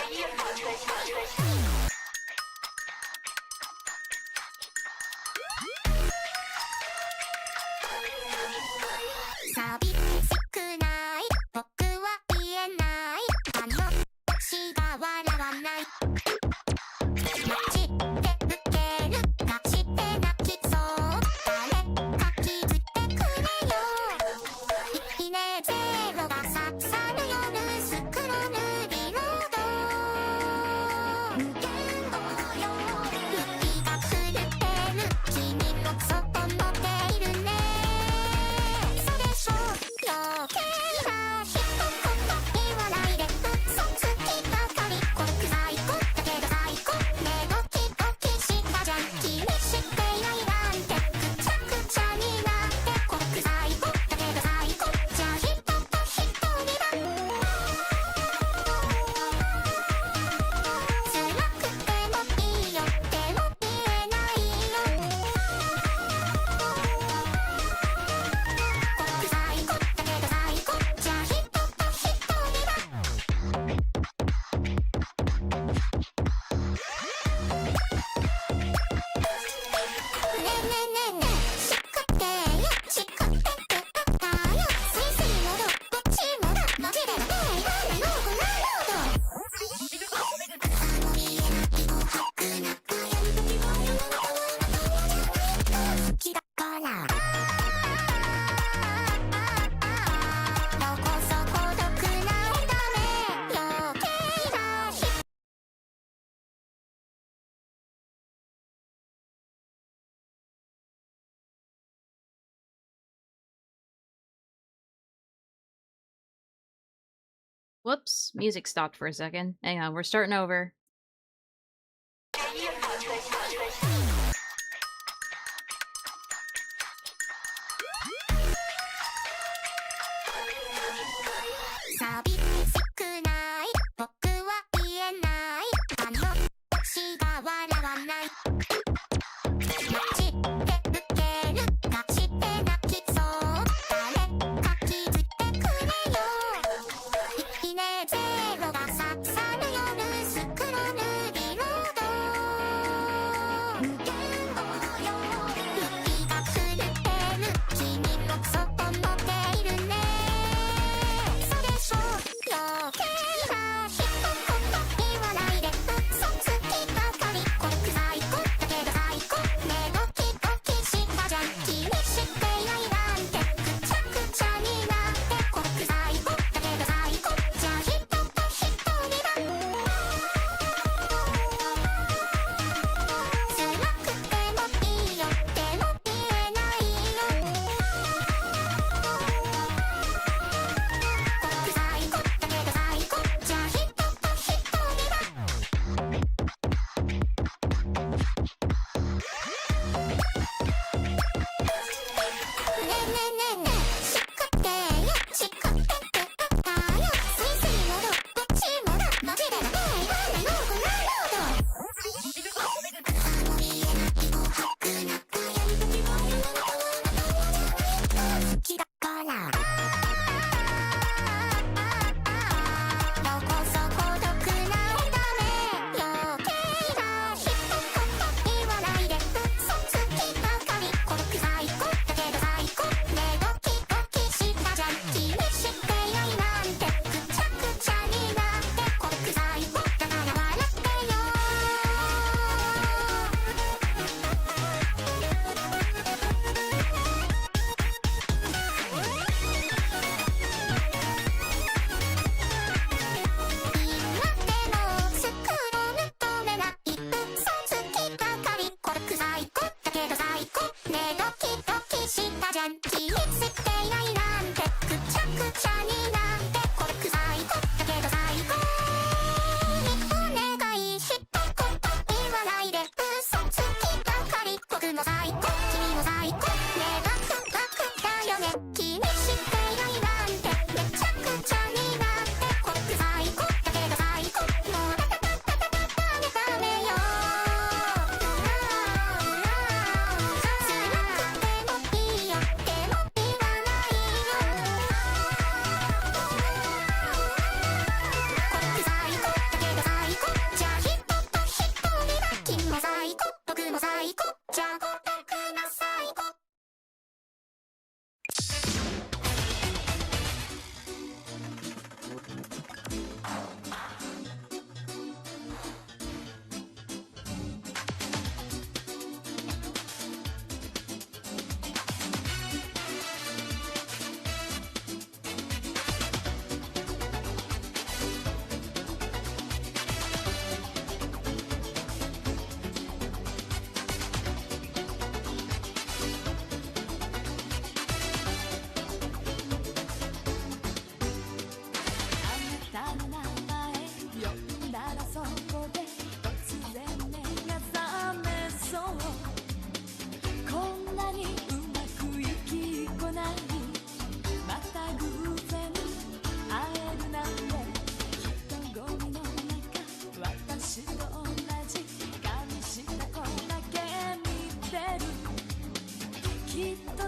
寂しくない僕は言えない私が笑わないマジでウケるガチで泣きそう誰か気づいてくれよいいねゼロが刺さる夜スクロールリロード無限の夜息が震えてる君のそこのているね余計な一言言わないで嘘つきばかりこれく最高だけど最高ねドキドキしたじゃん気にしていないなんてくちゃくちゃになってこれく最高だけど最高じゃあ人と一人だ辛くてもいいよでも言えないよこれく最高だけど最高じゃあ人と一人だねえねえねえねえしくってよしくってくったよスイスイもどどっちもだマジでだねえ今のこなロード朝も見えない琥珀なくやるときは世の中は好きだからどこそ孤独ないダメ余計な人Whoops, music stopped for a second. Hang on, we're starting over.寂しくない僕は言えない私が笑わないマジでウケるガチで泣きそう誰か気づいてくれよいいねゼロが刺さる夜スクロー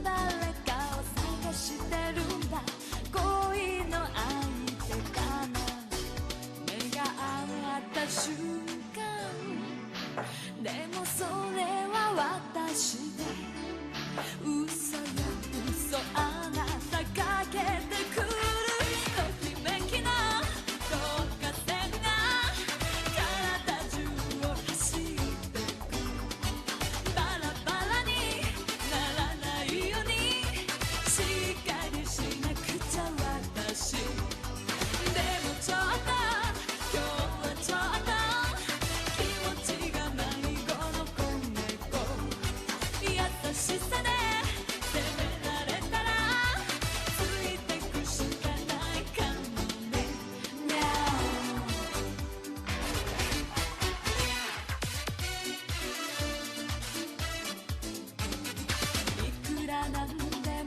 誰かを探してるんだ恋の相手かな目が合った瞬間でもそれは私で嘘よ嘘あなたかけてくるときめきの導火線が体中を走ってくバラバラにならないようにしっかりしなくちゃ私でもちょっと今日はちょっと気持ちが迷子の子猫優しさで責められたらついてくしかないかもねにゃいくらなんで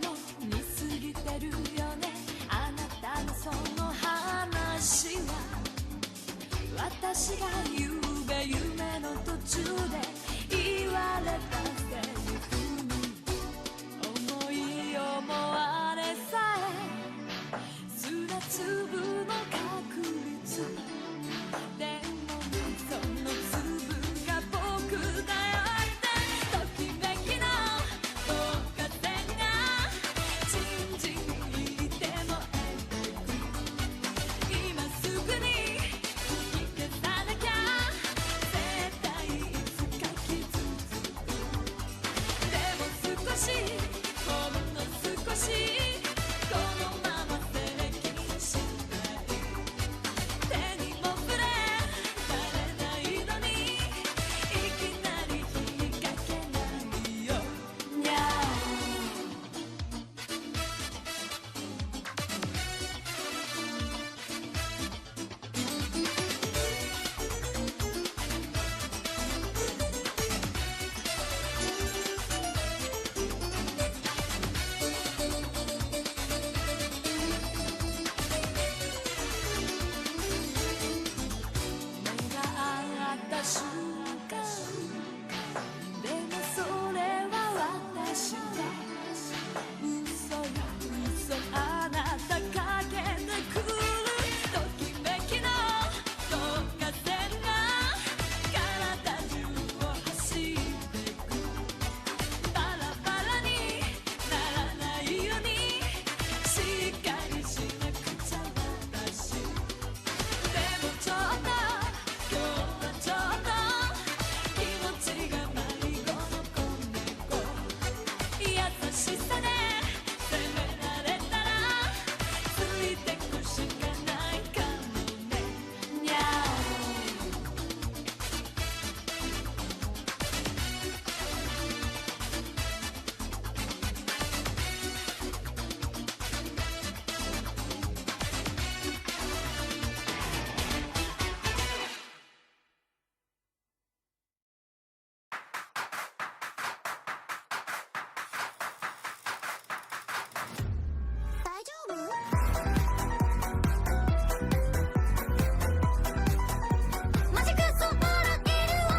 も似すぎてるよねあなたのその話は私がゆうべ夢の途中で言われたセリフに思い思われさえ砂粒の確率でもその粒が僕だよってときめきの導火線が信じにいても今すぐに吹き消さなきゃ絶対いつか傷つくでも少しほんの少しこのまま平均したい手にも触れられないのにいきなり引っ掛けないよにゃ目が合った瞬間でもそれは私で嘘よ嘘あなたかけてくるときめきの導火線が体中を走ってくバラバラにならないようにしっかりしなくちゃ私でもちょっと今日はちょっと気持ちが迷子の子猫優しさで責められたらついてくしかないかもねにゃ大丈夫？マジックソーラーいるわ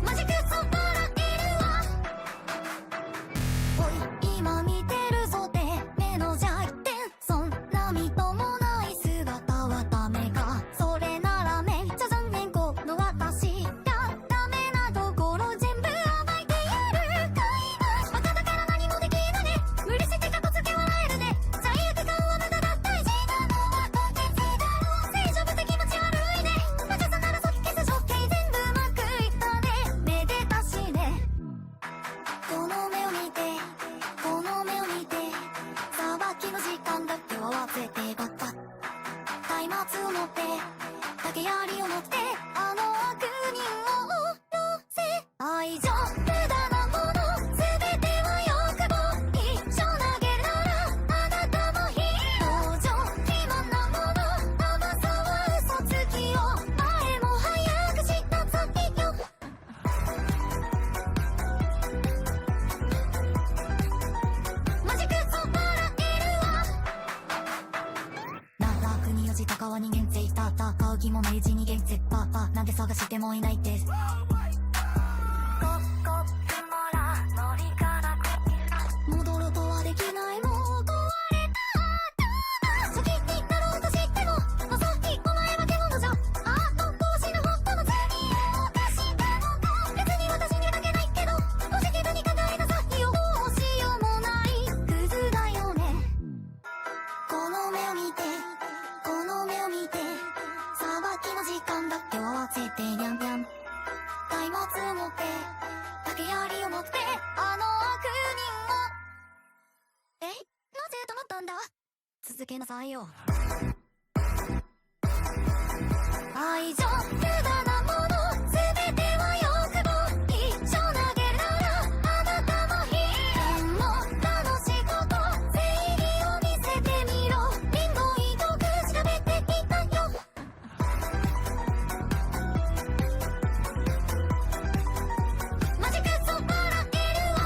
マジックソーラーいるわおい今見てるぞて目の弱点そんなみっともない姿はダメかそれならめっちゃ残念この私がダメなところ全部暴いてやるかいなバカだから何もできぬね無理してかっこつけ笑えるね罪悪感は無駄だ大事なのはコンテンツだろう正常って気持ち悪いねバカさならそき消す処刑全部うまくいったねめでたしねこの目を見てこの目を見てさばきの時間だけは忘れてばっか松明を持って竹槍を持ってあの悪人をよせ愛情無駄なもの全ては欲望一生投げるならあなたもヒーロー上肥満なもの甘さは嘘つきよ前も早く知った月よマジックソーラーいるわなら国よじ高は人間性戦う気もない人間性なんで探してもいないってなんだ続けなさいよ愛情無駄なもの全ては欲望一緒投げるならあなたもヒーローも楽しいこと正義を見せてみろリンゴ一口食べてきたよマジックそばらけるわ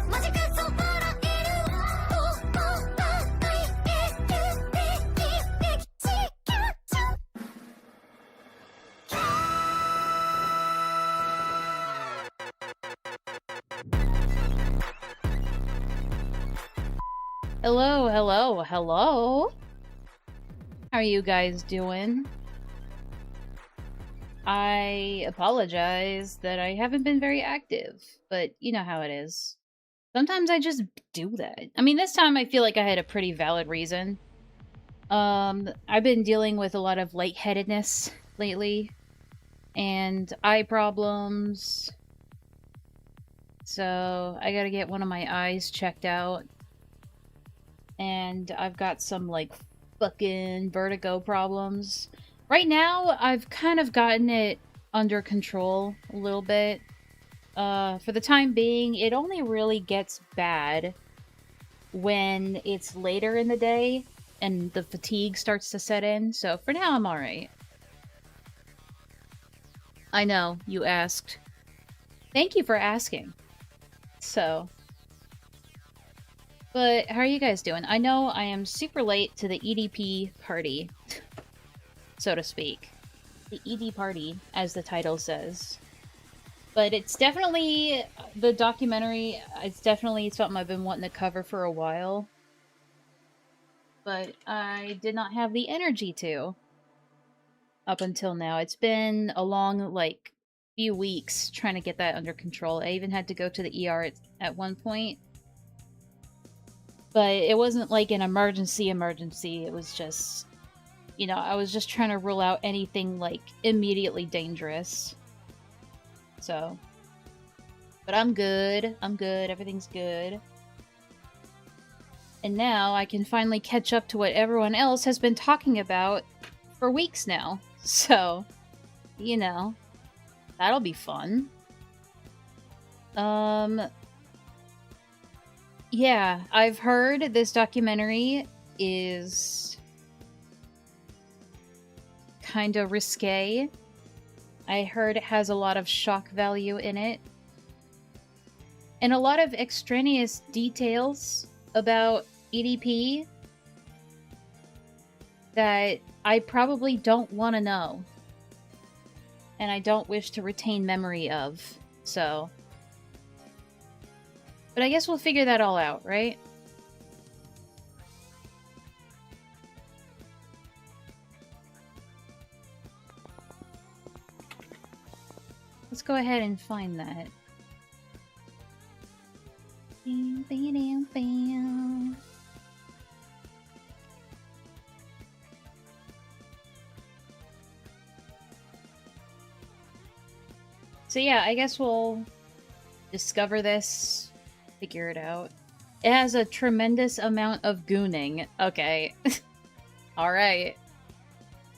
マジックそばらけるわおおたないえゆてきてきちきゅちゅ Hello, hello, hello. How are you guys doing? I apologize that I haven't been very active, but you know how it is. Sometimes I just do that. I mean, this time I feel like I had a pretty valid reason. I've been dealing with a lot of lightheadedness lately, and eye problems. So I gotta get one of my eyes checked out. And I've got some, like, fucking vertigo problems. Right now, I've kind of gotten it under control a little bit. For the time being, it only really gets bad when it's later in the day and the fatigue starts to set in. So for now, I'm alright. I know, you asked. Thank you for asking. So... But how are you guys doing? I know I am super late to the EDP party, so to speak. The ED party, as the title says. But it's definitely, the documentary, it's definitely something I've been wanting to cover for a while. But I did not have the energy to. Up until now. It's been a long, like, few weeks trying to get that under control. I even had to go to the ER at one point. But it wasn't like an emergency. It was just, you know, I was just trying to rule out anything, like, immediately dangerous. So. But I'm good. I'm good. Everything's good. And now I can finally catch up to what everyone else has been talking about for weeks now. So, you know, that'll be fun. Yeah, I've heard this documentary is kind of risque. I heard it has a lot of shock value in it. And a lot of extraneous details about EDP that I probably don't want to know. And I don't wish to retain memory of, so... But I guess we'll figure that all out, right? Let's go ahead and find that. So yeah, I guess we'll discover this. Figure it out. It has a tremendous amount of gooning. Okay. Alright.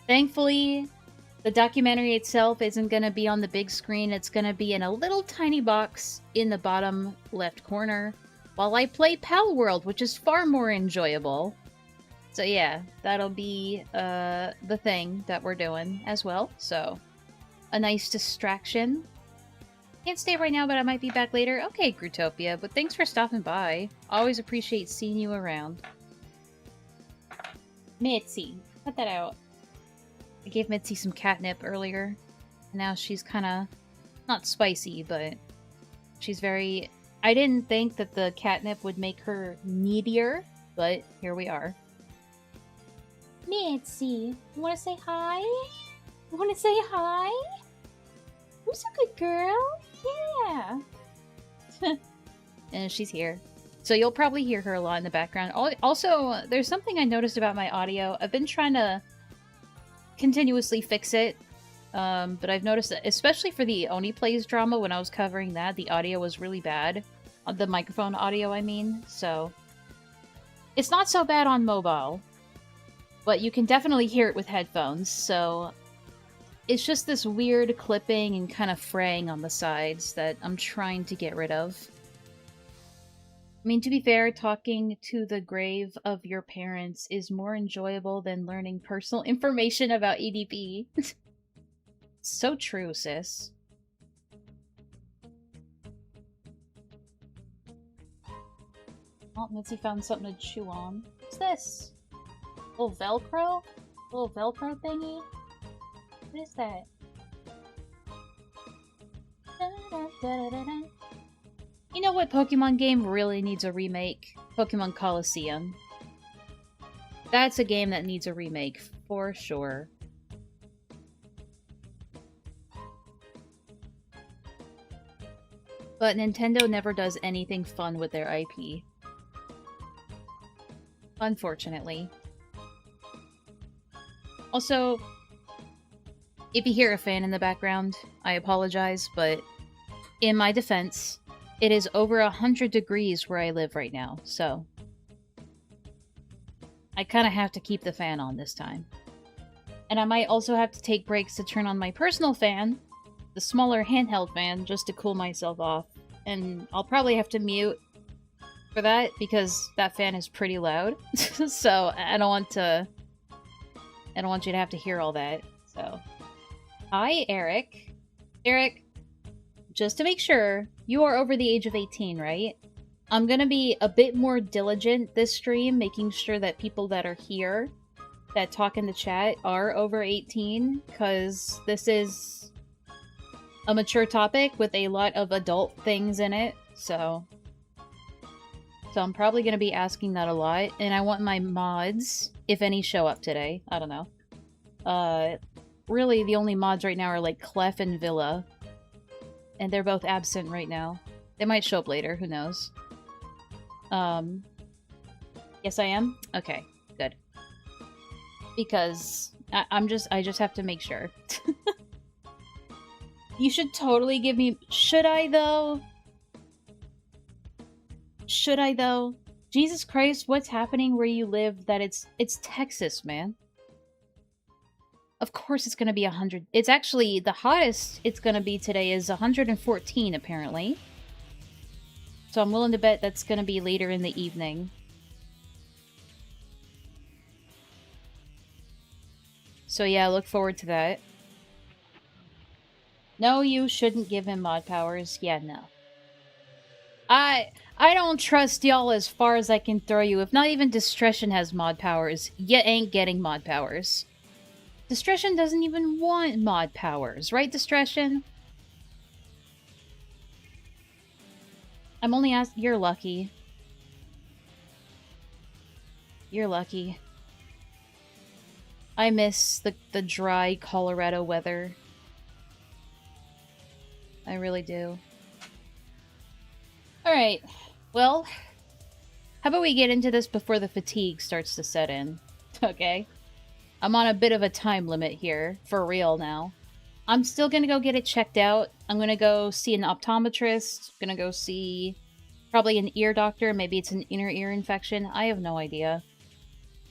Thankfully, the documentary itself isn't gonna be on the big screen. It's gonna be in a little tiny box in the bottom left corner while I play Pal World, which is far more enjoyable. So yeah, that'll be the thing that we're doing as well. So, a nice distraction. Can't stay right now, but I might be back later. Okay, Grutopia, but thanks for stopping by. Always appreciate seeing you around. Mitzi, cut that out. I gave Mitzi some catnip earlier. Now she's kind of not spicy, but she's very... I didn't think that the catnip would make her needier, but here we are. Mitzi, you want to say hi? You want to say hi? Who's a good girl? Yeah. And she's here. So you'll probably hear her a lot in the background. Also, there's something I noticed about my audio. I've been trying to continuously fix it. But I've noticed that, especially for the Oni Plays drama, when I was covering that, the audio was really bad. The microphone audio, I mean. So, it's not so bad on mobile, but you can definitely hear it with headphones, so it's just this weird clipping and kind of fraying on the sides that I'm trying to get rid of. I mean, to be fair, talking to the grave of your parents is more enjoyable than learning personal information about EDP. So true, sis. Oh, Mitzi found something to chew on. What's this? A little Velcro? A little Velcro thingy? What is that? You know what Pokemon game really needs a remake? Pokemon Colosseum. That's a game that needs a remake, for sure. But Nintendo never does anything fun with their IP. Unfortunately. Also, if you hear a fan in the background, I apologize, but in my defense, it is over 100 degrees where I live right now, so I kind of have to keep the fan on this time. And I might also have to take breaks to turn on my personal fan, the smaller handheld fan, just to cool myself off. And I'll probably have to mute for that, because that fan is pretty loud. So I don't want you to have to hear all that. So, hi, Eric. Eric, just to make sure, you are over the age of 18, right? I'm gonna be a bit more diligent this stream, making sure that people that are here, that talk in the chat, are over 18, because this is a mature topic with a lot of adult things in it, so I'm probably gonna be asking that a lot, and I want my mods, if any show up today, I don't know. Really, the only mods right now are like Clef and Villa, and they're both absent right now. They might show up later, who knows. Yes I am? Okay, good. Because I just have to make sure. You should totally give me... Should I, though? Should I, though? Jesus Christ, what's happening where you live that it's Texas, man. Of course it's gonna be 100. It's actually, the hottest it's gonna be today is 114, apparently. So I'm willing to bet that's gonna be later in the evening. So yeah, look forward to that. No, you shouldn't give him mod powers. Yeah, no. I don't trust y'all as far as I can throw you. If not even Distression has mod powers, you ain't getting mod powers. Distression doesn't even want mod powers, right, Distression? I'm only asking. You're lucky. You're lucky. I miss the dry Colorado weather. I really do. Alright, well, how about we get into this before the fatigue starts to set in, okay? I'm on a bit of a time limit here, for real now. I'm still gonna go get it checked out. I'm gonna go see an optometrist, gonna go see probably an ear doctor, maybe it's an inner ear infection, I have no idea.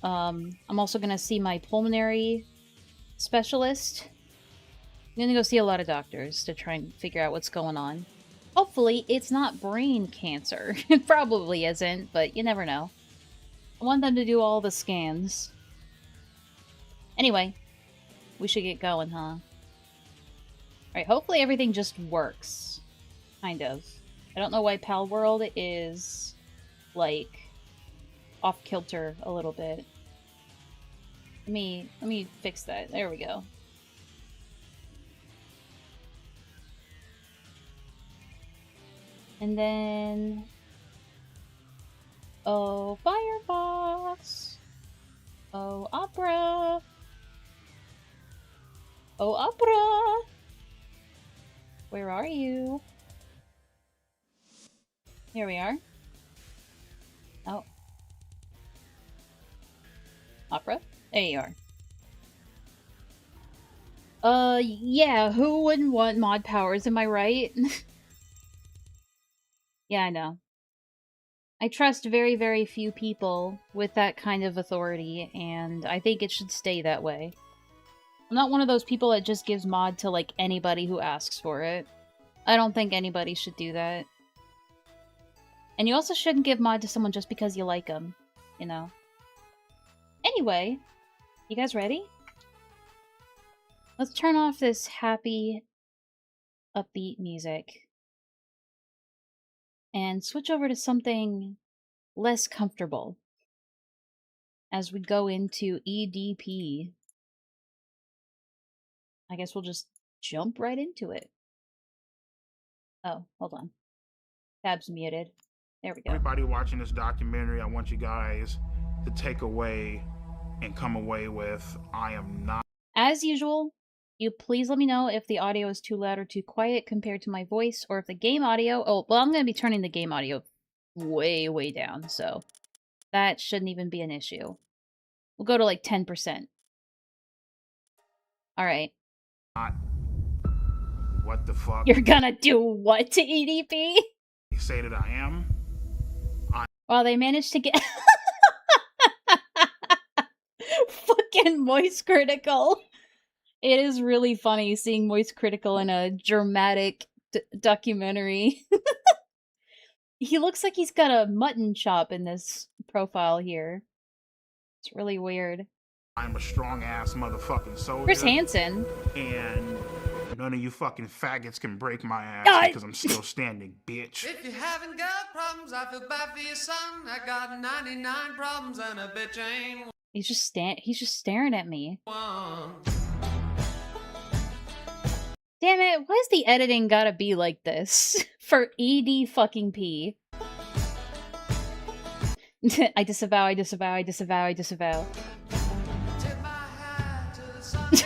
I'm also gonna see my pulmonary specialist. I'm gonna go see a lot of doctors to try and figure out what's going on. Hopefully, it's not brain cancer. It probably isn't, but you never know. I want them to do all the scans. Anyway, we should get going, huh? Alright, hopefully everything just works. Kind of. I don't know why Pal World is, like, off-kilter a little bit. Let me fix that. There we go. And then... Oh, Firefox! Oh, Opera! Oh, Opera! Where are you? Here we are. Oh. Opera? There you are. Yeah, who wouldn't want mod powers, am I right? Yeah, I know. I trust very, very few people with that kind of authority, and I think it should stay that way. I'm not one of those people that just gives mod to, like, anybody who asks for it. I don't think anybody should do that. And you also shouldn't give mod to someone just because you like them, you know? Anyway, you guys ready? Let's turn off this happy, upbeat music and switch over to something less comfortable as we go into EDP. I guess we'll just jump right into it. Oh, hold on. Tab's muted. There we go. Everybody watching this documentary, I want you guys to take away and come away with, I am not. As usual, you please let me know if the audio is too loud or too quiet compared to my voice, or if the game audio... Oh, well, I'm going to be turning the game audio way, way down, so that shouldn't even be an issue. We'll go to like 10%. Alright. What the fuck? You're gonna do what to EDP? You say that I am? Well, they managed to get... Fucking Moist Critical. It is really funny seeing Moist Critical in a dramatic documentary. He looks like he's got a mutton chop in this profile here. It's really weird. I'm a strong-ass motherfucking soldier. Chris Hansen. And none of you fucking faggots can break my ass because I'm still standing, bitch. If you haven't got problems, I feel bad for your son. I got 99 problems and a bitch ain't He's just staring at me. one. Damn it, why's the editing gotta be like this? For ED fucking P. I disavow, I disavow, I disavow, I disavow. Tip my hat to the sun west,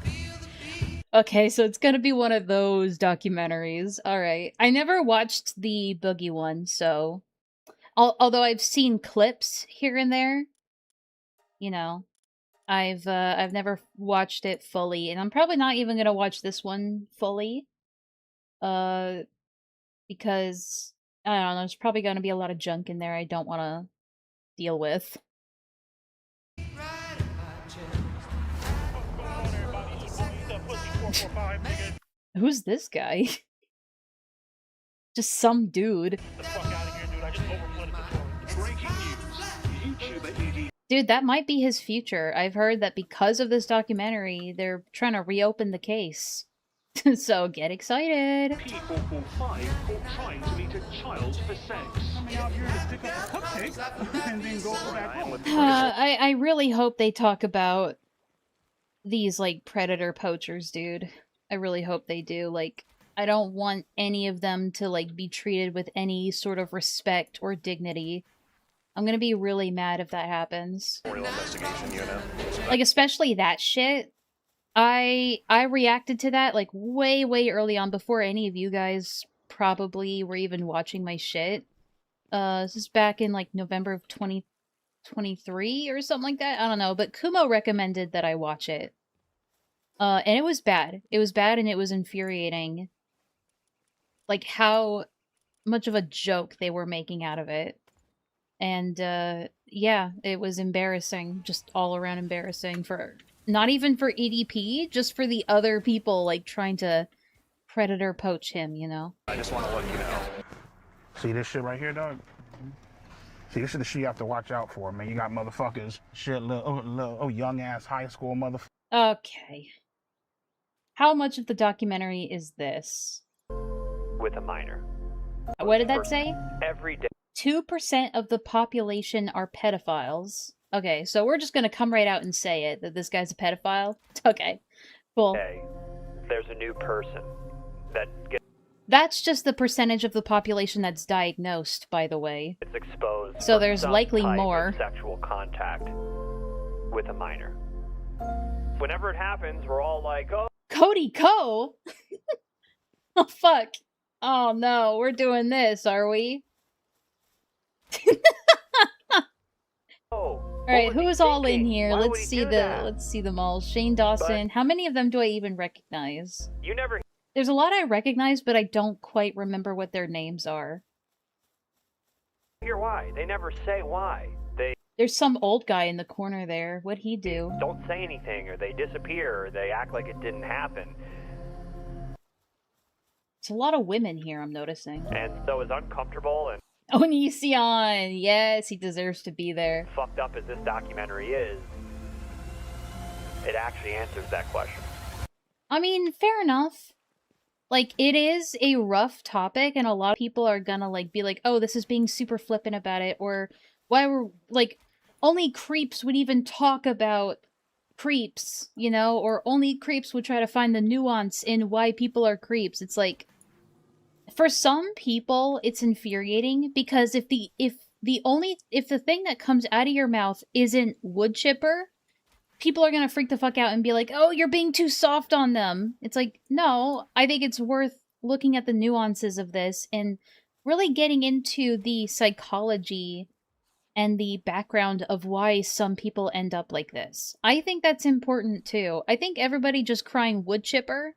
feel the beat. Okay, so it's gonna be one of those documentaries. Alright. I never watched the Boogie one, so... Although I've seen clips here and there. You know. I've never watched it fully, and I'm probably not even gonna watch this one fully. Because... I don't know, there's probably gonna be a lot of junk in there I don't wanna deal with. Right in my chest. Who's this guy? Just some dude. Dude, that might be his future. I've heard that because of this documentary, they're trying to reopen the case. So get excited. P445 caught trying to meet a child for sex. I really hope they talk about these, like, predator poachers, dude. I really hope they do. Like, I don't want any of them to, like, be treated with any sort of respect or dignity. I'm gonna be really mad if that happens. Like, especially that shit. I reacted to that, like, way, way early on, before any of you guys probably were even watching my shit. This is back in, like, November of 2023 or something like that? I don't know, but Kumo recommended that I watch it. And it was bad. It was bad and it was infuriating. Like, how much of a joke they were making out of it. And, yeah, it was embarrassing. Just all around embarrassing for... Not even for EDP, just for the other people, like, trying to predator poach him, you know? I just want to let you know. See this shit right here, dog? See, this is the shit you have to watch out for, man. You got motherfuckers, shit, little young-ass high school motherfuckers. Okay. How much of the documentary is this? With a minor. What did that say? Every day. 2% of the population are pedophiles. Okay, so we're just gonna come right out and say it, that this guy's a pedophile? Okay, cool. There's a new person that gets That's just the percentage of the population that's diagnosed, by the way. exposed. So for there's some likely type of more. Sexual contact with a minor. Whenever it happens, we're all like, oh. Cody Ko? Oh, fuck. Oh, no, we're doing this, are we? Alright, was who he is all in thinking? here? Why would Let's he see do the that? let's see them all. Shane Dawson. How many of them do I even recognize? You never There's a lot I recognize, but I don't quite remember what their names are. hear why. They never say why. They There's some old guy in the corner there. What'd he do? don't say anything, or they disappear, or they act like it didn't happen. It's a lot of women here, I'm noticing. And so as uncomfortable and Onision! Yes, he deserves to be there. fucked up as this documentary is, it actually answers that question. I mean, fair enough. Like, it is a rough topic, and a lot of people are gonna, like, be like, oh, this is being super flippant about it, or why were, like, only creeps would even talk about creeps, you know, or only creeps would try to find the nuance in why people are creeps. It's like, for some people, it's infuriating, because if the thing that comes out of your mouth isn't wood chipper, people are gonna freak the fuck out and be like, oh, you're being too soft on them. It's like, no, I think it's worth looking at the nuances of this and really getting into the psychology and the background of why some people end up like this. I think that's important too. I think everybody just crying wood chipper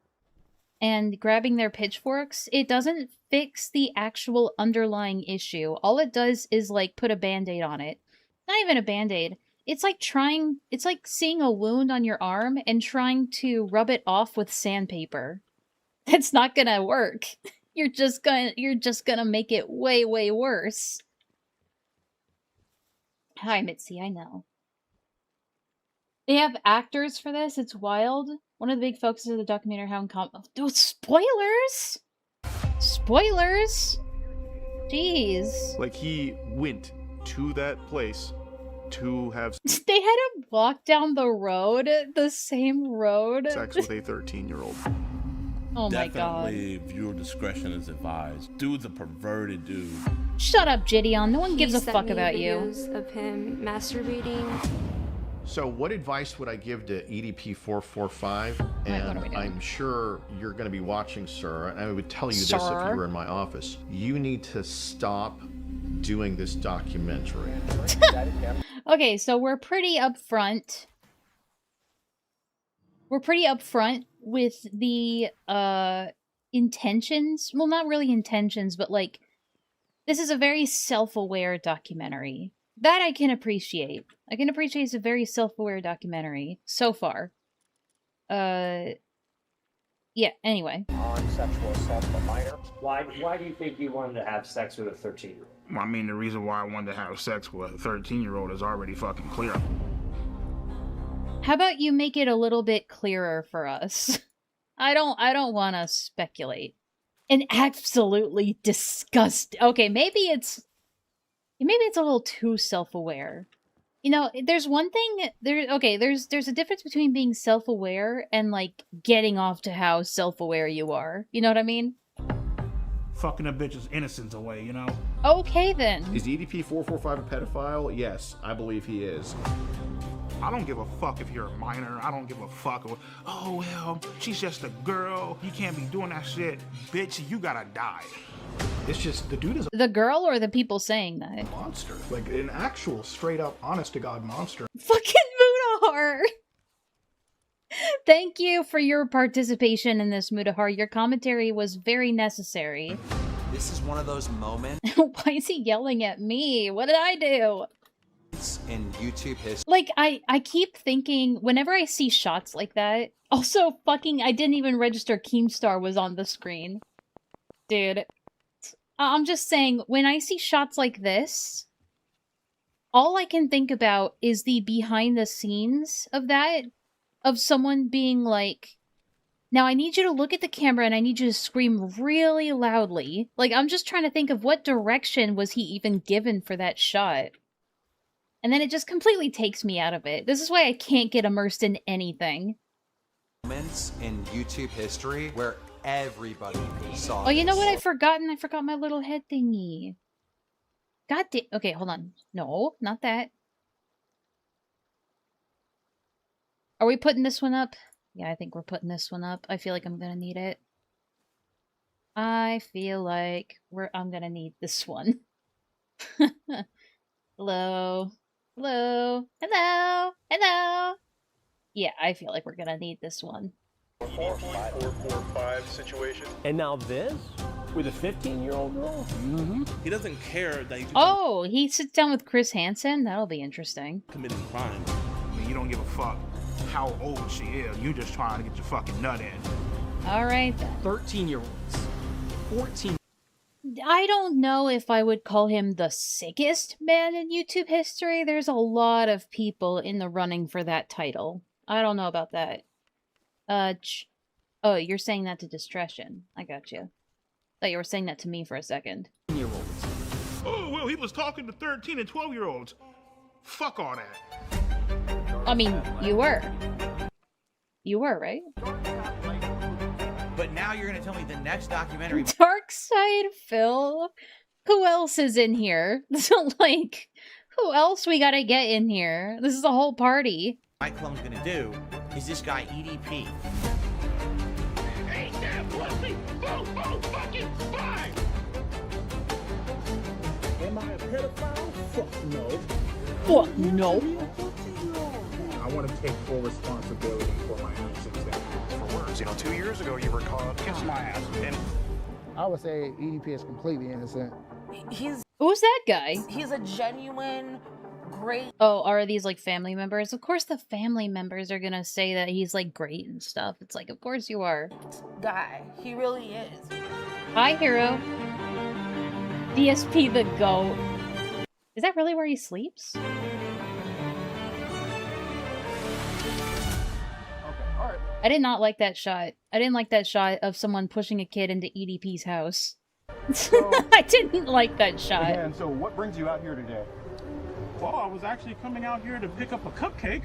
and grabbing their pitchforks, it doesn't fix the actual underlying issue. All it does is, like, put a band-aid on it. Not even a band-aid. It's like seeing a wound on your arm and trying to rub it off with sandpaper. That's not gonna work. You're just gonna make it way, way worse. Hi, Mitzi, I know. They have actors for this, it's wild. One of the big focuses of the documentary how dude, spoilers! Spoilers! Jeez. Like, he went to that place to have They had to walk down the road, the same road. sex with a 13-year-old. Oh my god. Definitely viewer discretion is advised. Dude's a perverted dude. Shut up, Gideon. No one gives a He sent fuck me about you. videos of him masturbating. So what advice would I give to EDP445? Right, what are And we doing? I'm sure you're going to be watching, sir, and I would tell you this if Sir? you were in my office. You need to stop doing this documentary. Okay, so we're pretty upfront. We're pretty upfront with the intentions. Well, not really intentions, but like, this is a very self-aware documentary. That I can appreciate. I can appreciate it's a very self-aware documentary so far. Yeah, anyway. On sexual assault of a minor. Why do you think you wanted to have sex with a 13-year-old? I mean, the reason why I wanted to have sex with a 13-year-old is already fucking clear. How about you make it a little bit clearer for us? I don't want to speculate. And absolutely disgusting. Okay, maybe it's a little too self-aware. You know, there's one thing there's a difference between being self-aware and like getting off to how self-aware you are. You know what I mean? Fucking a bitch's innocence away, you know? Okay then. Is EDP445 a pedophile? Yes, I believe he is. I don't give a fuck if you're a minor. I don't give a fuck. Oh, well, she's just a girl. You can't be doing that shit. Bitch, you gotta die. It's just, the dude is The girl or the people saying that? a monster. Like, an actual, straight-up, honest-to-God monster. Fucking Mudahar! Thank you for your participation in this, Mudahar. Your commentary was very necessary. This is one of those moments Why is he yelling at me? What did I do? in YouTube history. Like, I keep thinking, whenever I see shots like that... Also, fucking, I didn't even register Keemstar was on the screen. Dude. I'm just saying, when I see shots like this, all I can think about is the behind the scenes of that. Of someone being like, now I need you to look at the camera and I need you to scream really loudly. Like, I'm just trying to think of what direction was he even given for that shot. And then it just completely takes me out of it. This is why I can't get immersed in anything. Moments in YouTube history where everybody saw. Oh, you know this. what I've forgotten? I forgot my little head thingy. God damn. Okay, hold on. No, not that. Are we putting this one up? Yeah, I think we're putting this one up. I feel like I'm gonna need it. I feel like I'm gonna need this one. Hello. Hello. Hello. Hello. Yeah, I feel like we're gonna need this one. 4.445 situation. And now this? With a 15-year-old girl? Mm-hmm. He doesn't care that you Oh, he sits down with Chris Hansen? That'll be interesting. committing crime. I mean, you don't give a fuck how old she is. You just trying to get your fucking nut in. Alright then. 13-year-olds. 14. I don't know if I would call him the sickest man in YouTube history. There's a lot of people in the running for that title. I don't know about that. Oh, you're saying that to Discretion. I got you. Thought you were saying that to me for a second. Oh, well, he was talking to 13 and 12-year-olds. Fuck all that. I mean, you were. You were, right? But now you're gonna tell me the next documentary. Dark Side Phil? Who else is in here? So, like, who else we gotta get in here? This is a whole party. My clone's gonna do is this guy EDP. Ain't that pussy? Oh, fucking spy! Am I a pedophile? Fuck no. Fuck no. I want to take full responsibility for my actions. For words, 2 years ago you were caught kiss my ass. And I would say EDP is completely innocent. Who's that guy? He's a genuine, great... Oh, are these, like, family members? Of course the family members are gonna say that he's, like, great and stuff. It's like, of course you are. guy. He really is. Hi, hero. DSP the GOAT. Is that really where he sleeps? I did not like that shot. I didn't like that shot of someone pushing a kid into EDP's house. I didn't like that shot. And so what brings you out here today? well, I was actually coming out here to pick up a cupcake.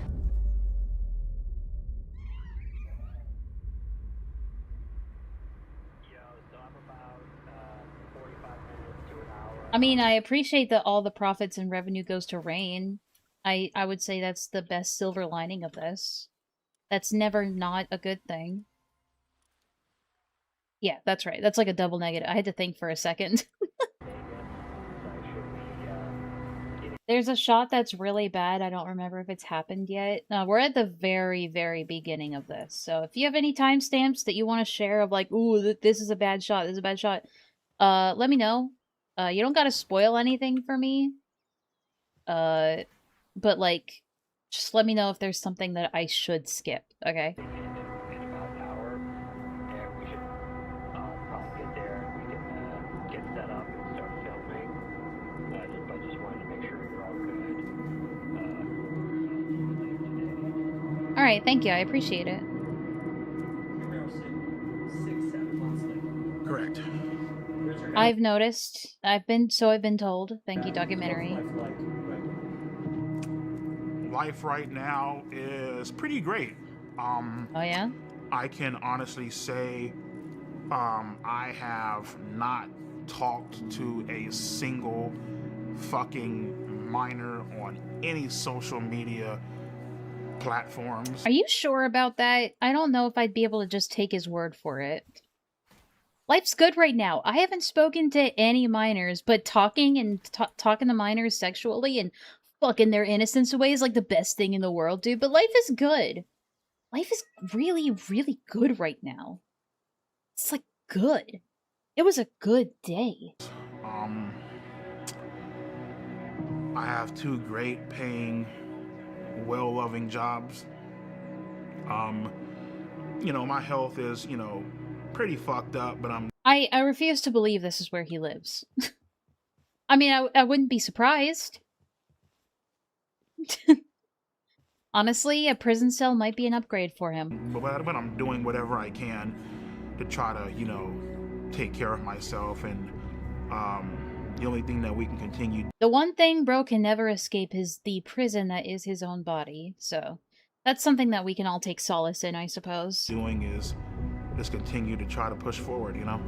I mean, I appreciate that all the profits and revenue goes to Rain. I would say that's the best silver lining of this. That's never not a good thing. Yeah, that's right. That's like a double negative. I had to think for a second. There's a shot that's really bad. I don't remember if it's happened yet. We're at the very, very beginning of this. So if you have any timestamps that you want to share of like, ooh, this is a bad shot, this is a bad shot, let me know. You don't gotta spoil anything for me. But like, just let me know if there's something that I should skip, okay? Alright, thank you, I appreciate it. Correct. I've noticed. I've been told. Thank you, documentary. Life right now is pretty great. Oh yeah? I can honestly say I have not talked to a single fucking minor on any social media platforms. Are you sure about that? I don't know if I'd be able to just take his word for it. Life's good right now. I haven't spoken to any minors, but talking to minors sexually and fucking their innocence away is like the best thing in the world, dude. But life is good. Life is really, really good right now. It's like good. It was a good day. I have two great paying, well-loving jobs. You know, my health is, you know, pretty fucked up, but I refuse to believe this is where he lives. I mean, I wouldn't be surprised. Honestly, a prison cell might be an upgrade for him. But I'm doing whatever I can to try to, you know, take care of myself, and the only thing that we can continue. The one thing bro can never escape is the prison that is his own body, so that's something that we can all take solace in, I suppose. Doing is just continue to try to push forward, you know?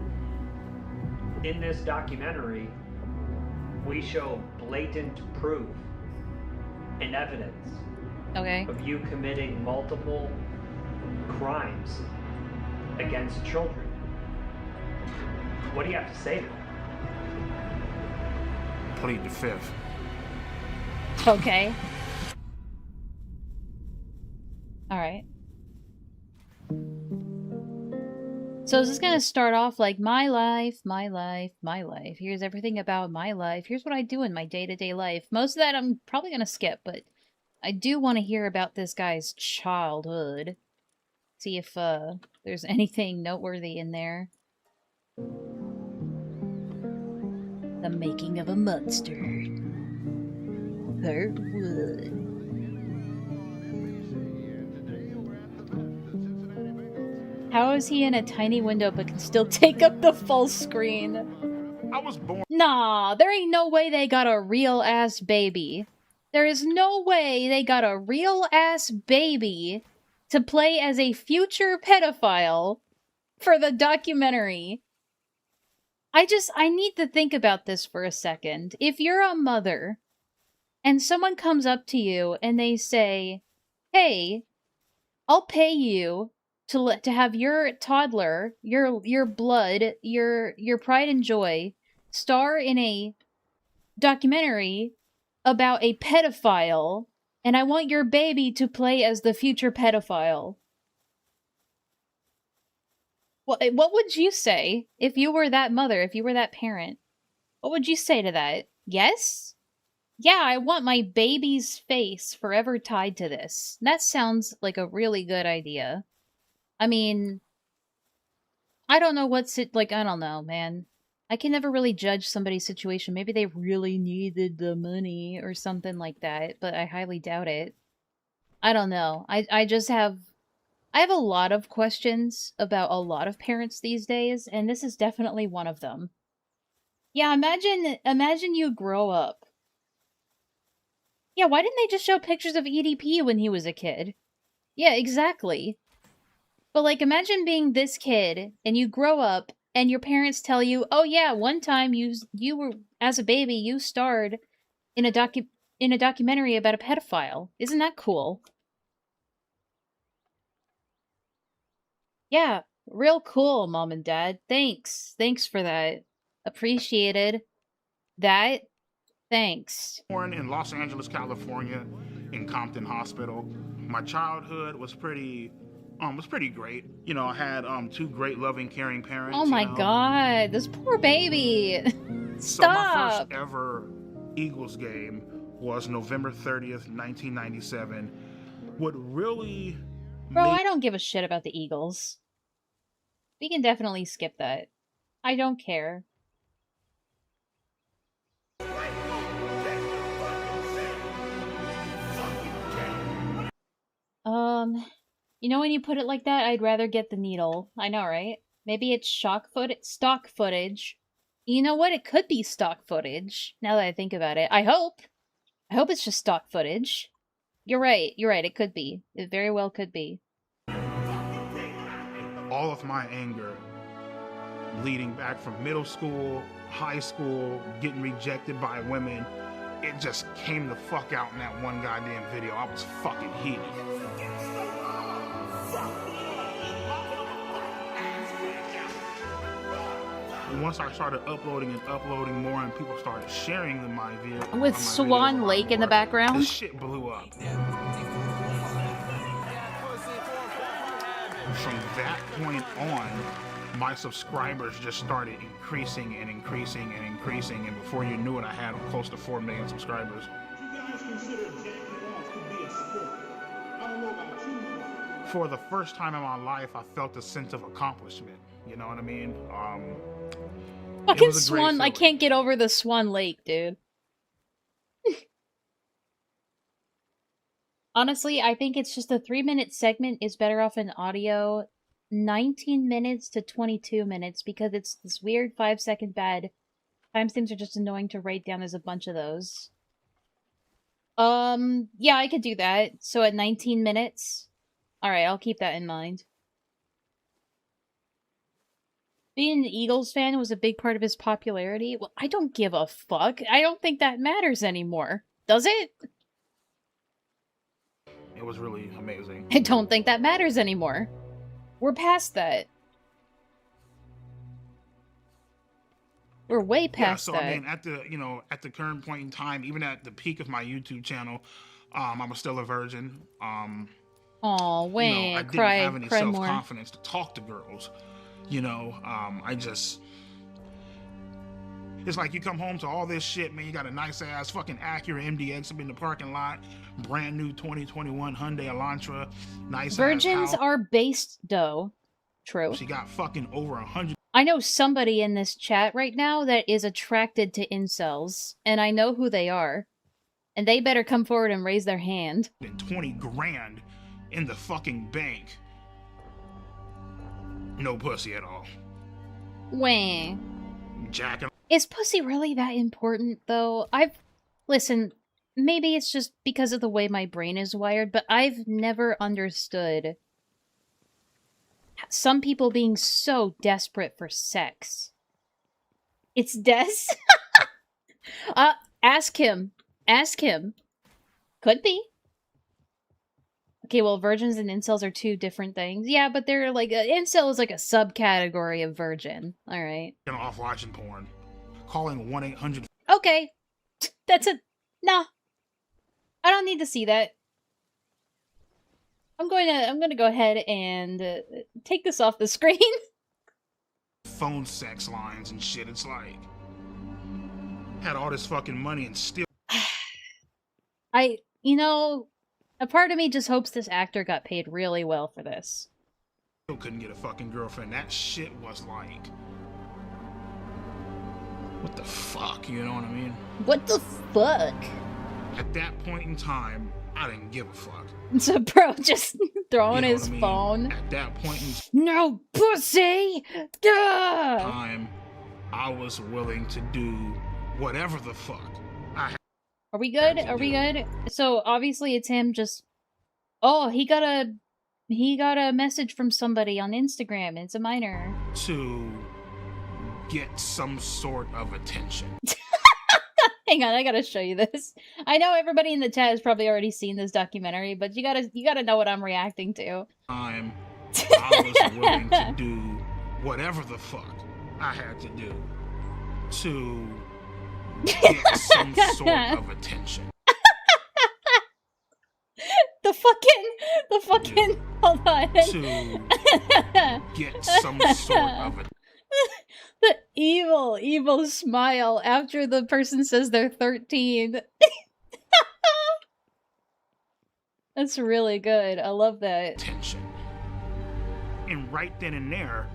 In this documentary, we show blatant proof and evidence of you committing multiple crimes against children. What do you have to say to that? Plead the fifth. Okay. Alright. So is this gonna start off like my life, my life, my life? Here's everything about my life. Here's what I do in my day-to-day life. Most of that I'm probably gonna skip, but I do want to hear about this guy's childhood. See if there's anything noteworthy in there. The making of a monster. Part 1. How is he in a tiny window but can still take up the full screen? I was born. Nah, there ain't no way they got a real-ass baby. There is no way they got a real-ass baby to play as a future pedophile for the documentary. I need to think about this for a second. If you're a mother, and someone comes up to you and they say, hey, I'll pay you to have your toddler, your blood, your pride and joy, star in a documentary about a pedophile, and I want your baby to play as the future pedophile. What would you say if you were that mother, if you were that parent? What would you say to that? Yes? Yeah, I want my baby's face forever tied to this. That sounds like a really good idea. I mean, I don't know what's it like. I don't know, man. I can never really judge somebody's situation. Maybe they really needed the money or something like that, but I highly doubt it. I don't know. I have a lot of questions about a lot of parents these days, and this is definitely one of them. Yeah, imagine you grow up. Yeah, why didn't they just show pictures of EDP when he was a kid? Yeah, exactly. But, like, imagine being this kid, and you grow up, and your parents tell you, oh yeah, one time you were, as a baby, you starred in a documentary about a pedophile. Isn't that cool? Yeah, real cool, Mom and Dad. Thanks. Thanks for that. Appreciated. That. Thanks. Born in Los Angeles, California, in Compton Hospital. My childhood was pretty great. You know, I had 2 great, loving, caring parents. Oh my god, this poor baby. Stop. So my first ever Eagles game was November 30th, 1997. What really Bro, I don't give a shit about the Eagles. We can definitely skip that. I don't care. You know when you put it like that, I'd rather get the needle. I know, right? Maybe it's stock footage. You know what? It could be stock footage, now that I think about it. I hope it's just stock footage. You're right, it could be. It very well could be. All of my anger leading back from middle school, high school, getting rejected by women, it just came the fuck out in that one goddamn video. I was fucking heated. Once I started uploading more and people started sharing my video. With Swan Lake in the background? This shit blew up. From that point on, my subscribers just started increasing and increasing and increasing, and before you knew it, I had close to 4 million subscribers. For the first time in my life, I felt a sense of accomplishment. You know what I mean? Fucking Swan, I can't get over the Swan Lake, dude. Honestly, I think it's just a 3-minute segment is better off in audio. 19 minutes to 22 minutes because it's this weird 5-second bad. Timestamps are just annoying to write down. There's a bunch of those. Yeah, I could do that. So at 19 minutes. Alright, I'll keep that in mind. Being an Eagles fan was a big part of his popularity. Well, I don't give a fuck. I don't think that matters anymore. Does it? It was really amazing. I don't think that matters anymore. We're past that. We're way past that. I mean, at the current point in time, even at the peak of my YouTube channel, I was still a virgin. Oh, I Wayne, didn't cry, have any cry more. self-confidence to talk to girls. It's like you come home to all this shit, man. You got a nice ass fucking Acura MDX up in the parking lot, brand new 2021 Hyundai Elantra, nice Virgins ass house. are based, though. True. She got fucking over 100. I know somebody in this chat right now that is attracted to incels, and I know who they are. And they better come forward and raise their hand. And 20 grand in the fucking bank. No pussy at all. Wah. Jacking. Is pussy really that important, though? Listen, maybe it's just because of the way my brain is wired, but I've never understood some people being so desperate for sex. It's Des? Ask him. Ask him. Could be. Okay, well, virgins and incels are two different things. Yeah, but they're like, incel is like a subcategory of virgin. Alright. Off watching porn. Calling 1-800. Okay. That's a... Nah. I don't need to see that. I'm gonna go ahead and take this off the screen. Phone sex lines and shit. It's like... Had all this fucking money and still... A part of me just hopes this actor got paid really well for this. Still couldn't get a fucking girlfriend. That shit was like... What the fuck, you know what I mean? What the fuck? At that point in time, I didn't give a fuck. So bro just throwing his phone. At that point in no pussy! Duh! time, I was willing to do whatever the fuck Are we good? Are we good? So obviously it's him just... Oh, he got a message from somebody on Instagram. It's a minor. To get some sort of attention. Hang on, I gotta show you this. I know everybody in the chat has probably already seen this documentary, but you gotta know what I'm reacting to. I was willing to do whatever the fuck I had to do to get some sort of attention. The fucking hold on. To get some sort of attention. The evil smile after the person says they're 13. That's really good. I love that. Attention. And right then and there,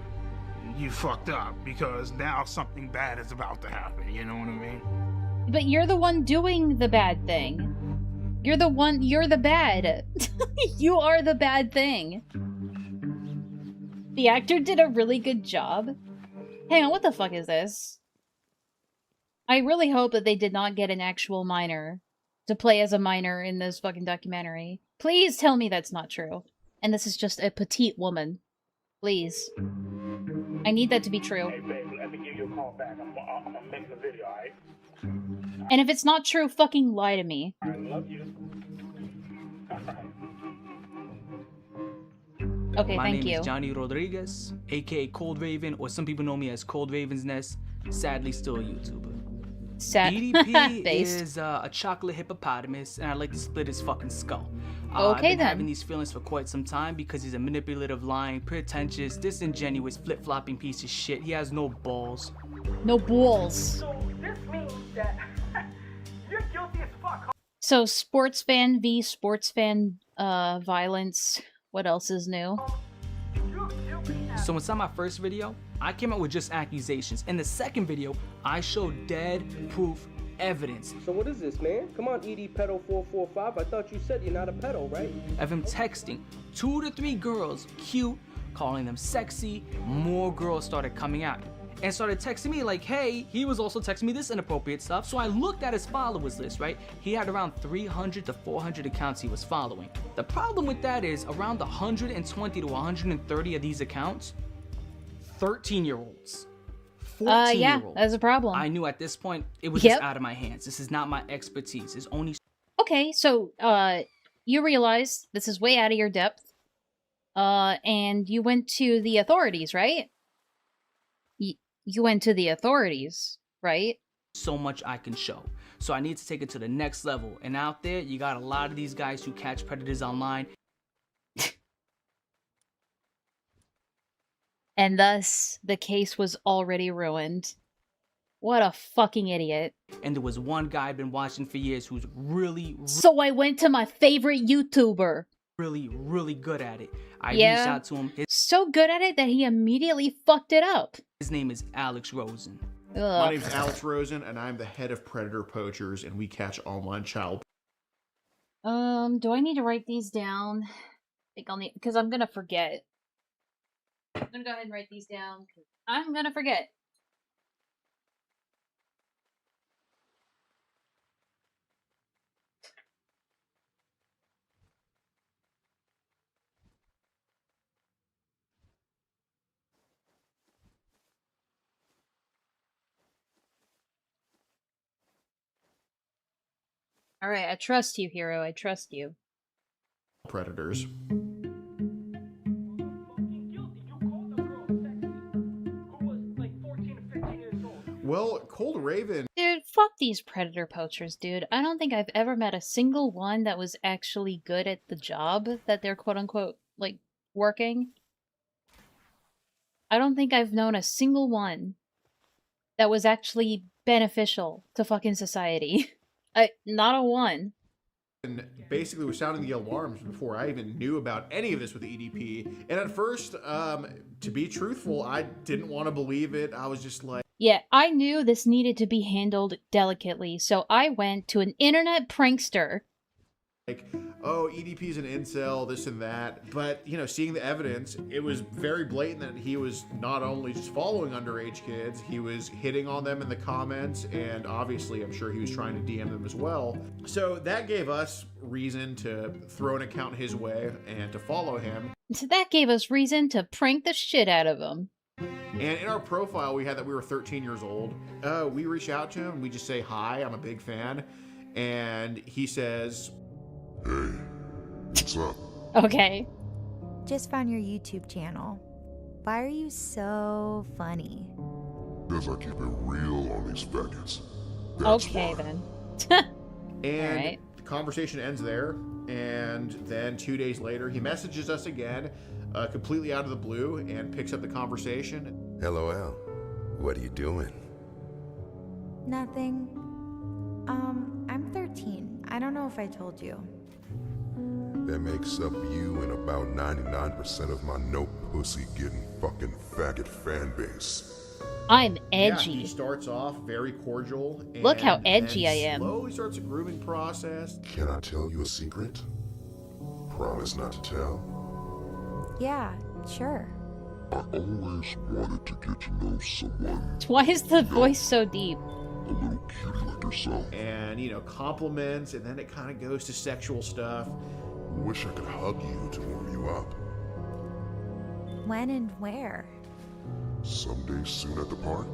you fucked up because now something bad is about to happen. You know what I mean? But you're the one doing the bad thing. You're the bad. You are the bad thing. The actor did a really good job. Hang on, what the fuck is this? I really hope that they did not get an actual minor to play as a minor in this fucking documentary. Please tell me that's not true. And this is just a petite woman. Please. I need that to be true. Hey, babe, let me give you a call back. I'm making a video, alright? And if it's not true, fucking lie to me. I love you. Okay, My thank name you. is Johnny Rodriguez, aka Cold Raven, or some people know me as Cold Raven's Nest. Sadly, still a YouTuber. EDP is a chocolate hippopotamus, and I'd like to split his fucking skull. I've been having these feelings for quite some time because he's a manipulative, lying, pretentious, disingenuous, flip-flopping piece of shit. He has no balls. No balls. So this means that you're guilty as fuck. So sports fan v sports fan violence. What else is new? So inside my first video, I came out with just accusations. In the second video, I showed dead proof evidence. So what is this, man? Come on, EDPedo445. I thought you said you're not a pedo, right? Of him texting 2 to 3 girls, cute, calling them sexy. More girls started coming out and started texting me like, hey, he was also texting me this inappropriate stuff. So I looked at his followers list, right? He had around 300 to 400 accounts he was following. The problem with that is around 120 to 130 of these accounts, 13-year-olds. 14-year-olds. Yeah, that's a problem. I knew at this point it was just out of my hands. This is not my expertise. It's only... Okay, so you realize this is way out of your depth. And you went to the authorities, right? You went to the authorities, right? So much I can show. So I need to take it to the next level. And out there, you got a lot of these guys who catch predators online. And thus, the case was already ruined. What a fucking idiot. And there was one guy I've been watching for years who's really, So I went to my favorite YouTuber. really good at it. I Yeah. reached out to him. So good at it that he immediately fucked it up. His name is Alex Rosen. My Ugh. name's Alex Rosen, and I'm the head of Predator Poachers, and we catch online child. Do I need to write these down? I think I'll need, because I'm gonna forget. I'm gonna go ahead and write these down. I'm gonna forget. Alright, I trust you, hero. I trust you. Predators. Well, Cold Raven. Dude, fuck these predator poachers, dude. I don't think I've ever met a single one that was actually good at the job that they're quote-unquote, like, working. I don't think I've known a single one that was actually beneficial to fucking society. Not a one. And basically was sounding the alarms before I even knew about any of this with the EDP. And at first, to be truthful, I didn't want to believe it. I was just like... Yeah, I knew this needed to be handled delicately, so I went to an internet prankster. Like, oh, EDP's an incel, this and that. But, you know, seeing the evidence, it was very blatant that he was not only just following underage kids, he was hitting on them in the comments, and obviously I'm sure he was trying to DM them as well. So that gave us reason to throw an account his way and to follow him. So that gave us reason to prank the shit out of him. And in our profile, we had that we were 13 years old. We reach out to him, we just say, hi, I'm a big fan. And he says... Hey, what's up? Okay. Just found your YouTube channel. Why are you so funny? Because I keep it real on these faggots. Okay, then. And right. The conversation ends there. And then 2 days later, he messages us again, completely out of the blue, and picks up the conversation. LOL. What are you doing? Nothing. I'm 13. I don't know if I told you. That makes up you and about 99% of my no pussy getting fucking faggot fan base. I'm edgy. Yeah, he starts off very cordial. And look how edgy I am. Slowly starts a grooming process. Can I tell you a secret? Promise not to tell. Yeah, sure. I always wanted to get to know someone. Why is the voice so deep? A little cutie like yourself. And, you know, compliments, and then it kind of goes to sexual stuff. Wish I could hug you to warm you up. When and where? Someday soon at the park.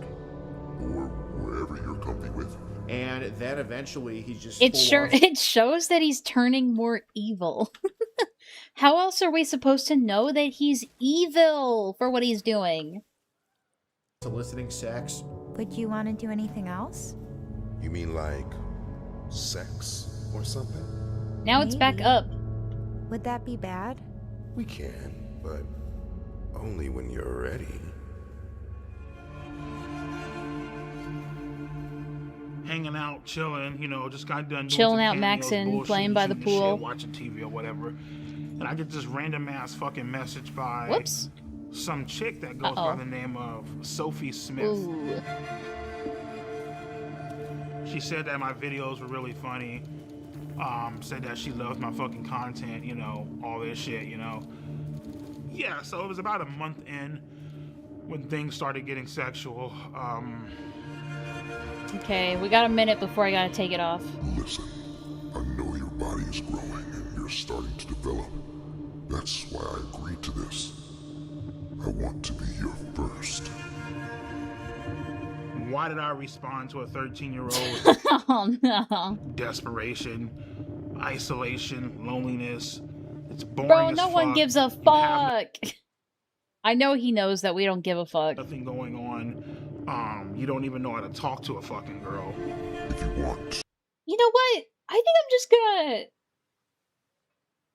Or wherever you're comfy with. And then eventually he just... It shows that he's turning more evil. How else are we supposed to know that he's evil for what he's doing? Soliciting sex. Would you want to do anything else? You mean like sex or something? Now it's back up. Would that be bad? We can, but only when you're ready. Hanging out, chilling, you know, just got done chilling doing out, maxing, playing by the pool, shit, watching TV or whatever, and I get this random ass fucking message by whoops, some chick that goes by the name of Sophie Smith. Ooh. She said that my videos were really funny. Said that she loves my fucking content, you know, all this shit, you know. Yeah, so it was about a month in when things started getting sexual. Okay, we got a minute before I gotta take it off. Listen, I know your body is growing and you're starting to develop. That's why I agreed to this. I want to be your first. Why did I respond to a 13-year-old? Oh no. Desperation, isolation, loneliness. It's boring. Bro, as no fuck. one gives a fuck. I know he knows that we don't give a fuck. Nothing going on. You don't even know how to talk to a fucking girl. If you want. You know what? I think I'm just gonna...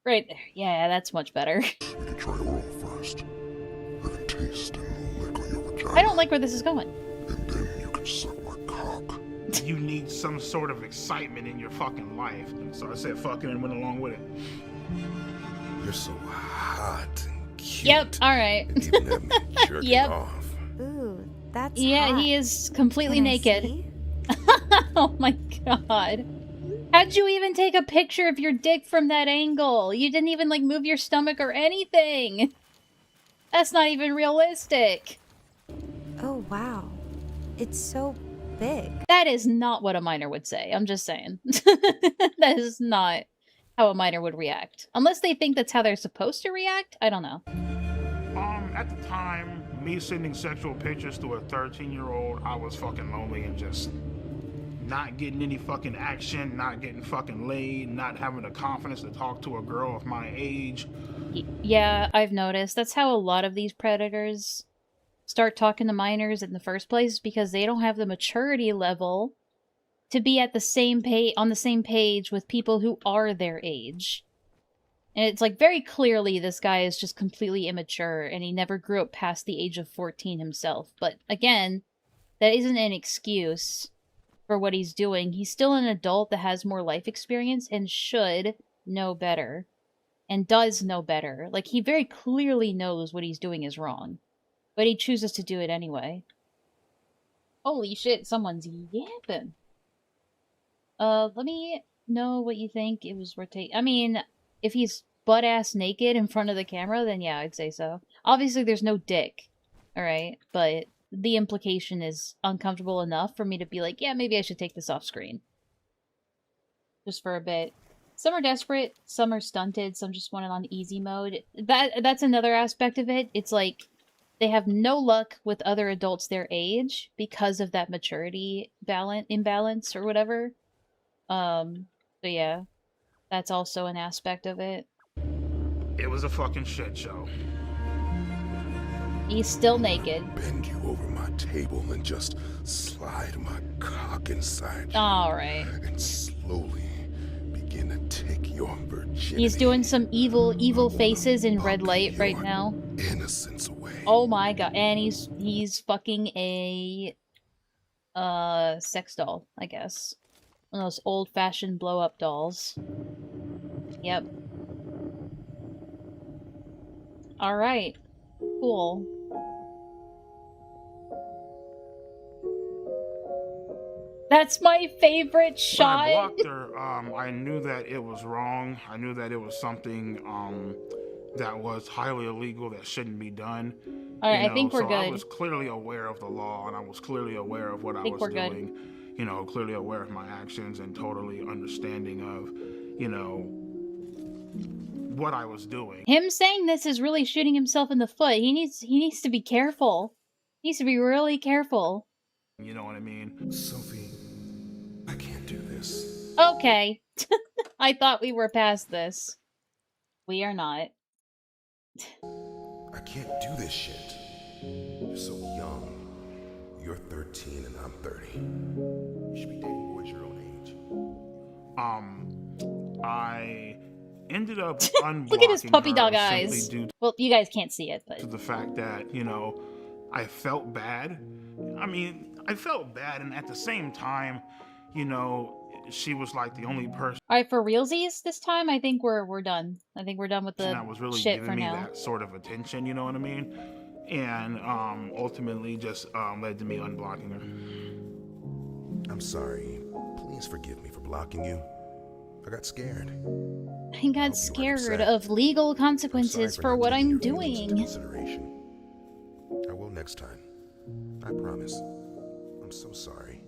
Right there. Yeah, that's much better. We can try oral first. I can taste and I don't like where this is going. And then you can suck my cock. You need some sort of excitement in your fucking life. And so I said fucking and went along with it. You're so hot and cute. Yep, alright. You have me jerking Yep. off. Ooh, that's Yeah, hot. he is completely Can I naked. see? Oh my god. How'd you even take a picture of your dick from that angle? You didn't even, like, move your stomach or anything. That's not even realistic. Oh, wow. It's so big. That is not what a minor would say. I'm just saying. That is not how a minor would react. Unless they think that's how they're supposed to react? I don't know. At the time, me sending sexual pictures to a 13-year-old, I was fucking lonely and just not getting any fucking action, not getting fucking laid, not having the confidence to talk to a girl of my age. Yeah, I've noticed. That's how a lot of these predators start talking to minors in the first place, because they don't have the maturity level to be at the same on the same page with people who are their age. And it's like very clearly this guy is just completely immature and he never grew up past the age of 14 himself. But again, that isn't an excuse for what he's doing. He's still an adult that has more life experience and should know better. And does know better. Like, he very clearly knows what he's doing is wrong. But he chooses to do it anyway. Holy shit, someone's yapping. Let me know what you think it was worth taking. I mean, if he's butt-ass naked in front of the camera, then yeah, I'd say so. Obviously, there's no dick. Alright? But the implication is uncomfortable enough for me to be like, yeah, maybe I should take this off screen. Just for a bit. Some are desperate, some are stunted, some just want it on easy mode. That's another aspect of it. It's like, they have no luck with other adults their age because of that maturity imbalance or whatever. So yeah, that's also an aspect of it. It was a fucking shit show. He's still naked. Bend you over my table and just slide my cock inside you. Alright. And slowly begin to take your virginity. He's doing some evil faces in red light right now. Innocence away. Oh my god. And he's fucking a sex doll, I guess. One of those old-fashioned blow-up dolls. Yep. Alright. Cool. That's my favorite shot. When I blocked her, I knew that it was wrong. I knew that it was something that was highly illegal, that shouldn't be done. Alright, I think we're good. I was clearly aware of the law, and I was clearly aware of what I was doing. Good. You know, clearly aware of my actions and totally understanding of, you know, what I was doing. Him saying this is really shooting himself in the foot. He needs to be careful. He needs to be really careful. You know what I mean? Sophie, I can't do this. Okay. I thought we were past this. We are not. I can't do this shit. You're so young. You're 13 and I'm 30. You should be dating boys your own age. I ended up unblocking Look at his puppy dog her eyes. simply due Well, you guys can't see it, but to the fact that, you know, I felt bad. I mean, I felt bad, and at the same time, you know, she was like the only person. Alright, for realsies this time, I think we're done. I think we're done with the that was really shit giving for me now. that sort of attention, you know what I mean? And ultimately just led to me unblocking her. I'm sorry. Please forgive me for blocking you. I got scared. I got scared of legal consequences for what I'm doing. I will next time. I promise. I'm so sorry.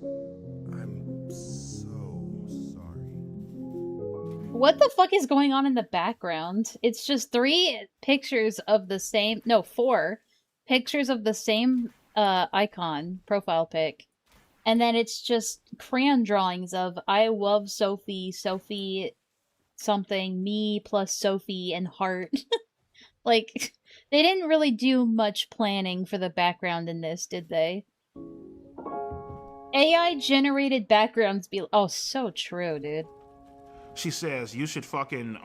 I'm so sorry. What the fuck is going on in the background? It's just 3 pictures of the same... No, 4 pictures of the same icon, profile pic. And then it's just crayon drawings of I love Sophie, Sophie something, me plus Sophie and heart. Like, they didn't really do much planning for the background in this, did they? AI generated backgrounds be... Oh, so true, dude. She says, you should fucking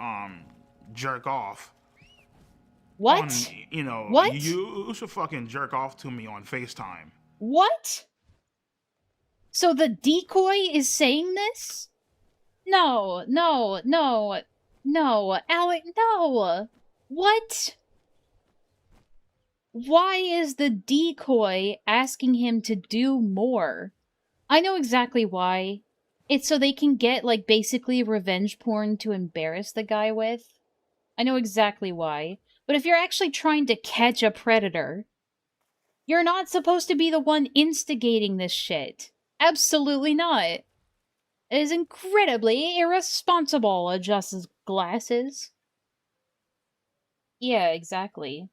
jerk off. What? On, you know, What? you should fucking jerk off to me on FaceTime. What? So the decoy is saying this? No, no, no, no, Alec, no. What? Why is the decoy asking him to do more? I know exactly why. It's so they can get, like, basically revenge porn to embarrass the guy with. I know exactly why. But if you're actually trying to catch a predator, you're not supposed to be the one instigating this shit. Absolutely not. It is incredibly irresponsible, adjusts his glasses. Yeah, exactly.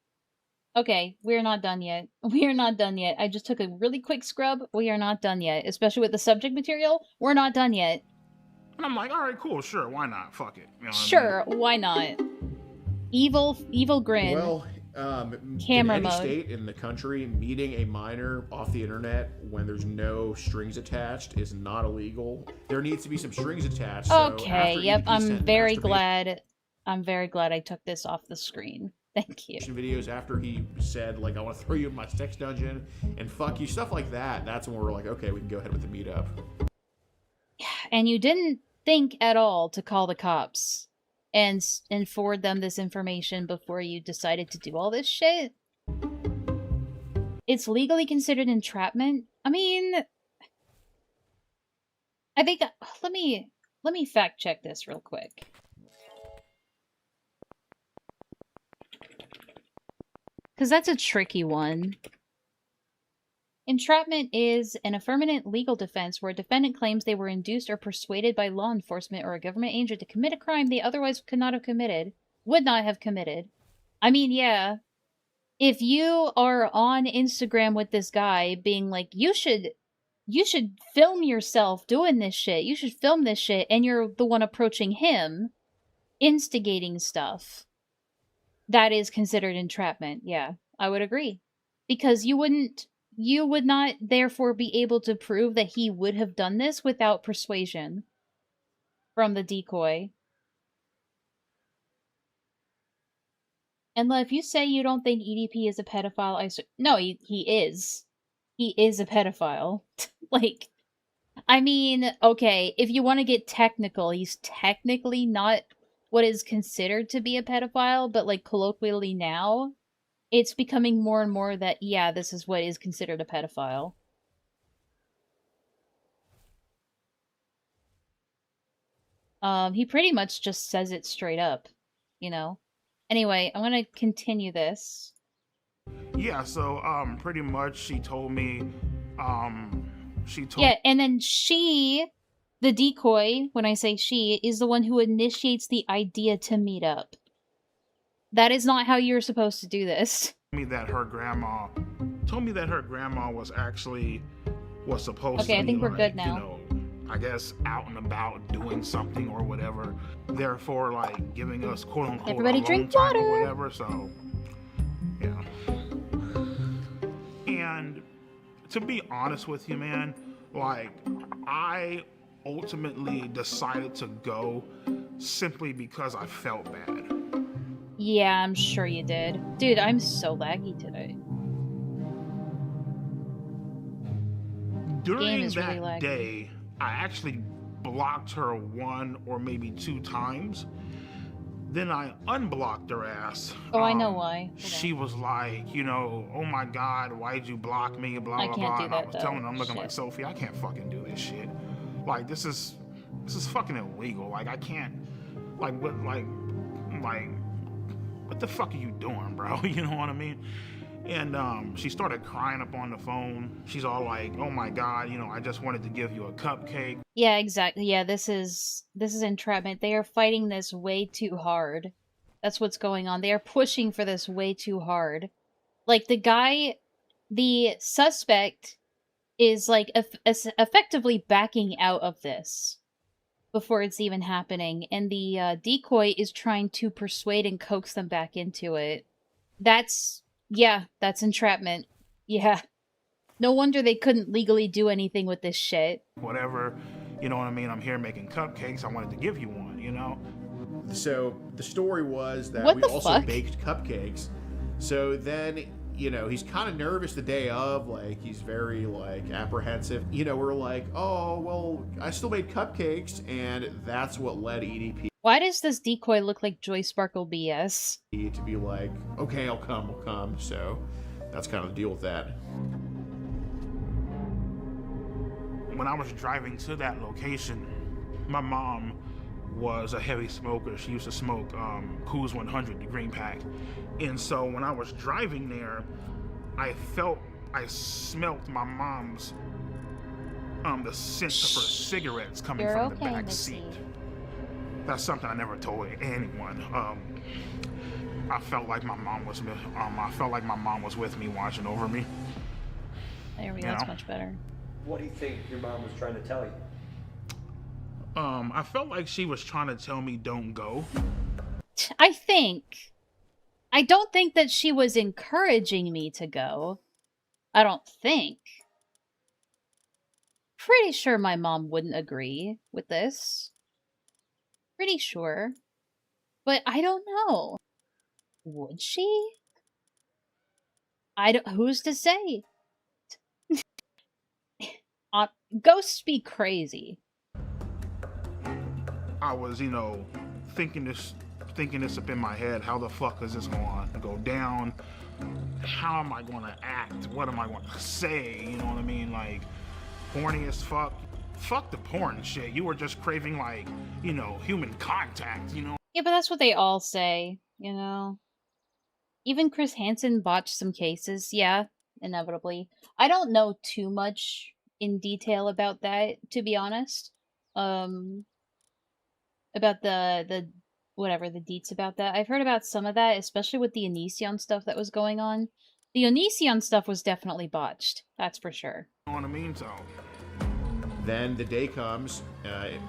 Okay, we're not done yet. We are not done yet. I just took a really quick scrub. We are not done yet. Especially with the subject material, we're not done yet. And I'm like, alright, cool, sure, why not? Fuck it. You know what Sure, I mean? why not? Evil grin. Well, Camera in any mode. state in the country, meeting a minor off the internet when there's no strings attached is not illegal. There needs to be some strings attached. So Okay, after yep, EDP I'm sent very masturbation glad I took this off the screen. Thank you. videos after he said, like, I want to throw you in my sex dungeon and fuck you, stuff like that, that's when we're like, okay, we can go ahead with the meetup. And you didn't think at all to call the cops and forward them this information before you decided to do all this shit? It's legally considered entrapment? I mean, I think let me fact check this real quick. Cuz that's a tricky one. Entrapment is an affirmative legal defense where a defendant claims they were induced or persuaded by law enforcement or a government agent to commit a crime they otherwise would not have committed. I mean, yeah. If you are on Instagram with this guy being like, you should film yourself doing this shit. You should film this shit, and you're the one approaching him, instigating stuff. That is considered entrapment. Yeah, I would agree. Because you would not therefore be able to prove that he would have done this without persuasion from the decoy. Enlaa, if you say you don't think EDP is a pedophile, no, he is. He is a pedophile. Like, I mean, okay, if you want to get technical, he's technically not what is considered to be a pedophile, but like colloquially now, it's becoming more and more that, yeah, this is what is considered a pedophile. He pretty much just says it straight up, you know? Anyway, I'm gonna continue this. Yeah, so, pretty much she told me, Yeah, and then she, the decoy, when I say she, is the one who initiates the idea to meet up. That is not how you're supposed to do this. told me that her grandma was supposed to be, I think we're like, good now. you know, I guess out and about doing something or whatever, therefore, like, giving us quote-unquote Everybody alone drink time water. or whatever, so, yeah. And to be honest with you, man, like, I ultimately decided to go simply because I felt bad. Yeah, I'm sure you did. Dude, I'm so laggy today. During is that really laggy. day, I actually blocked her 1 or maybe 2 times. Then I unblocked her ass. Oh, I know why. She was like, you know, oh my God, why'd you block me? Blah, I blah, can't blah. do And I that, was though. telling her, I'm looking Shit. like, Sophie, I can't fucking do this shit. Like, this is fucking illegal. Like, I can't, like, what the fuck are you doing, bro? You know what I mean? And she started crying up on the phone. She's all like, oh my God, you know, I just wanted to give you a cupcake. Yeah, exactly. Yeah, this is entrapment. They are fighting this way too hard. That's what's going on. They are pushing for this way too hard. Like, the suspect is, like, effectively backing out of this before it's even happening. And the decoy is trying to persuade and coax them back into it. That's entrapment. Yeah. No wonder they couldn't legally do anything with this shit. Whatever, you know what I mean? I'm here making cupcakes. I wanted to give you one, you know? So the story was that What we the also fuck? baked cupcakes. So then, you know, he's kind of nervous the day of, like, he's very, like, apprehensive. You know, we're like, oh, well, I still made cupcakes, and that's what led EDP Why does this decoy look like Joy Sparkle BS? to be like, okay, I'll come. So that's kind of the deal with that. When I was driving to that location, my mom was a heavy smoker. She used to smoke Coors 100, the green pack. And so when I was driving there, I smelt my mom's, the scent of her cigarettes coming from the back seat. That's something I never told anyone. I felt like my mom was, with me, watching over me. There we go, that's much better. What do you think your mom was trying to tell you? I felt like she was trying to tell me don't go. I don't think that she was encouraging me to go. I don't think. Pretty sure my mom wouldn't agree with this. Pretty sure. But I don't know. Would she? Who's to say? Ghosts be crazy. I was, you know, thinking this up in my head. How the fuck is this going to go down? How am I going to act? What am I going to say? You know what I mean? Like, horny as fuck. Fuck the porn shit. You were just craving, like, you know, human contact, you know? Yeah, but that's what they all say, you know? Even Chris Hansen botched some cases, yeah, inevitably. I don't know too much in detail about that, to be honest. About the whatever, the deets about that. I've heard about some of that, especially with the Onision stuff that was going on. The Onision stuff was definitely botched, that's for sure. You know what I mean? So then the day comes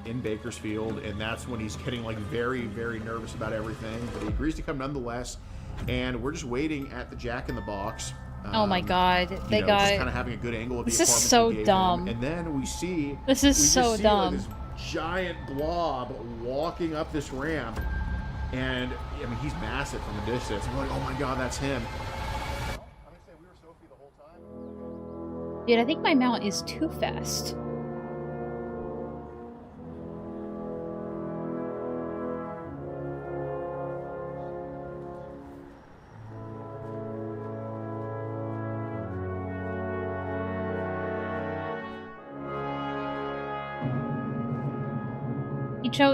in Bakersfield, and that's when he's getting, like, very, very nervous about everything. But he agrees to come nonetheless, and we're just waiting at the Jack in the Box. Oh my god, they just got... kind of having a good angle of the This is apartment so we gave dumb. him. And then we see... This is so dumb. Like, this giant blob walking up this ramp. And, I mean, he's massive from a distance. I'm like, oh my god, that's him. Dude, I think my mount is too fast.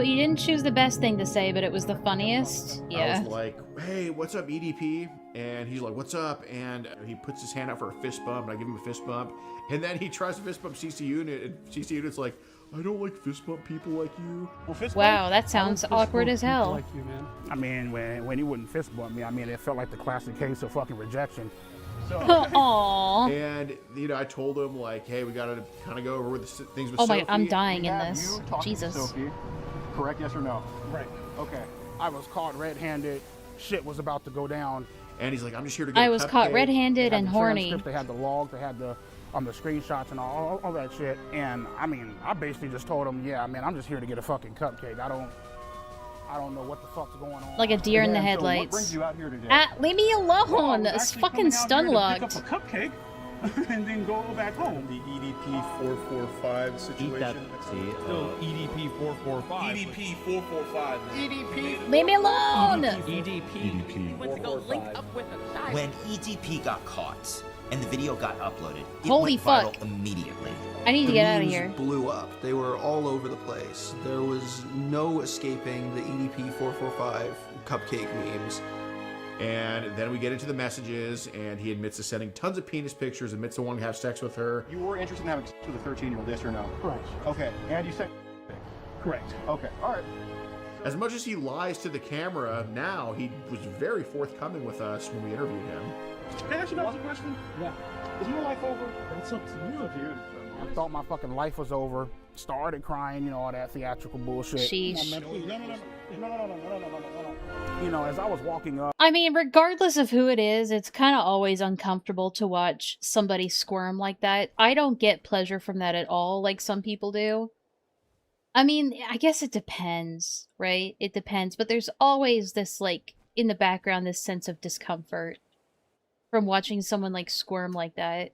He didn't choose the best thing to say, but it was the funniest. Yeah. I was like, hey, what's up, EDP? And he's like, what's up? And he puts his hand out for a fist bump, and I give him a fist bump. And then he tries to fist bump CC Unit, and CC Unit's like, I don't like fist bump people like you. Wow, that sounds awkward as hell. Like you, man. I mean, when he wouldn't fist bump me, I mean, it felt like the classic case of fucking rejection. So. Aww. And, you know, I told him, like, hey, we gotta kind of go over the things with Oh Sophie. my, I'm dying in this. Jesus. Sophie. Correct, yes or no? Right. Okay. I was caught red-handed. Shit was about to go down. And he's like, I'm just here to get I was caught red-handed and horny. They had the log, they had the screenshots and all that shit. And I mean, I basically just told him, yeah, man, I'm just here to get a fucking cupcake. I don't know what the fuck's going on. Like a deer in the So headlights. what brings you out here today? Leave me alone! It's fucking stun locked. Pick up a cupcake and then go back home. The EDP 445 situation. EDP 445. EDP 445. EDP. Leave me alone! EDP. Went to go link up with a child. When EDP got caught and the video got uploaded, it Holy went fuck. viral immediately. I need to get out of here. Blew up. They were all over the place. There was no escaping the EDP 445 cupcake memes. And then we get into the messages, and he admits to sending tons of penis pictures, admits to wanting to have sex with her. You were interested in having sex with a 13-year-old, yes or no? Correct. Okay, and you said correct. Okay, all right. As much as he lies to the camera now, he was very forthcoming with us when we interviewed him. Can I ask you a question? Yeah. Is your life over? It's up to you. I thought my fucking life was over. Started crying, you know, all that theatrical bullshit. Sheesh. You know, as I was walking up. I mean, regardless of who it is, it's kind of always uncomfortable to watch somebody squirm like that. I don't get pleasure from that at all, like some people do. I mean, I guess it depends, right? It depends, but there's always this, like, in the background, this sense of discomfort from watching someone, like, squirm like that.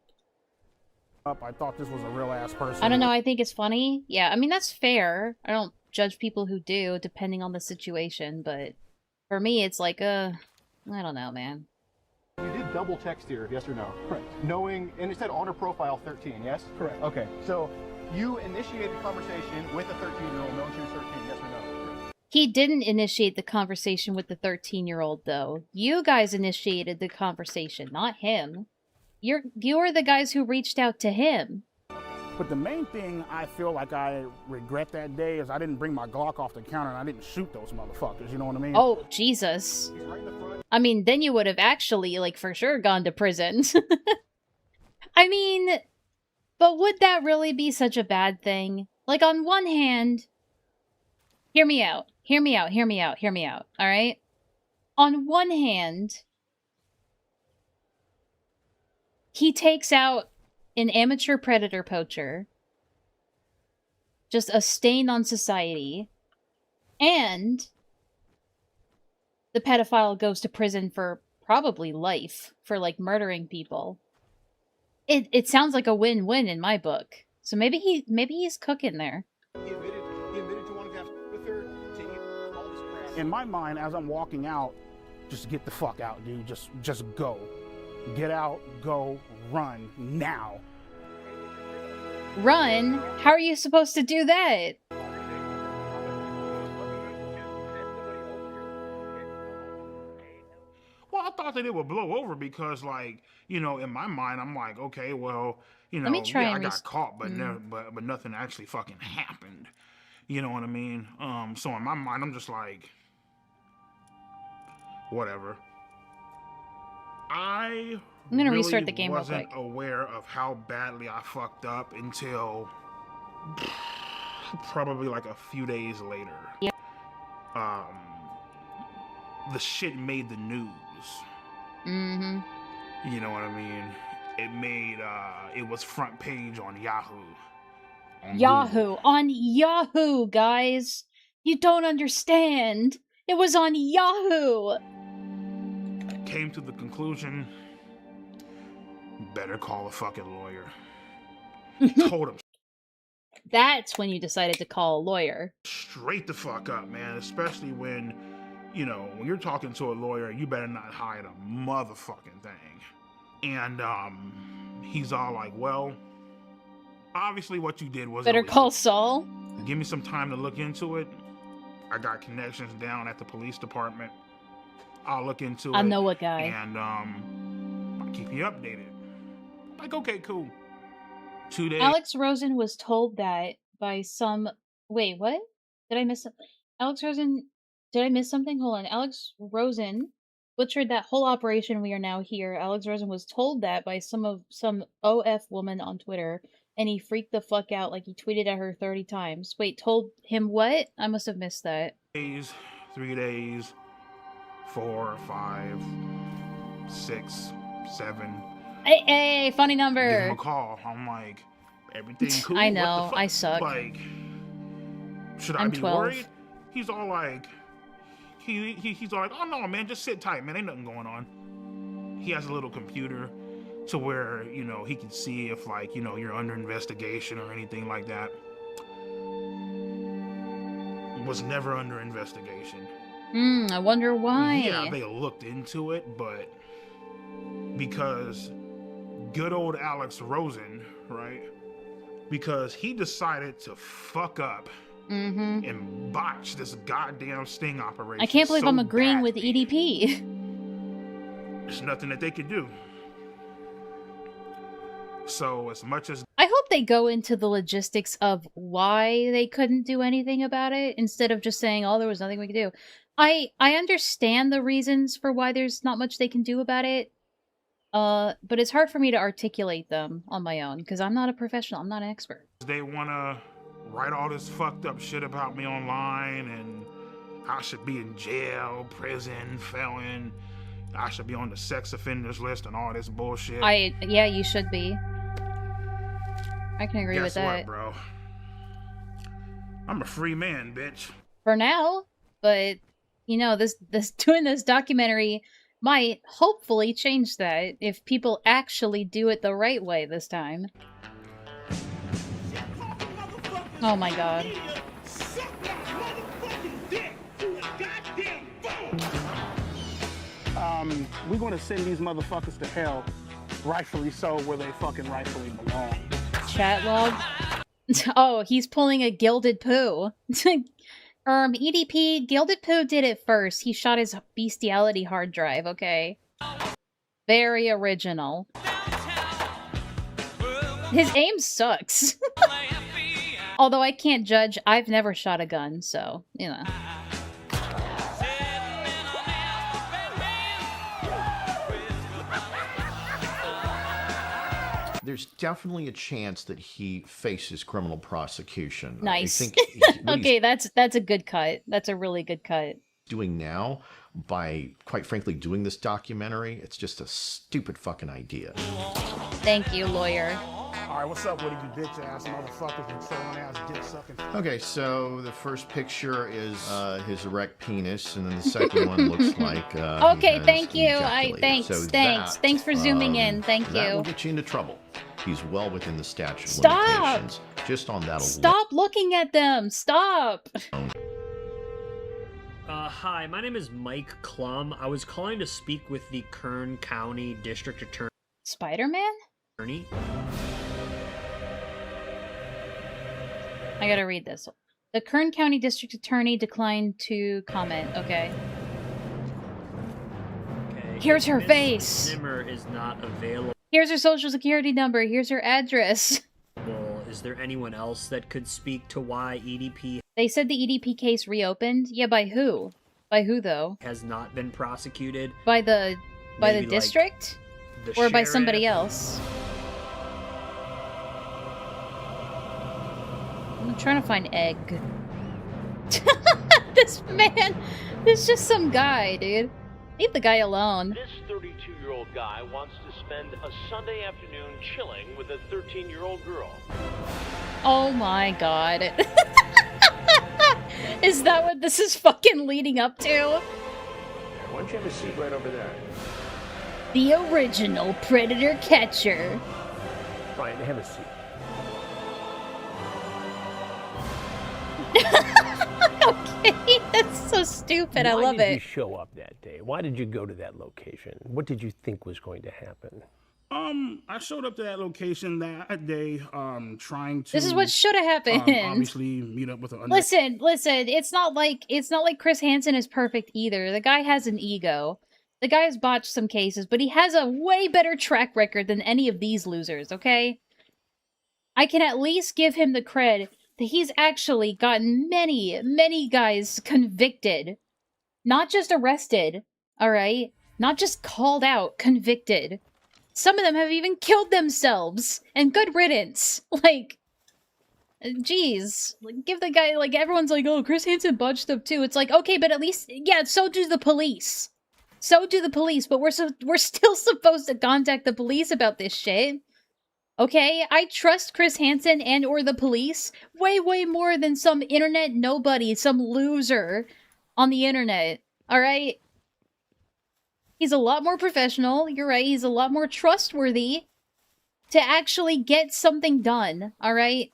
I thought this was a real ass person. I don't know, I think it's funny. Yeah, I mean, that's fair. I don't judge people who do, depending on the situation, but for me, it's like, I don't know, man. You did double text here, yes or no? Correct. Knowing, and it said on her profile 13, yes? Correct. Okay, so you initiated the conversation with a 13-year-old knowing she was 13, yes or no? He didn't initiate the conversation with the 13-year-old, though. You guys initiated the conversation, not him. You're the guys who reached out to him. But the main thing I feel like I regret that day is I didn't bring my Glock off the counter and I didn't shoot those motherfuckers, you know what I mean? Oh, Jesus. I mean, then you would have actually, like, for sure gone to prison. I mean, but would that really be such a bad thing? Like, on one hand, hear me out, alright? On one hand, he takes out an amateur predator poacher, just a stain on society, and the pedophile goes to prison for probably life for, like, murdering people. It sounds like a win-win in my book. So maybe he's cooking there. He admitted to wanting to have with her, to eat all this crap. In my mind, as I'm walking out, just get the fuck out, dude. Just go. Get out, go, run, now. Run? How are you supposed to do that? Well, I thought that it would blow over because, like, you know, in my mind, I'm like, okay, well, you know, Let me try yeah, I and got caught, but but nothing actually fucking happened. You know what I mean? So in my mind, I'm just like, whatever. I'm gonna restart the game real wasn't quick. aware of how badly I fucked up until probably like a few days later. Yep. The shit made the news. Mm-hmm. You know what I mean? It made it was front page on Yahoo. On Yahoo, guys. You don't understand. It was on Yahoo. Came to the conclusion, better call a fucking lawyer. Told him That's when you decided to call a lawyer. straight the fuck up, man. Especially when, you know, when you're talking to a lawyer, you better not hide a motherfucking thing. And he's all like, well, obviously what you did was Better illegal. call Saul. Give me some time to look into it. I got connections down at the police department. I'll look into it. I know a guy. And I'll keep you updated. Like, okay, cool. 2 days. Alex Rosen was told that by some... Wait, what? Did I miss something? Alex Rosen... Did I miss something? Hold on. Alex Rosen butchered that whole operation. We are now here. Alex Rosen was told that by some OF woman on Twitter, and he freaked the fuck out, like he tweeted at her 30 times. Wait, told him what? I must have missed that. 3 days, 4, 5, 6, 7. Hey, funny number. Give him a call. I'm like, everything cool? I know, What the fuck? I suck. Like, should I I'm be 12. worried? He's all like, he's all like, oh no, man, just sit tight, man. Ain't nothing going on. He has a little computer to where, you know, he can see if, like, you know, you're under investigation or anything like that. Was never under investigation. I wonder why. Yeah, they looked into it, but because good old Alex Rosen, right? Because he decided to fuck up and botch this goddamn sting operation. I can't believe so I'm agreeing badly. with EDP. There's nothing that they could do. So as much as I hope they go into the logistics of why they couldn't do anything about it instead of just saying, oh, there was nothing we could do. I understand the reasons for why there's not much they can do about it, but it's hard for me to articulate them on my own because I'm not a professional. I'm not an expert. they want to write all this fucked up shit about me online and I should be in jail, prison, felon, I should be on the sex offenders list and all this bullshit. Yeah, you should be. I can agree with that. Guess what, bro? I'm a free man, bitch. For now, but you know, this doing this documentary might hopefully change that if people actually do it the right way this time. Oh my god. We're gonna send these motherfuckers to hell, rightfully so, where they fucking rightfully belong. Chat log. Oh, he's pulling a Gilded Poo. EDP, Gilded Poo did it first. He shot his bestiality hard drive, okay? Very original. His aim sucks. Although I can't judge, I've never shot a gun, so, you know. There's definitely a chance that he faces criminal prosecution. Nice. I think Okay, that's a good cut. That's a really good cut. doing now, by quite frankly doing this documentary, it's just a stupid fucking idea. Thank you, lawyer. All right, what's up with you bitch ass motherfuckers and trolling ass dick sucking? Okay, so the first picture is his erect penis, and then the second one looks like Okay, he thank has you. ejaculated. Thanks, So thanks for zooming in. Thank That will you. get you into trouble. He's well within the statute of Stop! limitations. Just on that alone. Stop looking at them. Stop. Hi, my name is Mike Klum. I was calling to speak with the Kern County District Attorney. Spider-Man? I gotta read this. The Kern County District Attorney declined to comment. Okay. Here's her Ms. face. Zimmer is not available. Here's her social security number. Here's her address. Is there anyone else that could speak to why EDP They said the EDP case reopened. Yeah, by who? By who though? has not been prosecuted? By the Maybe, like, district? the Or by sheriff? somebody else? I'm trying to find Egg. This man, this is just some guy, dude. Leave the guy alone. This 32-year-old guy wants to spend a Sunday afternoon chilling with a 13-year-old girl. Oh my god. Is that what this is fucking leading up to? Why don't you have a seat right over there? The original predator catcher. Ryan, have a seat. Okay, that's so stupid. I love Why did you it. show up that day? Why did you go to that location? What did you think was going to happen? I showed up to that location that day, trying to. This is what should have happened. Obviously, meet up with a. Listen. It's not like Chris Hansen is perfect either. The guy has an ego. The guy has botched some cases, but he has a way better track record than any of these losers. Okay, I can at least give him the cred that he's actually gotten many guys convicted, not just arrested. All right, not just called out, convicted. Some of them have even killed themselves, and good riddance. Like, jeez, like, give the guy, like, everyone's like, oh, Chris Hansen botched stuff too. It's like, okay, but at least, yeah, so do the police. So do the police, but we're still supposed to contact the police about this shit. Okay, I trust Chris Hansen and or the police way more than some internet nobody, some loser on the internet. All right? He's a lot more professional. You're right. He's a lot more trustworthy to actually get something done. All right?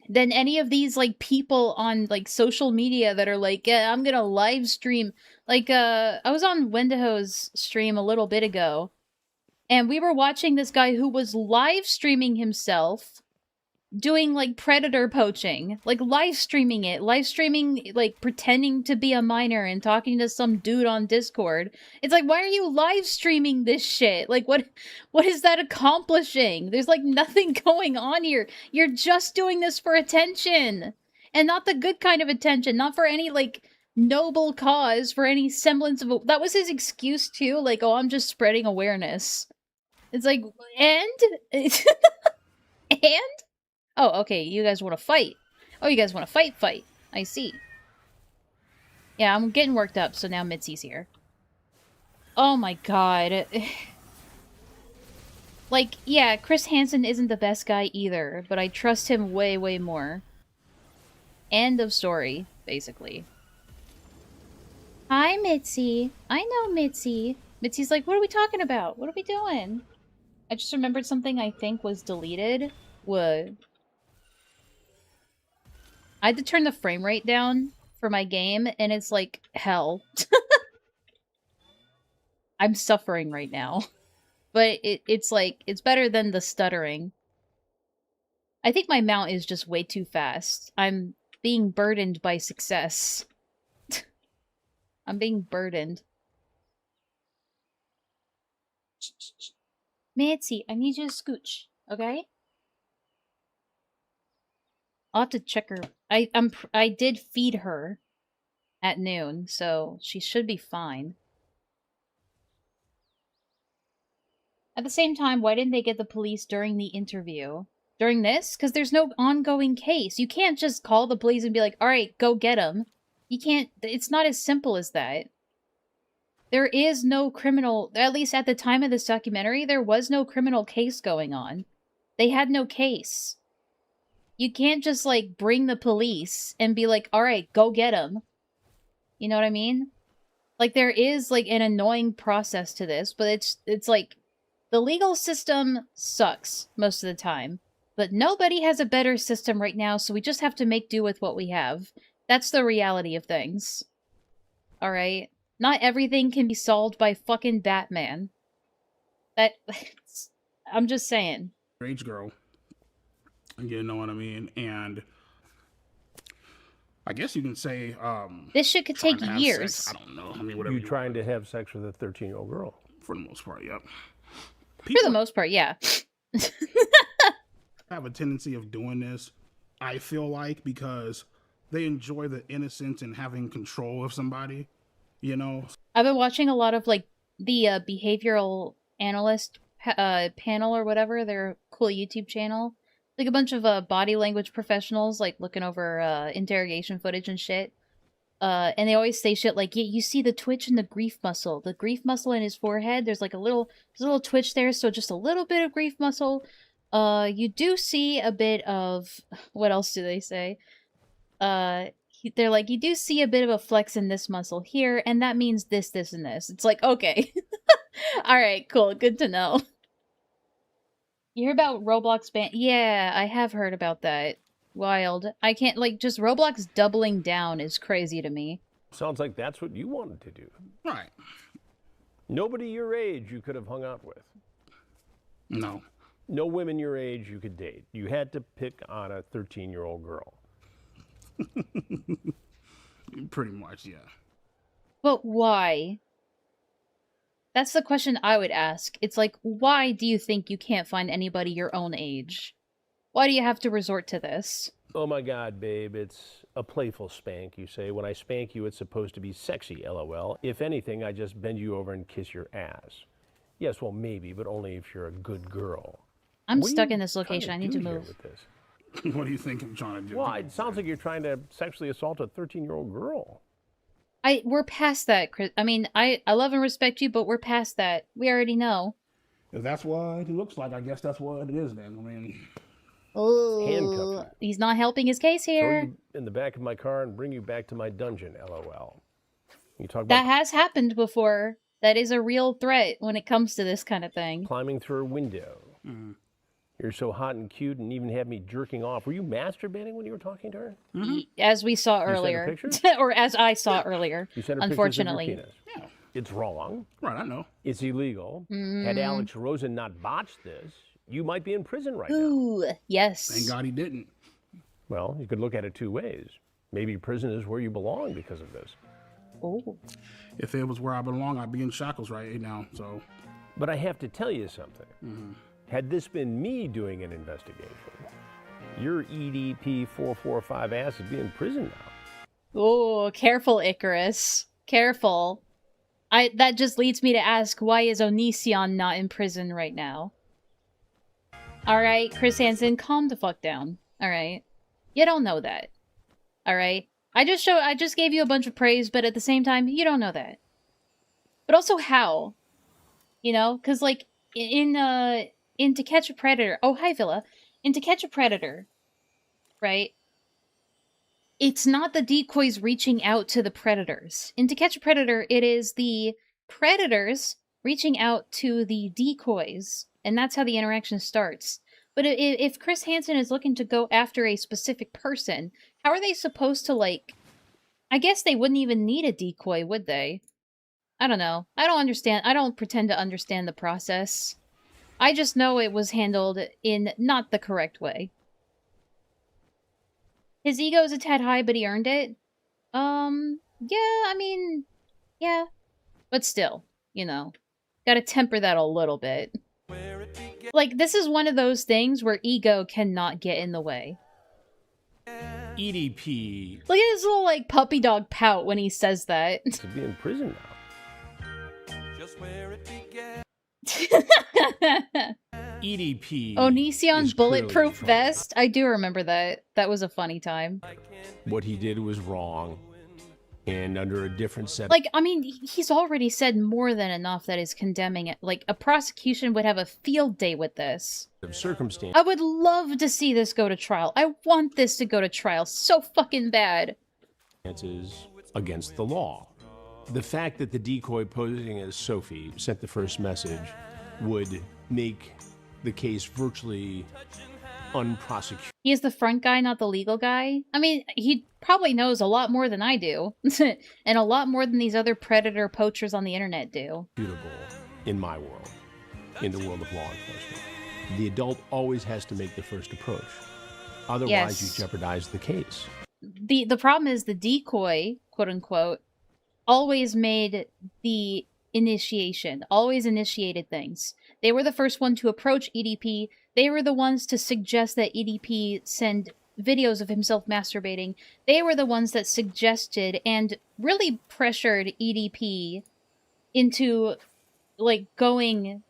Than any of these, like, people on, like, social media that are like, yeah, I'm gonna live stream. Like, I was on Wendigo's stream a little bit ago, and we were watching this guy who was live streaming himself doing, like, predator poaching. Like, live streaming, like, pretending to be a minor and talking to some dude on Discord. It's like, why are you live streaming this shit? Like, what is that accomplishing? There's, like, nothing going on here. You're just doing this for attention. And not the good kind of attention. Not for any, like, noble cause, for any semblance of that was his excuse, too. Like, oh, I'm just spreading awareness. It's like, and? And? Oh, okay, you guys want to fight. Oh, you guys want to fight. I see. Yeah, I'm getting worked up, so now Mitzi's here. Oh my god. Like, yeah, Chris Hansen isn't the best guy either, but I trust him way more. End of story, basically. Hi, Mitzi. I know Mitzi. Mitzi's like, what are we talking about? What are we doing? I just remembered something I think was deleted. What? I had to turn the frame rate down for my game, and it's like hell. I'm suffering right now. But it's like, it's better than the stuttering. I think my mount is just way too fast. I'm being burdened by success. I'm being burdened. Mitzi, I need you to scooch, okay? I'll have to check her. I did feed her at noon, so she should be fine. At the same time, why didn't they get the police during the interview? During this? Because there's no ongoing case. You can't just call the police and be like, alright, go get him. You can't, it's not as simple as that. There is no criminal, at least at the time of this documentary, there was no criminal case going on. They had no case. You can't just, like, bring the police and be like, alright, go get him. You know what I mean? Like, there is, like, an annoying process to this, but it's like, the legal system sucks most of the time. But nobody has a better system right now, so we just have to make do with what we have. That's the reality of things. Alright? Not everything can be solved by fucking Batman. I'm just saying. Age girl. You know what I mean? And I guess you can say, this shit could take years. Sex, I don't know. I mean, whatever. You trying to have sex with a 13-year-old girl? For the most part, yep. For the most part, yeah. Have a tendency of doing this, I feel like, because they enjoy the innocence and having control of somebody, you know? I've been watching a lot of, like, the behavioral analyst panel or whatever, their cool YouTube channel. Like, a bunch of body language professionals, like, looking over interrogation footage and shit. And they always say shit like, you see the twitch in the grief muscle. The grief muscle in his forehead, there's like a little twitch there, so just a little bit of grief muscle. You do see a bit of... What else do they say? They're like, you do see a bit of a flex in this muscle here, and that means this, this, and this. It's like, okay. Alright, cool. Good to know. You hear about Roblox ban? Yeah, I have heard about that. Wild. I can't, like, just Roblox doubling down is crazy to me. Sounds like that's what you wanted to do. Right. Nobody your age you could have hung out with. No. No women your age you could date. You had to pick on a 13-year-old girl. Pretty much, yeah. But why? That's the question I would ask. It's like, why do you think you can't find anybody your own age? Why do you have to resort to this? Oh my God, babe, it's a playful spank, you say. When I spank you, it's supposed to be sexy, LOL. If anything, I just bend you over and kiss your ass. Yes, well, maybe, but only if you're a good girl. I'm stuck in this location. I need to move. With this? What do you think I'm trying to do? Well, it sounds like you're trying to sexually assault a 13-year-old girl. We're past that, Chris. I mean, I love and respect you, but we're past that. We already know. If that's what it looks like, I guess that's what it is then. I mean... Oh, he's not helping his case here. Throw you in the back of my car and bring you back to my dungeon, LOL. You talk about that has happened before. That is a real threat when it comes to this kind of thing. Climbing through a window. Mm-hmm. You're so hot and cute and even had me jerking off. Were you masturbating when you were talking to her? Mm-hmm. As we saw earlier. Or as I saw earlier, you sent her unfortunately. Pictures of your penis. Yeah. It's wrong. Right, I know. It's illegal. Had Alex Rosen not botched this, you might be in prison right now. Yes. Thank God he didn't. Well, you could look at it two ways. Maybe prison is where you belong because of this. Oh. If it was where I belong, I'd be in shackles right now, so. But I have to tell you something. Mm-hmm. Had this been me doing an investigation, your EDP 445 ass would be in prison now. Oh, careful, Icarus. Careful. That just leads me to ask, why is Onision not in prison right now? Alright, Chris Hansen, calm the fuck down. Alright? You don't know that. Alright? I just gave you a bunch of praise, but at the same time, you don't know that. But also how? You know? Because, like, in To Catch a Predator... Oh, hi, Villa. In To Catch a Predator, right? it's not the decoys reaching out to the predators. In To Catch a Predator, it is the predators reaching out to the decoys, and that's how the interaction starts. But if Chris Hansen is looking to go after a specific person, how are they supposed to, like... I guess they wouldn't even need a decoy, would they? I don't know. I don't understand. I don't pretend to understand the process. I just know it was handled in not the correct way. His ego's a tad high, but he earned it. Yeah, I mean, yeah. But still, you know, gotta temper that a little bit. Like, this is one of those things where ego cannot get in the way. EDP Look at his little, like, puppy dog pout when he says that. to be in prison now. EDP. Onision's bulletproof vest? I do remember that. That was a funny time. What he did was wrong, and under a different set. Like, I mean, he's already said more than enough that is condemning it. Like, a prosecution would have a field day with this. Of circumstance. I would love to see this go to trial. I want this to go to trial so fucking bad. Against the law. The fact that the decoy posing as Sophie sent the first message would make the case virtually unprosecuted. He is the front guy, not the legal guy. I mean, he probably knows a lot more than I do. And a lot more than these other predator poachers on the internet do. In my world, in the world of law enforcement. The adult always has to make the first approach. Otherwise, Yes. you jeopardize the case. The problem is the decoy, quote unquote, always made the initiation, always initiated things. They were the first one to approach EDP. They were the ones to suggest that EDP send videos of himself masturbating. They were the ones that suggested and really pressured EDP into, like, going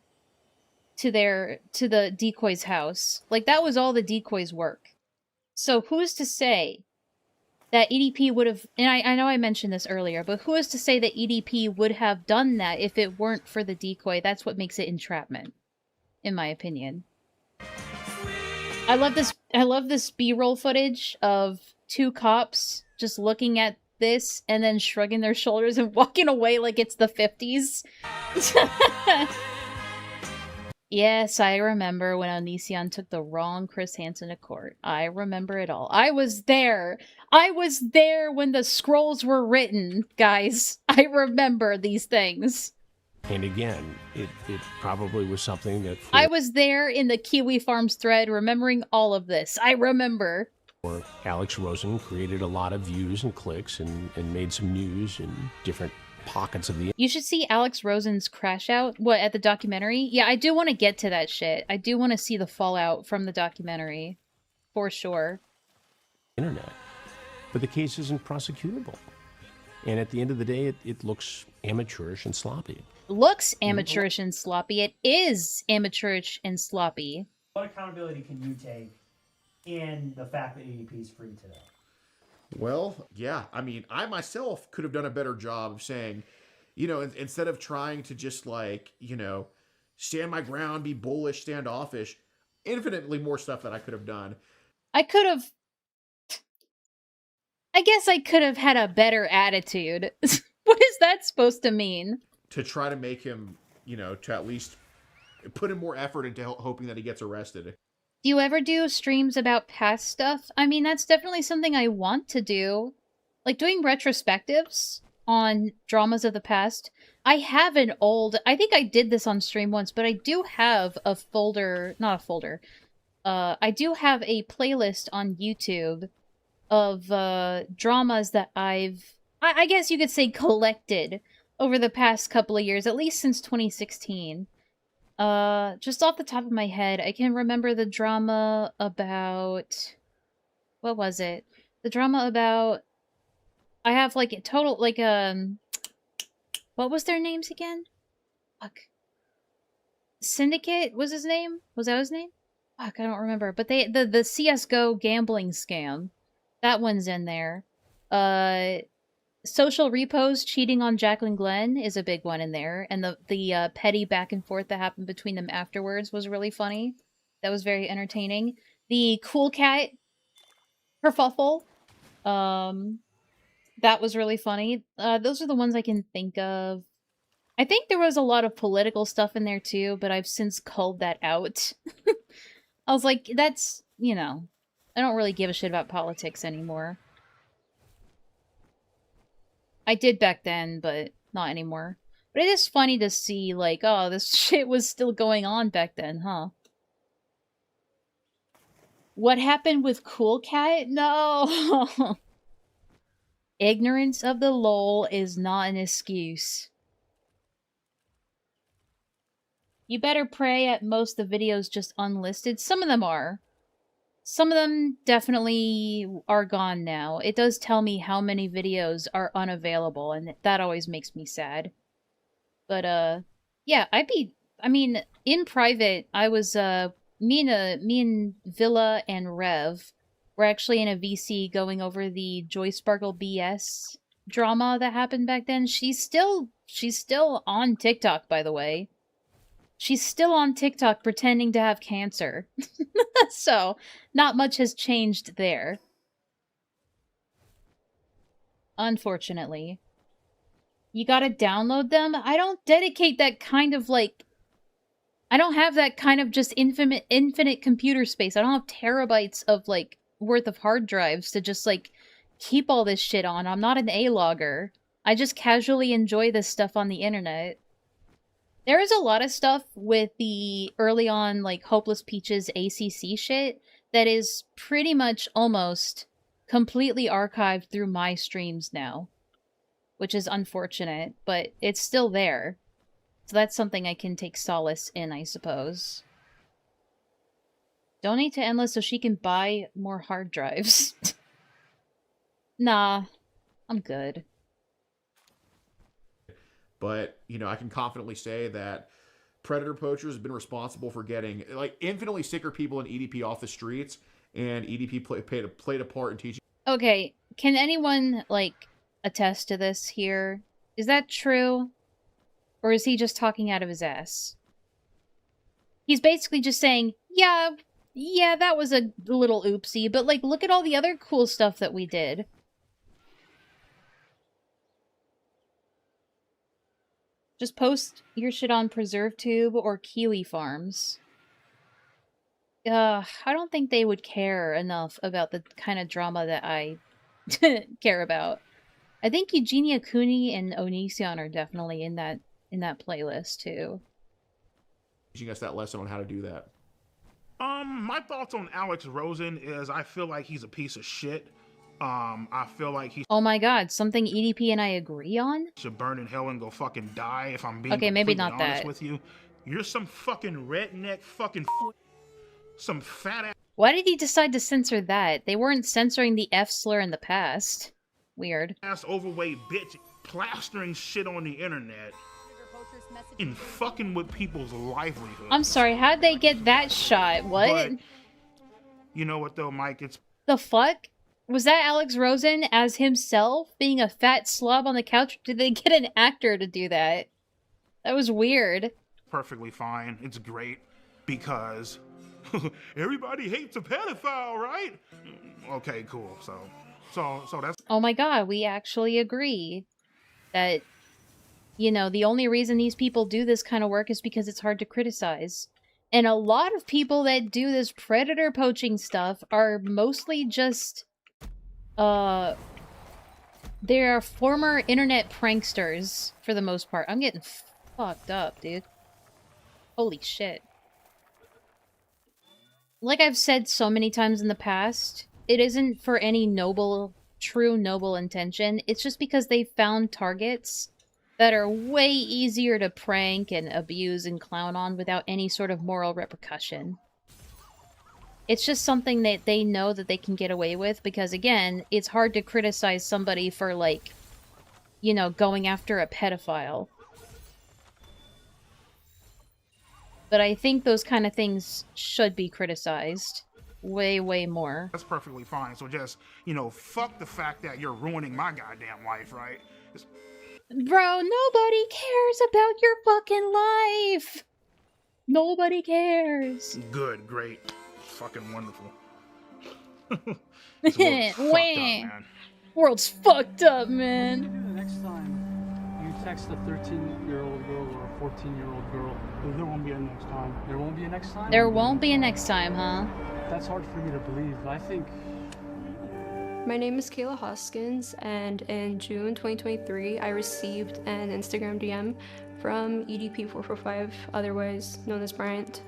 to the decoy's house. Like, that was all the decoy's work. So who's to say that EDP would have, and I know I mentioned this earlier, but who is to say that EDP would have done that if it weren't for the decoy? That's what makes it entrapment, in my opinion. I love this B-roll footage of two cops just looking at this and then shrugging their shoulders and walking away like it's the 50s. Yes, I remember when Onision took the wrong Chris Hansen to court. I remember it all. I was there. I was there when the scrolls were written, guys. I remember these things. And again, it probably was something that... I was there in the Kiwi Farms thread, remembering all of this. I remember. Alex Rosen created a lot of views and clicks and made some news in different pockets of the... You should see Alex Rosen's crash out, at the documentary? Yeah, I do want to get to that shit. I do want to see the fallout from the documentary. For sure. Internet. But the case isn't prosecutable. And at the end of the day, it looks amateurish and sloppy. Looks amateurish and sloppy. It is amateurish and sloppy. What accountability can you take in the fact that EDP is free today? Well, yeah. I mean, I myself could have done a better job of saying, you know, instead of trying to just like, you know, stand my ground, be bullish, standoffish, infinitely more stuff that I could have done. I guess I could have had a better attitude. What is that supposed to mean? To try to make him, you know, to at least put in more effort into hoping that he gets arrested. Do you ever do streams about past stuff? I mean, that's definitely something I want to do. Like doing retrospectives on dramas of the past. I have an old... I think I did this on stream once, but I do have a folder... Not a folder. I do have a playlist on YouTube of dramas that I guess you could say collected over the past couple of years, at least since 2016. Just off the top of my head, I can remember the drama about... What was it? The drama about... I have, like, a total, like, what was their names again? Fuck. Syndicate was his name? Was that his name? Fuck, I don't remember. But the CSGO gambling scam. That one's in there. Social repos cheating on Jacqueline Glenn is a big one in there. And the petty back and forth that happened between them afterwards was really funny. That was very entertaining. The Cool Cat kerfuffle That was really funny. Those are the ones I can think of. I think there was a lot of political stuff in there too, but I've since culled that out. I was like, that's, you know, I don't really give a shit about politics anymore. I did back then, but not anymore. But it is funny to see, like, oh, this shit was still going on back then, huh? What happened with Cool Cat? No! Ignorance of the lol is not an excuse. You better pray at most the videos just unlisted. Some of them are. Some of them definitely are gone now. It does tell me how many videos are unavailable, and that always makes me sad. But, yeah, I mean, in private, I was, me and Villa and Rev were actually in a VC going over the Joy Sparkle BS drama that happened back then. She's still on TikTok, by the way. She's still on TikTok pretending to have cancer. So, not much has changed there. Unfortunately. You gotta download them? I don't dedicate that kind of, like... I don't have that kind of just infinite computer space. I don't have terabytes of, like, worth of hard drives to just, like, keep all this shit on. I'm not an A-logger. I just casually enjoy this stuff on the internet. There is a lot of stuff with the early on, like, Hopeless Peaches ACC shit that is pretty much almost completely archived through my streams now. Which is unfortunate, but it's still there. So that's something I can take solace in, I suppose. Donate to Enlaa so she can buy more hard drives. Nah, I'm good. But, you know, I can confidently say that predator poachers have been responsible for getting, like, infinitely sicker people in EDP off the streets, and EDP played a part in teaching. Okay, can anyone, like, attest to this here? Is that true? Or is he just talking out of his ass? He's basically just saying, yeah, that was a little oopsie, but, like, look at all the other cool stuff that we did. Just post your shit on PreserveTube or Kiwi Farms. I don't think they would care enough about the kind of drama that I care about. I think Eugenia Cooney and Onision are definitely in that playlist too. Teaching us that lesson on how to do that. My thoughts on Alex Rosen is I feel like he's a piece of shit. I feel like he Oh my god, something EDP and I agree on? should burn in hell and go fucking die if I'm being Okay, maybe completely not honest that. with you. You're some fucking redneck fucking some fat ass. Why did he decide to censor that? They weren't censoring the F slur in the past. Weird. Ass overweight bitch plastering shit on the internet and fucking with people's livelihood. I'm sorry, how'd they get that shot? What? But, you know what though, Mike? It's the fuck? Was that Alex Rosen as himself being a fat slob on the couch? Did they get an actor to do that? That was weird. perfectly fine. It's great because everybody hates a pedophile, right? Okay, cool. So that's. Oh my god, we actually agree that, you know, the only reason these people do this kind of work is because it's hard to criticize. And a lot of people that do this predator poaching stuff are mostly just, they're former internet pranksters, for the most part. I'm getting fucked up, dude. Holy shit. Like I've said so many times in the past, it isn't for any true noble intention. It's just because they found targets that are way easier to prank and abuse and clown on without any sort of moral repercussion. It's just something that they know that they can get away with because, again, it's hard to criticize somebody for, like, you know, going after a pedophile. But I think those kind of things should be criticized way, way more. That's perfectly fine. So just, you know, fuck the fact that you're ruining my goddamn life, right? Bro, nobody cares about your fucking life! Nobody cares. Good, great, fucking wonderful. This world's fucked up, man. World's fucked up, man. The next time you text a 13-year-old girl or a 14-year-old girl, there won't be a next time. There won't be a next time? There won't be a next time, huh? That's hard for me to believe. I think... My name is Kayla Hoskins, and in June 2023, I received an Instagram DM from EDP445, otherwise known as Bryant.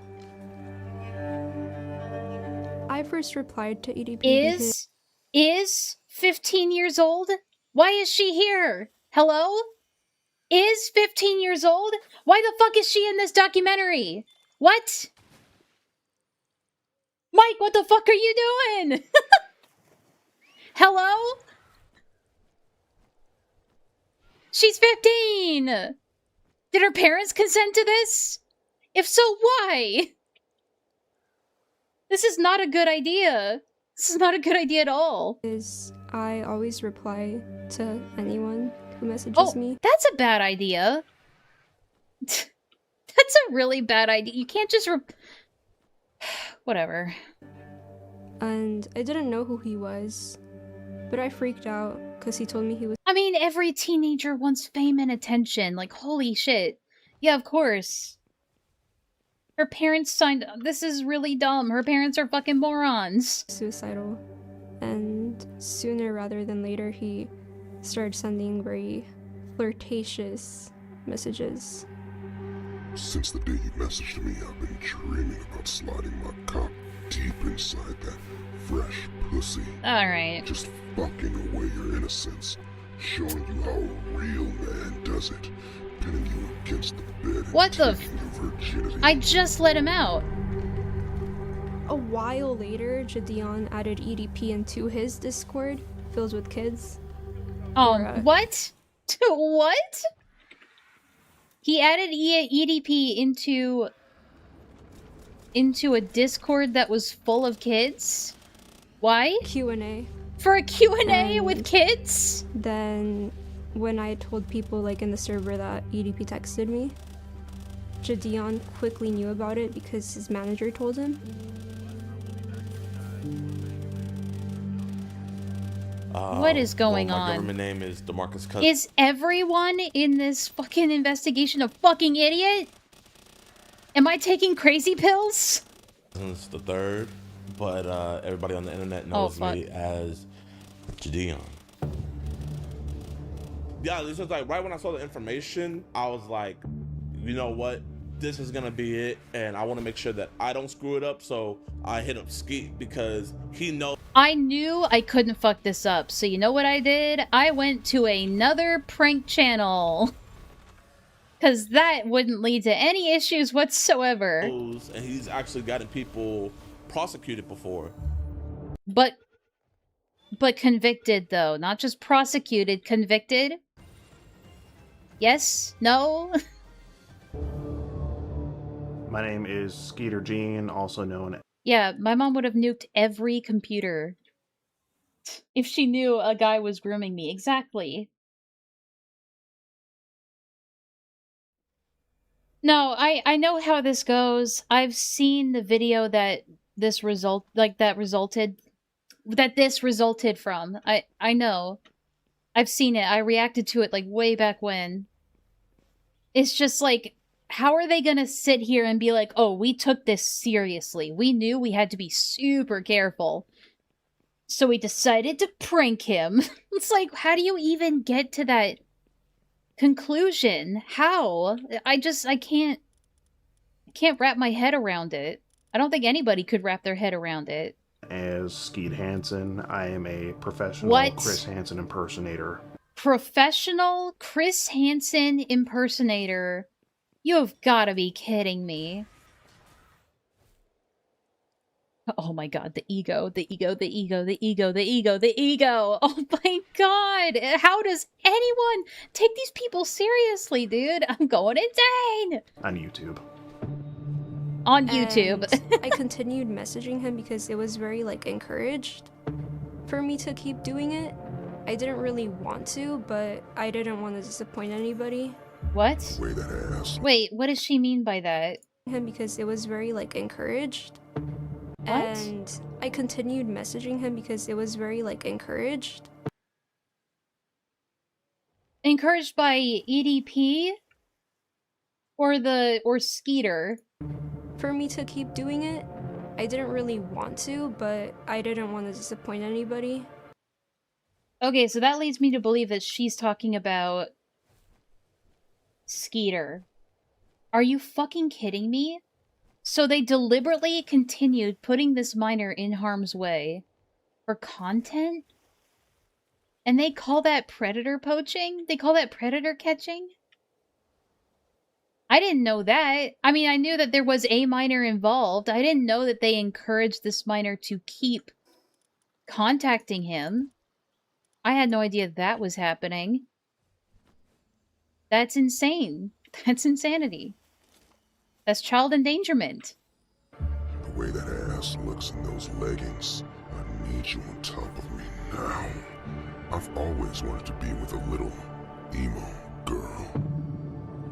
I first replied to EDP Is 15 years old? Why is she here? Hello? Is 15 years old? Why the fuck is she in this documentary? What? Mike, what the fuck are you doing? Hello? She's 15! Did her parents consent to this? If so, why? This is not a good idea. This is not a good idea at all. I always reply to anyone who messages me. That's a bad idea. That's a really bad idea. You can't just whatever. And I didn't know who he was, but I freaked out because he told me he was— I mean, every teenager wants fame and attention. Like, holy shit. Yeah, of course. Her parents signed— this is really dumb. Her parents are fucking morons. Suicidal. And sooner rather than later, he started sending very flirtatious messages. Since the day you messaged me, I've been dreaming about sliding my cock deep inside that fresh pussy. Alright. Just fucking away your innocence. Showing you how a real man does it. Pinning you against the bed What the taking your virginity. I just let him out. A while later, Jadion added EDP into his Discord, filled with kids. Oh, what? What? He added EDP into a Discord that was full of kids? Why? Q&A. For a Q&A with kids? Then, when I told people like in the server that EDP texted me, Jadion quickly knew about it because his manager told him. What is going my on? government name is DeMarcus Cousins. Is everyone in this fucking investigation a fucking idiot? Am I taking crazy pills? The third, but everybody on the internet knows me as Jadion. Yeah, this was like right when I saw the information, I was like, you know what? This is gonna be it, and I want to make sure that I don't screw it up. So I hit up Skeet because he knows. I knew I couldn't fuck this up, so you know what I did? I went to another prank channel. Because that wouldn't lead to any issues whatsoever. And he's actually gotten people prosecuted before. But convicted, though. Not just prosecuted, convicted. Yes? No? My name is Skeeter Jean, also known as... Yeah, my mom would have nuked every computer if she knew a guy was grooming me. Exactly. No, I know how this goes. I've seen the video that this resulted from. I know. I've seen it. I reacted to it like way back when. It's just like, how are they gonna sit here and be like, oh, we took this seriously. We knew we had to be super careful. So we decided to prank him. It's like, how do you even get to that conclusion? How? I can't wrap my head around it. I don't think anybody could wrap their head around it. As Skeet Hansen, I am a professional Chris Hansen impersonator. Professional Chris Hansen impersonator? You have gotta be kidding me. Oh my god, the ego, the ego, the ego, the ego, the ego, the ego. Oh my god, how does anyone take these people seriously, dude? I'm going insane! On YouTube. On YouTube. I continued messaging him because it was very, like, encouraged for me to keep doing it. I didn't really want to, but I didn't want to disappoint anybody. What? Way that ass. Wait, what does she mean by that? Him because it was very, like, encouraged. What? And I continued messaging him because it was very, like, encouraged. Encouraged by EDP? Or Skeeter? For me to keep doing it, I didn't really want to, but I didn't want to disappoint anybody. Okay, so that leads me to believe that she's talking about Skeeter. Are you fucking kidding me? So they deliberately continued putting this minor in harm's way for content? And they call that predator poaching? They call that predator catching? I didn't know that. I mean, I knew that there was a minor involved. I didn't know that they encouraged this minor to keep contacting him. I had no idea that was happening. That's insane. That's insanity. That's child endangerment. The way that ass looks in those leggings, I need you on top of me now. I've always wanted to be with a little emo girl.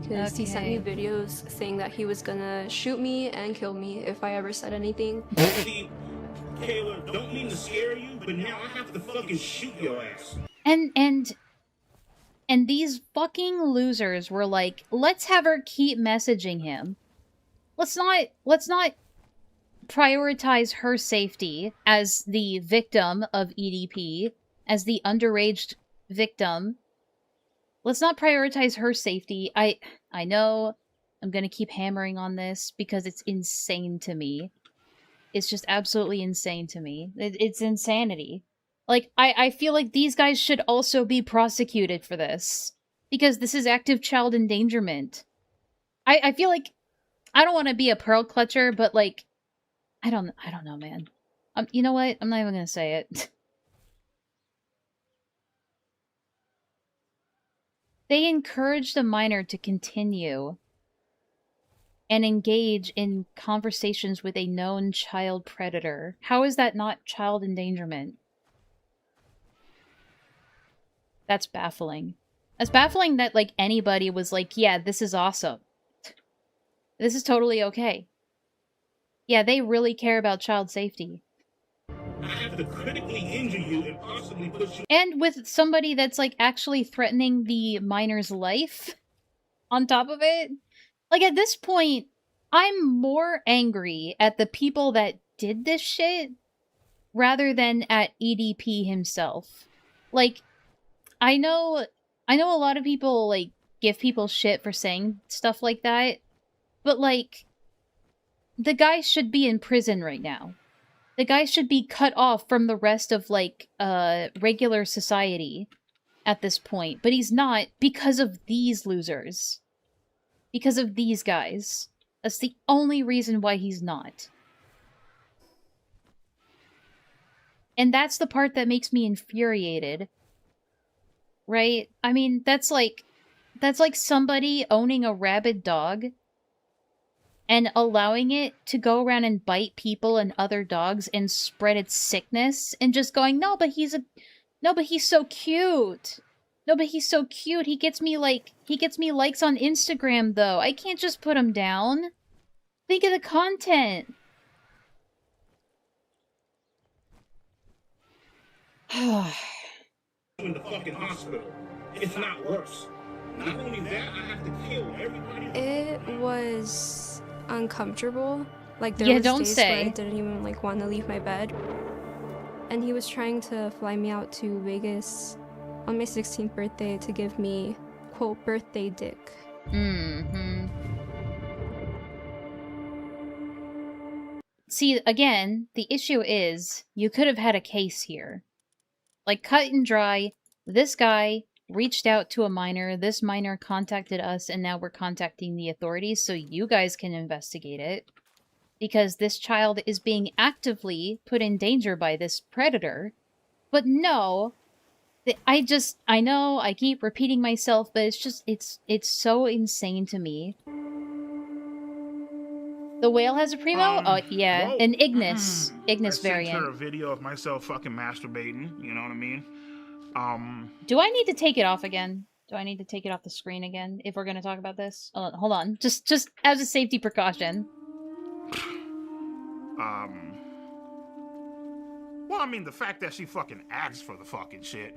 Because he sent me videos saying that he was gonna shoot me and kill me if I ever said anything. See, Kayla, don't mean to scare you, but now I have to fucking shoot your ass. And these fucking losers were like, let's have her keep messaging him. Let's not prioritize her safety as the victim of EDP, as the underage victim. Let's not prioritize her safety. I know I'm gonna keep hammering on this because it's insane to me. It's just absolutely insane to me. It's insanity. Like, I feel like these guys should also be prosecuted for this. Because this is active child endangerment. I feel like, I don't want to be a pearl clutcher, but like, I don't know, man. You know what? I'm not even gonna say it. They encouraged a minor to continue and engage in conversations with a known child predator. How is that not child endangerment? That's baffling. That's baffling that, like, anybody was like, yeah, this is awesome. This is totally okay. Yeah, they really care about child safety. I have to critically injure you and possibly put you... And with somebody that's, like, actually threatening the minor's life on top of it. Like, at this point, I'm more angry at the people that did this shit rather than at EDP himself. Like, I know a lot of people, like, give people shit for saying stuff like that, but, like, the guy should be in prison right now. The guy should be cut off from the rest of, like, regular society at this point, but he's not because of these losers. Because of these guys. That's the only reason why he's not. And that's the part that makes me infuriated. Right? I mean, that's like somebody owning a rabid dog and allowing it to go around and bite people and other dogs and spread its sickness and just going, no, but he's so cute. No, but he's so cute. He gets me likes on Instagram though. I can't just put him down. Think of the content. in the fucking hospital. It's not worse. Not only that, I have to kill everybody. It was uncomfortable. Like, there Yeah, was don't days say. where I didn't even, like, want to leave my bed. And he was trying to fly me out to Vegas on my 16th birthday to give me, quote, birthday dick. Mm-hmm. See, again, the issue is, you could have had a case here. Like, cut and dry, this guy reached out to a minor, this minor contacted us, and now we're contacting the authorities so you guys can investigate it. Because this child is being actively put in danger by this predator. But no, I know, I keep repeating myself, but it's just, it's so insane to me. The whale has a primo? Oh, yeah. Whoa. An Ignis. Ignis I sent variant. her a video of myself fucking masturbating, you know what I mean? Do I need to take it off again? Do I need to take it off the screen again if we're going to talk about this? Hold on. Just as a safety precaution. Well, I mean, the fact that she fucking asked for the fucking shit.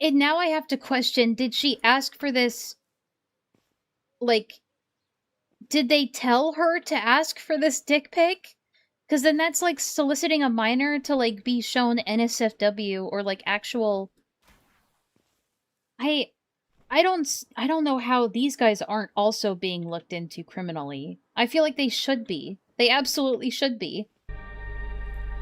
And now I have to question, did she ask for this, like, did they tell her to ask for this dick pic? Because then that's, like, soliciting a minor to, like, be shown NSFW or, like, actual... I don't know how these guys aren't also being looked into criminally. I feel like they should be. They absolutely should be.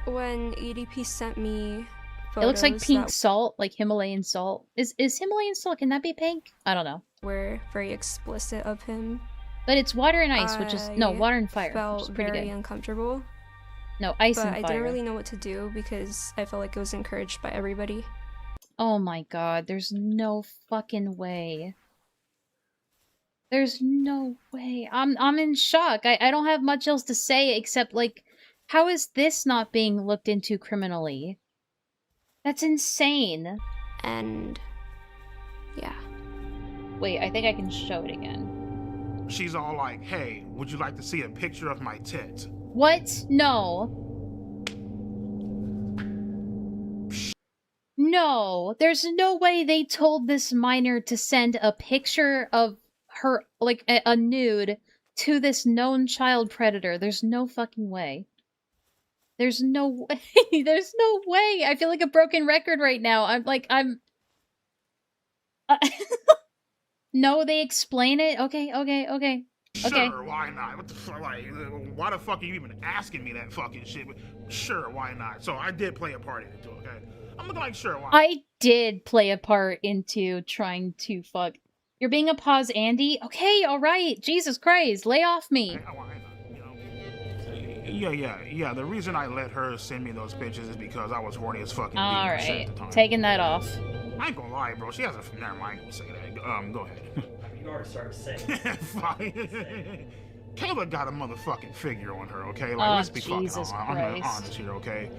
When EDP sent me photos It looks like pink that salt, like Himalayan salt. Is Himalayan salt, can that be pink? I don't know. were very explicit of him. But it's water and ice, which is... No, water and fire, felt which is pretty very good. uncomfortable. No, ice but and I fire. didn't really know what to do because I felt like it was encouraged by everybody. Oh my god, there's no fucking way. There's no way. I'm in shock. I don't have much else to say except, like, how is this not being looked into criminally? That's insane. And... yeah. Wait, I think I can show it again. She's all like, hey, would you like to see a picture of my tits? What? No. No, there's no way they told this minor to send a picture of her, like, a nude to this known child predator. There's no fucking way. There's no way. There's no way. I feel like a broken record right now. I'm No, they explain it? Okay. Sure, why not? What the fuck? Like, why the fuck are you even asking me that fucking shit? Sure, why not? So I did play a part in it too, okay? I'm looking like, sure, why? I did play a part into trying to fuck. You're being a pause, Andy? Okay, alright. Jesus Christ, lay off me. Yeah. The reason I let her send me those pictures is because I was horny as fucking. Alright, taking that off. I ain't gonna lie, bro. She has a... Never mind, I ain't gonna say that. Go ahead. You already started saying. Fine. Kayla got a motherfucking figure on her, okay? Like, let's be fucking honest here, okay?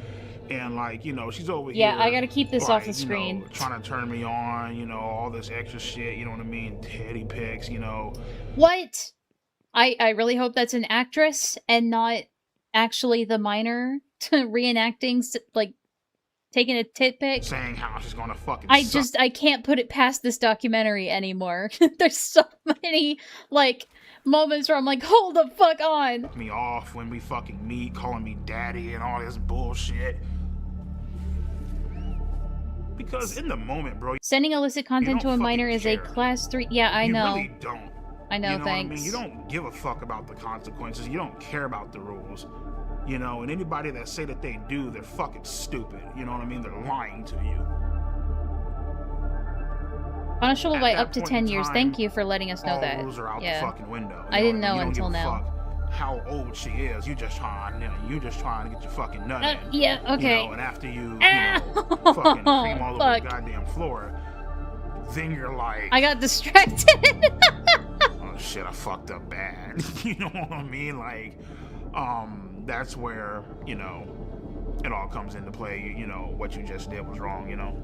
And, like, you know, she's over here. Yeah, I gotta keep this off the screen. You know, trying to turn me on, you know, all this extra shit, you know what I mean? Teddy pics, you know. What? I really hope that's an actress and not actually the minor reenacting, like, taking a tit pic. Saying how she's gonna fucking I can't put it past this documentary anymore. There's so many, like, moments where I'm like, hold the fuck on. Me off when we fucking meet, calling me daddy and all this bullshit. Because in the moment, bro, Sending illicit content to a minor is a class 3. Yeah, I know. You really don't. I know, you know thanks. What I mean? You don't give a fuck about the consequences. You don't care about the rules. You know, and anybody that say that they do, they're fucking stupid. You know what I mean? They're lying to you. Punishable At by that up to point 10 in years. time, Thank you for letting us know all that. rules are out Yeah. the fucking window. I didn't know You don't until give a now. fuck how old she is. You just trying to get your fucking nut in. Yeah, okay. You know, and after you know, fucking cream all over the goddamn floor, then you're like, I got distracted. oh shit, I fucked up bad. You know what I mean? Like, that's where, you know, it all comes into play. You know, what you just did was wrong, you know?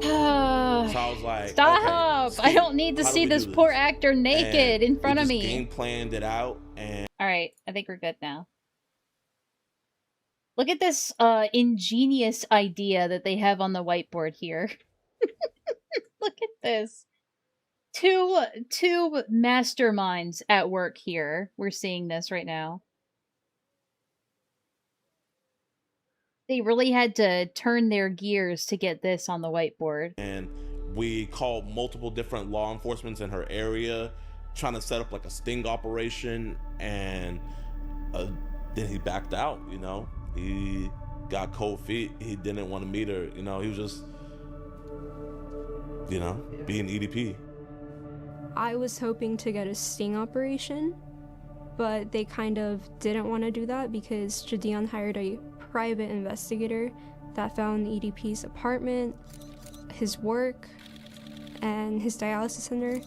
So I was like, Stop! okay, I don't need to how do see we this do poor actor naked And in front we of just me. game planned it out, and Alright, I think we're good now. Look at this ingenious idea that they have on the whiteboard here. Look at this. Two masterminds at work here. We're seeing this right now. They really had to turn their gears to get this on the whiteboard. and we called multiple different law enforcements in her area, trying to set up like a sting operation, and then he backed out. You know, he got cold feet. He didn't want to meet her. You know, he was just, you know, being EDP. I was hoping to get a sting operation, but they kind of didn't want to do that because Jadion hired a private investigator that found EDP's apartment, his work, and his dialysis center.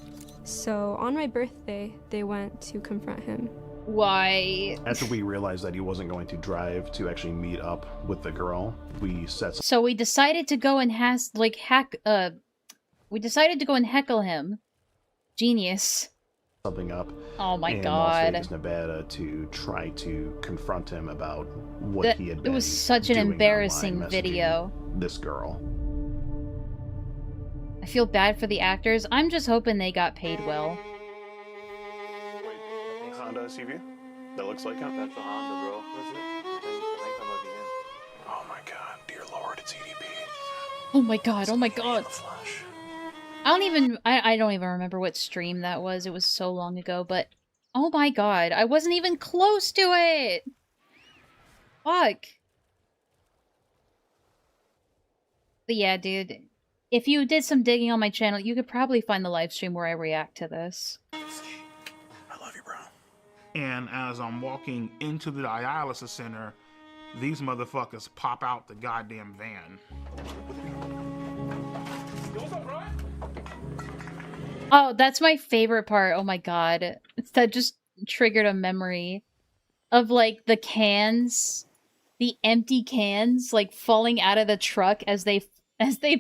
So on my birthday, they went to confront him. Why? After we realized that he wasn't going to drive to actually meet up with the girl, we set So we decided to go and we decided to go and heckle him. Genius. something up Oh my in God. Las Vegas, Nevada, to try to confront him about what he had been It was such an doing embarrassing online, messaging video. this girl. I feel bad for the actors. I'm just hoping they got paid well. Honda SUV? That looks like him? That's a Honda, bro. That's it. I think that might be him. Oh my god, dear lord, it's EDP. Oh my god, oh my god. I don't even remember what stream that was. It was so long ago, but oh my god, I wasn't even close to it! Fuck. But yeah, dude, if you did some digging on my channel, you could probably find the live stream where I react to this. And as I'm walking into the dialysis center, these motherfuckers pop out the goddamn van. Oh, that's my favorite part. Oh my god. That just triggered a memory of, like, the cans, the empty cans, like, falling out of the truck as they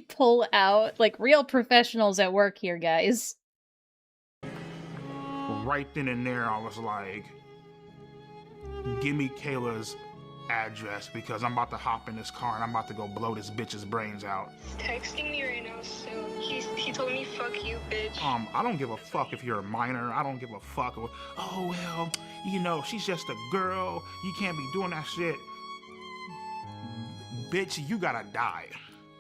pull out. Like, real professionals at work here, guys. Right then and there, I was like, give me Kayla's address because I'm about to hop in this car and I'm about to go blow this bitch's brains out. He's texting me right now, so he told me, fuck you, bitch. I don't give a fuck if you're a minor. I don't give a fuck. Oh, well, you know, she's just a girl. You can't be doing that shit. Bitch, you gotta die.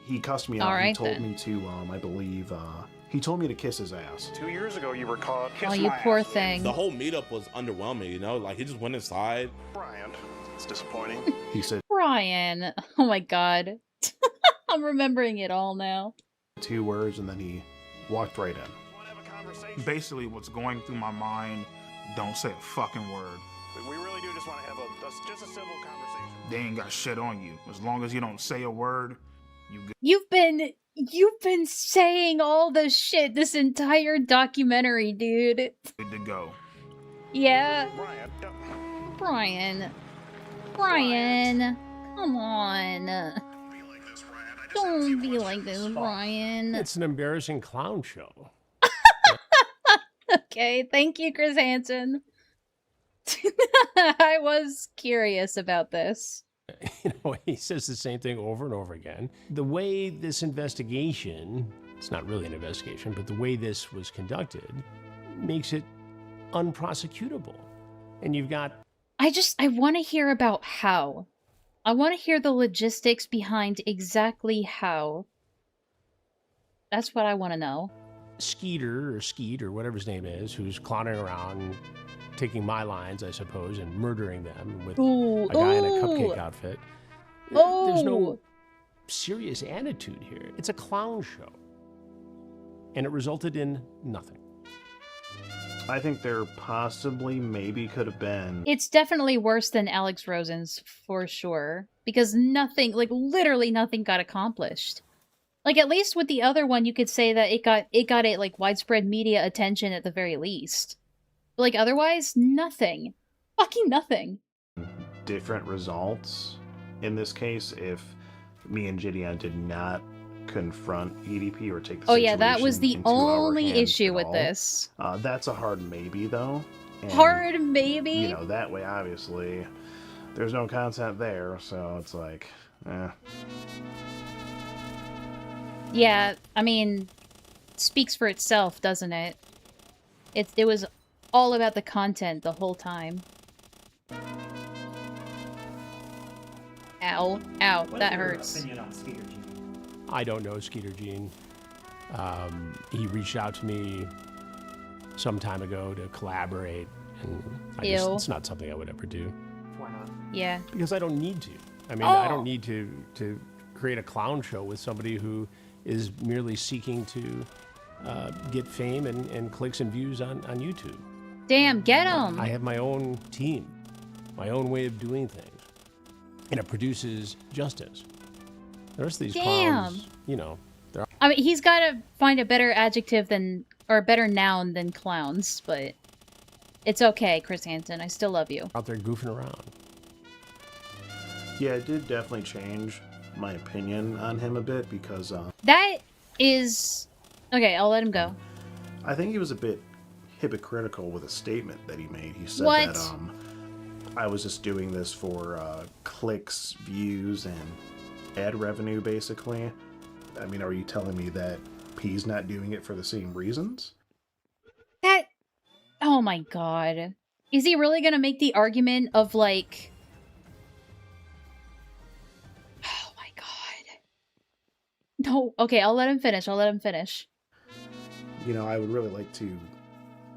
He cussed me out. All right, he told then. me to, I believe, he told me to kiss his ass. 2 years ago, you were caught. Oh, you poor thing. The whole meetup was underwhelming, you know? Like, he just went inside. Brian, it's disappointing. He said Brian. Oh my god. I'm remembering it all now. 2 words and then he walked right in. Basically, what's going through my mind, don't say a fucking word. We really do just want to have just a civil conversation. They ain't got shit on you. As long as you don't say a word, you good. You've been saying all this shit this entire documentary, dude. Good to go. Yeah. Brian. Come on. Don't be like this, Brian. It's an embarrassing clown show. Okay, thank you, Chris Hansen. I was curious about this. You know, he says the same thing over and over again. The way this investigation, it's not really an investigation, but the way this was conducted makes it unprosecutable. And you've got... I want to hear about how. I want to hear the logistics behind exactly how. That's what I want to know. Skeeter, or Skeet, or whatever his name is, who's clowning around, taking my lines, I suppose, and murdering them with a guy in a cupcake outfit. There's no serious attitude here. It's a clown show. And it resulted in nothing. I think there possibly, maybe could have been... It's definitely worse than Alex Rosen's, for sure. Because nothing, like, literally nothing got accomplished. Like, at least with the other one, you could say that it got like, widespread media attention at the very least. But, like, otherwise, nothing. Fucking nothing. Different results in this case if me and Gideon did not confront EDP or take the situation yeah, that was the into our only hands issue at with all. this. That's a hard maybe, though. And, hard maybe? You know, that way, obviously, there's no content there, so it's like, eh. Yeah, I mean, it speaks for itself, doesn't it? It was all about the content the whole time. Ow. Ow, that hurts. I don't know Skeeter Gene. He reached out to me some time ago to collaborate, and it's not something I would ever do. Why not? Yeah. Because I don't need to. I mean, I don't need to create a clown show with somebody who is merely seeking to get fame and clicks and views on YouTube. Damn, get him! I have my own team, my own way of doing things, and it produces justice. The rest of these clowns, you know, they're... I mean, he's got to find a better adjective or a better noun than clowns, but it's okay, Chris Hansen. I still love you. Out there goofing around. Yeah, it did definitely change my opinion on him a bit because... that is... Okay, I'll let him go. I think he was a bit hypocritical with a statement that he made. He said that I was just doing this for clicks, views, and ad revenue, basically. I mean, are you telling me that P's not doing it for the same reasons? That... Oh my god. Is he really gonna make the argument of, like... Oh my god. No, okay, I'll let him finish. You know, I would really like to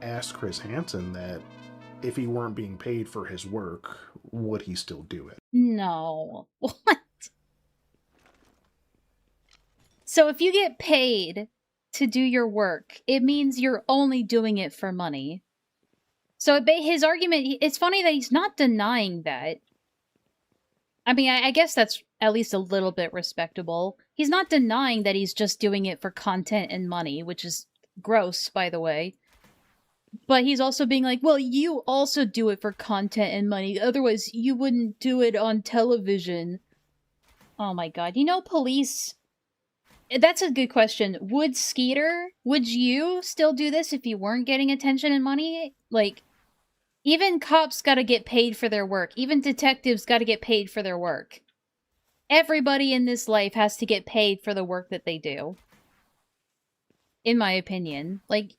ask Chris Hansen that if he weren't being paid for his work, would he still do it? No. What? So if you get paid to do your work, it means you're only doing it for money. So his argument, it's funny that he's not denying that. I mean, I guess that's at least a little bit respectable. He's not denying that he's just doing it for content and money, which is gross, by the way. But he's also being like, well, you also do it for content and money. Otherwise, you wouldn't do it on television. Oh my god. You know, police... That's a good question. Would you still do this if you weren't getting attention and money? Like, even cops gotta get paid for their work. Even detectives gotta get paid for their work. Everybody in this life has to get paid for the work that they do. In my opinion. Like...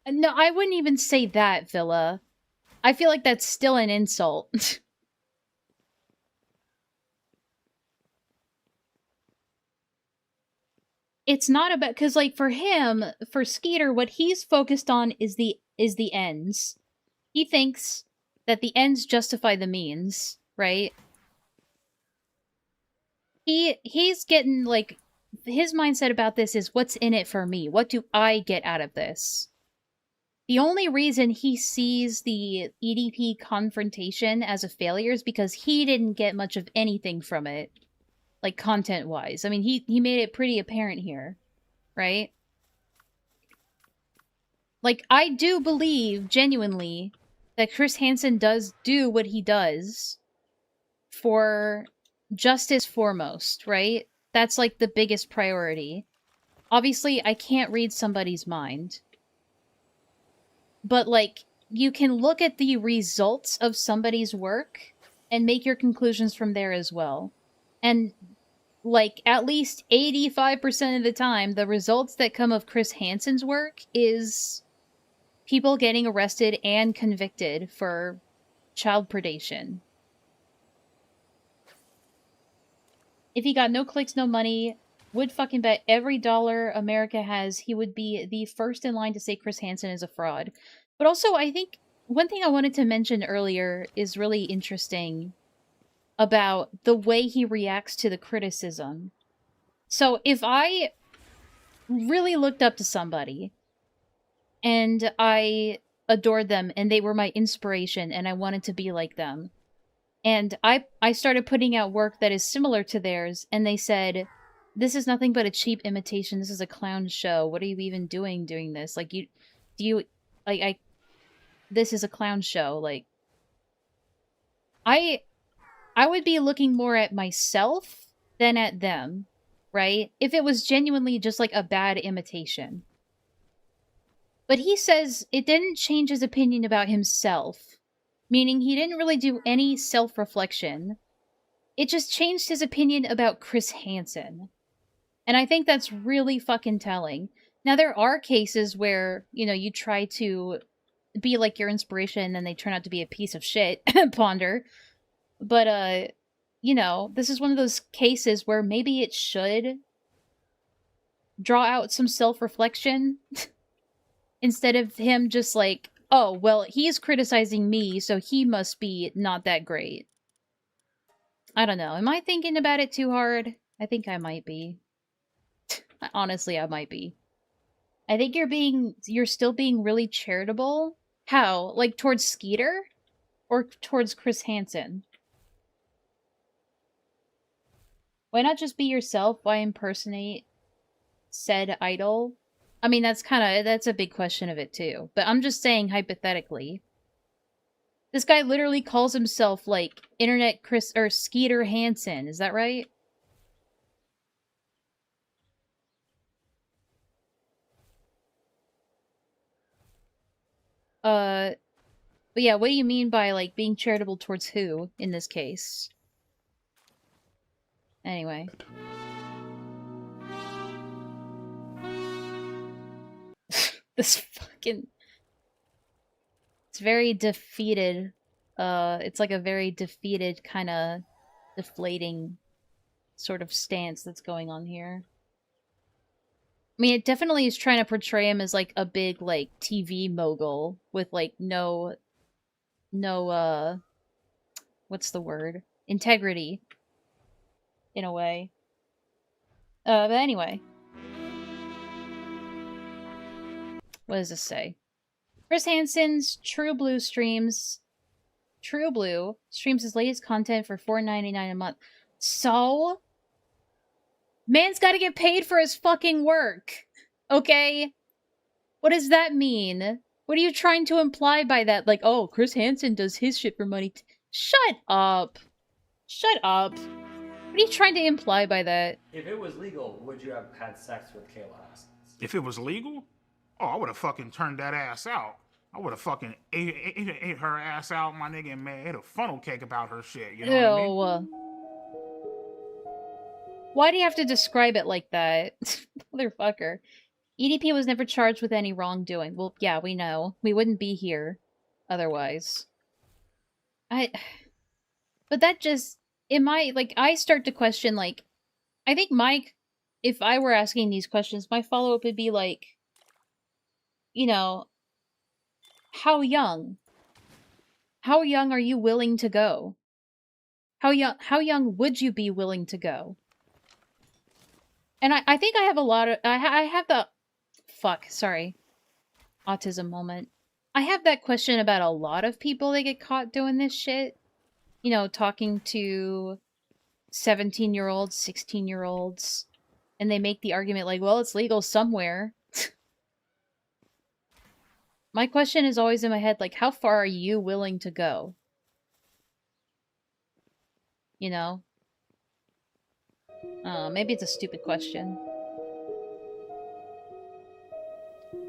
No, I wouldn't even say that, Villa. I feel like that's still an insult. It's not about... Because, like, for him, for Skeeter, what he's focused on is the ends. He thinks that the ends justify the means, right? He's getting, like... His mindset about this is, what's in it for me? What do I get out of this? The only reason he sees the EDP confrontation as a failure is because he didn't get much of anything from it. Like, content-wise. I mean, he made it pretty apparent here. Right? Like, I do believe, genuinely, that Chris Hansen does do what he does for justice foremost, right? That's, like, the biggest priority. Obviously, I can't read somebody's mind. But, like, you can look at the results of somebody's work and make your conclusions from there as well. And, like, at least 85% of the time, the results that come of Chris Hansen's work is people getting arrested and convicted for child predation. If he got no clicks, no money, would fucking bet every dollar America has he would be the first in line to say Chris Hansen is a fraud. But also, I think one thing I wanted to mention earlier is really interesting about the way he reacts to the criticism. So if I really looked up to somebody and I adored them and they were my inspiration and I wanted to be like them, and I started putting out work that is similar to theirs, and they said, this is nothing but a cheap imitation, this is a clown show, what are you even doing this? Like, this is a clown show, like... I would be looking more at myself than at them, right? If it was genuinely just like a bad imitation. But he says it didn't change his opinion about himself, meaning he didn't really do any self-reflection. It just changed his opinion about Chris Hansen. And I think that's really fucking telling. Now, there are cases where, you know, you try to be like your inspiration and then they turn out to be a piece of shit, Ponder. But, you know, this is one of those cases where maybe it should draw out some self-reflection instead of him just like, oh, well, he's criticizing me, so he must be not that great. I don't know. Am I thinking about it too hard? I think I might be. Honestly, I might be. I think you're still being really charitable. How? Like, towards Skeeter? Or towards Chris Hansen? Why not just be yourself? Why impersonate said idol? I mean, that's a big question of it too. But I'm just saying hypothetically. This guy literally calls himself, like, Internet Chris, or Skeeter Hansen. Is that right? But yeah, what do you mean by, like, being charitable towards who in this case? Anyway. This fucking... It's very defeated. It's like a very defeated, kind of deflating sort of stance that's going on here. I mean, it definitely is trying to portray him as, like, a big, like, TV mogul with, like, no, what's the word? Integrity. In a way. But anyway. What does this say? Chris Hansen's True Blue streams his latest content for $4.99 a month. So? Man's gotta get paid for his fucking work. Okay? What does that mean? What are you trying to imply by that? Like, oh, Chris Hansen does his shit for money. Shut up. Shut up. What are you trying to imply by that? If it was legal, would you have had sex with Kayla? If it was legal, oh, I would have fucking turned that ass out. I would have fucking ate her ass out, my nigga, and made a funnel cake about her shit. You know what I mean? Why do you have to describe it like that? Motherfucker. EDP was never charged with any wrongdoing. Well, yeah, we know. We wouldn't be here otherwise. But that just... I start to question, like... I think Mike, if I were asking these questions, my follow-up would be like... You know... How young? How young are you willing to go? How young would you be willing to go? And I think I have a lot of... I have the... Fuck, sorry. Autism moment. I have that question about a lot of people that get caught doing this shit. You know, talking to 17-year-olds, 16-year-olds. And they make the argument like, well, it's legal somewhere. My question is always in my head, like, how far are you willing to go? You know? Maybe it's a stupid question.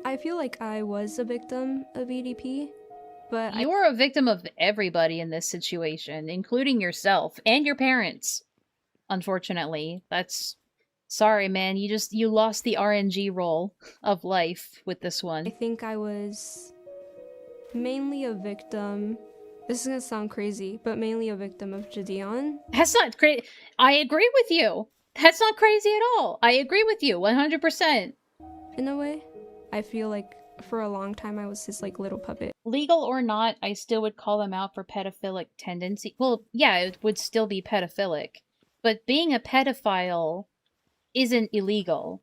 I feel like I was a victim of EDP, but You were a victim of everybody in this situation, including yourself and your parents. Unfortunately. That's... Sorry, man. You lost the RNG role of life with this one. I think I was mainly a victim. This is gonna sound crazy, but mainly a victim of Gideon. That's not crazy. I agree with you. That's not crazy at all. I agree with you 100%. In a way, I feel like for a long time I was his like little puppet. Legal or not, I still would call him out for pedophilic tendency. Well, yeah, it would still be pedophilic. But being a pedophile isn't illegal.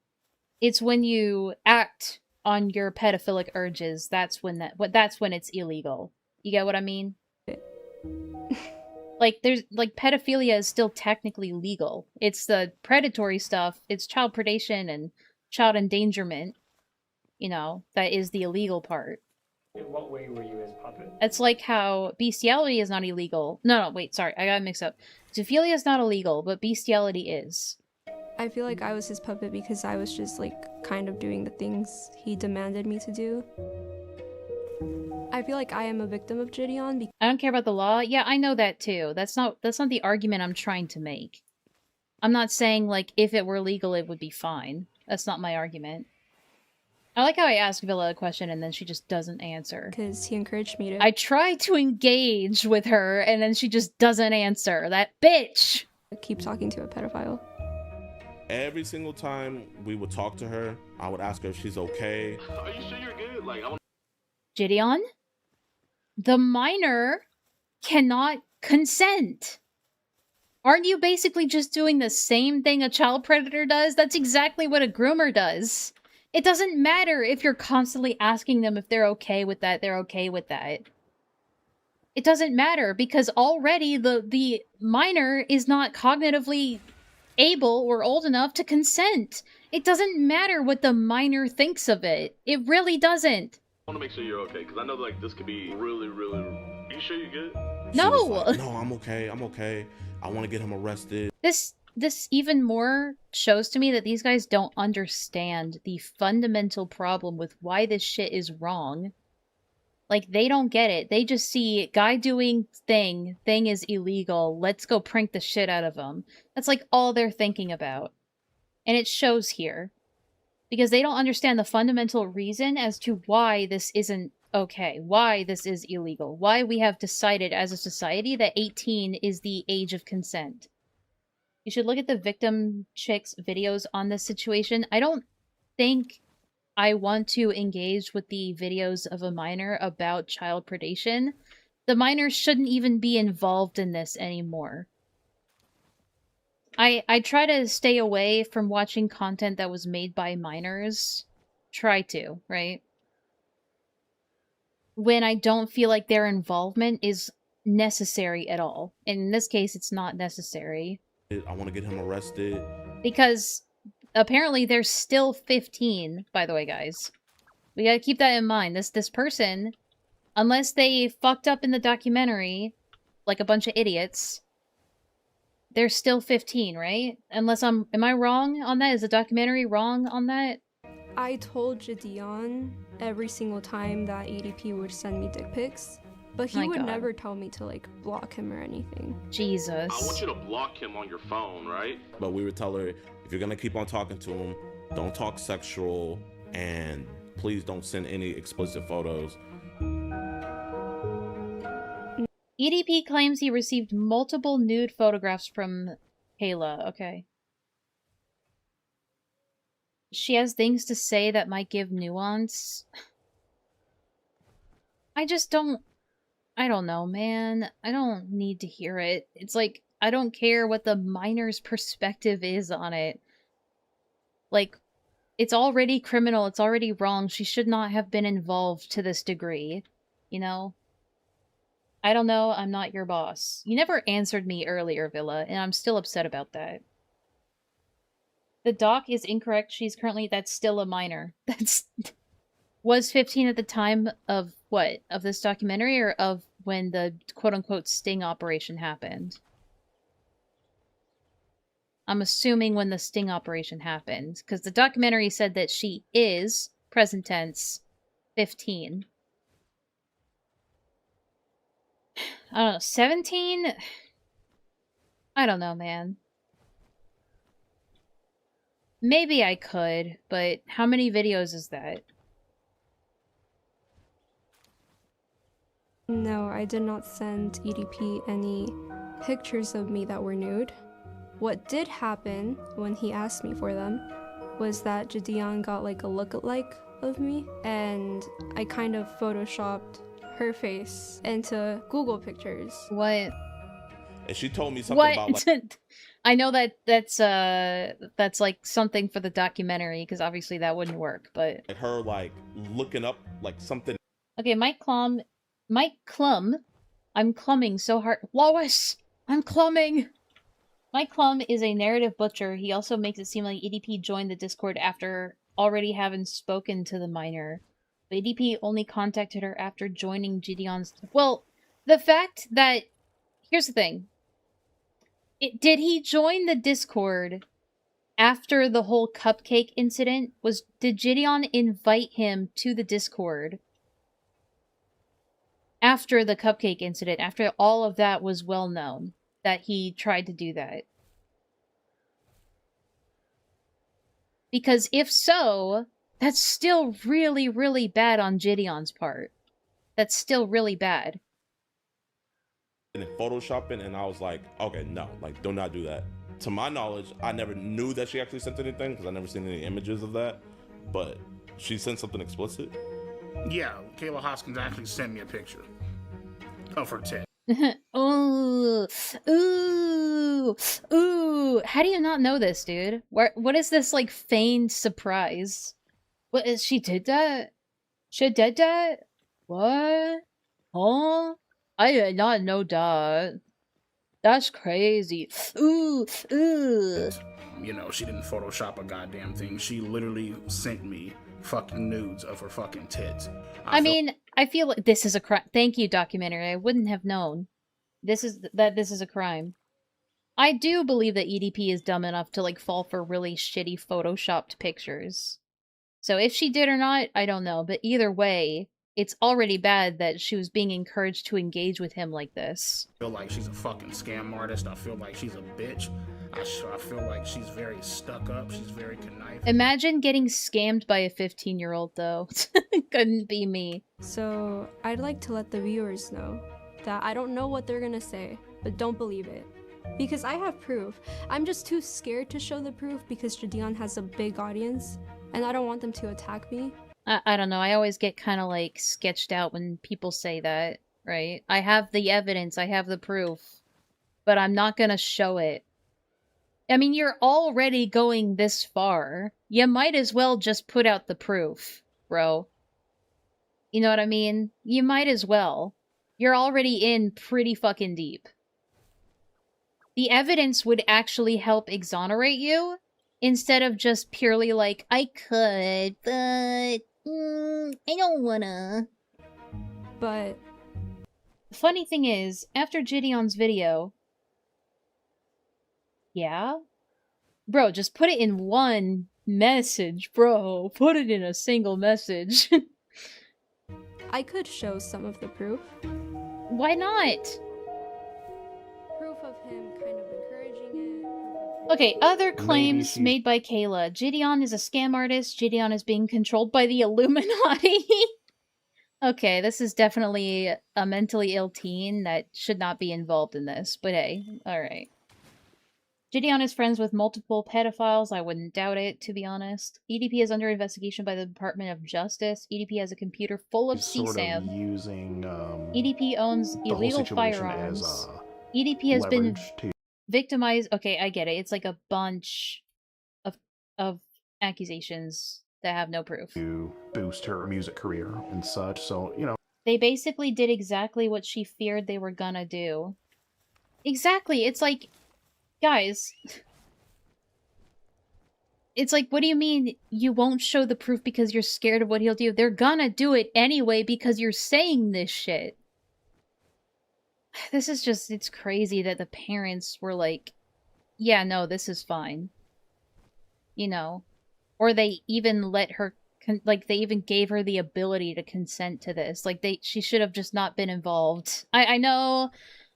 It's when you act on your pedophilic urges, that's when it's illegal. You get what I mean? Like, pedophilia is still technically legal. It's the predatory stuff, it's child predation and child endangerment, you know, that is the illegal part. In what way were you his puppet? It's like how bestiality is not illegal. No, wait, sorry, I got mixed up. Zoophilia is not illegal, but bestiality is. I feel like I was his puppet because I was just like kind of doing the things he demanded me to do. I feel like I am a victim of Gideon. I don't care about the law. Yeah, I know that too. That's not the argument I'm trying to make. I'm not saying like if it were legal it would be fine. That's not my argument. I like how I ask Villa a question and then she just doesn't answer. Because he encouraged me to. I try to engage with her and then she just doesn't answer. That bitch! Keep talking to a pedophile. Every single time we would talk to her, I would ask her if she's okay. Are you sure you're good? Like, Gideon? The minor cannot consent. Aren't you basically just doing the same thing a child predator does? That's exactly what a groomer does. It doesn't matter if you're constantly asking them if they're okay with that, they're okay with that. It doesn't matter because already the minor is not cognitively able or old enough to consent. It doesn't matter what the minor thinks of it. It really doesn't. I want to make sure you're okay because I know like this could be really, really. Are you sure you're good? No. Like, no, I'm okay. I'm okay. I want to get him arrested. This even more shows to me that these guys don't understand the fundamental problem with why this shit is wrong. Like, they don't get it. They just see guy doing thing is illegal, let's go prank the shit out of him. That's like all they're thinking about. And it shows here. Because they don't understand the fundamental reason as to why this isn't okay, why this is illegal, why we have decided as a society that 18 is the age of consent. You should look at the victim chick's videos on this situation. I don't think I want to engage with the videos of a minor about child predation. The minors shouldn't even be involved in this anymore. I try to stay away from watching content that was made by minors. Try to, right? When I don't feel like their involvement is necessary at all. In this case, it's not necessary. I want to get him arrested. Because apparently they're still 15, by the way, guys. We gotta keep that in mind. This person, unless they fucked up in the documentary, like a bunch of idiots, they're still 15, right? Unless am I wrong on that? Is the documentary wrong on that? I told Gideon every single time that EDP would send me dick pics, but he would never tell me to, like, block him or anything. Jesus. I want you to block him on your phone, right? But we would tell her, if you're gonna keep on talking to him, don't talk sexual, and please don't send any explicit photos. EDP claims he received multiple nude photographs from Kayla. Okay. She has things to say that might give nuance. I don't know, man. I don't need to hear it. It's like, I don't care what the minor's perspective is on it. Like, it's already criminal, it's already wrong, she should not have been involved to this degree. You know? I don't know, I'm not your boss. You never answered me earlier, Villa, and I'm still upset about that. The doc is incorrect, that's still a minor. That's... Was 15 at the time of what? Of this documentary, or of when the quote-unquote sting operation happened? I'm assuming when the sting operation happened, because the documentary said that she is, present tense, 15. I don't know, 17? I don't know, man. Maybe I could, but how many videos is that? No, I did not send EDP any pictures of me that were nude. What did happen when he asked me for them was that Gideon got like a lookalike of me, and I kind of photoshopped her face into Google pictures. What? And she told me something about like... I know that's like something for the documentary, because obviously that wouldn't work, but... Her like looking up like something... Okay, Mike Klum, I'm clumming so hard. Lois, I'm clumming! Mike Klum is a narrative butcher. He also makes it seem like EDP joined the Discord after already having spoken to the minor. But EDP only contacted her after joining Gideon's... Well, the fact that... Here's the thing. Did he join the Discord after the whole cupcake incident? Did Gideon invite him to the Discord after the cupcake incident, after all of that was well known, that he tried to do that? Because if so, that's still really, really bad on Gideon's part. That's still really bad. And photoshopping, and I was like, okay, no, like, do not do that. To my knowledge, I never knew that she actually sent anything, because I never seen any images of that, but she sent something explicit. Yeah, Kayla Hoskins actually sent me a picture of her tit. Ooh, ooh, ooh. How do you not know this, dude? What is this, like, feigned surprise? What is, she did that? She did that? What? Huh? I did not know that. That's crazy. Ooh, ooh. You know, she didn't Photoshop a goddamn thing. She literally sent me fucking nudes of her fucking tits. I mean, I feel like this is a crime. Thank you, documentary. I wouldn't have known. This is a crime. I do believe that EDP is dumb enough to, like, fall for really shitty photoshopped pictures. So if she did or not, I don't know. But either way, it's already bad that she was being encouraged to engage with him like this. I feel like she's a fucking scam artist. I feel like she's a bitch. I feel like she's very stuck up. She's very conniving. Imagine getting scammed by a 15-year-old, though. Couldn't be me. So I'd like to let the viewers know that I don't know what they're gonna say, but don't believe it. Because I have proof. I'm just too scared to show the proof because Jadion has a big audience, and I don't want them to attack me. I don't know, I always get kind of like sketched out when people say that, right? I have the evidence, I have the proof, but I'm not gonna show it. I mean, you're already going this far. You might as well just put out the proof, bro. You know what I mean? You might as well. You're already in pretty fucking deep. The evidence would actually help exonerate you, instead of just purely like, I could, but I don't wanna. But the funny thing is, after Gideon's video, yeah? Bro, just put it in one message, bro. Put it in a single message. I could show some of the proof. Why not? Proof of him kind of encouraging it. Okay, other claims made by Kayla. Gideon is a scam artist. Gideon is being controlled by the Illuminati. Okay, this is definitely a mentally ill teen that should not be involved in this. But hey, alright. Gideon is friends with multiple pedophiles. I wouldn't doubt it, to be honest. EDP is under investigation by the Department of Justice. EDP has a computer full of CSAM. Sort of using EDP owns the whole illegal situation firearms. as EDP has been leverage to victimized. Okay, I get it. It's like a bunch of accusations that have no proof. boost her music career and such. So, you know. They basically did exactly what she feared they were gonna do. Exactly. It's like, guys, it's like, what do you mean you won't show the proof because you're scared of what he'll do? They're gonna do it anyway because you're saying this shit. This is just, it's crazy that the parents were like, yeah, no, this is fine. You know? Or they even let her, like, they even gave her the ability to consent to this. Like, she should have just not been involved. I know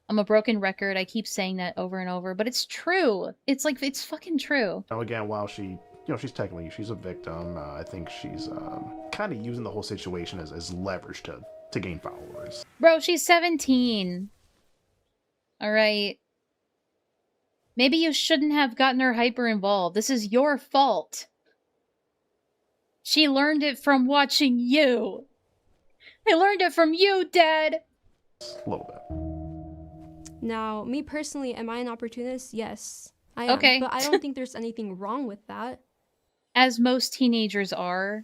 I'm a broken record. I keep saying that over and over, but it's true. It's like, it's fucking true. Now, again, while she's technically, she's a victim, I think she's kind of using the whole situation as leverage to gain followers. Bro, she's 17. Alright. Maybe you shouldn't have gotten her hyper involved. This is your fault. She learned it from watching you. I learned it from you, Dad. A little bit. Now, me personally, am I an opportunist? Yes, I am. Okay. But I don't think there's anything wrong with that. As most teenagers are.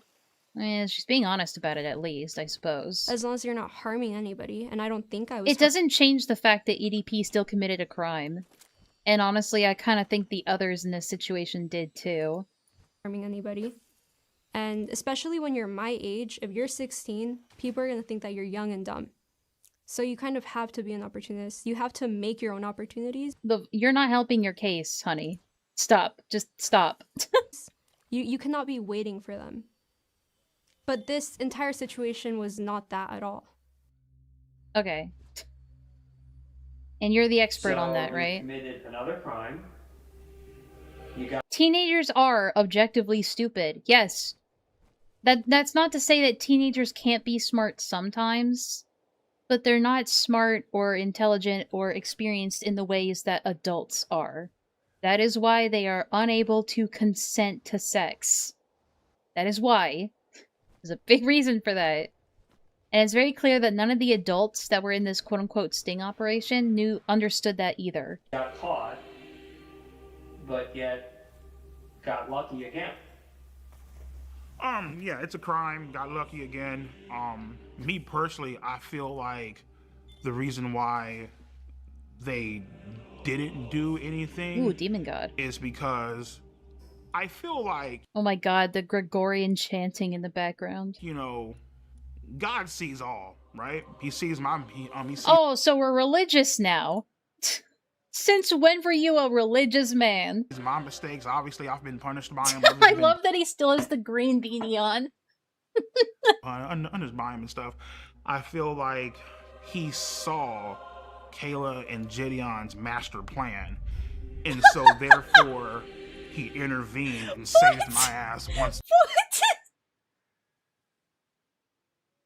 She's being honest about it, at least, I suppose. As long as you're not harming anybody, and I don't think I was. It doesn't change the fact that EDP still committed a crime. And honestly, I kind of think the others in this situation did too. Harming anybody. And especially when you're my age, if you're 16, people are going to think that you're young and dumb. So you kind of have to be an opportunist. You have to make your own opportunities. You're not helping your case, honey. Stop. Just stop. You cannot be waiting for them. But this entire situation was not that at all. Okay. And you're the expert on that, you right? Committed another crime. Teenagers are objectively stupid. Yes. That's not to say that teenagers can't be smart sometimes, but they're not smart or intelligent or experienced in the ways that adults are. That is why they are unable to consent to sex. That is why. There's a big reason for that. And it's very clear that none of the adults that were in this quote-unquote sting operation understood that either. Got caught, but yet got lucky again. Yeah, it's a crime. Got lucky again. Me personally, I feel like the reason why they didn't do anything. Ooh, Demon God. Is because I feel like, oh my god, the Gregorian chanting in the background. You know, God sees all, right? He sees he sees. Oh, so we're religious now. Since when were you a religious man? My mistakes, obviously, I've been punished by him. I love that he still has the green beanie on. on his biome and stuff. I feel like he saw Kayla and Gideon's master plan, and so therefore he intervened and saved my ass once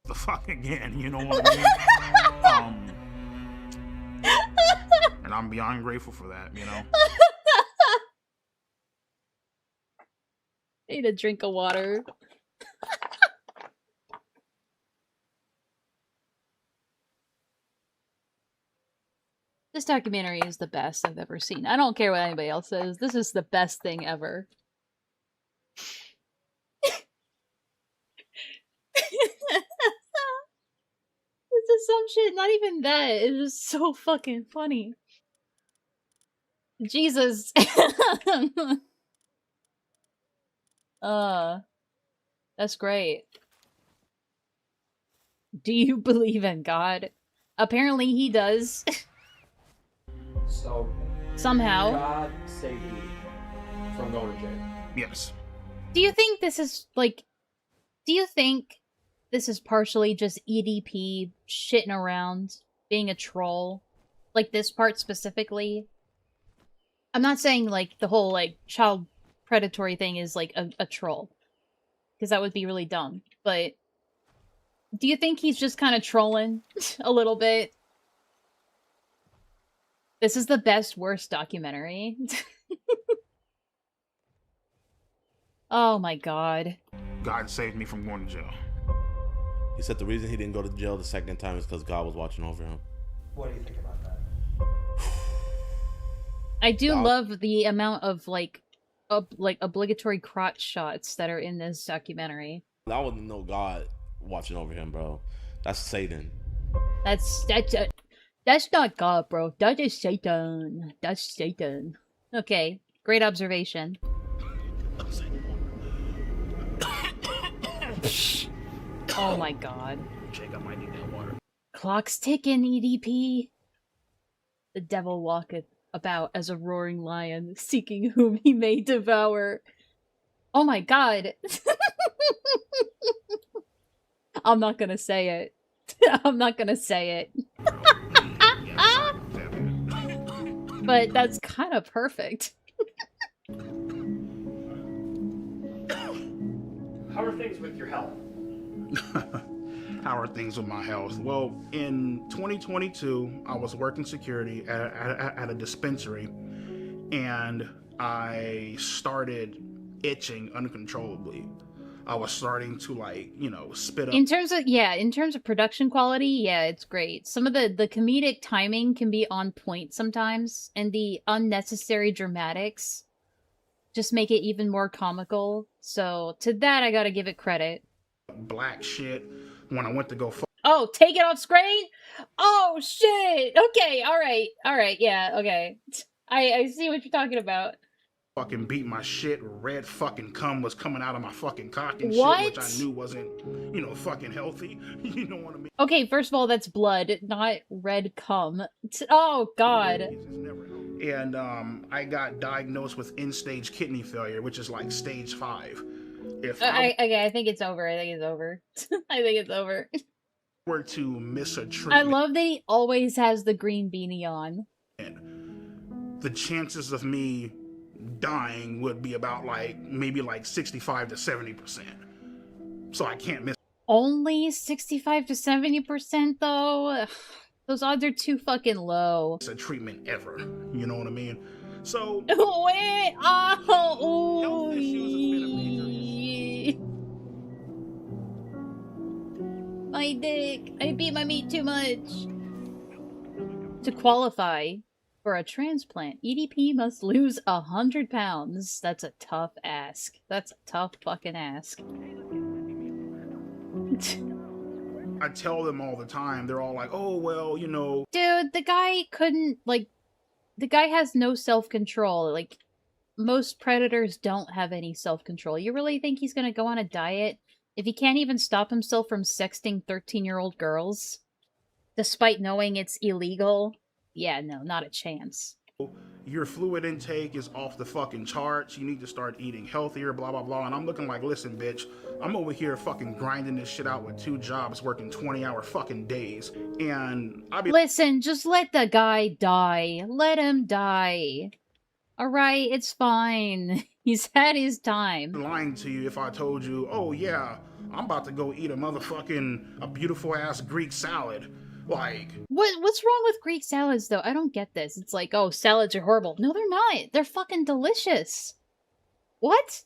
the fuck again. You know what I mean? And I'm beyond grateful for that. You know. I need a drink of water. This documentary is the best I've ever seen. I don't care what anybody else says. This is the best thing ever. It's just some shit, not even that. It's just so fucking funny. Jesus. That's great. Do you believe in God? Apparently he does. So somehow. God saved me from going to jail. Yes. Do you think this is like? Do you think this is partially just EDP shitting around, being a troll, like this part specifically? I'm not saying like the whole like child predatory thing is like a troll, because that would be really dumb. But do you think he's just kind of trolling a little bit? This is the best worst documentary. Oh my god. God saved me from going to jail. He said the reason he didn't go to jail the second time is because God was watching over him. What do you think about that? I do love the amount of like obligatory crotch shots that are in this documentary. That wasn't no God watching over him, bro. That's Satan. That's not God, bro. That is Satan. That's Satan. Okay, great observation. Oh my god. Jake, I might need that water. Clock's ticking, EDP. The devil walketh about as a roaring lion, seeking whom he may devour. Oh my god. I'm not gonna say it. I'm not gonna say it. But that's kind of perfect. How are things with your health? How are things with my health? Well, in 2022, I was working security at a dispensary, and I started itching uncontrollably. I was starting to, like, you know, spit up. In terms of production quality, yeah, it's great. Some of the comedic timing can be on point sometimes, and the unnecessary dramatics just make it even more comical. So to that, I gotta give it credit. Black shit when I went to go Oh, take it off screen? Oh, shit! Okay, alright, yeah, okay. I see what you're talking about. fucking beat my shit. Red fucking cum was coming out of my fucking cock and What? shit, which I knew wasn't, you know, fucking healthy. You know what I mean? Okay, first of all, that's blood, not red cum. Oh, God. And I got diagnosed with end-stage kidney failure, which is like stage 5. If I think it's over. I think it's over. I think it's over. were to miss a I treatment, love that he always has the green beanie on. the chances of me dying would be about like maybe like 65 to 70%. So I can't miss Only 65 to 70% though? Ugh, those odds are too fucking low. a treatment ever. You know what I mean? So Wait, oh, my dick. I beat my meat too much. To qualify for a transplant, EDP must lose 100 pounds. That's a tough ask. That's a tough fucking ask. I tell them all the time, they're all like, oh, well, you know. Dude, the guy couldn't, like, the guy has no self-control. Like, most predators don't have any self-control. You really think he's gonna go on a diet if he can't even stop himself from sexting 13-year-old girls? Despite knowing it's illegal? Yeah, no, not a chance. your fluid intake is off the fucking charts. You need to start eating healthier, blah, blah, blah. And I'm looking like, listen, bitch, I'm over here fucking grinding this shit out with 2 jobs, working 20-hour fucking days. And I'll be Listen, just let the guy die. Let him die. Alright, it's fine. He's had his time. lying to you if I told you, oh yeah, I'm about to go eat a beautiful ass Greek salad. Like, What's wrong with Greek salads, though? I don't get this. It's like, oh, salads are horrible. No, they're not. They're fucking delicious. What?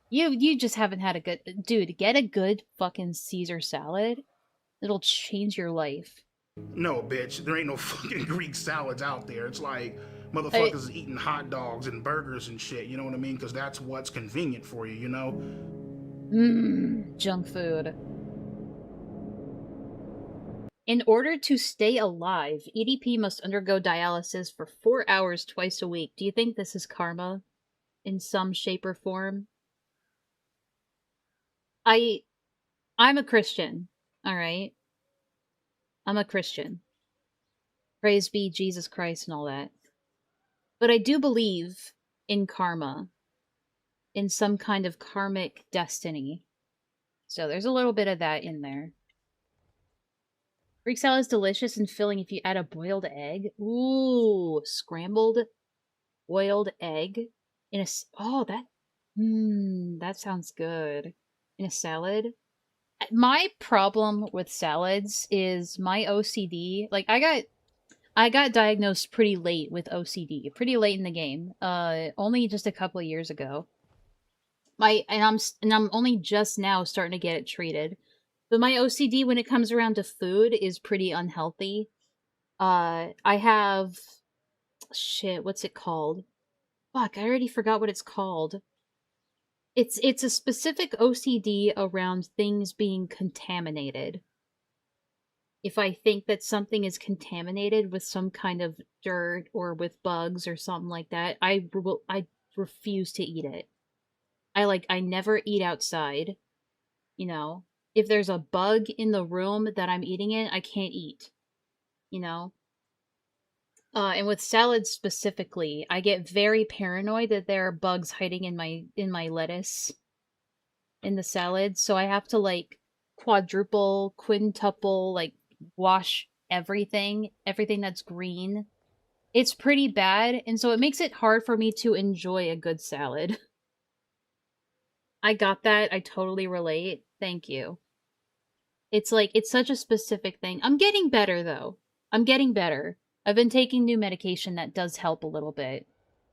You just haven't had a good... Dude, get a good fucking Caesar salad. It'll change your life. no, bitch, there ain't no fucking Greek salads out there. It's like motherfuckers eating hot dogs and burgers and shit, you know what I mean? Because that's what's convenient for you, you know? Junk food. In order to stay alive, EDP must undergo dialysis for 4 hours twice a week. Do you think this is karma? In some shape or form? I'm a Christian, alright? I'm a Christian. Praise be Jesus Christ and all that. But I do believe in karma. In some kind of karmic destiny. So there's a little bit of that in there. Greek salad is delicious and filling if you add a boiled egg. Ooh, scrambled boiled egg in a... Oh, that sounds good. In a salad. My problem with salads is my OCD. Like, I got diagnosed pretty late with OCD. Pretty late in the game. Only just a couple of years ago. I'm only just now starting to get it treated. But my OCD when it comes around to food is pretty unhealthy. I have... Shit, what's it called? Fuck, I already forgot what it's called. It's a specific OCD around things being contaminated. If I think that something is contaminated with some kind of dirt or with bugs or something like that, I refuse to eat it. I never eat outside. You know? If there's a bug in the room that I'm eating in, I can't eat. You know? And with salads specifically, I get very paranoid that there are bugs hiding in my lettuce. In the salad. So I have to, like, quadruple, quintuple, like, wash everything. Everything that's green. It's pretty bad, and so it makes it hard for me to enjoy a good salad. I got that. I totally relate. Thank you. It's like, it's such a specific thing. I'm getting better, though. I'm getting better. I've been taking new medication that does help a little bit.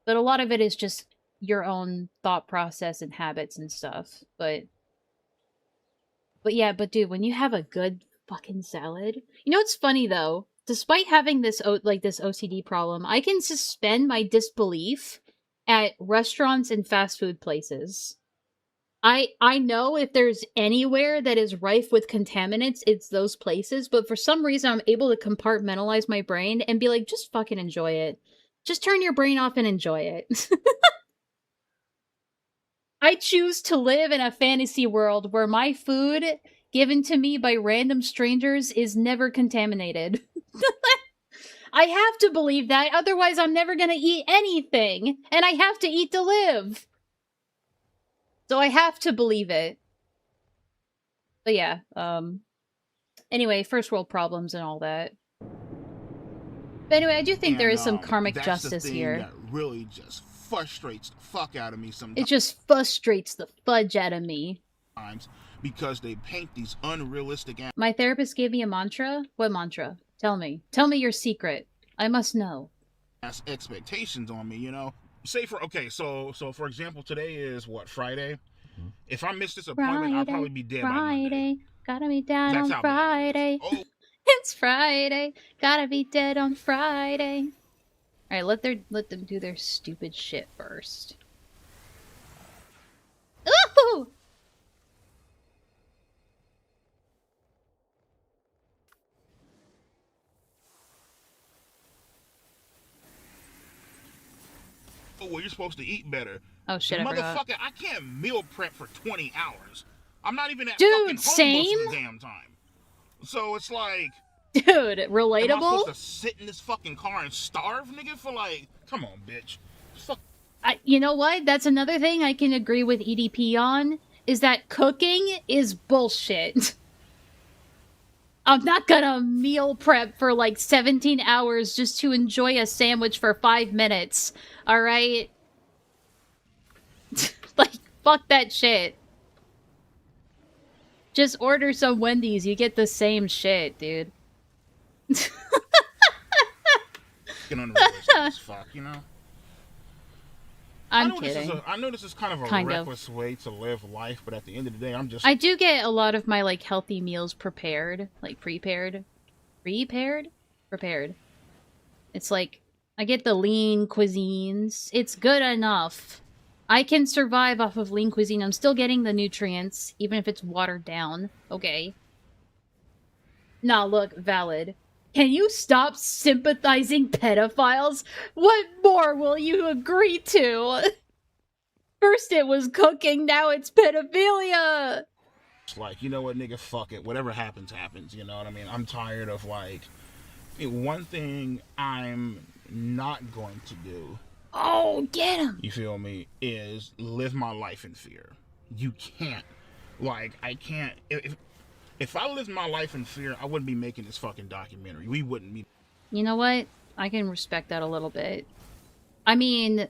But a lot of it is just your own thought process and habits and stuff. But yeah, but dude, when you have a good fucking salad... You know what's funny, though? Despite having this OCD problem, I can suspend my disbelief at restaurants and fast food places. I know if there's anywhere that is rife with contaminants, it's those places, but for some reason I'm able to compartmentalize my brain and be like, just fucking enjoy it. Just turn your brain off and enjoy it. I choose to live in a fantasy world where my food given to me by random strangers is never contaminated. I have to believe that, otherwise I'm never gonna eat anything, and I have to eat to live. So I have to believe it. But yeah, anyway, first world problems and all that. But anyway, I do think there is some karmic justice here. That really just frustrates the fuck out of me sometimes. It just frustrates the fudge out of me. Because they paint these unrealistic... My therapist gave me a mantra. What mantra? Tell me. Tell me your secret. I must know. Expectations on me, you know? Say for... Okay, so for example, today is what, Friday? If I miss this appointment, I'll probably be dead by Monday. Gotta be dead That's on how Friday. bad it is. It's Friday. Gotta be dead on Friday. Alright, let them do their stupid shit first. Ooh! Oh, well, you're supposed to eat better. Oh shit, I forgot. Motherfucker, I can't meal prep for 20 hours. I'm not even at Dude, fucking home same? most of the damn time. So it's like, Dude, Am I relatable? supposed to sit in this fucking car and starve, nigga, for like, come on, bitch. Fuck. You know what? That's another thing I can agree with EDP on, is that cooking is bullshit. I'm not gonna meal prep for like 17 hours just to enjoy a sandwich for 5 minutes, alright? Like, fuck that shit. Just order some Wendy's, you get the same shit, dude. Unrealistic as fuck, you know? I'm I kidding. know this is kind of a Kind of. reckless way to live life, but at the end of the day, I'm just... I do get a lot of my, like, healthy meals prepared. Like, prepared. Prepared. It's like, I get the lean cuisines. It's good enough. I can survive off of lean cuisine. I'm still getting the nutrients, even if it's watered down. Okay. Nah, look, valid. Can you stop sympathizing pedophiles? What more will you agree to? First it was cooking, now it's pedophilia! like, you know what, nigga, fuck it. Whatever happens, happens, you know what I mean? I'm tired of, like... one thing I'm not going to do... Oh, get him! You feel me? Is live my life in fear. You can't. Like, I can't... If I lived my life in fear, I wouldn't be making this fucking documentary. We wouldn't be... You know what? I can respect that a little bit. I mean,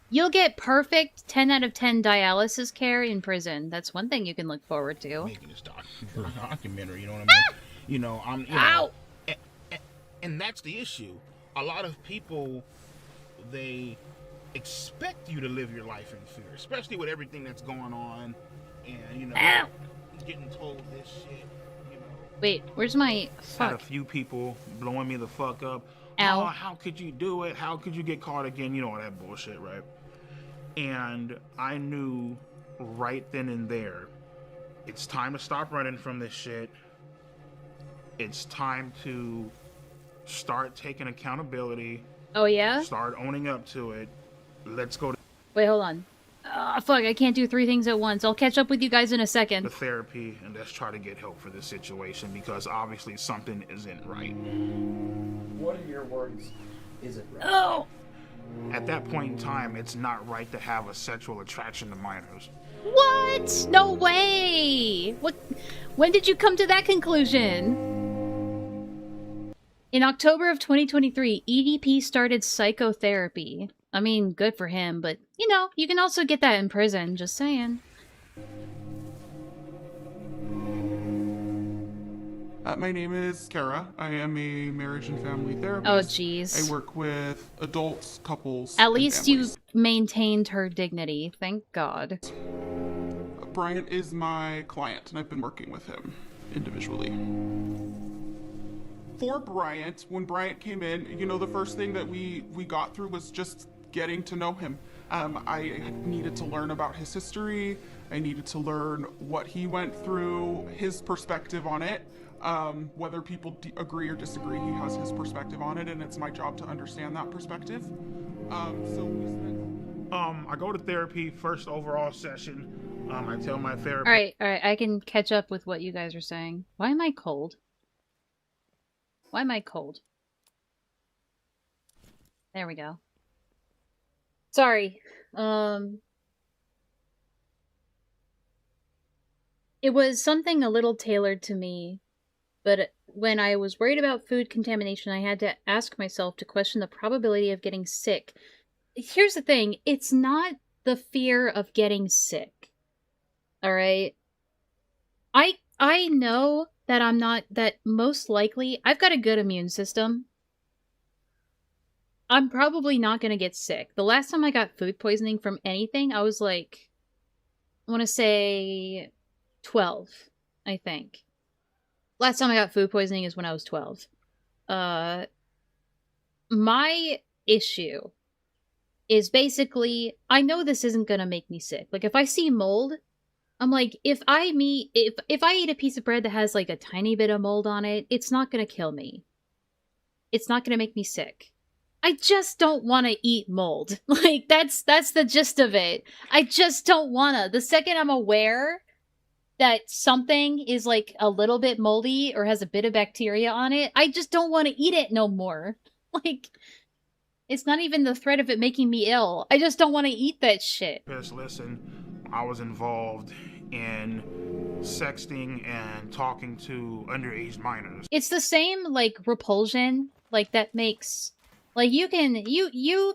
you'll get perfect 10 out of 10 dialysis care in prison. That's one thing you can look forward to. Making this documentary, you know what I mean? You know, I'm... You know, and that's the issue. A lot of people, they expect you to live your life in fear, especially with everything that's going on, and, you know... Getting told this shit, you know. Wait, where's my... Had a few people blowing me the fuck up. Ow. Oh, how could you do it? How could you get caught again? You know, all that bullshit, right? And I knew right then and there, it's time to stop running from this shit. It's time to start taking accountability. Oh, yeah? Start owning up to it. Let's go to... Wait, hold on. Fuck, I can't do 3 things at once. I'll catch up with you guys in a second. The therapy, and let's try to get help for this situation, because obviously something isn't right. What are your words? Is it right? Oh! At that point in time, it's not right to have a sexual attraction to minors. What? No way! What? When did you come to that conclusion? In October of 2023, EDP started psychotherapy. I mean, good for him, but, you know, you can also get that in prison, just saying. My name is Kara. I am a marriage and family therapist. Oh, jeez. I work with adults, couples, At and least families. you maintained her dignity, thank God. Bryant is my client, and I've been working with him individually. For Bryant, when Bryant came in, you know, the first thing that we got through was just getting to know him. I needed to learn about his history. I needed to learn what he went through, his perspective on it. Whether people agree or disagree, he has his perspective on it, and it's my job to understand that perspective. I go to therapy, first overall session. I tell my therapist... Alright, I can catch up with what you guys are saying. Why am I cold? Why am I cold? There we go. Sorry. It was something a little tailored to me, but when I was worried about food contamination, I had to ask myself to question the probability of getting sick. Here's the thing, it's not the fear of getting sick. Alright? I know that most likely, I've got a good immune system. I'm probably not gonna get sick. The last time I got food poisoning from anything, I was like, I want to say 12, I think. Last time I got food poisoning is when I was 12. My issue is basically, I know this isn't gonna make me sick. Like, if I see mold, I'm like, if I eat a piece of bread that has like a tiny bit of mold on it, it's not gonna kill me. It's not gonna make me sick. I just don't want to eat mold. Like, that's the gist of it. I just don't wanna. The second I'm aware that something is like a little bit moldy or has a bit of bacteria on it, I just don't want to eat it no more. Like, it's not even the threat of it making me ill. I just don't want to eat that shit. Just listen, I was involved in sexting and talking to underage minors. It's the same, like, repulsion, like, that makes... Like, you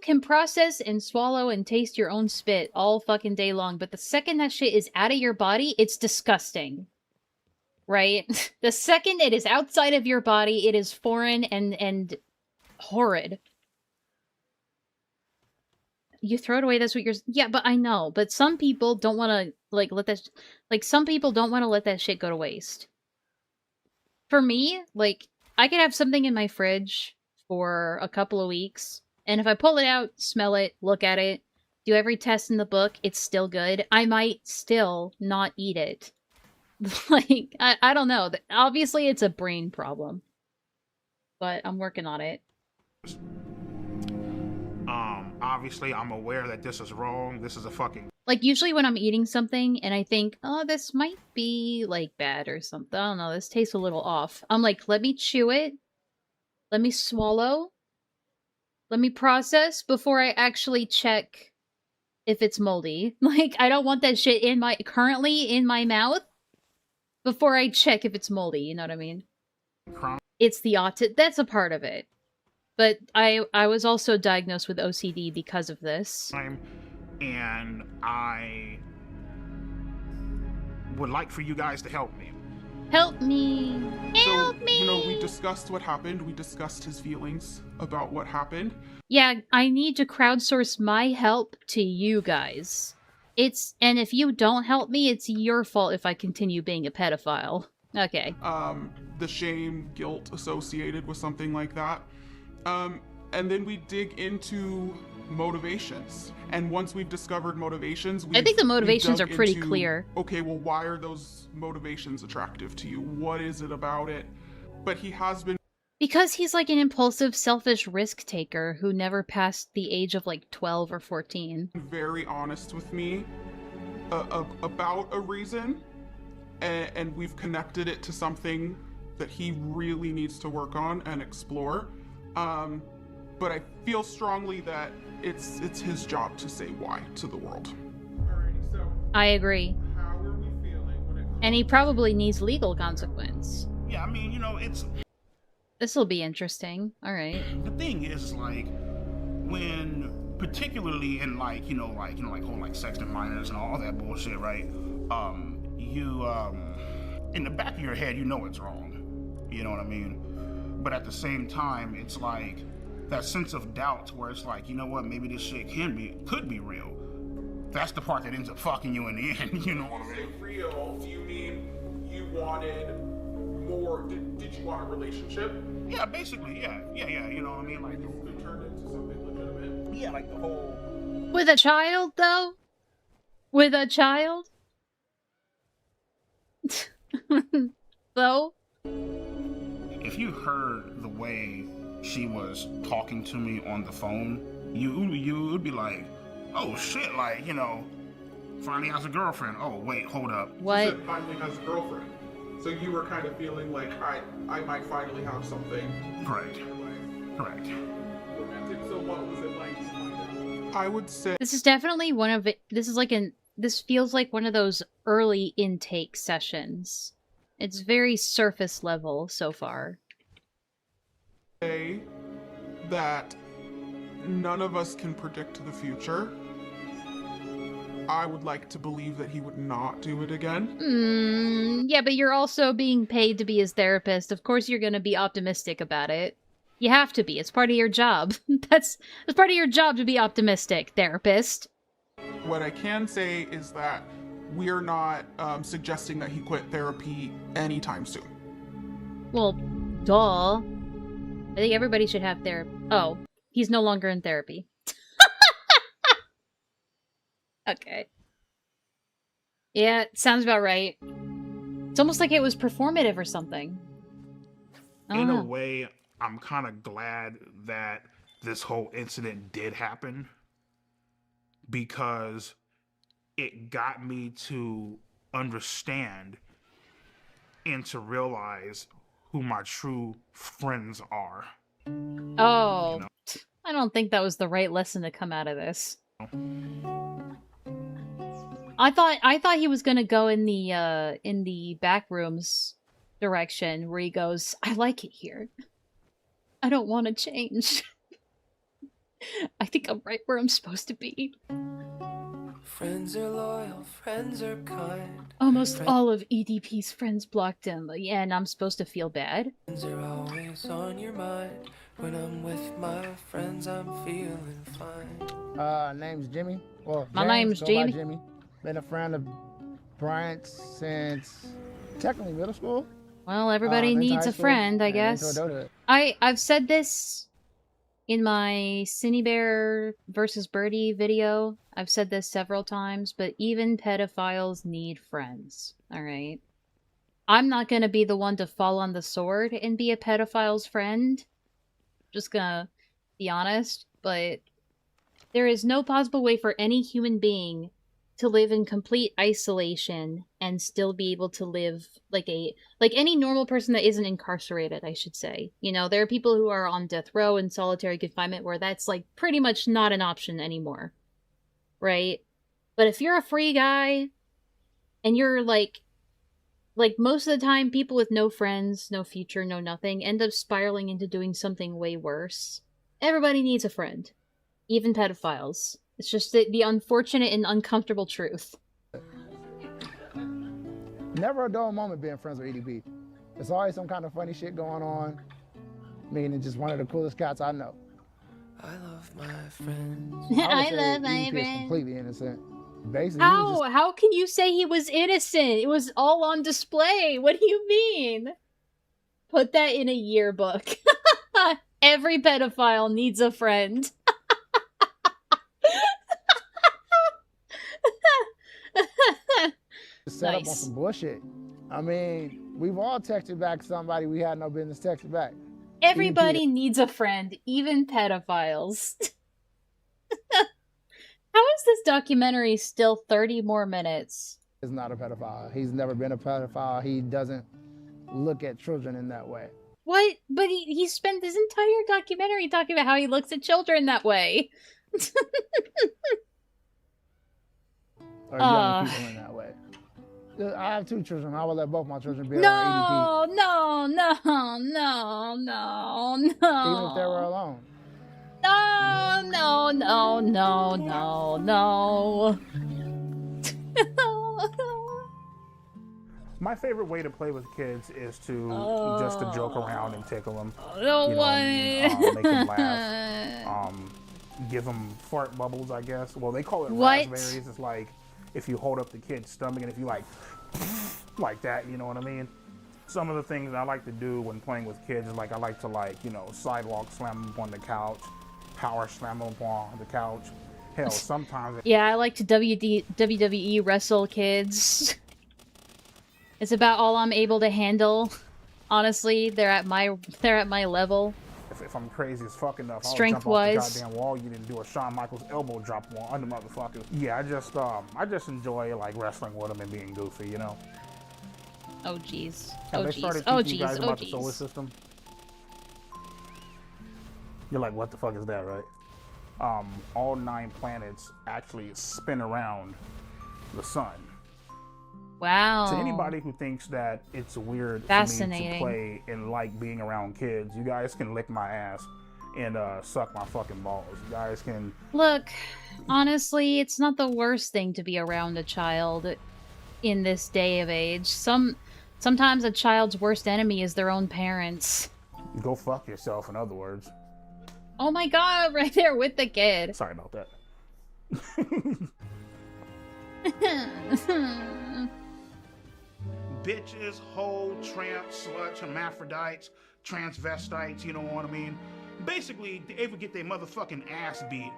can process and swallow and taste your own spit all fucking day long, but the second that shit is out of your body, it's disgusting. Right? The second it is outside of your body, it is foreign and horrid. You throw it away, that's what you're... Yeah, but I know. But some people don't want to, like, let that... Like, some people don't want to let that shit go to waste. For me, like, I could have something in my fridge for a couple of weeks, and if I pull it out, smell it, look at it, do every test in the book, it's still good, I might still not eat it. Like, I don't know. Obviously, it's a brain problem. But I'm working on it. Obviously, I'm aware that this is wrong. This is a fucking... Like, usually when I'm eating something and I think, oh, this might be, like, bad or something. I don't know, this tastes a little off. I'm like, let me chew it. Let me swallow. Let me process before I actually check if it's moldy. Like, I don't want that shit currently in my mouth before I check if it's moldy, you know what I mean? It's the that's a part of it. But I was also diagnosed with OCD because of this. And I would like for you guys to help me. Help me! Help me! You know, we discussed what happened. We discussed his feelings about what happened. Yeah, I need to crowdsource my help to you guys. And if you don't help me, it's your fault if I continue being a pedophile. Okay. The shame, guilt associated with something like that. And then we dig into motivations. And once we've discovered motivations, I think the motivations are pretty clear. Okay, well, why are those motivations attractive to you? What is it about it? But he has been... Because he's like an impulsive, selfish risk taker who never passed the age of like 12 or 14. Very honest with me about a reason. And we've connected it to something that he really needs to work on and explore. But I feel strongly that it's his job to say why to the world. Alrighty, so I agree. How are we feeling when it comes And he probably needs legal consequence. Yeah, I mean, you know, it's... This'll be interesting. Alright. The thing is, like, when, particularly in, like, whole, like, sexting minors and all that bullshit, right? In the back of your head, you know it's wrong. You know what I mean? But at the same time, it's like that sense of doubt where it's like, you know what, maybe this shit could be real. That's the part that ends up fucking you in the end, you know what I mean? Say real, do you mean you wanted more, did you want a relationship? Yeah, basically, yeah, you know what I mean? Like, it turned into something legitimate? Yeah, like the whole... With a child, though? With a child? Though? If you heard the way she was talking to me on the phone, you would be like, oh shit, like, you know, finally has a girlfriend. Oh, wait, hold up. What? She said finally has a girlfriend. So you were kind of feeling like, I might finally have something. Correct. Correct. Romantic, so what was it like to find out? I would say... This is definitely one of it. This feels like one of those early intake sessions. It's very surface level so far. That none of us can predict the future. I would like to believe that he would not do it again. Yeah, but you're also being paid to be his therapist. Of course you're gonna be optimistic about it. You have to be. It's part of your job. That's part of your job to be optimistic, therapist. What I can say is that we're not suggesting that he quit therapy anytime soon. Well, duh. I think everybody should have therapy. Oh, he's no longer in therapy. Okay. Yeah, sounds about right. It's almost like it was performative or something. In a way, I'm kind of glad that this whole incident did happen, because it got me to understand and to realize who my true friends are. Oh, I don't think that was the right lesson to come out of this. I thought he was gonna go in the back rooms direction where he goes, I like it here. I don't want to change. I think I'm right where I'm supposed to be. Friends are loyal, friends are kind. Almost all of EDP's friends blocked him, yeah, and I'm supposed to feel bad. Friends are always on your mind. When I'm with my friends, I'm feeling fine. Name's Jimmy. Well, My James, name's go by Jamie. Jimmy. Been a friend of Bryant's since technically middle school. Well, everybody into needs high a school friend, I and into guess. adulthood. I've said this in my Cinebear versus Birdie video. I've said this several times, but even pedophiles need friends, alright? I'm not gonna be the one to fall on the sword and be a pedophile's friend. Just gonna be honest, but there is no possible way for any human being to live in complete isolation and still be able to live like any normal person that isn't incarcerated, I should say. You know, there are people who are on death row and solitary confinement where that's like pretty much not an option anymore. Right? But if you're a free guy and you're like most of the time people with no friends, no future, no nothing end up spiraling into doing something way worse. Everybody needs a friend. Even pedophiles. It's just the unfortunate and uncomfortable truth. Never a dull moment being friends with EDP. There's always some kind of funny shit going on. Meaning just one of the coolest cats I know. I love my friends. I love my EDP is friends. completely innocent. Basically, he was just How can you say he was innocent? It was all on display. What do you mean? Put that in a yearbook. Every pedophile needs a friend. set up on some bullshit. I mean, we've all texted back somebody we had no business texting back. Everybody needs a friend, even pedophiles. How is this documentary still 30 more minutes? He's not a pedophile. He's never been a pedophile. He doesn't look at children in that way. What? But he spent this entire documentary talking about how he looks at children that way. Or young people in that way. I have 2 children. I would let both my children be around EDP. No. Even if they were alone. No. My favorite way to play with kids is to just to joke around and tickle them. No way. Make them laugh. Give them fart bubbles, I guess. Well, they call it raspberries. It's like if you hold up the kid's stomach and if you like that, you know what I mean? Some of the things I like to do when playing with kids is like I like to sidewalk slam them on the couch, power slam them on the couch. Hell, sometimes. Yeah, I like to WWE wrestle kids. It's about all I'm able to handle. Honestly, they're at my level. If I'm crazy as fuck enough, I'll Strength jump off the wise. goddamn wall. You didn't do a Shawn Michaels elbow drop on the motherfuckers. Yeah, I just enjoy like wrestling with them and being goofy, you know. Oh jeez. Have they started teaching you guys about the solar system? You're like, what the fuck is that, right? All 9 planets actually spin around the sun. Wow. To anybody who thinks that it's weird for me to Fascinating. play and like being around kids, you guys can lick my ass and suck my fucking balls. You guys can. Look, honestly, it's not the worst thing to be around a child in this day of age. Sometimes a child's worst enemy is their own parents. Go fuck yourself, in other words. Oh my god, right there with the kid. Sorry about that. Bitches, hoe, tramp, slut, hermaphrodites, transvestites, you know what I mean? Basically, they would get their motherfucking ass beat.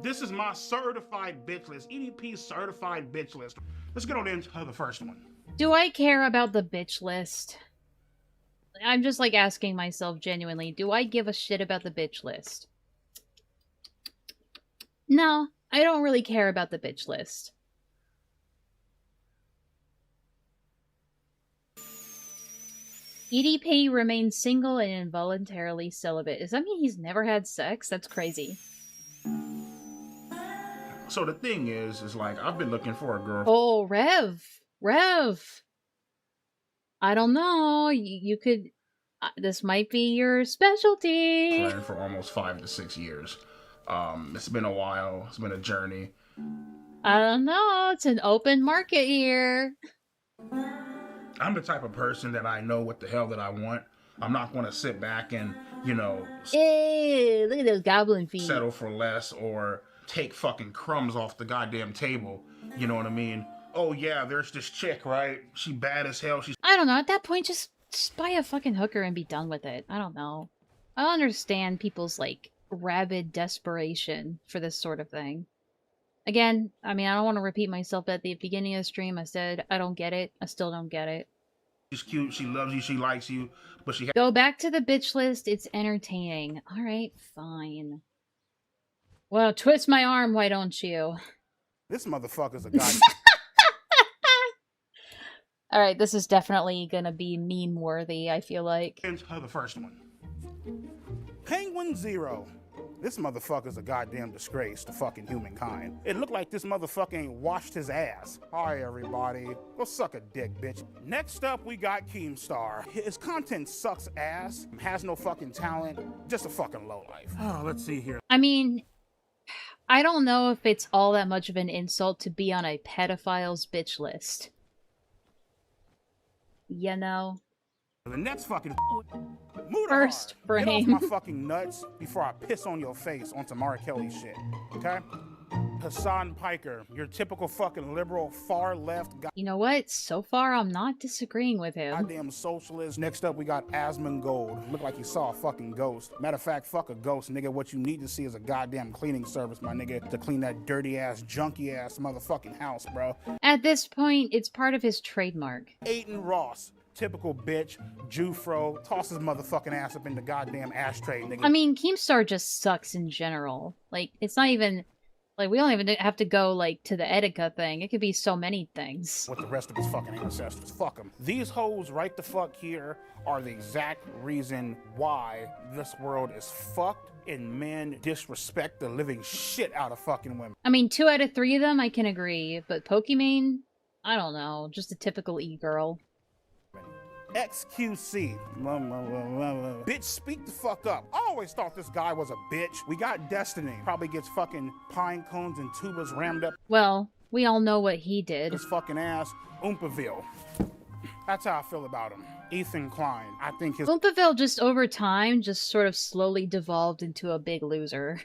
This is my certified bitch list. EDP certified bitch list. Let's get on into the first one. Do I care about the bitch list? I'm just like asking myself genuinely, do I give a shit about the bitch list? No, I don't really care about the bitch list. EDP remains single and involuntarily celibate. Does that mean he's never had sex? That's crazy. So the thing is like, I've been looking for a girl. Oh, Rev. I don't know. You could. This might be your specialty. For almost 5 to 6 years. It's been a while. It's been a journey. I don't know. It's an open market here. I'm the type of person that I know what the hell that I want. I'm not going to sit back and, you know, Ew, look at those goblin feet. settle for less or take fucking crumbs off the goddamn table. You know what I mean? Oh yeah, there's this chick, right? She bad as hell. She's I don't know. At that point, just buy a fucking hooker and be done with it. I don't know. I understand people's, like, rabid desperation for this sort of thing. Again, I mean, I don't want to repeat myself at the beginning of the stream. I said, I don't get it. I still don't get it. She's cute. She loves you. She likes you. But she Go back to the bitch list. It's entertaining. Alright, fine. Well, twist my arm, why don't you? This motherfucker's a god. Alright, this is definitely gonna be meme-worthy, I feel like. The first one. Penguin Zero. This motherfucker's a goddamn disgrace to fucking humankind. It looked like this motherfucker ain't washed his ass. Hi, everybody. Go suck a dick, bitch. Next up, we got Keemstar. His content sucks ass, has no fucking talent, just a fucking lowlife. Oh, let's see here. I mean, I don't know if it's all that much of an insult to be on a pedophile's bitch list. You know? The next fucking First frame. Get off my fucking nuts before I piss on your face on some R. Kelly shit, okay? Hassan Piker, your typical fucking liberal, far left guy. You know what? So far, I'm not disagreeing with him. Goddamn socialist. Next up, we got Asmongold. Look like he saw a fucking ghost. Matter of fact, fuck a ghost, nigga. What you need to see is a goddamn cleaning service, my nigga, to clean that dirty ass, junky ass motherfucking house, bro. At this point, it's part of his trademark. Aiden Ross. Typical bitch, Jufro, tosses motherfucking ass up in the goddamn ashtray, nigga. I mean, Keemstar just sucks in general. Like, it's not even... Like, we don't even have to go, like, to the Etika thing. It could be so many things. With the rest of his fucking ancestors. Fuck them. These hoes right the fuck here are the exact reason why this world is fucked and men disrespect the living shit out of fucking women. I mean, 2 out of 3 of them, I can agree. But Pokimane? I don't know. Just a typical e-girl. XQC. Bitch, speak the fuck up. I always thought this guy was a bitch. We got Destiny. Probably gets fucking pine cones and tubas rammed up Well, we all know what he did. his fucking ass. Oompaville. That's how I feel about him. Ethan Klein. I think his Oompaville just over time just sort of slowly devolved into a big loser.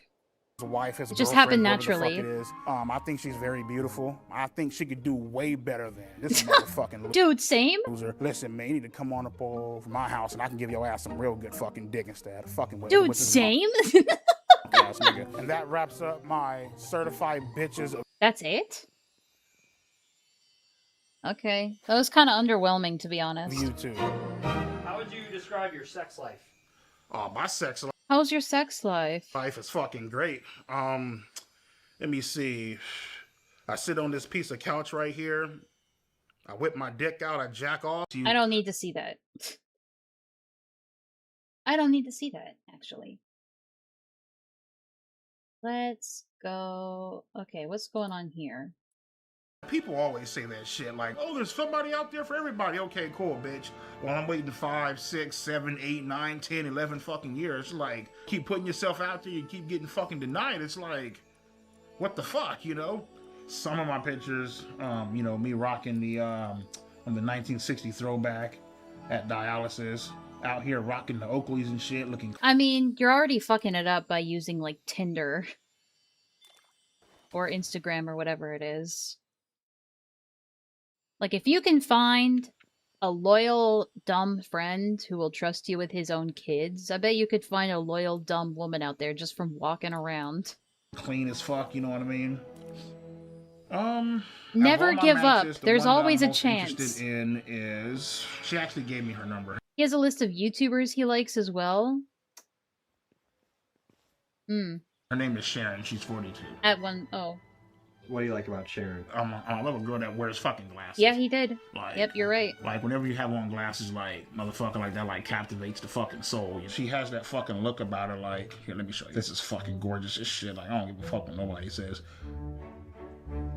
wife, his It just girlfriend, happened whoever the fuck naturally. it is. I think she's very beautiful. I think she could do way better than this motherfucking Dude, same? loser. Listen, man, you need to come on up over my house and I can give your ass some real good fucking dick instead of fucking with Dude, with this same? ass nigga. And that wraps up my certified bitches of That's it? Okay. That was kind of underwhelming, to be honest. YouTube. How would you describe your sex life? Oh, my sex How's your sex life? life is fucking great. Let me see. I sit on this piece of couch right here. I whip my dick out. I jack off. I don't need to see that. I don't need to see that, actually. Let's go... Okay, what's going on here? People always say that shit like, oh, there's somebody out there for everybody. Okay, cool, bitch. Well, I'm waiting 5, 6, 7, 8, 9, 10, 11 fucking years. Like, keep putting yourself out there, you keep getting fucking denied. It's like, what the fuck, you know? Some of my pictures, you know, me rocking the 1960 throwback at dialysis, out here rocking the Oakleys and shit, looking. I mean, you're already fucking it up by using, like, Tinder. Or Instagram or whatever it is. Like, if you can find a loyal, dumb friend who will trust you with his own kids, I bet you could find a loyal, dumb woman out there just from walking around. Clean as fuck, you know what I mean? Never of all my give up. matches, the There's one that I'm always a most chance. interested in is she actually gave me her number. He has a list of YouTubers he likes as well. Her name is Sharon. She's 42. At one... Oh. What do you like about Sharon? I love a girl that wears fucking glasses. Yeah, he did. Like, yep, you're right. Like, whenever you have on glasses, like, motherfucker, like, that, like, captivates the fucking soul. She has that fucking look about her, like, here, let me show you. This is fucking gorgeous as shit. Like, I don't give a fuck what nobody says.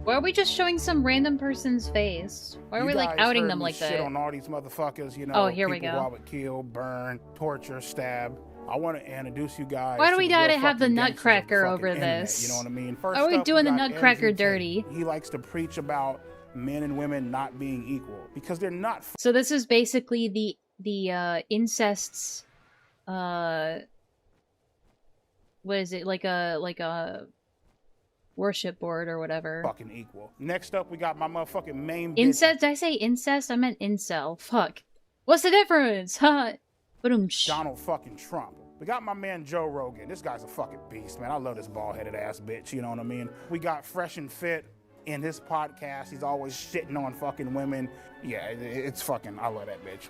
Why are we just showing some random person's face? Why are we, like, outing them like shit that? on all these motherfuckers, you know. Oh, here we people go. who I would kill, burn, torture, stab. I want to introduce you guys. Why do to we the gotta real have the fucking gangsters of the Nutcracker fucking over internet, this? You know what I mean? Why are we up, doing the got Nutcracker Andrew Tate. dirty? He likes to preach about men and women not being equal because they're not. So this is basically the incest's what is it, like a worship board or whatever. Fucking equal. Next up, we got my motherfucking main bitch. Incest? Did I say incest? I meant incel. Fuck. What's the difference? Huh? Donald fucking Trump. We got my man Joe Rogan. This guy's a fucking beast, man. I love this bald-headed ass bitch, you know what I mean? We got Fresh and Fit in his podcast. He's always shitting on fucking women. Yeah, it's fucking, I love that bitch.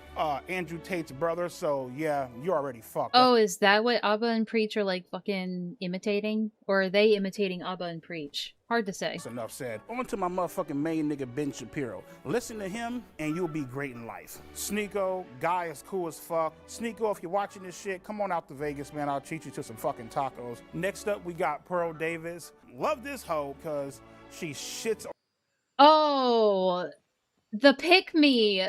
Andrew Tate's brother, so yeah, you already fucked Oh, up. is that what Abba and Preach are, like, fucking imitating? Or are they imitating Abba and Preach? Hard to say. That's enough said. On to my motherfucking main nigga, Ben Shapiro. Listen to him, and you'll be great in life. Sneeko, guy is cool as fuck. Sneeko, if you're watching this shit, come on out to Vegas, man. I'll treat you to some fucking tacos. Next up, we got Pearl Davis. Love this hoe, because she shits. Oh, the pick-me.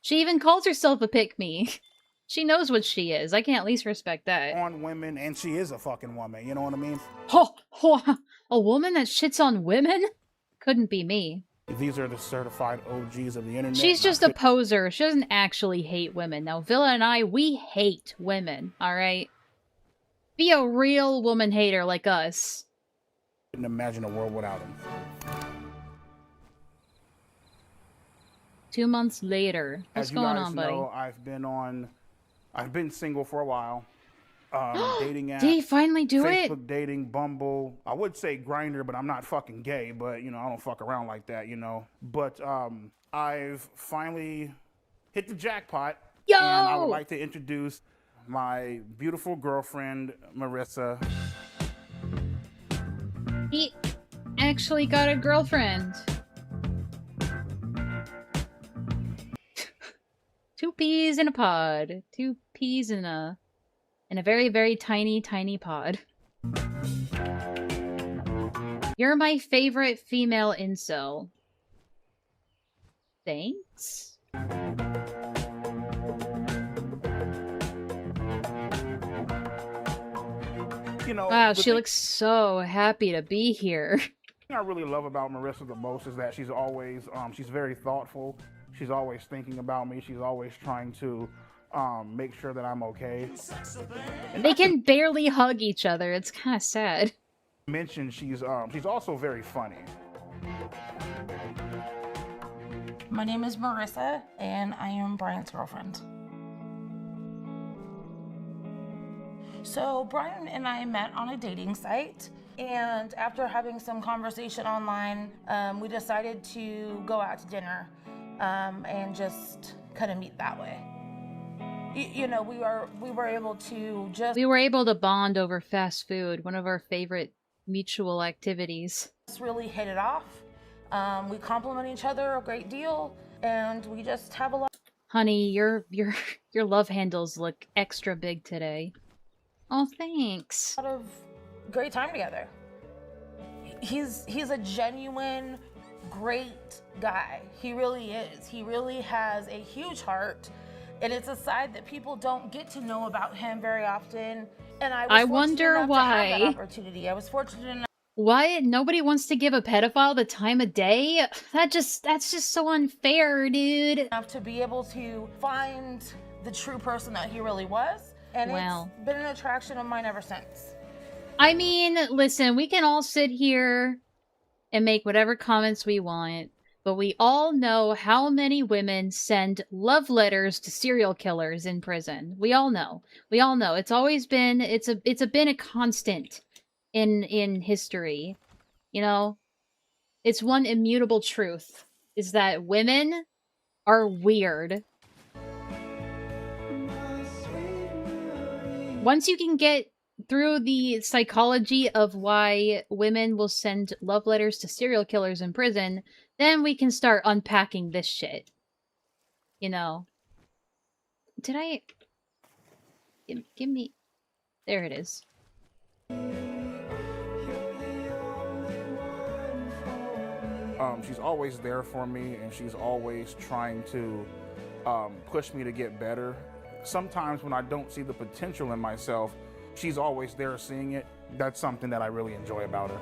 She even calls herself a pick-me. She knows what she is. I can at least respect that. On women, and she is a fucking woman, you know what I mean? A woman that shits on women? Couldn't be me. These are the certified OGs of the internet. She's just a poser. She doesn't actually hate women. Now, Villa and I, we hate women, alright? Be a real woman hater like us. Couldn't imagine a world without them. 2 months later. What's going on, buddy? I've been single for a while. Dating apps. Did he finally do it? Facebook dating, Bumble. I would say Grindr, but I'm not fucking gay, but you know, I don't fuck around like that, you know. But I've finally hit the jackpot. Yo! And I would like to introduce my beautiful girlfriend, Marissa. He actually got a girlfriend. 2 peas in a pod. 2 peas in a very, very tiny, tiny pod. You're my favorite female incel. Thanks. You know, wow, she looks so happy to be here. The thing I really love about Marissa the most is that she's always, she's very thoughtful. She's always thinking about me. She's always trying to make sure that I'm okay. They can barely hug each other. It's kind of sad. Mentioned she's also very funny. My name is Marissa, and I am Brian's girlfriend. So Brian and I met on a dating site, and after having some conversation online, we decided to go out to dinner and just kind of meet that way. You know, we were able to just... We were able to bond over fast food, one of our favorite mutual activities. Just really hit it off. We compliment each other a great deal, and we just have a lot... Honey, your love handles look extra big today. Oh, thanks. A lot of great time together. He's a genuine, great guy. He really is. He really has a huge heart, and it's a side that people don't get to know about him very often. And I wonder why. To have that opportunity. I was fortunate enough. Why nobody wants to give a pedophile the time of day? That's just so unfair, dude. Enough to be able to find the true person that he really was, and Well. it's been an attraction of mine ever since. I mean, listen, we can all sit here and make whatever comments we want, but we all know how many women send love letters to serial killers in prison. We all know. We all know. It's always been been a constant in history. You know? It's one immutable truth is that women are weird. Once you can get through the psychology of why women will send love letters to serial killers in prison, then we can start unpacking this shit. You know. Did I... Give me... There it is. She's always there for me, and she's always trying to push me to get better. Sometimes when I don't see the potential in myself, she's always there seeing it. That's something that I really enjoy about her.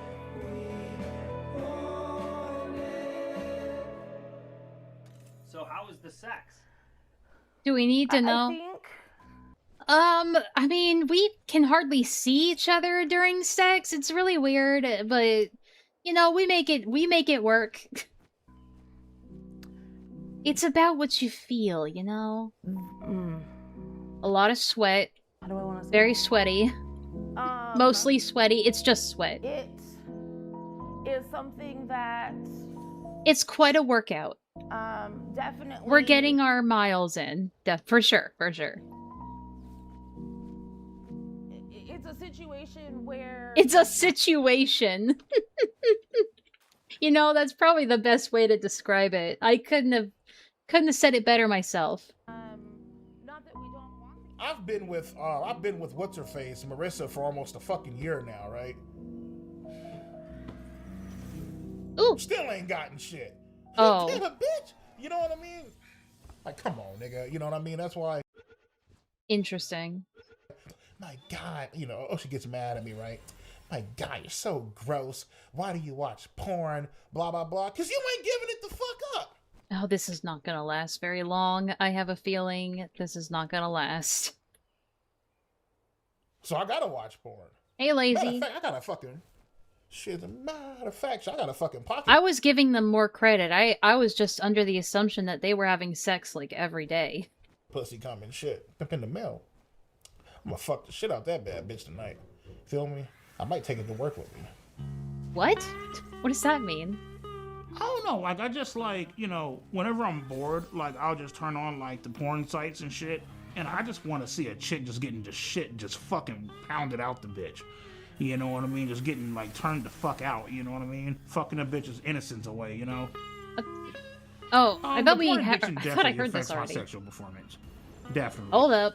So how is the sex? Do we need to know? I mean, we can hardly see each other during sex. It's really weird, but you know, we make it work. It's about what you feel, you know? A lot of sweat. How do I want to say? Very sweaty. Mostly sweaty. It's just sweat. It is something that It's quite a workout. definitely We're getting our miles in. For sure, for sure. It's a situation where It's a situation. You know, that's probably the best way to describe it. I couldn't have said it better myself. I've been with what's her face, Marissa, for almost a fucking year now, right? Ooh. Still ain't gotten shit. Oh. Damn it, bitch. You know what I mean? Like, come on, nigga. You know what I mean? That's why. Interesting. My God, you know, she gets mad at me, right? My God, you're so gross. Why do you watch porn? Blah, blah, blah. Because you ain't giving it the fuck up. Oh, this is not gonna last very long. I have a feeling this is not gonna last. So I gotta watch porn. Hey, lazy. Matter of fact, I gotta fucking... Shit, as a matter of fact, I got a fucking pocket. I was giving them more credit. I was just under the assumption that they were having sex, like, every day. Pussy coming shit. Up in the mail. I'm gonna fuck the shit out that bad bitch tonight. Feel me? I might take it to work with me. What? What does that mean? I don't know, like, I just, like, you know, whenever I'm bored, like, I'll just turn on, like, the porn sites and shit, and I just want to see a chick just getting just shit just fucking pounded out the bitch. You know what I mean? Just getting, like, turned the fuck out, you know what I mean? Fucking a bitch's innocence away, you know? Oh, I thought we porn had... addiction I thought I definitely heard this affects my already. sexual performance. Definitely. Hold up.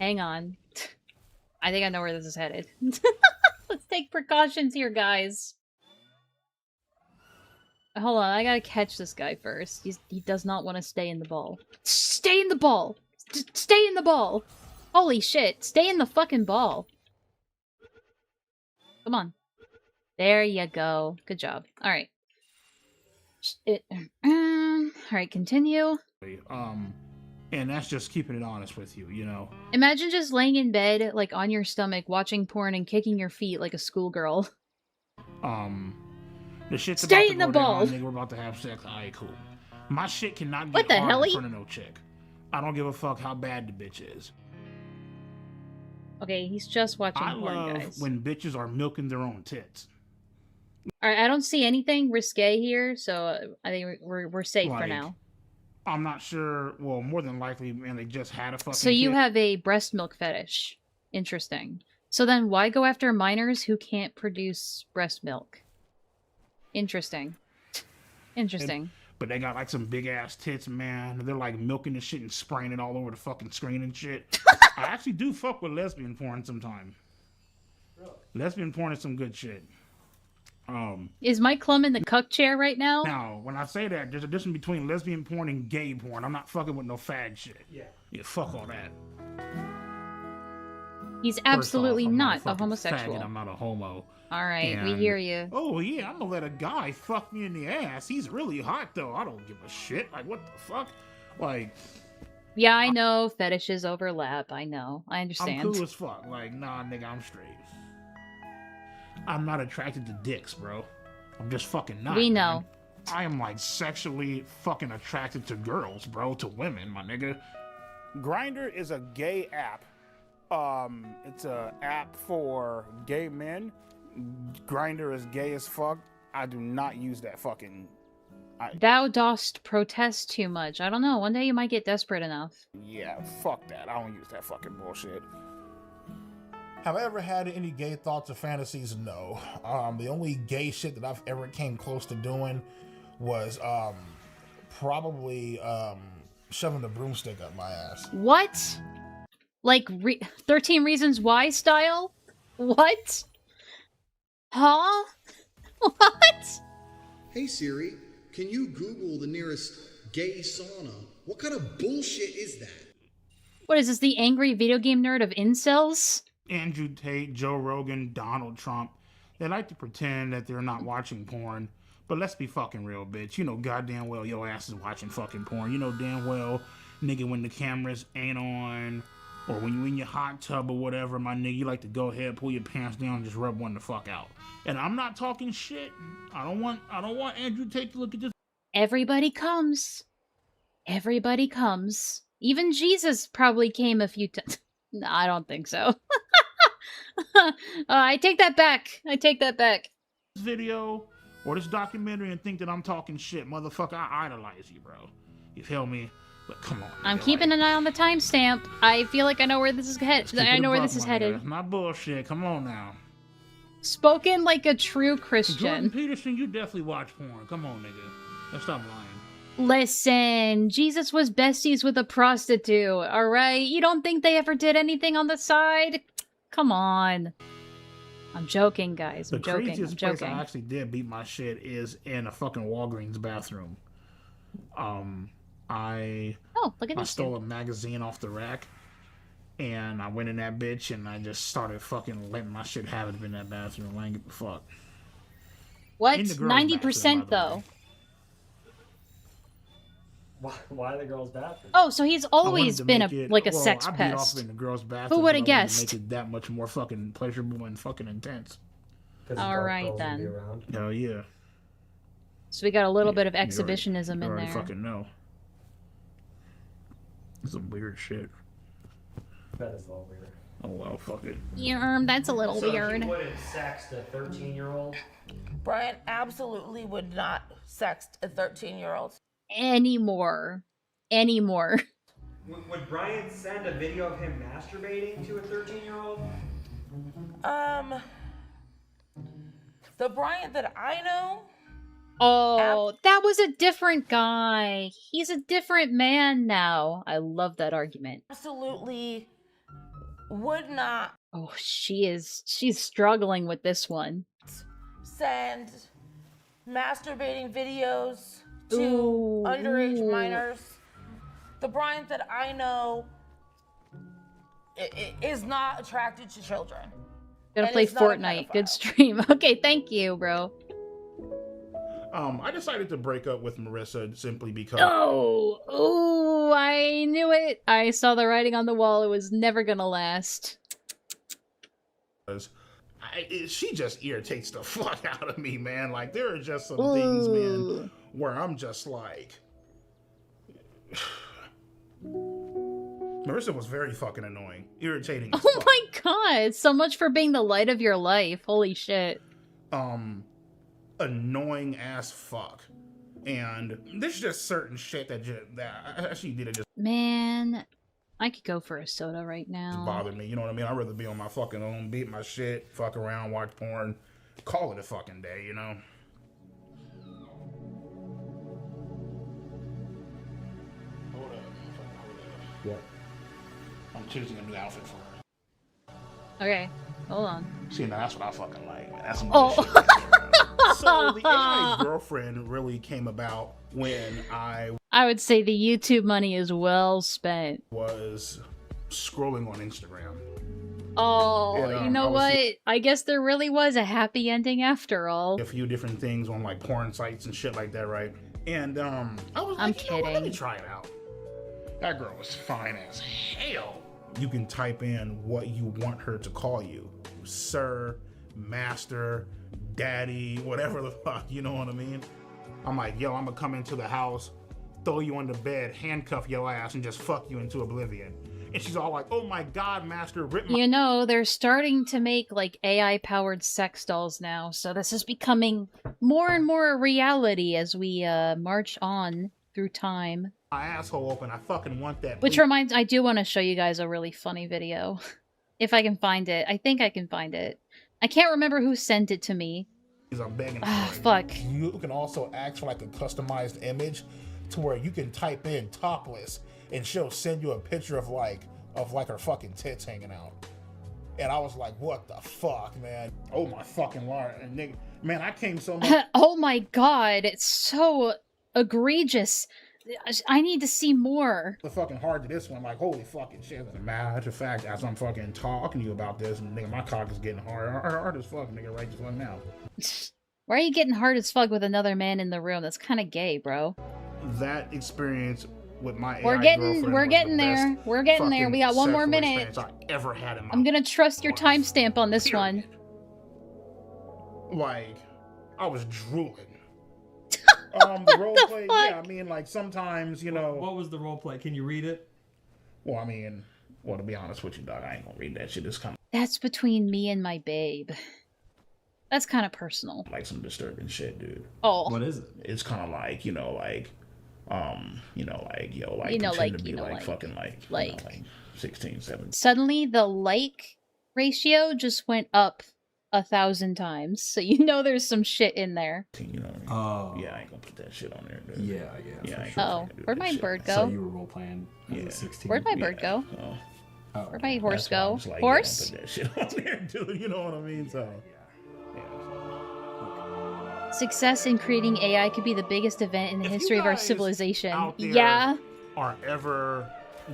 Hang on. I think I know where this is headed. Let's take precautions here, guys. Hold on, I gotta catch this guy first. He does not want to stay in the ball. Stay in the ball! Stay in the ball! Holy shit, stay in the fucking ball. Come on. There you go. Good job. Alright. Alright, continue. And that's just keeping it honest with you, you know? Imagine just laying in bed, like, on your stomach, watching porn and kicking your feet like a schoolgirl. The shit's Stay about in to the go ball. down, nigga, we're about to have sex. Alright, cool. My shit cannot What get the hard in helly? front of no chick. I don't give a fuck how bad the bitch is. Okay, he's just watching I porn, love guys. when bitches are milking their own tits. Alright, I don't see anything risque here, so I think we're safe for Like, now. I'm not sure. Well, more than likely, man, they just had a fucking So you kid. have a breast milk fetish. Interesting. So then why go after minors who can't produce breast milk? Interesting. Interesting. But they got like some big ass tits, man. They're like milking the shit and spraying it all over the fucking screen and shit. I actually do fuck with lesbian porn sometimes. Really? Lesbian porn is some good shit. Is Mike Klum in the cuck chair right now? Now, when I say that, there's a difference between lesbian porn and gay porn. I'm not fucking with no fag shit. Yeah. Yeah, fuck all that. He's First absolutely off, I'm not a fucking homosexual. faggot. I'm not a homo. Alright, we And- hear you. Oh yeah, I'm gonna let a guy fuck me in the ass. He's really hot though. I don't give a shit. Like what the fuck? Like Yeah, I know fetishes overlap. I know. I understand. I'm cool as fuck. Like nah, nigga, I'm straight. I'm not attracted to dicks, bro. I'm just fucking not. We man. know. I am like sexually fucking attracted to girls, bro. To women, my nigga. Grindr is a gay app. It's a app for gay men. Grindr is gay as fuck. I do not use that fucking Thou dost protest too much. I don't know. One day you might get desperate enough. Yeah, fuck that. I don't use that fucking bullshit. Have I ever had any gay thoughts or fantasies? No. The only gay shit that I've ever came close to doing was probably shoving the broomstick up my ass. What? Like 13 Reasons Why style? What? Huh? What? Hey Siri, can you Google the nearest gay sauna? What kind of bullshit is that? What is this, the angry video game nerd of incels? Andrew Tate, Joe Rogan, Donald Trump. They like to pretend that they're not watching porn. But let's be fucking real, bitch. You know goddamn well your ass is watching fucking porn. You know damn well, nigga, when the cameras ain't on, or when you in your hot tub or whatever, my nigga, you like to go ahead, pull your pants down, and just rub one the fuck out. And I'm not talking shit. I don't want Andrew Tate to look at this. Everybody comes. Everybody comes. Even Jesus probably came a few times. No, I don't think so. I take that back. I take that back. Video or this documentary and think that I'm talking shit. Motherfucker, I idolize you, bro. You feel me? But come on. I'm keeping an eye on the timestamp. I feel like I know where this is headed. I know where this is headed. That's not bullshit. Come on now. Spoken like a true Christian. Jordan Peterson, you definitely watch porn. Come on, nigga. Let's stop lying. Listen, Jesus was besties with a prostitute, alright? You don't think they ever did anything on the side? Come on. I'm joking, guys. I'm joking. The craziest I'm place joking. I actually did beat my shit is in a fucking Walgreens bathroom. I stole a magazine off the rack, and I went in that bitch, and I just started fucking letting my shit have it in that bathroom. I ain't give a fuck. What? In the girls' 90% though. Why the girls' bathroom? Oh, so he's always been a well, sex I beat pest. off in the girls' bathroom. Who would have but I wanted to guessed? Make it that much more fucking pleasurable and fucking intense. All right then. Hell yeah. So we got a little bit of You exhibitionism in already there. fucking know. Some weird shit. That is a little weird. Oh well, fuck it. Yeah, that's a little So weird. you wouldn't sext a 13-year-old? Brian absolutely would not sext a 13-year-old. Anymore. Would Brian send a video of him masturbating to a 13-year-old? The Brian that I know. Oh, that was a different guy. He's a different man now. I love that argument. Absolutely would not. Oh, she's struggling with this one. Send masturbating videos to underage minors. The Brian that I know is not attracted to children. Gonna And play is not a Fortnite. Good stream. Okay, thank you, bro. I decided to break up with Marissa simply because. Oh, I knew it. I saw the writing on the wall. It was never gonna last. She just irritates the fuck out of me, man. Like, there are just some things, man, where I'm just like. Marissa was very fucking annoying. Irritating as Oh my god, so much for being the light of your life. Holy shit. Annoying as fuck. And there's just certain shit that she did it just Man, I could go for a soda right now. bother me. You know what I mean? I'd rather be on my fucking own, beat my shit, fuck around, watch porn, call it a fucking day, you know? Hold up. Yep. I'm choosing a new outfit for her. Okay, hold on. See, now that's what I fucking like, man. That's some Oh. good shit. So the AI girlfriend really came about when I would say the YouTube money is well spent. was scrolling on Instagram. Oh, And, you know I was what? seeing I guess there really was a happy ending after all. a few different things on like porn sites and shit like that, right? And I was I'm like, you know what? Let me kidding. try it out. That girl was fine as hell. You can type in what you want her to call you. Sir, master, daddy, whatever the fuck, you know what I mean? I'm like, yo, I'm gonna come into the house, throw you on the bed, handcuff your ass, and just fuck you into oblivion. And she's all like, "Oh my God, master, rip my..." You know, they're starting to make, like, AI-powered sex dolls now, so this is becoming more and more a reality as we, march on through time. My asshole open. I fucking want that. Which Please. reminds, I do want to show you guys a really funny video. If I can find it. I think I can find it. I can't remember who sent it to me. I'm begging Ah, for it. fuck. You can also ask for like a customized image to where you can type in topless and she'll send you a picture of like her fucking tits hanging out. And I was like, what the fuck, man? Oh my fucking lord. And nigga, man, I came so much. Oh my god, it's so egregious. I need to see more. The fucking hard to this one, like, holy fucking shit. As a matter of fact, as I'm fucking talking to you about this, nigga, my cock is getting hard as fuck, nigga, right this fuck now. Why are you getting hard as fuck with another man in the room? That's kind of gay, bro. That experience with my We're AI getting girlfriend there. We're getting there. We got one more minute. I ever had in my I'm gonna trust your timestamp on this one. Like, I was drooling. The role play, yeah, I mean, like, sometimes, you know... What was the role play? Can you read it? Well, I mean, to be honest with you, dog, I ain't gonna read that shit. It's kind of... That's between me and my babe. That's kind of personal. Like some disturbing shit, dude. Oh. What is it? It's kind of like, fucking 16, 17. Suddenly, the like ratio just went up 1,000 times, so you know there's some shit in there. You know what I mean? Oh. Yeah, I ain't gonna put that shit on there, dude. Yeah. Sure. Oh, where'd my bird go? So you were role playing as a 16. Where'd my bird go? Oh. Where'd my horse go? Like, Horse? Put that shit on there, dude. You know what I mean? So. Success in creating AI could be the biggest event in the history of our civilization. Yeah. Are ever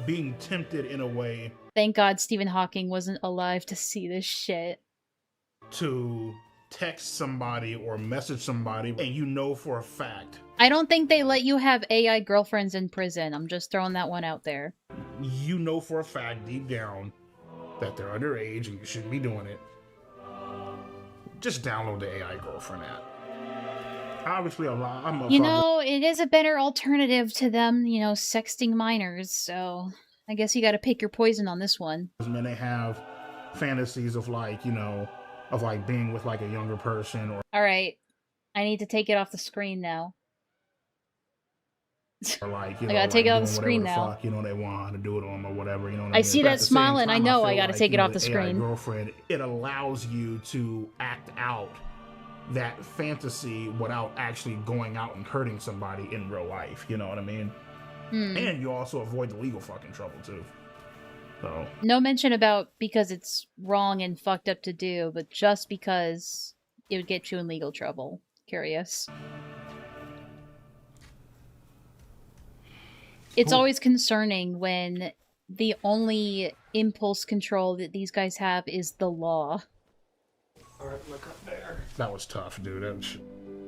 being tempted in a way Thank God Stephen Hawking wasn't alive to see this shit. To text somebody or message somebody and you know for a fact. I don't think they let you have AI girlfriends in prison. I'm just throwing that one out there. You know for a fact deep down that they're underage and you shouldn't be doing it. Just download the AI girlfriend app. Obviously, you know, it is a better alternative to them, you know, sexting minors, so I guess you gotta pick your poison on this one. Men, they have fantasies of like, you know, of like being with like a younger person or... Alright, I need to take it off the screen now. Or like, you know, I gotta take it off the screen now. Fuck, you know, they want to do it on or whatever, you know what I mean? I see that smile and I know I gotta take it off the screen. Girlfriend, it allows you to act out that fantasy without actually going out and hurting somebody in real life, you know what I mean? And you also avoid the legal fucking trouble too. So no mention about because it's wrong and fucked up to do, but just because it would get you in legal trouble. Curious. It's always concerning when the only impulse control that these guys have is the law. Alright, look up there. That was tough, dude. That was...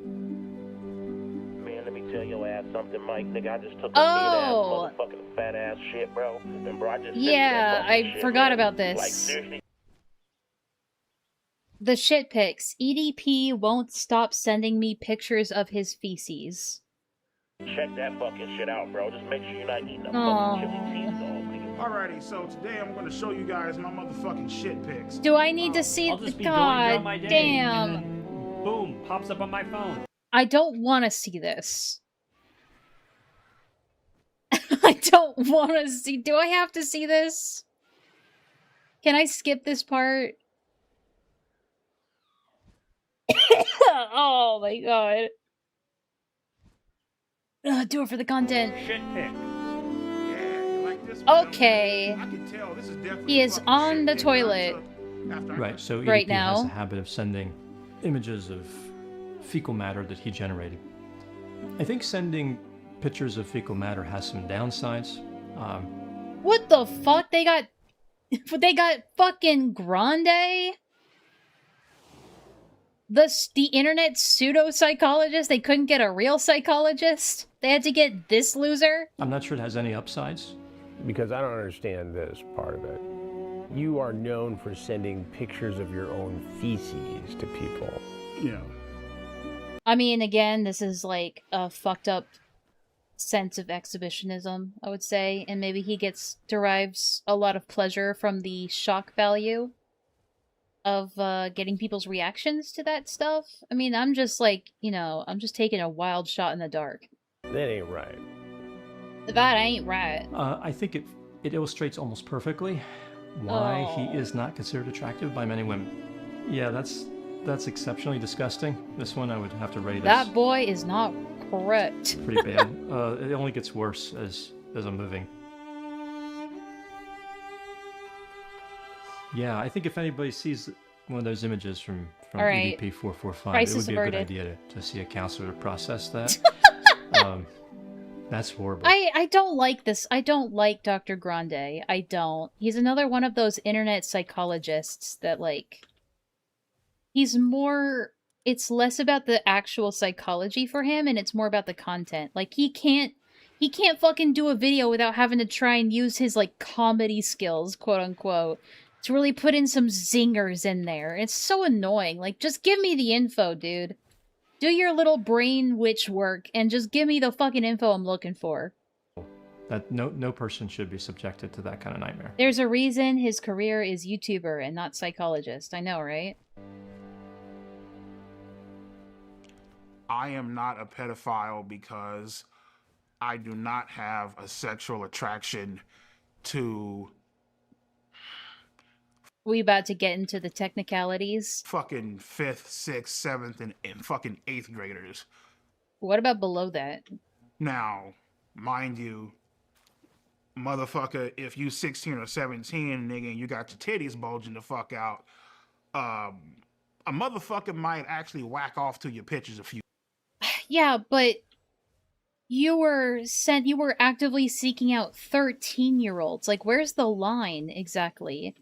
Man, let me tell your ass something, Mike. Nigga, I just took a mean-ass motherfucking fat-ass shit, bro. And bro, I just yeah, I forgot about this. Like, seriously. The shit pics. EDP won't stop sending me pictures of his feces. Check that fucking shit out, bro. Just make sure you're not eating a fucking chili cheese dog, nigga. Alrighty, so today I'm going to show you guys my motherfucking shit pics. Do I need to see? I'll just be God going down my day, damn! And then, boom, pops up on my phone. I don't want to see this. I don't want to see. Do I have to see this? Can I skip this part? Oh my god. Do it for the content. Shit pic. Okay. He is on the toilet. Right, so EDP right now has a habit of sending images of fecal matter that he generated. I think sending pictures of fecal matter has some downsides. What the fuck? They got fucking Grande? The internet pseudo-psychologist? They couldn't get a real psychologist? They had to get this loser? I'm not sure it has any upsides. Because I don't understand this part of it. You are known for sending pictures of your own feces to people. Yeah. I mean, again, this is like a fucked up sense of exhibitionism, I would say, and maybe he derives a lot of pleasure from the shock value of getting people's reactions to that stuff. I mean, I'm just like, I'm just taking a wild shot in the dark. That ain't right. That ain't right. I think it illustrates almost perfectly why he is not considered attractive by many women. Yeah, that's exceptionally disgusting. This one I would have to rate as That boy is not correct. pretty bad. It only gets worse as I'm moving. Yeah, I think if anybody sees one of those images from All right. EDP 445, Crisis it would be a good averted. idea to see a counselor to process that. That's horrible. I don't like this. I don't like Dr. Grande. I don't. He's another one of those internet psychologists that, like, it's less about the actual psychology for him, and it's more about the content. Like, he can't fucking do a video without having to try and use his, like, comedy skills, quote unquote, to really put in some zingers in there. It's so annoying. Like, just give me the info, dude. Do your little brain witch work and just give me the fucking info I'm looking for. That no person should be subjected to that kind of nightmare. There's a reason his career is YouTuber and not psychologist. I know, right? I am not a pedophile because I do not have a sexual attraction to We about to get into the technicalities. fucking 5th, 6th, 7th, and fucking 8th graders. What about below that? Now, mind you, motherfucker, if you 16 or 17, nigga, and you got your titties bulging the fuck out, a motherfucker might actually whack off to your pictures a few. Yeah, but you were actively seeking out 13-year-olds. Like, where's the line exactly?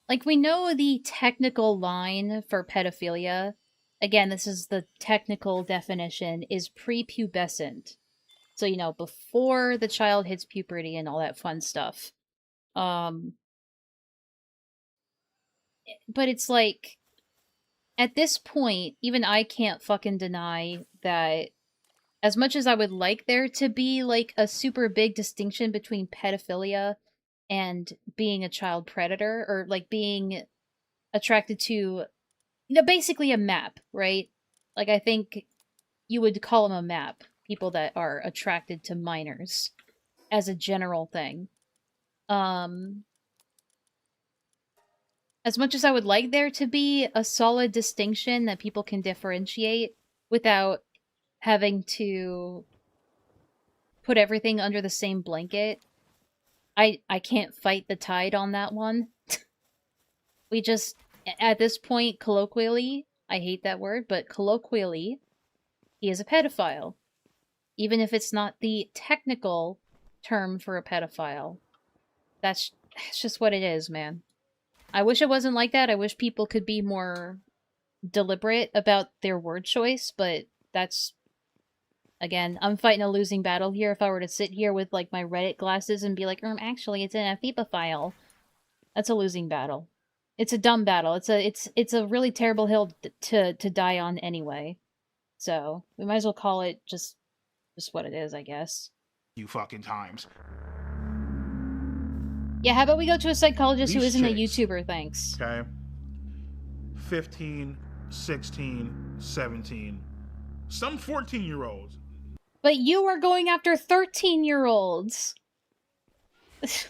Like, we know the technical line for pedophilia. Again, this is the technical definition, is prepubescent. So, before the child hits puberty and all that fun stuff. But it's like, at this point, even I can't fucking deny that as much as I would like there to be, like, a super big distinction between pedophilia and being a child predator, or, like, being attracted to, basically a map, right? Like, I think you would call them a map, people that are attracted to minors, as a general thing. As much as I would like there to be a solid distinction that people can differentiate without having to put everything under the same blanket, I can't fight the tide on that one. We just, at this point, colloquially, I hate that word, but colloquially, he is a pedophile. Even if it's not the technical term for a pedophile. That's just what it is, man. I wish it wasn't like that. I wish people could be more deliberate about their word choice, but that's... Again, I'm fighting a losing battle here if I were to sit here with, like, my Reddit glasses and be like, actually, it's an amphibophile. That's a losing battle. It's a dumb battle. It's a really terrible hill to die on anyway. So, we might as well call it just what it is, I guess. You fucking times. Yeah, how about we go to a psychologist who These isn't a chicks, YouTuber, thanks. Okay. 15, 16, 17. Some 14-year-olds. But you are going after 13-year-olds.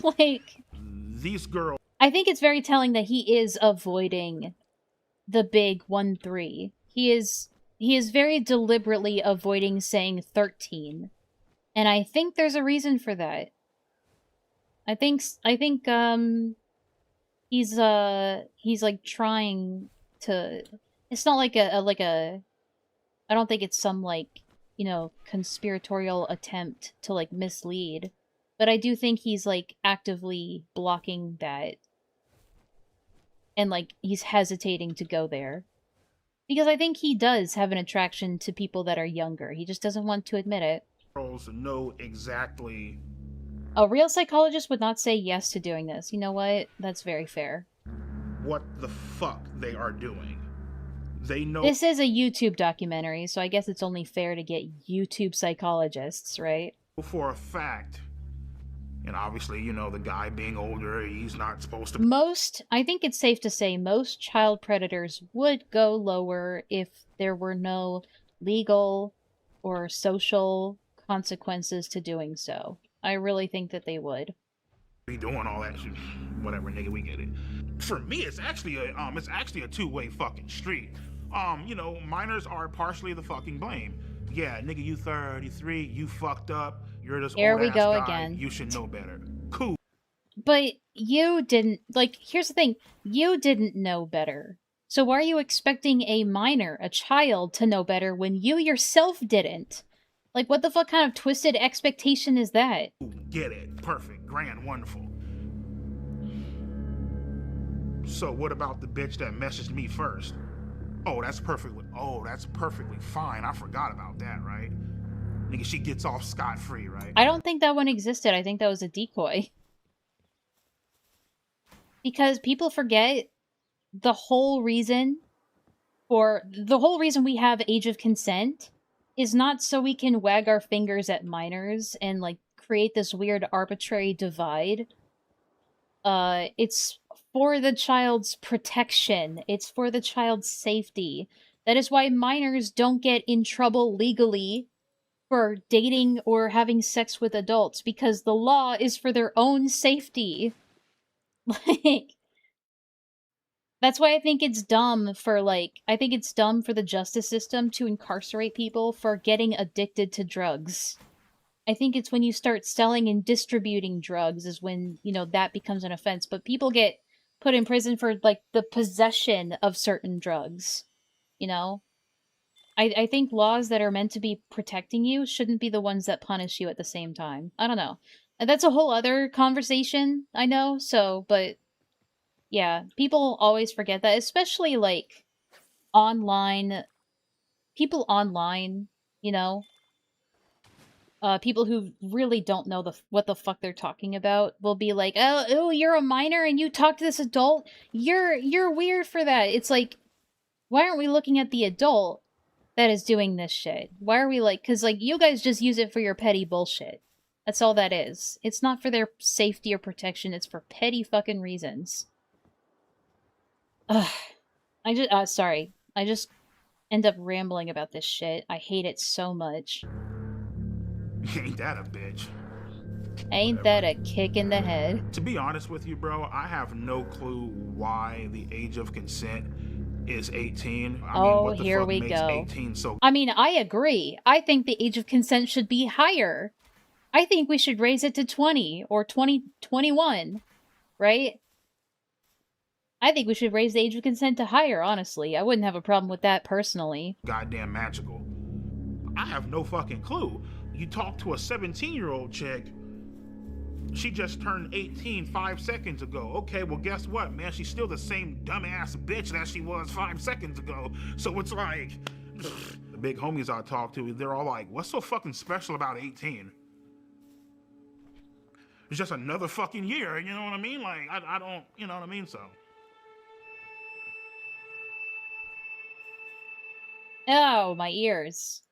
Like... These girls... I think it's very telling that he is avoiding the big 1-3. He is very deliberately avoiding saying 13. And I think there's a reason for that. I think he's like trying to... It's not like a I don't think it's some, like, conspiratorial attempt to, like, mislead. But I do think he's, like, actively blocking that. And, like, he's hesitating to go there. Because I think he does have an attraction to people that are younger. He just doesn't want to admit it. Girls know exactly... A real psychologist would not say yes to doing this. You know what? That's very fair. what the fuck they are doing. They know... This is a YouTube documentary, so I guess it's only fair to get YouTube psychologists, right? for a fact, and obviously, you know, the guy being older, he's not supposed to. I think it's safe to say most child predators would go lower if there were no legal or social consequences to doing so. I really think that they would. Be doing all that shit. Whatever, nigga, we get it. For me, it's actually a two-way fucking street. You know, minors are partially the fucking blame. Yeah, nigga, you 33, you fucked up. You're this Here old we ass go guy. again. You should know better. Cool. But you didn't, like, here's the thing. You didn't know better. So why are you expecting a minor, a child, to know better when you yourself didn't? Like, what the fuck kind of twisted expectation is that? Get it. Perfect. Grand. Wonderful. So what about the bitch that messaged me first? Oh, that's perfectly fine. I forgot about that, right? Nigga, she gets off scot-free, right? I don't think that one existed. I think that was a decoy. Because people forget the whole reason we have age of consent is not so we can wag our fingers at minors and, like, create this weird arbitrary divide. It's for the child's protection. It's for the child's safety. That is why minors don't get in trouble legally for dating or having sex with adults, because the law is for their own safety. Like, that's why I think it's dumb for, like, I think it's dumb for the justice system to incarcerate people for getting addicted to drugs. I think it's when you start selling and distributing drugs is when, you know, that becomes an offense. But people get put in prison for, like, the possession of certain drugs, you know? I think laws that are meant to be protecting you shouldn't be the ones that punish you at the same time. I don't know. And that's a whole other conversation, I know, so, but yeah, people always forget that, especially, like, people online, you know? People who really don't know what the fuck they're talking about will be like, oh, you're a minor and you talk to this adult? You're weird for that. It's like, why aren't we looking at the adult that is doing this shit? Why are we like, because, like, you guys just use it for your petty bullshit. That's all that is. It's not for their safety or protection. It's for petty fucking reasons. Ugh. Sorry. I just end up rambling about this shit. I hate it so much. Ain't that a bitch? Ain't that a kick in the head? To be honest with you, bro, I have no clue why the age of consent is 18. I mean, what the here fuck we makes go. 18 so... I mean, I agree. I think the age of consent should be higher. I think we should raise it to 20 or 21, right? I think we should raise the age of consent to higher, honestly. I wouldn't have a problem with that personally. Goddamn magical. I have no fucking clue. You talk to a 17-year-old chick, she just turned 18 5 seconds ago. Okay, well, guess what, man? She's still the same dumbass bitch that she was 5 seconds ago. So it's like, the big homies I talk to, they're all like, what's so fucking special about 18? It's just another fucking year, you know what I mean? Like, I don't, you know what I mean? So. Oh, my ears.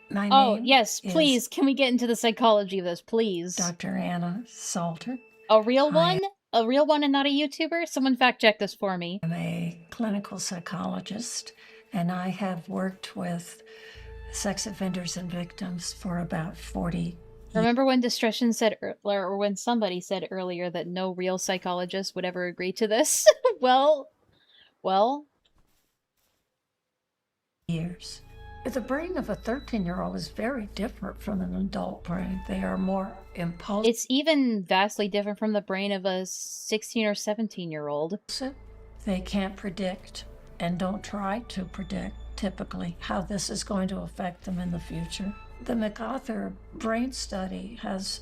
My oh, name yes, is please, can we get into the psychology of this, please? Dr. Anna Salter. A real one? A real one and not a YouTuber? Someone fact check this for me. I'm a clinical psychologist, and I have worked with sex offenders and victims for about 40 Remember when Discretion said, or when somebody said earlier that no real psychologist would ever agree to this? well... years. The brain of a 13-year-old is very different from an adult brain. They are more impulsive. It's even vastly different from the brain of a 16 or 17-year-old. They can't predict and don't try to predict, typically, how this is going to affect them in the future. The MacArthur brain study has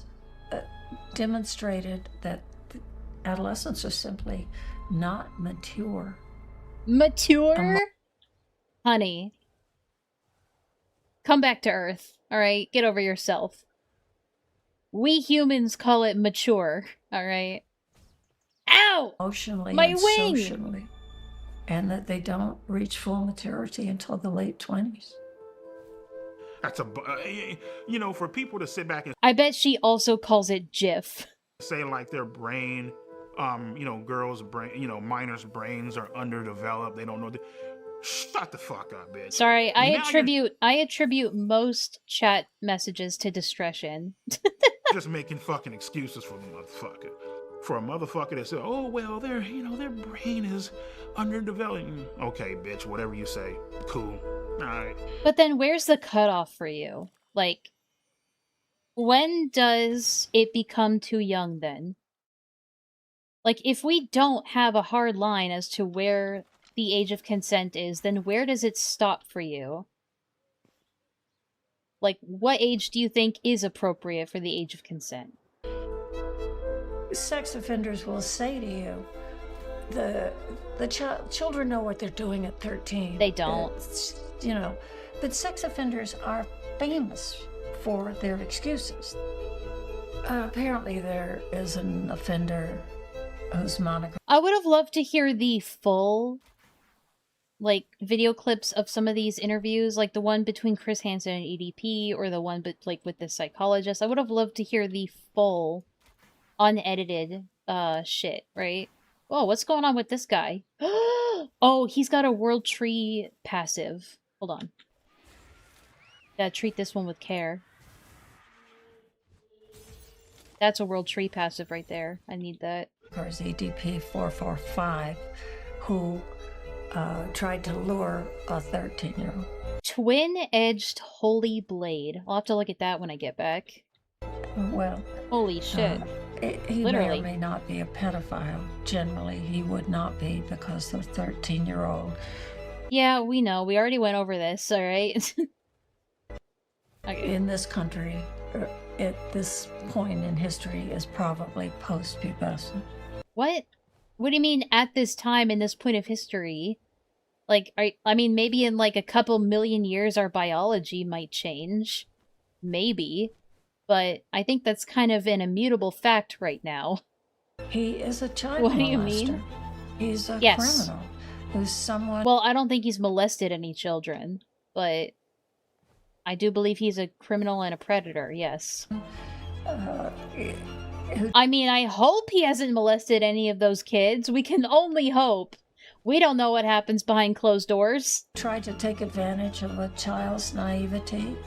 demonstrated that adolescents are simply not mature. Mature? Honey. Come back to Earth, alright? Get over yourself. We humans call it mature, alright? Ow! Emotionally my and wing! socially. And that they don't reach full maturity until the late 20s. That's you know, for people to sit back and I bet she also calls it GIF. say like their brain, you know, girls' brain, you know, minors' brains are underdeveloped. They don't know. Shut the fuck up, bitch. Sorry, I Now attribute most chat messages to discretion. just making fucking excuses for the motherfucker. For a motherfucker that said, "Oh well, their brain is underdeveloped." Okay, bitch, whatever you say, cool. All right. But then where's the cutoff for you? Like, when does it become too young then? Like, if we don't have a hard line as to where the age of consent is, then where does it stop for you? Like, what age do you think is appropriate for the age of consent? Sex offenders will say to you, children know what they're doing at 13. They don't. You know, but sex offenders are famous for their excuses. Apparently there is an offender whose monogram... I would have loved to hear the full, like, video clips of some of these interviews, like the one between Chris Hansen and EDP, or the one with the psychologist. I would have loved to hear the full, unedited shit, right? Oh, what's going on with this guy? Oh, he's got a World Tree passive. Hold on. Gotta treat this one with care. That's a World Tree passive right there. I need that. There's EDP 445, who tried to lure a 13-year-old. Twin-edged holy blade. I'll have to look at that when I get back. Well, holy shit. He Literally. may or may not be a pedophile. Generally, he would not be, because the 13-year-old... Yeah, we know. We already went over this, alright? Okay. In this country, at this point in history, is probably post-pubescent. What? What do you mean, at this time, in this point of history? Like, I mean, maybe in like a couple million years our biology might change. Maybe. But I think that's kind of an immutable fact right now. He is a child What do molester. you mean? He's a Yes. criminal who's someone... Well, I don't think he's molested any children, but I do believe he's a criminal and a predator, yes. I mean, I hope he hasn't molested any of those kids. We can only hope. We don't know what happens behind closed doors. Tried to take advantage of a child's naivety,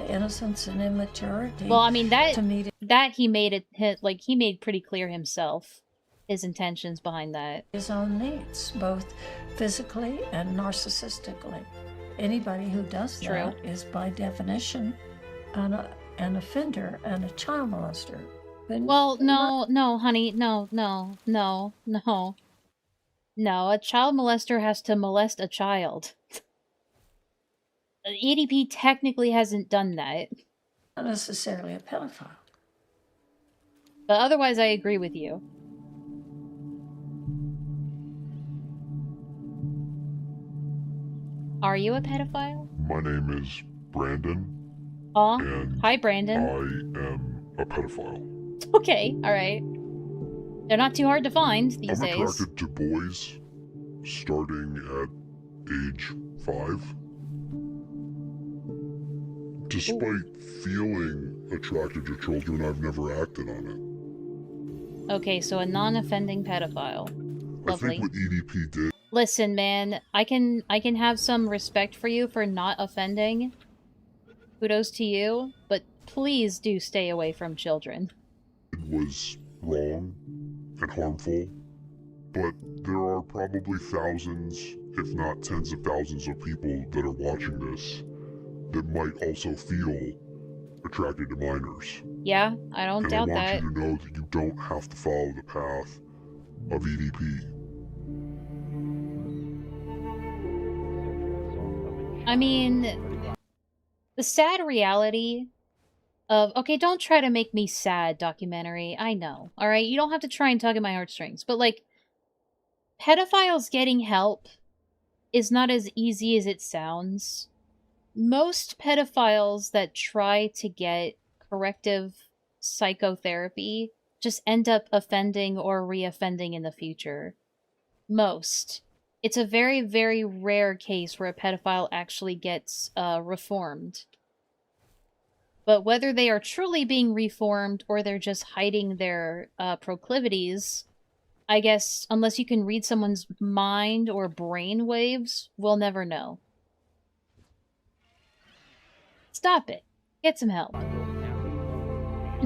innocence, and immaturity. Well, I mean, that he made it, like, he made pretty clear himself his intentions behind that. His own needs, both physically and narcissistically. Anybody who does True. that is, by definition, an offender and a child molester. Well, no, honey, no. No, a child molester has to molest a child. EDP technically hasn't done that. Not necessarily a pedophile. But otherwise, I agree with you. Are you a pedophile? My name is Brandon. Aw, and hi, Brandon. I am a pedophile. Okay, alright. They're not too hard to find these I'm days. attracted to boys starting at age 5. Despite feeling attracted to children, I've never acted on it. Okay, so a non-offending pedophile. Lovely. I think what EDP did... Listen, man, I can have some respect for you for not offending. Kudos to you, but please do stay away from children. It was wrong and harmful, but there are probably thousands, if not tens of thousands of people that are watching this that might also feel attracted to minors. Yeah, I don't doubt that. And I want you to know that you don't have to follow the path of EDP. I mean, the sad reality of, okay, don't try to make me sad, documentary. I know, alright? You don't have to try and tug at my heartstrings. But, like, pedophiles getting help is not as easy as it sounds. Most pedophiles that try to get corrective psychotherapy just end up offending or reoffending in the future. Most. It's a very, very rare case where a pedophile actually gets reformed. But whether they are truly being reformed or they're just hiding their proclivities, I guess, unless you can read someone's mind or brain waves, we'll never know. Stop it. Get some help.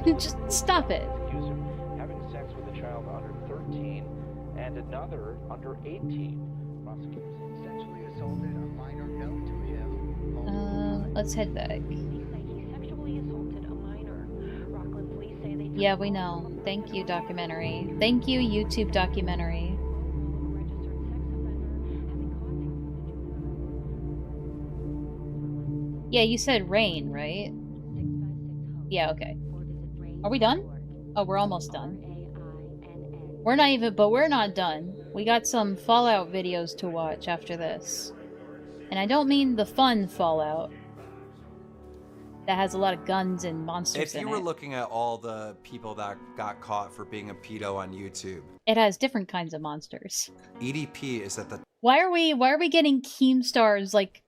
Just stop it. Having sex with a child under 13 and another under 18. Prosecutors sexually assaulted a minor known to him. Let's head back. Yeah, we know. Thank you, documentary. Thank you, YouTube documentary. Yeah, you said rain, right? Yeah, okay. Are we done? Oh, we're almost done. We're not even, but we're not done. We got some Fallout videos to watch after this. And I don't mean the fun Fallout. That has a lot of guns and monsters in it. If you were looking at all the people that got caught for being a pedo on YouTube, It has different kinds of monsters. EDP is at the Why are we getting Keemstar's like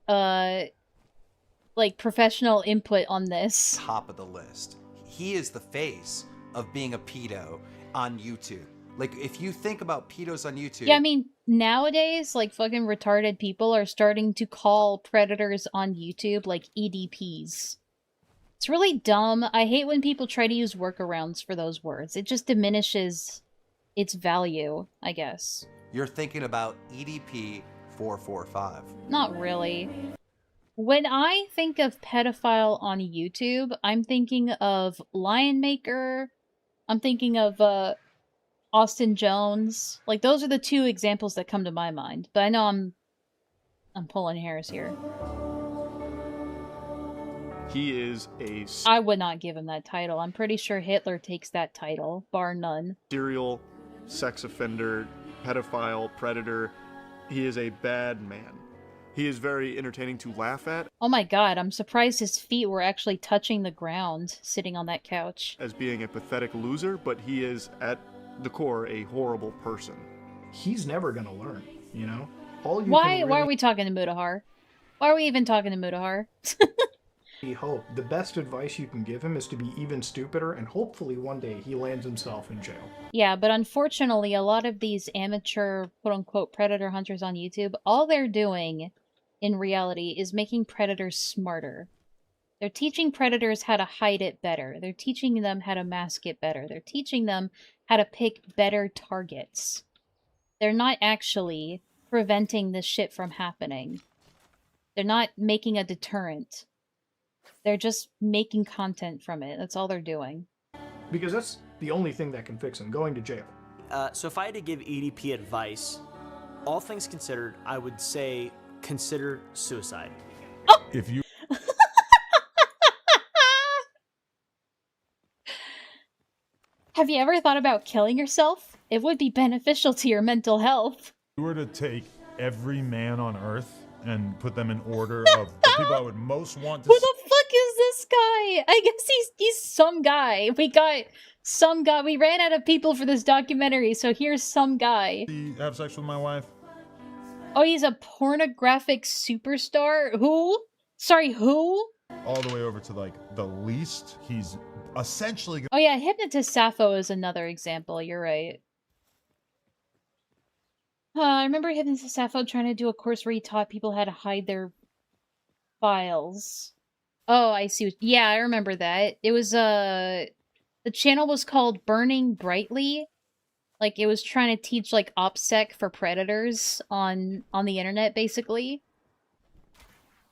professional input on this? top of the list. He is the face of being a pedo on YouTube. Like, if you think about pedos on YouTube... Yeah, I mean, nowadays, like, fucking retarded people are starting to call predators on YouTube, like, EDPs. It's really dumb. I hate when people try to use workarounds for those words. It just diminishes its value, I guess. You're thinking about EDP 445. Not really. When I think of pedophile on YouTube, I'm thinking of Lion Maker. I'm thinking of Austin Jones. Like, those are the two examples that come to my mind. But I know I'm pulling hairs here. He is a I would not give him that title. I'm pretty sure Hitler takes that title, bar none. serial sex offender, pedophile, predator. He is a bad man. He is very entertaining to laugh at Oh my god, I'm surprised his feet were actually touching the ground, sitting on that couch. as being a pathetic loser, but he is, at the core, a horrible person. He's never gonna learn, you know? All you Why can are really we talking to Mutahar? Why are we even talking to Mutahar? hope, the best advice you can give him is to be even stupider, and hopefully one day he lands himself in jail. Yeah, but unfortunately, a lot of these amateur, quote-unquote, predator hunters on YouTube, all they're doing, in reality, is making predators smarter. They're teaching predators how to hide it better. They're teaching them how to mask it better. They're teaching them how to pick better targets. They're not actually preventing this shit from happening. They're not making a deterrent. They're just making content from it. That's all they're doing. Because that's the only thing that can fix him, going to jail. So if I had to give EDP advice, all things considered, I would say consider suicide. If you Have you ever thought about killing yourself? It would be beneficial to your mental health. were to take every man on Earth and put them in order of the people I would most want to Who the fuck is this guy? I guess he's some guy. We got some guy. We ran out of people for this documentary, so here's some guy. have sex with my wife. Oh, he's a pornographic superstar? Who? Sorry, who? All the way over to like the least. He's essentially Oh yeah, Hypnotist Sappho is another example. You're right. I remember Hypnotist Sappho trying to do a course where he taught people how to hide their files. Oh, I see. Yeah, I remember that. It was, the channel was called Burning Brightly. Like, it was trying to teach, like, OPSEC for predators on the internet, basically.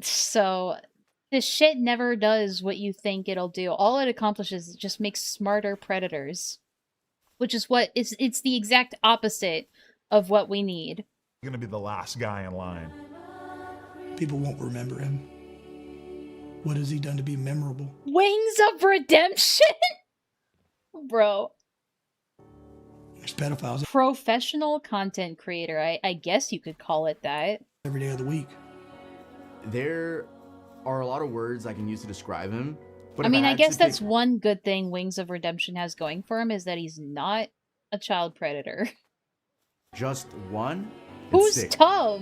So, this shit never does what you think it'll do. All it accomplishes is just makes smarter predators. Which is what, it's the exact opposite of what we need. gonna be the last guy in line. People won't remember him. What has he done to be memorable? Wings of Redemption? Bro. There's pedophiles Professional content creator. I guess you could call it that. every day of the week. There are a lot of words I can use to describe him. But I if mean, I had guess to that's pick- one good thing Wings of Redemption has going for him, is that he's not a child predator. just one. Who's It's sick. Tub?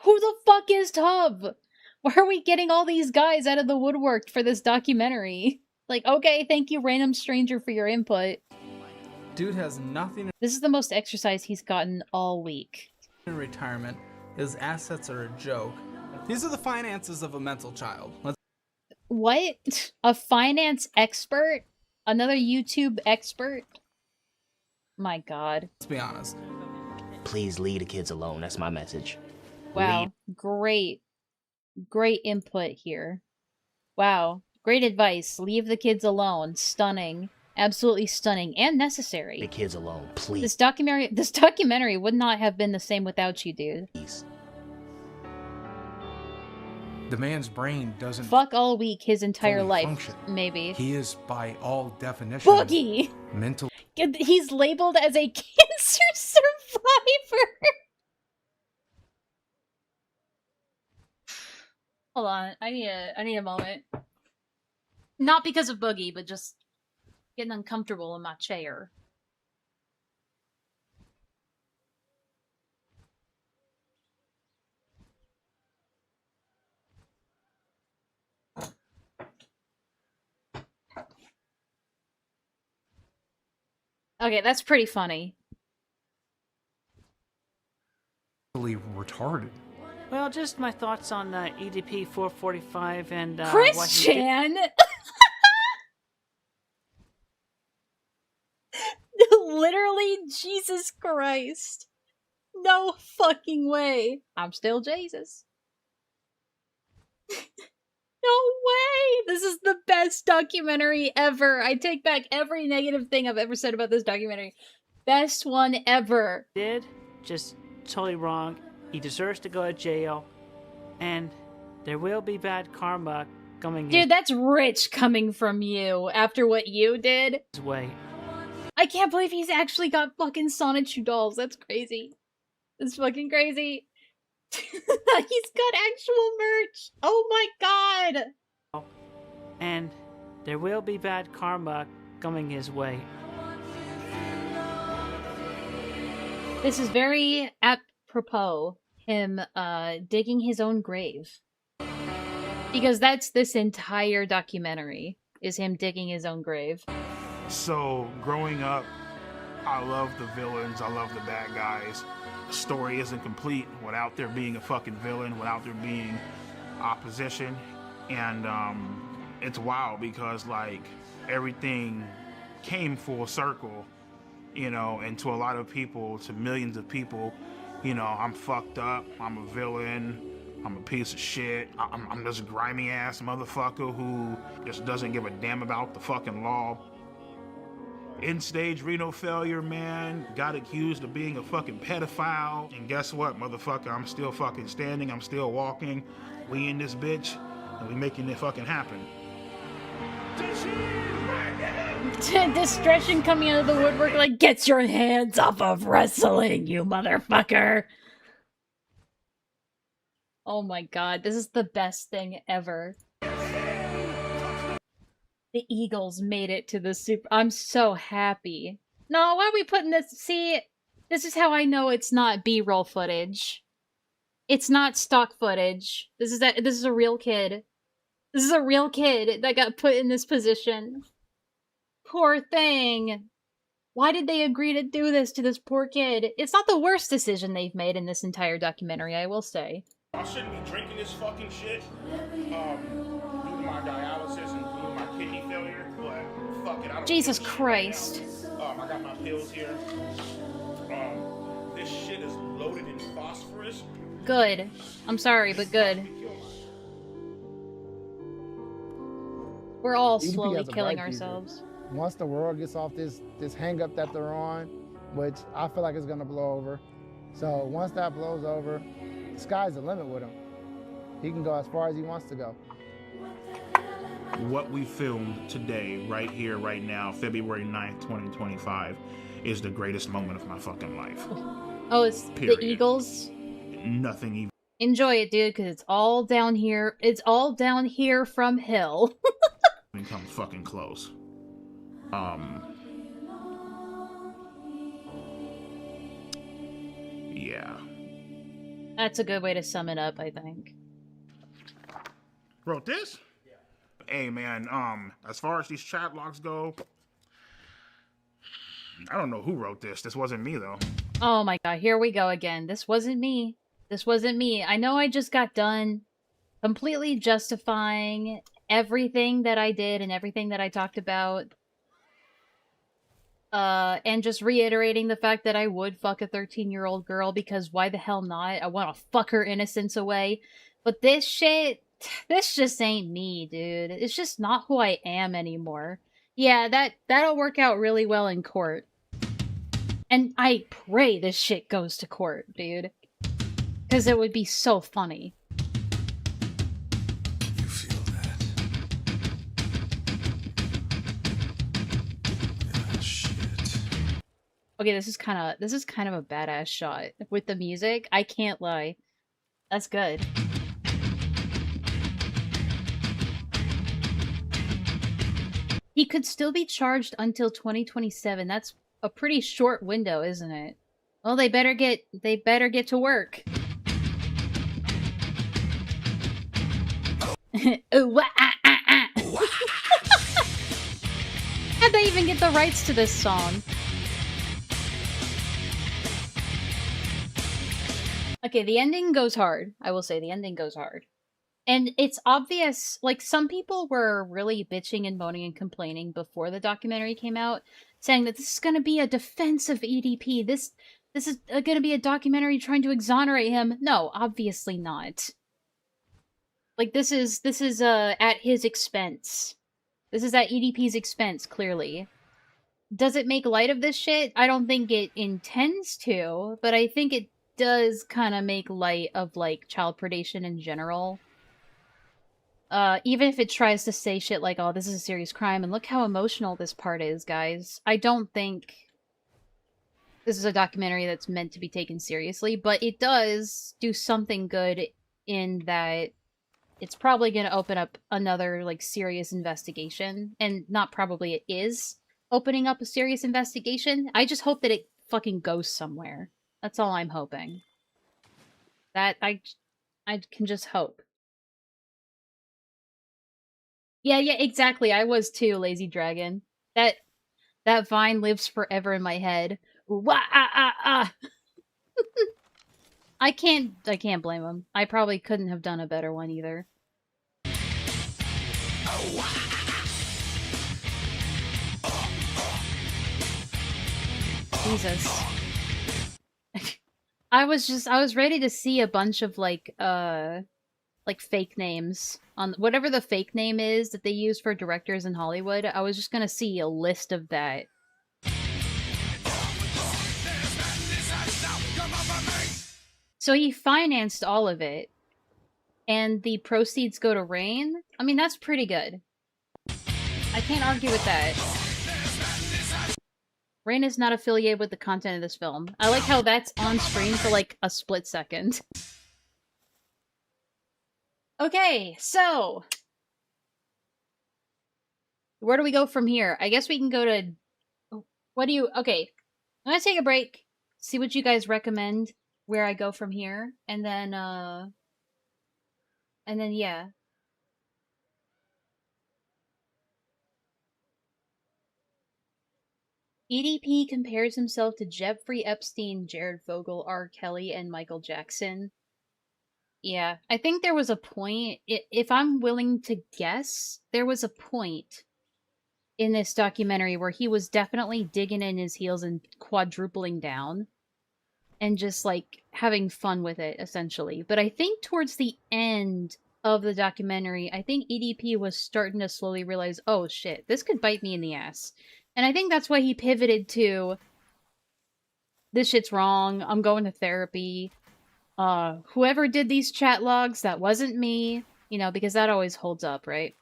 Who the fuck is Tub? Why are we getting all these guys out of the woodwork for this documentary? Like, okay, thank you, random stranger, for your input. Dude has nothing This is the most exercise he's gotten all week. in retirement. His assets are a joke. These are the finances of a mental child. What? A finance expert? Another YouTube expert? My god. Let's be honest. Please leave the kids alone. That's my message. Wow. Great. Great input here. Wow. Great advice. Leave the kids alone. Stunning. Absolutely stunning and necessary. The kids alone, please. This documentary would not have been the same without you, dude. The man's brain doesn't Fuck all week his entire fully life, function. maybe. He is, by all definition, Boogie! mental. He's labeled as a cancer survivor! Hold on, I need a moment. Not because of Boogie, but just getting uncomfortable in my chair. Okay, that's pretty funny. Retarded. Well, just my thoughts on EDP 445 and Christian! Literally, Jesus Christ. No fucking way. I'm still Jesus. No way! This is the best documentary ever. I take back every negative thing I've ever said about this documentary. Best one ever. did, just totally wrong. He deserves to go to jail, and there will be bad karma coming Dude, that's rich coming from you after what you did. his way. I can't believe he's actually got fucking Sonic Shoe dolls. That's crazy. That's fucking crazy. He's got actual merch. Oh my god. And there will be bad karma coming his way. This is very apropos, him digging his own grave. Because that's this entire documentary, is him digging his own grave. So, growing up, I love the villains, I love the bad guys. The story isn't complete without there being a fucking villain, without there being opposition. And it's wild because, like, everything came full circle, you know, and to a lot of people, to millions of people, you know, I'm fucked up, I'm a villain, I'm a piece of shit, I'm this grimy ass motherfucker who just doesn't give a damn about the fucking law. End-stage renal failure, man. Got accused of being a fucking pedophile. And guess what, motherfucker? I'm still fucking standing. I'm still walking. We in this bitch, and we making it fucking happen. Discretion coming out of the woodwork like, get your hands off of wrestling, you motherfucker. Oh my god, this is the best thing ever. The Eagles made it to the Super... I'm so happy. No, why are we putting this... See, this is how I know it's not B-roll footage. It's not stock footage. This is a real kid. This is a real kid that got put in this position. Poor thing. Why did they agree to do this to this poor kid? It's not the worst decision they've made in this entire documentary, I will say. I shouldn't be drinking this fucking shit due to my dialysis and due to my kidney failure, but fuck it, I don't Jesus give a shit Christ. right now. I got my pills here. This shit is loaded in phosphorus. Good. I'm sorry, but good. We're all EDP slowly has a killing bright future. ourselves. Once the world gets off this hang up that they're on, which I feel like is gonna blow over. So once that blows over, the sky's the limit with him. He can go as far as he wants to go. What we filmed today, right here, right now, February 9th, 2025, is the greatest moment of my fucking life. Oh, it's Period. the Eagles? Nothing even. Enjoy it, dude, because it's all down here. It's all down here from Hill. Comes fucking close. Yeah. That's a good way to sum it up, I think. Wrote this? Hey man, as far as these chat logs go, I don't know who wrote this. This wasn't me though. Oh my god, here we go again. This wasn't me. This wasn't me. I know I just got done completely justifying everything that I did and everything that I talked about. And just reiterating the fact that I would fuck a 13-year-old girl because why the hell not? I want to fuck her innocence away. But this shit, this just ain't me, dude. It's just not who I am anymore. Yeah, that'll work out really well in court. And I pray this shit goes to court, dude. Because it would be so funny. You feel that? Ah, shit. Okay, this is kind of a badass shot with the music. I can't lie. That's good. He could still be charged until 2027. That's a pretty short window, isn't it? Well, they better get to work. Ooh, wah, ah, ah, ah. How'd they even get the rights to this song? Okay, the ending goes hard. I will say the ending goes hard. And it's obvious, like, some people were really bitching and moaning and complaining before the documentary came out, saying that this is going to be a defense of EDP. This is going to be a documentary trying to exonerate him. No, obviously not. Like, this is at his expense. This is at EDP's expense, clearly. Does it make light of this shit? I don't think it intends to, but I think it does kind of make light of, like, child predation in general. Even if it tries to say shit like, oh, this is a serious crime, and look how emotional this part is, guys. I don't think this is a documentary that's meant to be taken seriously, but it does do something good in that it's probably going to open up another, like, serious investigation. And not probably, it is opening up a serious investigation. I just hope that it fucking goes somewhere. That's all I'm hoping. That, I can just hope. Yeah, exactly. I was too, Lazy Dragon. That vine lives forever in my head. Wah, ah, ah, ah. I can't blame him. I probably couldn't have done a better one either. Jesus. I was ready to see a bunch of like fake names on whatever the fake name is that they use for directors in Hollywood. I was just gonna see a list of that. So he financed all of it, and the proceeds go to Rain? I mean, that's pretty good. I can't argue with that. Rain is not affiliated with the content of this film. I like how that's on screen for like a split second. Okay, so where do we go from here? I guess we can go to... Okay, I'm gonna take a break, see what you guys recommend, where I go from here, and then, yeah. EDP compares himself to Jeffrey Epstein, Jared Fogle, R. Kelly, and Michael Jackson. Yeah, I think there was a point, if I'm willing to guess, there was a point in this documentary where he was definitely digging in his heels and quadrupling down. And just, like, having fun with it, essentially. But I think towards the end of the documentary, I think EDP was starting to slowly realize, oh shit, this could bite me in the ass. And I think that's why he pivoted to, this shit's wrong, I'm going to therapy. Whoever did these chat logs, that wasn't me. You know, because that always holds up, right?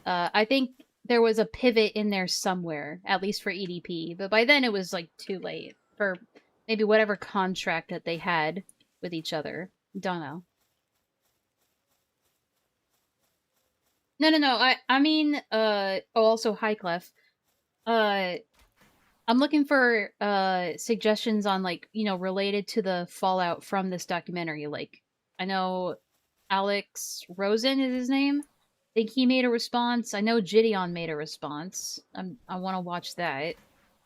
I think there was a pivot in there somewhere, at least for EDP. But by then it was, like, too late for... maybe whatever contract that they had with each other. Don't know. No. I mean, also, hi, Clef. I'm looking for, suggestions on, like, you know, related to the fallout from this documentary. Like, I know Alex Rosen is his name. I think he made a response. I know Gideon made a response. I want to watch that.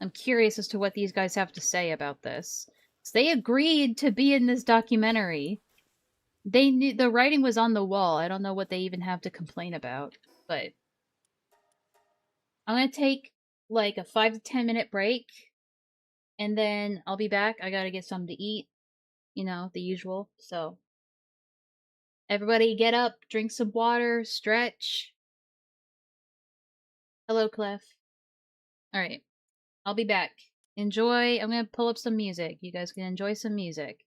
I'm curious as to what these guys have to say about this. So they agreed to be in this documentary. They knew the writing was on the wall. I don't know what they even have to complain about, but I'm gonna take like a 5 to 10 minute break, and then I'll be back. I gotta get something to eat, you know, the usual. So everybody get up, drink some water, stretch. Hello, Clef. Alright. I'll be back. Enjoy. I'm gonna pull up some music. You guys can enjoy some music.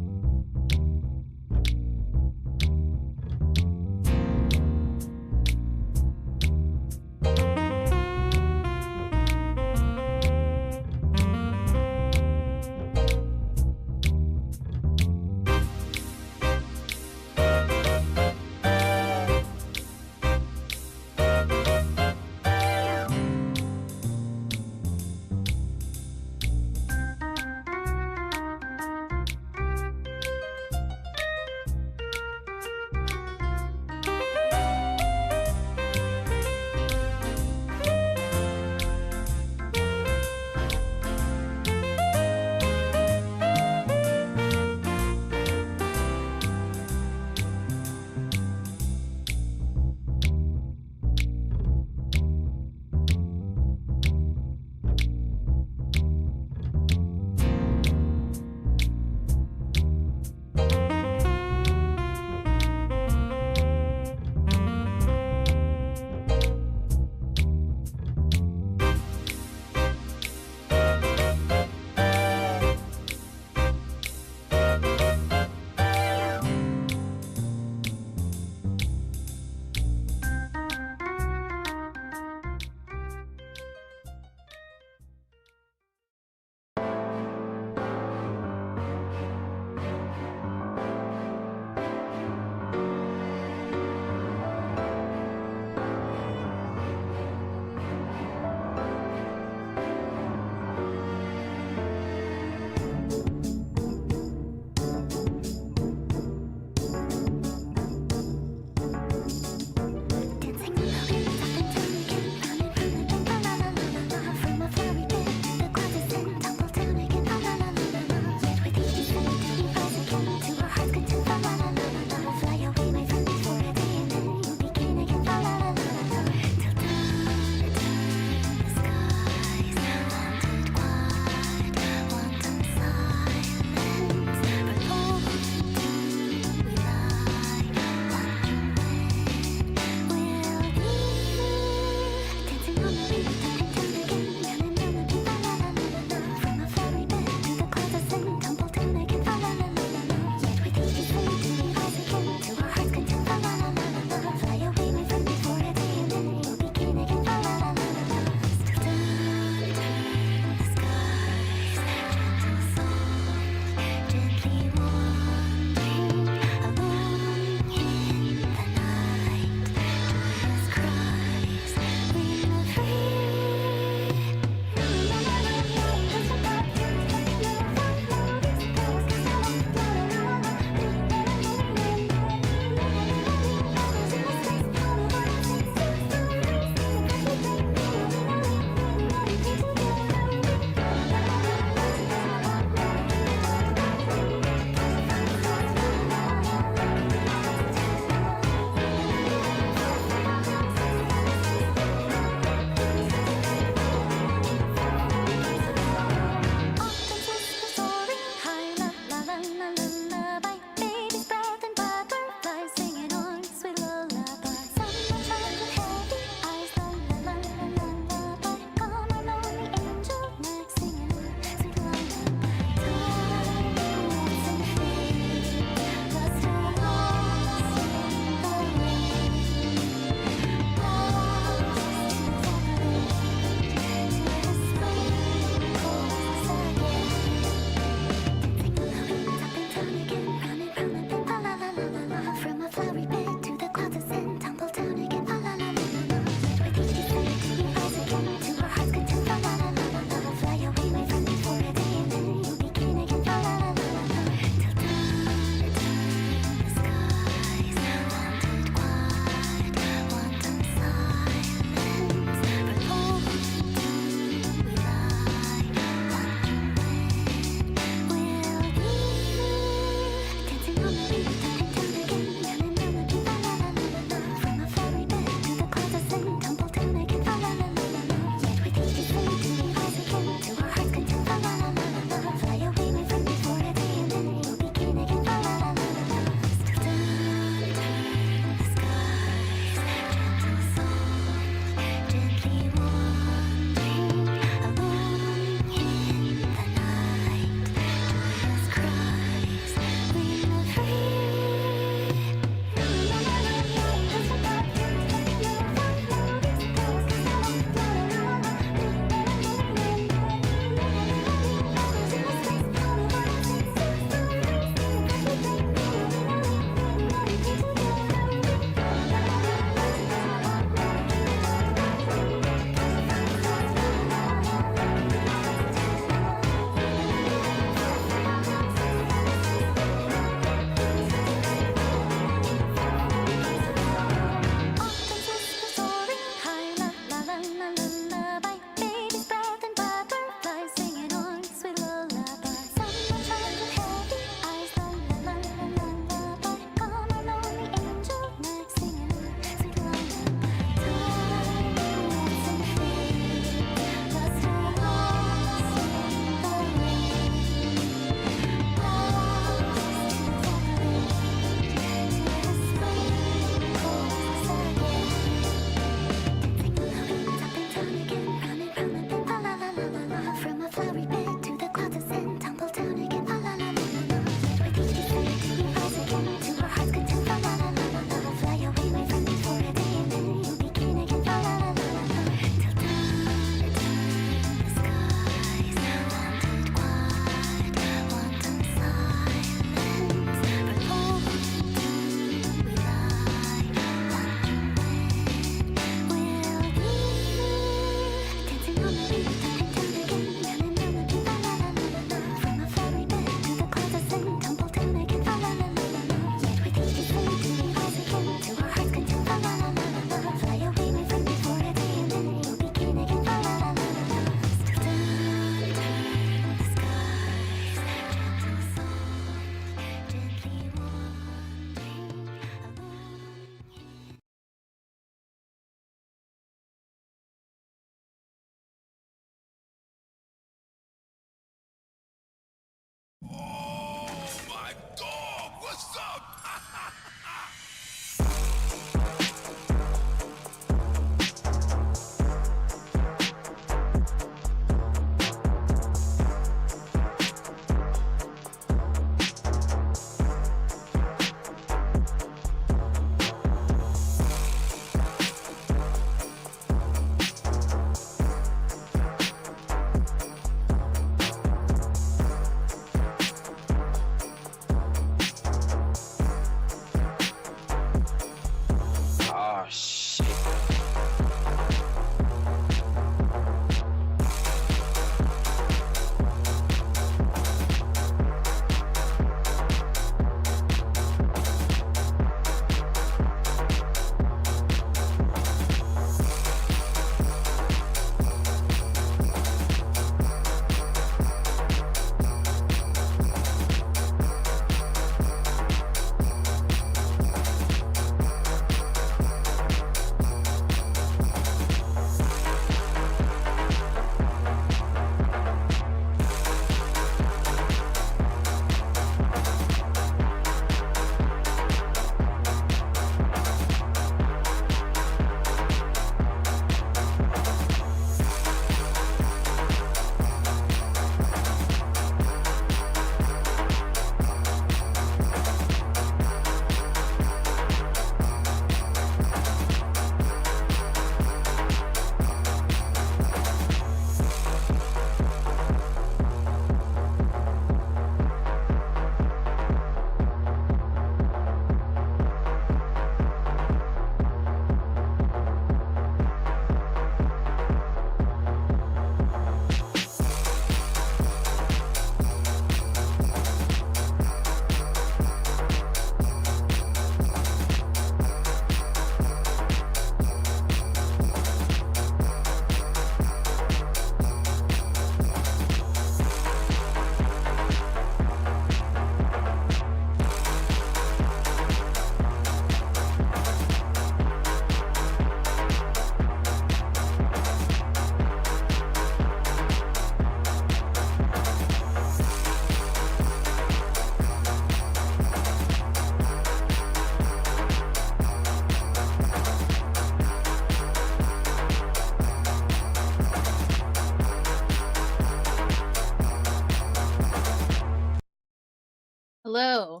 Hello.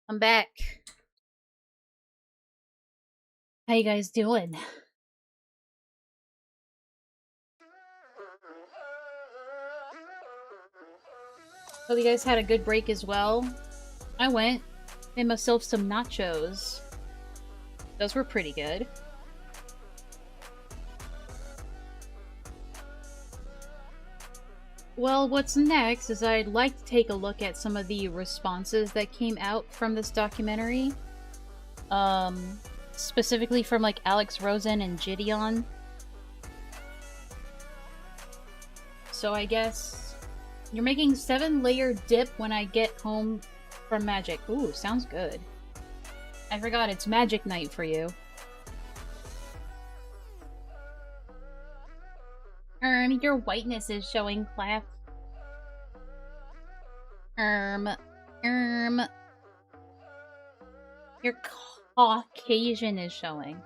I'm back. How you guys doing? Hope you guys had a good break as well. I went, made myself some nachos. Those were pretty good. Well, what's next is I'd like to take a look at some of the responses that came out from this documentary. Specifically from like Alex Rosen and Gideon. So I guess you're making 7-layer dip when I get home from Magic. Ooh, sounds good. I forgot it's Magic night for you. Your whiteness is showing, class. Your Caucasian is showing.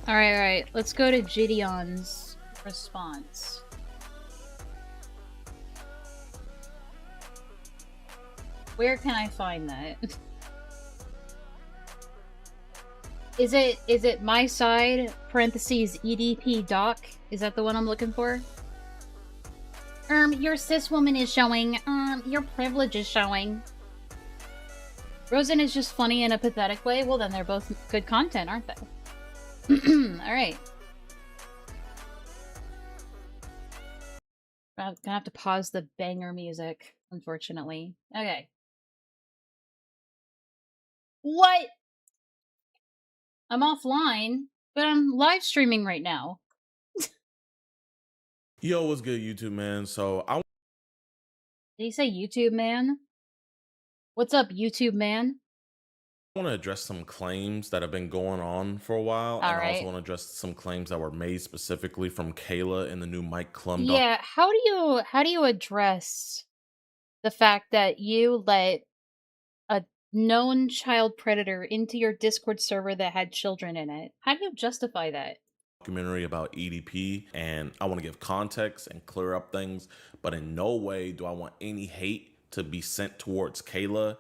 Alright, let's go to Gideon's response. Where can I find that? Is it my side, parentheses, EDP doc? Is that the one I'm looking for? Your cis woman is showing. Your privilege is showing. Rosen is just funny in a pathetic way. Well, then they're both good content, aren't they? Alright. I'm gonna have to pause the banger music, unfortunately. Okay. What? I'm offline, but I'm live streaming right now. Yo, what's good, YouTube, man? So I Did he say YouTube man? What's up, YouTube man? want to address some claims that have been going on for a while, and I also want to address some claims that were made specifically from Kayla in the new Mike Klum doc. Yeah, how do you address the fact that you let a known child predator into your Discord server that had children in it? How do you justify that? Documentary about EDP, and I want to give context and clear up things, but in no way do I want any hate to be sent towards Kayla.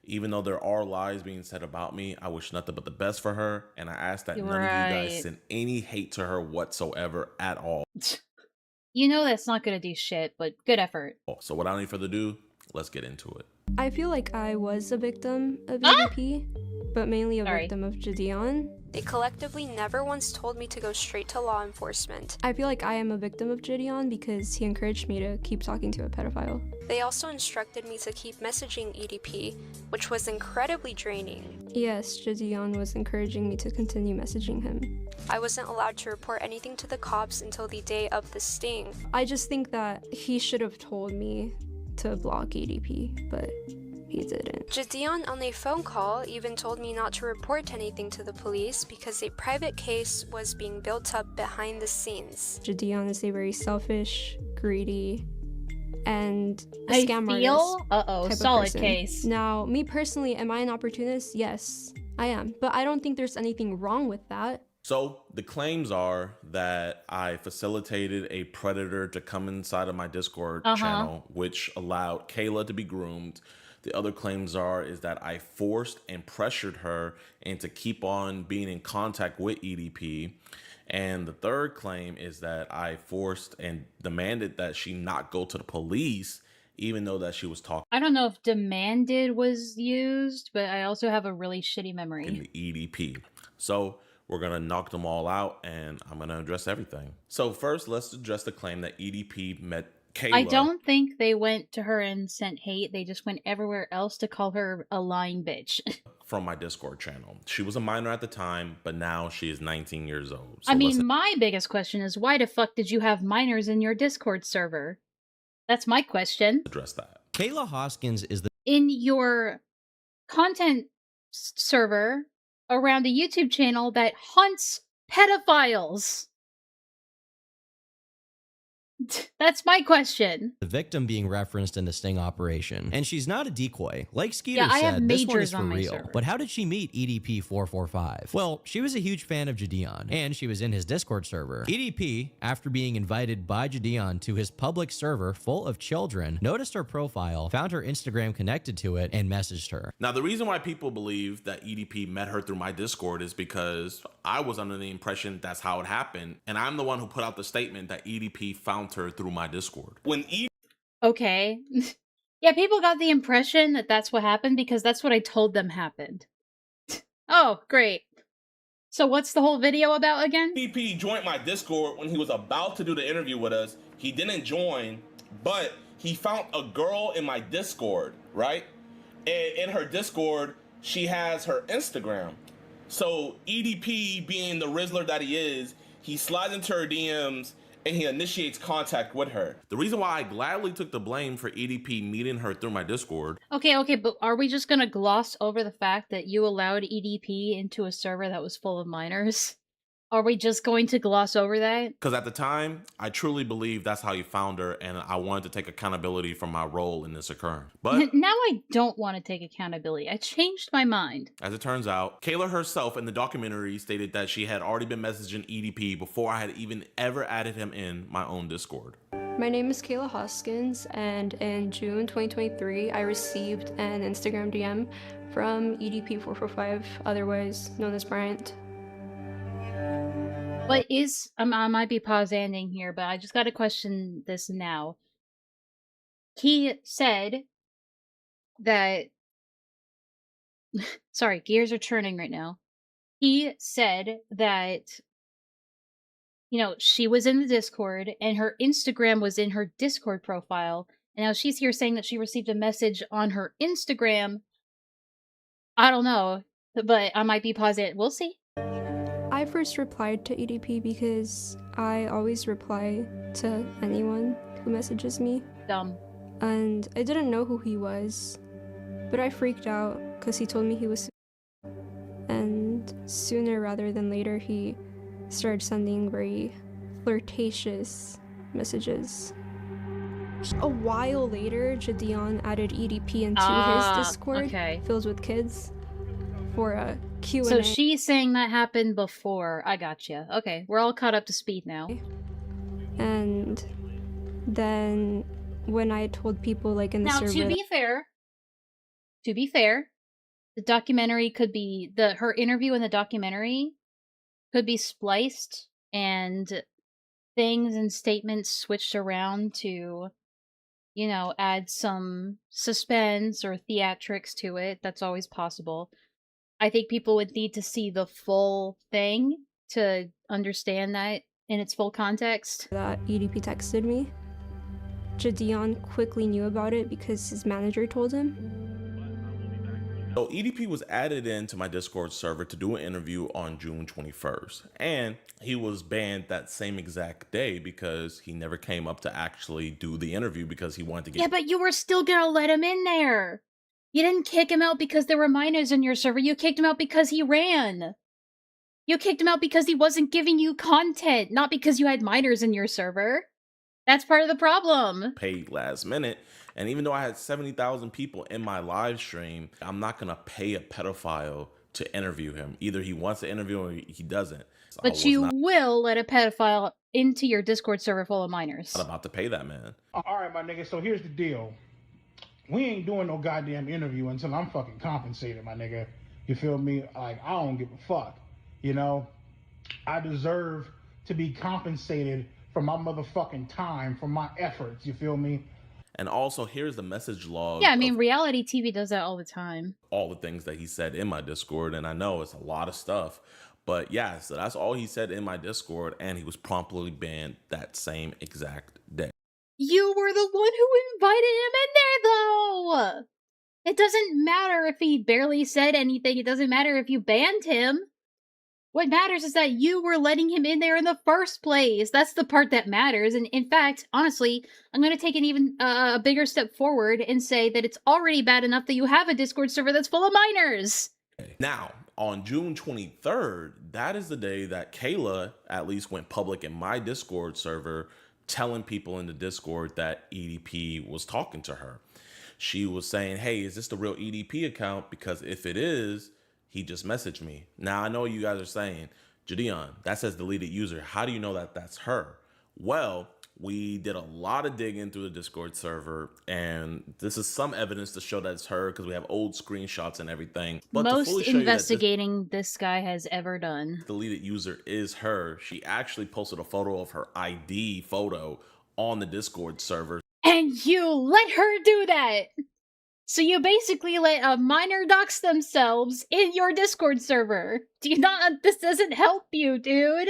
Even though there are lies being said about me, I wish nothing but the best for her, and I ask that none of you guys send any hate to her whatsoever at all. You know that's not gonna do shit, but good effort. So without any further ado, let's get into it. I feel like I was a victim of EDP, but mainly a victim of Gideon. They collectively never once told me to go straight to law enforcement. I feel like I am a victim of Gideon because he encouraged me to keep talking to a pedophile. They also instructed me to keep messaging EDP, which was incredibly draining. Yes, Gideon was encouraging me to continue messaging him. I wasn't allowed to report anything to the cops until the day of the sting. I just think that he should have told me to block EDP, but he didn't. Gideon on a phone call even told me not to report anything to the police because a private case was being built up behind the scenes. Gideon is a very selfish, greedy, and a scam artist. Solid case. Now, me personally, am I an opportunist? Yes, I am. But I don't think there's anything wrong with that. So the claims are that I facilitated a predator to come inside of my Discord channel, which allowed Kayla to be groomed. The other claims is that I forced and pressured her into keep on being in contact with EDP. And the third claim is that I forced and demanded that she not go to the police, even though that she was talking. I don't know if demanded was used, but I also have a really shitty memory. In the EDP. So we're going to knock them all out, and I'm going to address everything. So first, let's address the claim that EDP met Kayla. I don't think they went to her and sent hate. They just went everywhere else to call her a lying bitch. From my Discord channel. She was a minor at the time, but now she is 19 years old. So I mean, my biggest question is, why the fuck did you have minors in your Discord server? That's my question. Address that. Kayla Hoskins is the... In your content server around a YouTube channel that hunts pedophiles. That's my question. The victim being referenced in the sting operation. And she's not a decoy. Like Skeeter Yeah, I have said, this one majors is for on my real. server. But how did she meet EDP445? Well, she was a huge fan of Jadeon, and she was in his Discord server. EDP, after being invited by Jadeon to his public server full of children, noticed her profile, found her Instagram connected to it, and messaged her. Now, the reason why people believe that EDP met her through my Discord is because I was under the impression that's how it happened, and I'm the one who put out the statement that EDP found her through my Discord. When Okay. Yeah, people got the impression that that's what happened because that's what I told them happened. Oh, great. So what's the whole video about again? EDP joined my Discord when he was about to do the interview with us. He didn't join, but he found a girl in my Discord, right? And in her Discord, she has her Instagram. So EDP, being the Rizzler that he is, he slides into her DMs and he initiates contact with her. The reason why I gladly took the blame for EDP meeting her through my Discord. Okay, but are we just gonna gloss over the fact that you allowed EDP into a server that was full of minors? Are we just going to gloss over that? Because at the time, I truly believe that's how you found her, and I wanted to take accountability for my role in this occurring. But now I don't want to take accountability. I changed my mind. as it turns out, Kayla herself in the documentary stated that she had already been messaging EDP before I had even ever added him in my own Discord. My name is Kayla Hoskins, and in June 2023, I received an Instagram DM from EDP445, otherwise known as Bryant. But I might be pause-ending here, but I just gotta question this now. He said that... Sorry, gears are turning right now. He said that, you know, she was in the Discord, and her Instagram was in her Discord profile, and now she's here saying that she received a message on her Instagram. I don't know, but I might be pausing. We'll see. I first replied to EDP because I always reply to anyone who messages me. Dumb. And I didn't know who he was, but I freaked out because he told me he was. And sooner rather than later, he started sending very flirtatious messages. A while later, Jadeon added EDP into his Discord, filled with kids, for a Q&A. So she's saying that happened before. I gotcha. Okay, we're all caught up to speed now. And then when I told people like in the now, server... to be fair, the documentary could be... her interview in the documentary could be spliced and things and statements switched around to, you know, add some suspense or theatrics to it. That's always possible. I think people would need to see the full thing to understand that in its full context. That EDP texted me. Jadeon quickly knew about it because his manager told him. So EDP was added into my Discord server to do an interview on June 21st. And he was banned that same exact day because he never came up to actually do the interview because he wanted to get... Yeah, but you were still gonna let him in there. You didn't kick him out because there were minors in your server. You kicked him out because he ran. You kicked him out because he wasn't giving you content, not because you had minors in your server. That's part of the problem. Paid last minute. And even though I had 70,000 people in my live stream, I'm not going to pay a pedophile to interview him. Either he wants to interview or he doesn't. So but you will let a pedophile into your Discord server full of minors. I'm not about to pay that man. All right, my nigga, so here's the deal. We ain't doing no goddamn interview until I'm fucking compensated, my nigga. You feel me? Like, I don't give a fuck. You know? I deserve to be compensated for my motherfucking time, for my efforts. You feel me? And also, here's the message log. Yeah, I mean, reality TV does that all the time. All the things that he said in my Discord, and I know it's a lot of stuff. But yeah, so that's all he said in my Discord, and he was promptly banned that same exact day. You were the one who invited him in there, though! It doesn't matter if he barely said anything. It doesn't matter if you banned him. What matters is that you were letting him in there in the first place. That's the part that matters. And in fact, honestly, I'm going to take an even a bigger step forward and say that it's already bad enough that you have a Discord server that's full of minors. Now, on June 23rd, that is the day that Kayla at least went public in my Discord server telling people in the Discord that EDP was talking to her. She was saying, hey, is this the real EDP account? Because if it is, he just messaged me. Now, I know you guys are saying, Jadeon, that says deleted user. How do you know that that's her? Well, we did a lot of digging through the Discord server, and this is some evidence to show that it's her because we have old screenshots and everything. But most investigating this guy has ever done. Deleted user is her. She actually posted a photo of her ID photo on the Discord server. And you let her do that! So you basically let a minor dox themselves in your Discord server. Do you not? This doesn't help you, dude.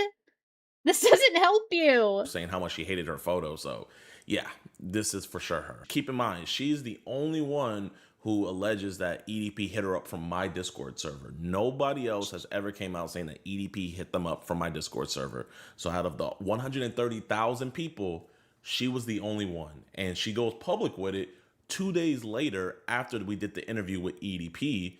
This doesn't help you. Saying how much she hated her photo. So yeah, this is for sure her. Keep in mind, she's the only one who alleges that EDP hit her up from my Discord server. Nobody else has ever came out saying that EDP hit them up from my Discord server. So out of the 130,000 people, she was the only one. And she goes public with it 2 days later after we did the interview with EDP,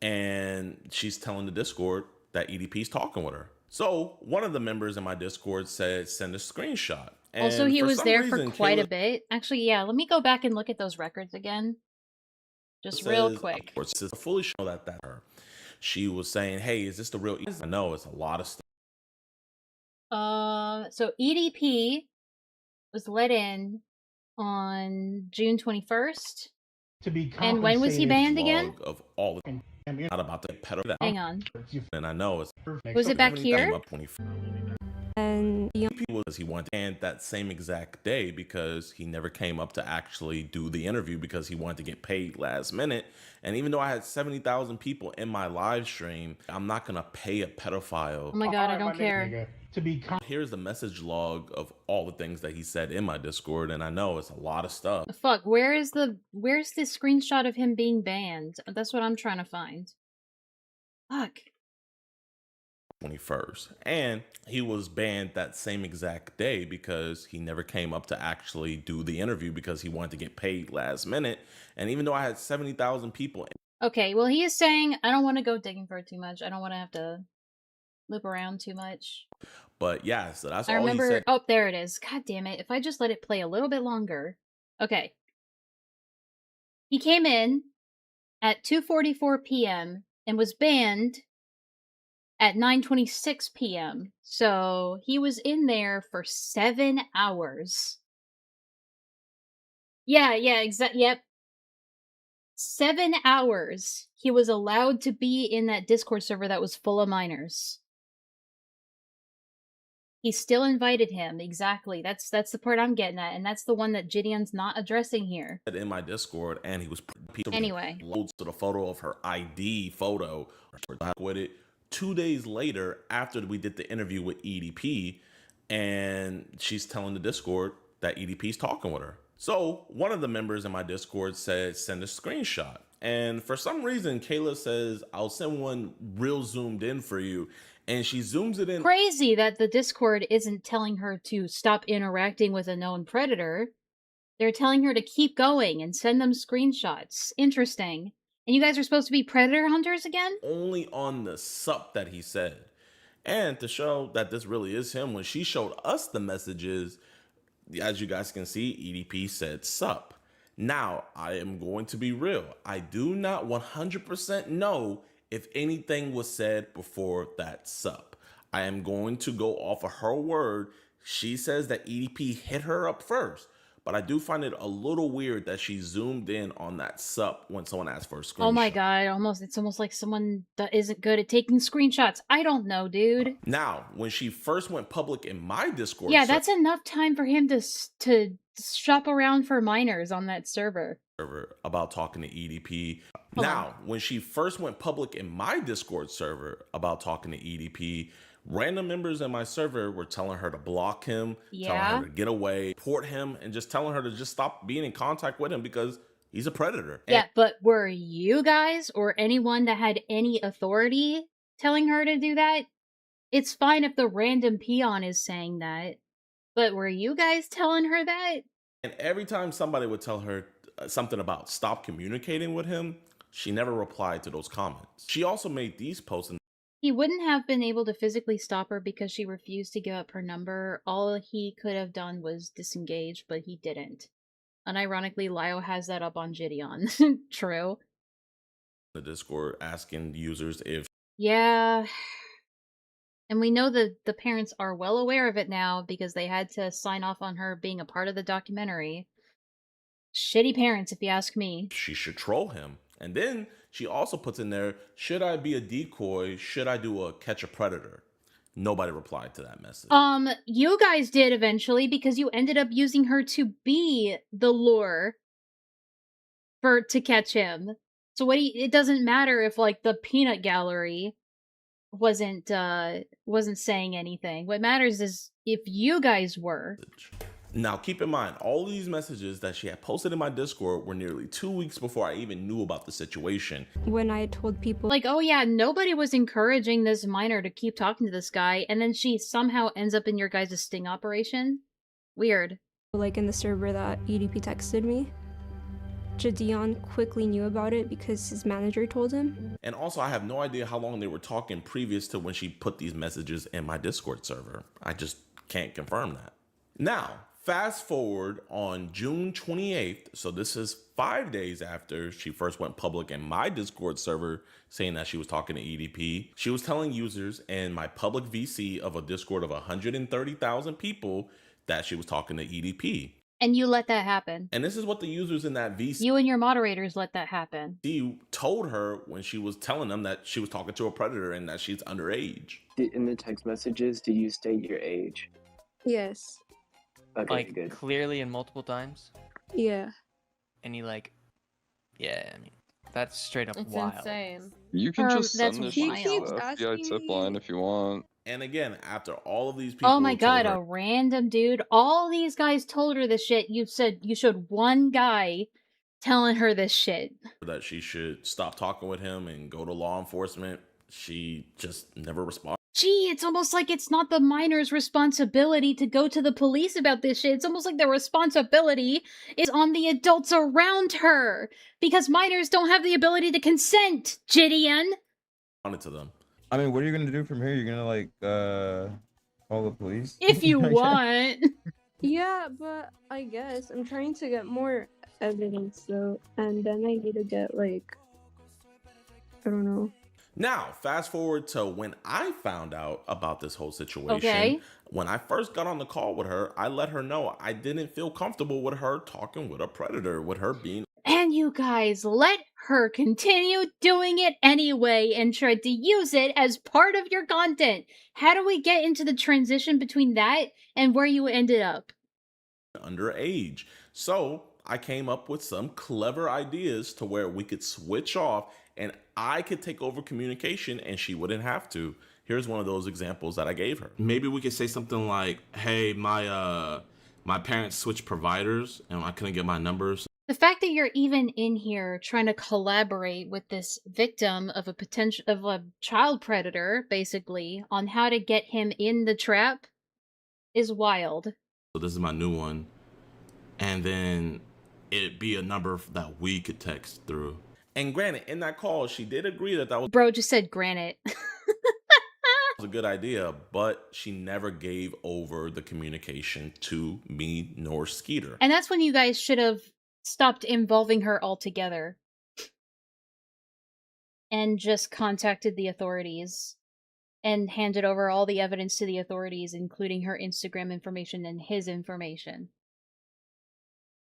and she's telling the Discord that EDP's talking with her. So one of the members in my Discord said, send a screenshot. And also, he was there for quite a bit. Actually, yeah, let me go back and look at those records again. Just real quick. To fully show that her. She was saying, hey, is this the real? I know it's a lot of stuff. So EDP was let in on June 21st. And when was he banned again? Of all the not about the pedo. Hang on. And I know it's was it back here? And he went and that same exact day because he never came up to actually do the interview because he wanted to get paid last minute. And even though I had 70,000 people in my live stream, I'm not gonna pay a pedophile. Oh my god, I don't care. Here's the message log of all the things that he said in my Discord, and I know it's a lot of stuff. Fuck, where's the screenshot of him being banned? That's what I'm trying to find. Fuck. 21st, and he was banned that same exact day because he never came up to actually do the interview because he wanted to get paid last minute. And even though I had 70,000 people. Okay, well, he is saying, I don't want to go digging for it too much. I don't want to have to loop around too much. But yeah, so that's I all remember, he said. Oh, there it is. God damn it. If I just let it play a little bit longer. Okay. He came in at 2:44 p.m. and was banned at 9:26 p.m. So he was in there for 7 hours. Yeah, yep. 7 hours he was allowed to be in that Discord server that was full of minors. He still invited him, exactly. That's the part I'm getting at, and that's the one that Gideon's not addressing here. In my Discord, and he was anyway loads to the photo of her ID photo with it 2 days later after we did the interview with EDP, and she's telling the Discord that EDP's talking with her. So one of the members in my Discord said, send a screenshot. And for some reason, Kayla says, I'll send one real zoomed in for you. And she zooms it in. Crazy that the Discord isn't telling her to stop interacting with a known predator. They're telling her to keep going and send them screenshots. Interesting. And you guys are supposed to be predator hunters again? Only on the sup that he said. And to show that this really is him, when she showed us the messages, as you guys can see, EDP said sup. Now, I am going to be real. I do not 100% know if anything was said before that sup. I am going to go off of her word. She says that EDP hit her up first. But I do find it a little weird that she zoomed in on that sup when someone asked for a screenshot. Oh my god, it's almost like someone that isn't good at taking screenshots. I don't know, dude. Now, when she first went public in my Discord yeah, that's enough time for him to shop around for minors on that server. About talking to EDP. Now, when she first went public in my Discord server about talking to EDP, random members in my server were telling her to block him, telling her to get away, report him, and just telling her to just stop being in contact with him because he's a predator. Yeah, but were you guys or anyone that had any authority telling her to do that? It's fine if the random peon is saying that, but were you guys telling her that? And every time somebody would tell her something about stop communicating with him, she never replied to those comments. She also made these posts He wouldn't have been able to physically stop her because she refused to give up her number. All he could have done was disengage, but he didn't. Unironically, Lio has that up on Gideon. True. The Discord asking users if Yeah. And we know that the parents are well aware of it now because they had to sign off on her being a part of the documentary. Shitty parents, if you ask me. she should troll him. And then she also puts in there, should I be a decoy? Should I do a catch a predator? Nobody replied to that message. You guys did eventually because you ended up using her to be the lure to catch him. So it doesn't matter if like the peanut gallery wasn't saying anything. What matters is if you guys were. Now, keep in mind, all these messages that she had posted in my Discord were nearly 2 weeks before I even knew about the situation. When I told people, like, oh yeah, nobody was encouraging this minor to keep talking to this guy, and then she somehow ends up in your guys' sting operation? Weird. Like in the server that EDP texted me, Gideon quickly knew about it because his manager told him. And also, I have no idea how long they were talking previous to when she put these messages in my Discord server. I just can't confirm that. Now, fast forward on June 28th, so this is 5 days after she first went public in my Discord server saying that she was talking to EDP. She was telling users in my public VC of a Discord of 130,000 people that she was talking to EDP. And you let that happen. And this is what the users in that VC You and your moderators let that happen. told her when she was telling them that she was talking to a predator and that she's underage. In the text messages, do you state your age? Yes. Okay, like, good. clearly and multiple times? Yeah. And you like, yeah, I mean, that's straight up It's wild. insane. You can just that's send this wild. to the FBI tip line if you want. And again, after all of these people Oh my god, told a her random dude. All these guys told her this shit. You showed one guy telling her this shit. that she should stop talking with him and go to law enforcement, she just never responded. Gee, it's almost like it's not the minor's responsibility to go to the police about this shit. It's almost like the responsibility is on the adults around her. Because minors don't have the ability to consent, Gideon. To them. I mean, what are you gonna do from here? You're gonna like call the police? If you want. Yeah, but I guess I'm trying to get more evidence though, and then I need to get like, I don't know. Now, fast forward to when I found out about this whole situation. Okay. When I first got on the call with her, I let her know I didn't feel comfortable with her talking with a predator, with her being... And you guys let her continue doing it anyway and tried to use it as part of your content. How do we get into the transition between that and where you ended up? underage. So I came up with some clever ideas to where we could switch off and I could take over communication and she wouldn't have to. Here's one of those examples that I gave her. Maybe we could say something like, hey, my parents switched providers and I couldn't get my numbers. The fact that you're even in here trying to collaborate with this victim of a child predator, basically, on how to get him in the trap is wild. So this is my new one. And then it'd be a number that we could text through. And granted, in that call, she did agree that was... Bro just said granted. was a good idea, but she never gave over the communication to me nor Skeeter. And that's when you guys should have stopped involving her altogether. And just contacted the authorities. And handed over all the evidence to the authorities, including her Instagram information and his information.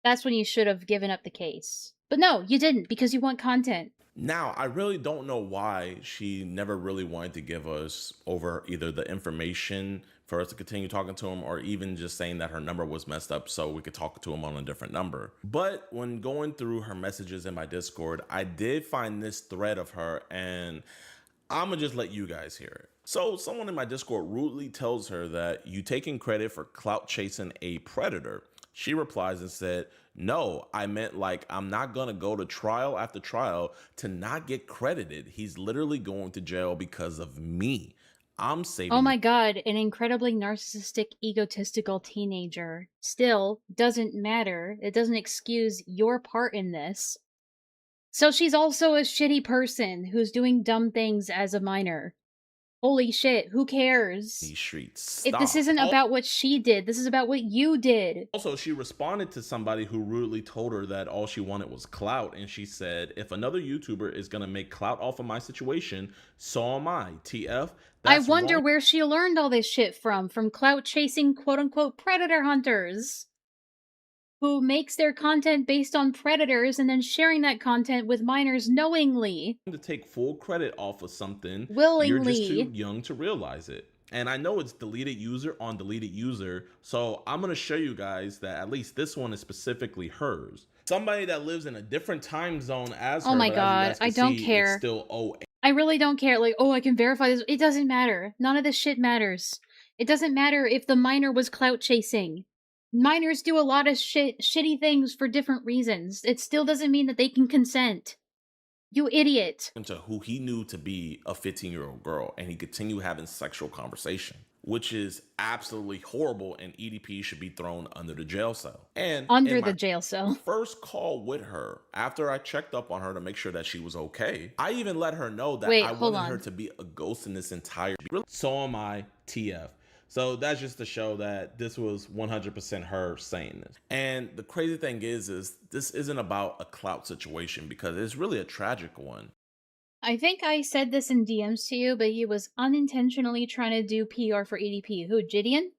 That's when you should have given up the case. But no, you didn't, because you want content. Now, I really don't know why she never really wanted to give us over either the information for us to continue talking to him or even just saying that her number was messed up so we could talk to him on a different number. But when going through her messages in my Discord, I did find this thread of her and I'm gonna just let you guys hear it. So someone in my Discord rudely tells her that you taking credit for clout chasing a predator. She replies and said, no, I meant like I'm not gonna go to trial after trial to not get credited. He's literally going to jail because of me. I'm saving. Oh my god, an incredibly narcissistic, egotistical teenager. Still, doesn't matter. It doesn't excuse your part in this. So she's also a shitty person who's doing dumb things as a minor. Holy shit, who cares? These streets. This isn't about what she did. This is about what you did. Also, she responded to somebody who rudely told her that all she wanted was clout, and she said, if another YouTuber is gonna make clout off of my situation, so am I. TF. I wonder where she learned all this shit from clout chasing quote-unquote predator hunters who makes their content based on predators and then sharing that content with minors knowingly. To take full credit off of something, willingly. You're just too young to realize it. And I know it's deleted user on deleted user, so I'm gonna show you guys that at least this one is specifically hers. Somebody that lives in a different time zone as her. Oh my god, I don't care. It's still I really don't care. Like, oh, I can verify this. It doesn't matter. None of this shit matters. It doesn't matter if the minor was clout chasing. Minors do a lot of shitty things for different reasons. It still doesn't mean that they can consent. You idiot. Into who he knew to be a 15-year-old girl, and he continued having sexual conversation, which is absolutely horrible, and EDP should be thrown under the jail cell. And under the jail cell. First call with her, after I checked up on her to make sure that she was okay, I even let her know that I wanted her to be a ghost in this entire. So am I. TF. So that's just to show that this was 100% her saying this. And the crazy thing is this isn't about a clout situation because it's really a tragic one. I think I said this in DMs to you, but he was unintentionally trying to do PR for EDP. Who, Gideon?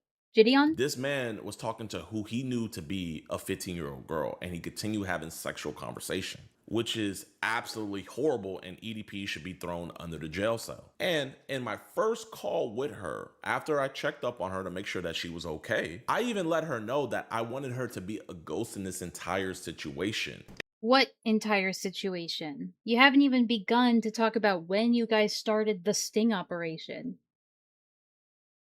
This man was talking to who he knew to be a 15-year-old girl, and he continued having sexual conversation, which is absolutely horrible, and EDP should be thrown under the jail cell. And in my first call with her, after I checked up on her to make sure that she was okay, I even let her know that I wanted her to be a ghost in this entire situation. What entire situation? You haven't even begun to talk about when you guys started the sting operation.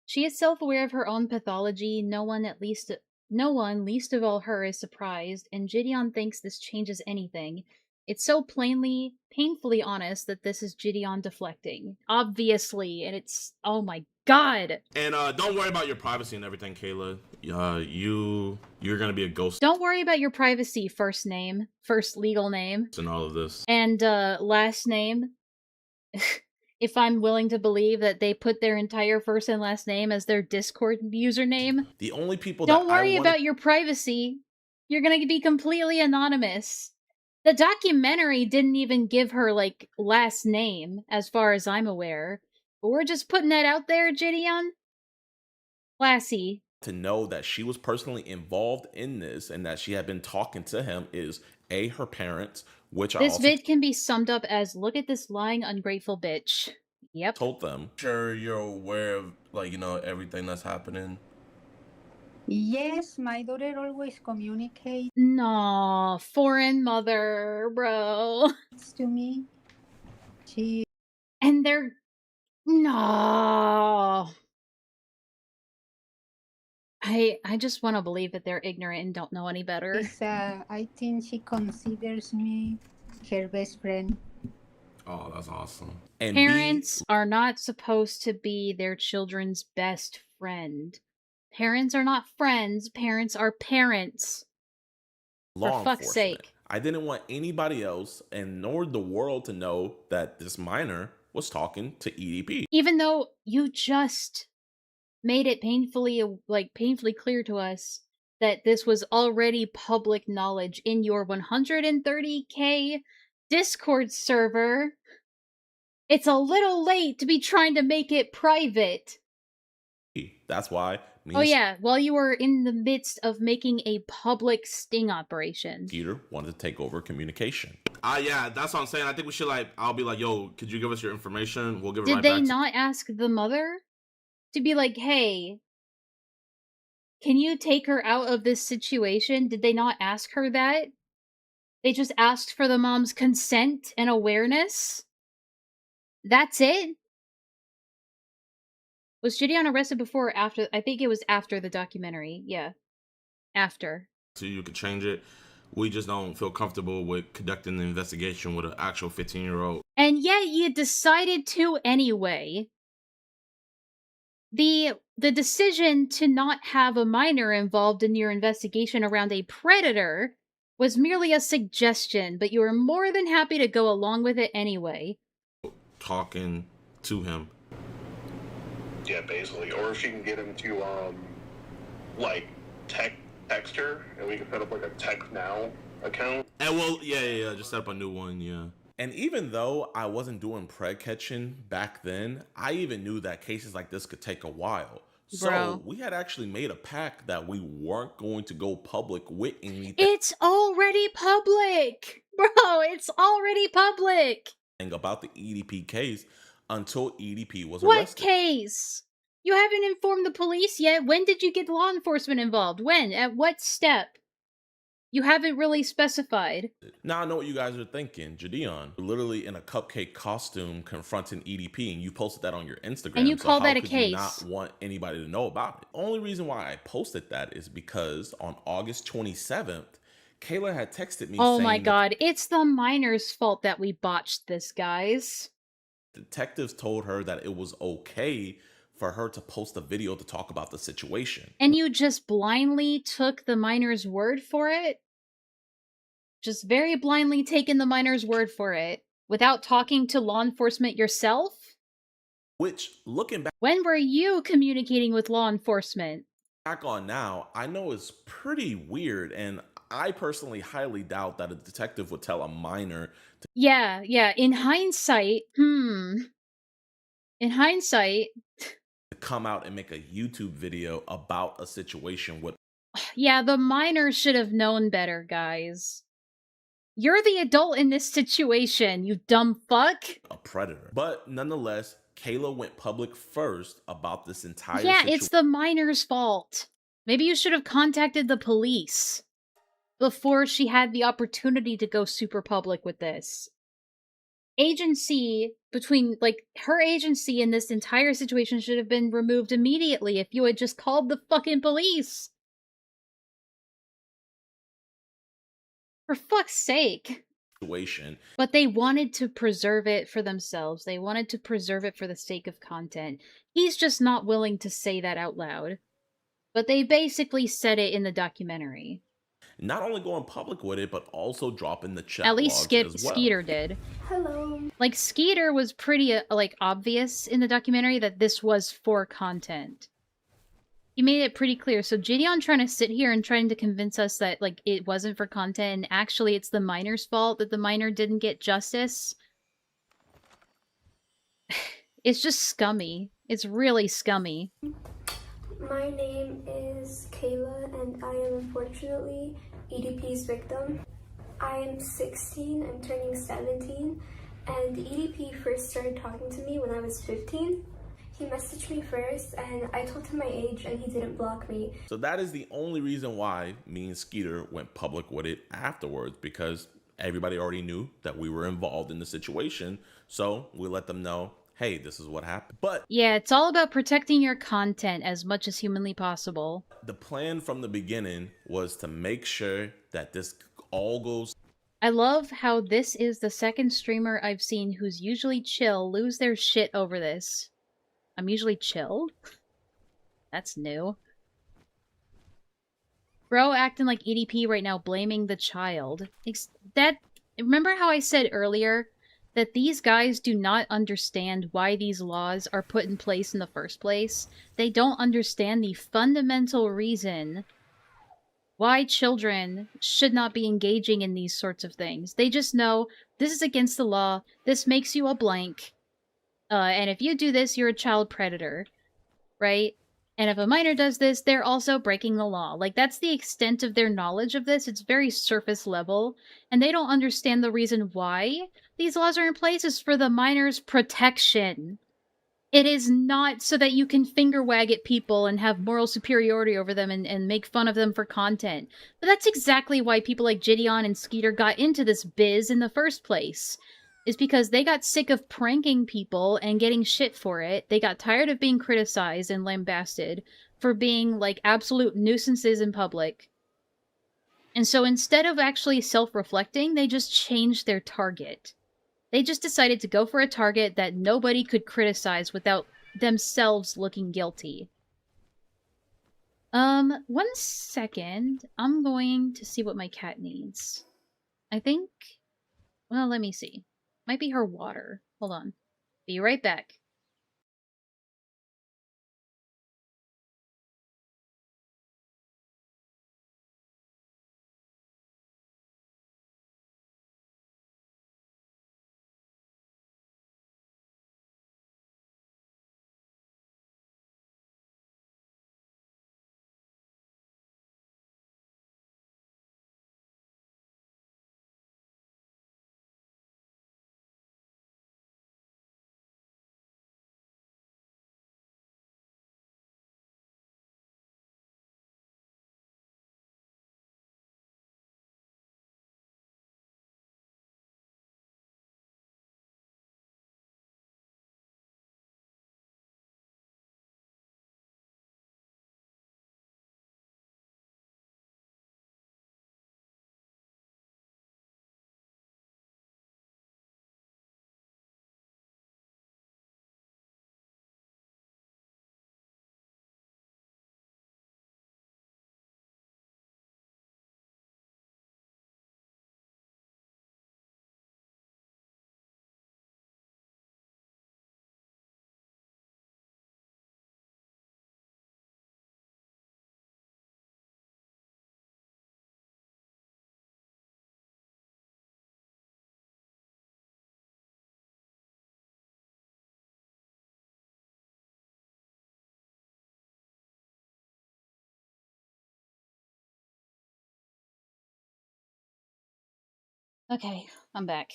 She is self-aware of her own pathology. No one, least of all her, is surprised, and Gideon thinks this changes anything. It's so painfully honest that this is Gideon deflecting. Obviously, and it's, oh my god! And don't worry about your privacy and everything, Kayla. You're gonna be a ghost. Don't worry about your privacy, first legal name. And all of this. And last name. If I'm willing to believe that they put their entire first and last name as their Discord username. The only people Don't worry about your privacy. You're gonna be completely anonymous. The documentary didn't even give her, like, last name, as far as I'm aware. But we're just putting that out there, Gideon. Classy. To know that she was personally involved in this and that she had been talking to him is her parents, which this vid can be summed up as, look at this lying, ungrateful bitch. Yep. Told them. Sure, you're aware of, like, everything that's happening. Yes, my daughter always communicates. No, foreign mother, bro. To me. And they're... No. I just want to believe that they're ignorant and don't know any better. I think she considers me her best friend. Oh, that's awesome. And parents are not supposed to be their children's best friend. Parents are not friends. Parents are parents. For fuck's sake. I didn't want anybody else, and nor the world, to know that this minor was talking to EDP. Even though you just made it painfully clear to us that this was already public knowledge in your 130k Discord server. It's a little late to be trying to make it private. That's why. Oh yeah, while you were in the midst of making a public sting operation. Peter wanted to take over communication. Yeah, that's what I'm saying. I think we should, I'll be like, yo, could you give us your information? We'll give it right back. Did they not ask the mother to be like, hey, can you take her out of this situation? Did they not ask her that? They just asked for the mom's consent and awareness? That's it? Was Gideon arrested before or after? I think it was after the documentary. Yeah. After. So you could change it. We just don't feel comfortable with conducting the investigation with an actual 15-year-old. And yet you decided to anyway. The decision to not have a minor involved in your investigation around a predator was merely a suggestion, but you were more than happy to go along with it anyway. Talking to him. Yeah, basically. Or if she can get him to, like, text her, and we can set up, like, a text now account. And well, yeah, just set up a new one, yeah. And even though I wasn't doing pred catching back then, I even knew that cases like this could take a while. So Bro. we had actually made a pact that we weren't going to go public with anything It's already public! Bro, it's already public! about the EDP case until EDP was What arrested. case? You haven't informed the police yet? When did you get law enforcement involved? When? At what step? You haven't really specified. Now I know what you guys are thinking. Jadeon, literally in a cupcake costume confronting EDP, and you posted that on your Instagram. And you call that a could case? You not want anybody to know about it? Only reason why I posted that is because on August 27th, Kayla had texted me Oh saying my god, it's the minor's fault that we botched this, guys. detectives told her that it was okay for her to post a video to talk about the situation. And you just blindly took the minor's word for it? Just very blindly taken the minor's word for it, without talking to law enforcement yourself? Which, looking back When were you communicating with law enforcement? on now, I know is pretty weird, and I personally highly doubt that a detective would tell a minor to Yeah, in hindsight, In hindsight, come out and make a YouTube video about a situation with yeah, the minor should have known better, guys. You're the adult in this situation, you dumb fuck. a predator. But nonetheless, Kayla went public first about this entire Yeah, situation. it's the minor's fault. Maybe you should have contacted the police before she had the opportunity to go super public with this. Agency between, like, her agency in this entire situation should have been removed immediately if you had just called the fucking police. For fuck's sake. Situation. But they wanted to preserve it for themselves. They wanted to preserve it for the sake of content. He's just not willing to say that out loud. But they basically said it in the documentary. Not only going public with it, but also dropping the chat At least logs as well. Skeeter did. Hello. Like, Skeeter was pretty, like, obvious in the documentary that this was for content. He made it pretty clear. So Jadeon trying to sit here and trying to convince us that, like, it wasn't for content, and actually it's the minor's fault that the minor didn't get justice. It's just scummy. It's really scummy. My name is Kayla, and I am unfortunately EDP's victim. I am 16, I'm turning 17, and EDP first started talking to me when I was 15. He messaged me first, and I told him my age, and he didn't block me. So that is the only reason why me and Skeeter went public with it afterwards, because everybody already knew that we were involved in the situation. So we let them know, hey, this is what happened. But yeah, it's all about protecting your content as much as humanly possible. The plan from the beginning was to make sure that this all goes. I love how this is the second streamer I've seen who's usually chill lose their shit over this. I'm usually chill? That's new. Bro acting like EDP right now, blaming the child. Remember how I said earlier that these guys do not understand why these laws are put in place in the first place? They don't understand the fundamental reason why children should not be engaging in these sorts of things. They just know, this is against the law, this makes you a blank, and if you do this, you're a child predator, right? And if a minor does this, they're also breaking the law. Like, that's the extent of their knowledge of this. It's very surface level, and they don't understand the reason why these laws are in place is for the minor's protection. It is not so that you can finger wag at people and have moral superiority over them and make fun of them for content. But that's exactly why people like Jadeon and Skeeter got into this biz in the first place. Is because they got sick of pranking people and getting shit for it. They got tired of being criticized and lambasted for being, like, absolute nuisances in public. And so instead of actually self-reflecting, they just changed their target. They just decided to go for a target that nobody could criticize without themselves looking guilty. 1 second. I'm going to see what my cat needs. I think... well, let me see. Might be her water. Hold on. Be right back. Okay, I'm back.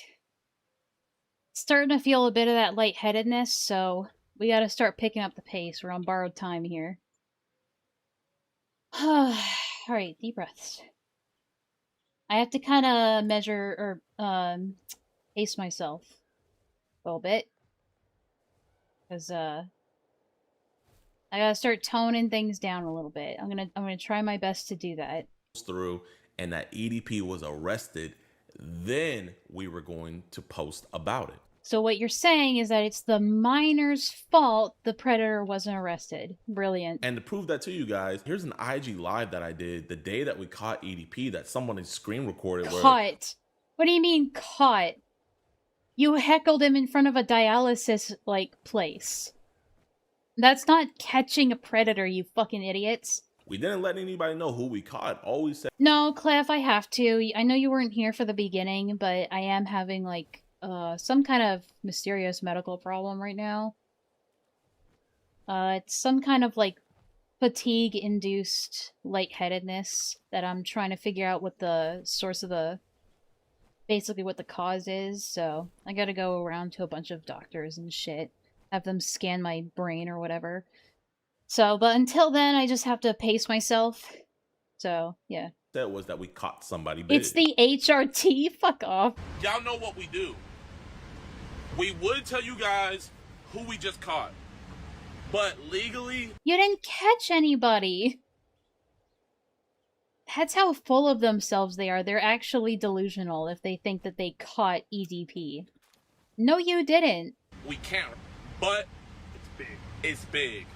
Starting to feel a bit of that lightheadedness, so we gotta start picking up the pace. We're on borrowed time here. Alright, deep breaths. I have to kind of measure, or, pace myself a little bit. Because, I gotta start toning things down a little bit. I'm gonna try my best to do that. Through, and that EDP was arrested, then we were going to post about it. So what you're saying is that it's the miner's fault the predator wasn't arrested. Brilliant. And to prove that to you guys, here's an IG live that I did the day that we caught EDP that someone had screen recorded. Caught? What do you mean caught? You heckled him in front of a dialysis, place. That's not catching a predator, you fucking idiots. We didn't let anybody know who we caught. All we said... No, Clef, I have to. I know you weren't here for the beginning, but I am having, some kind of mysterious medical problem right now. It's some kind of, fatigue-induced lightheadedness that I'm trying to figure out what the source of basically what the cause is, so I gotta go around to a bunch of doctors and shit. Have them scan my brain or whatever. So, but until then, I just have to pace myself. So, yeah. That was that we caught somebody big. It's the HRT? Fuck off. Y'all know what we do. We would tell you guys who we just caught. But legally... You didn't catch anybody. That's how full of themselves they are. They're actually delusional if they think that they caught EDP. No, you didn't. We can't. But it's big. It's big.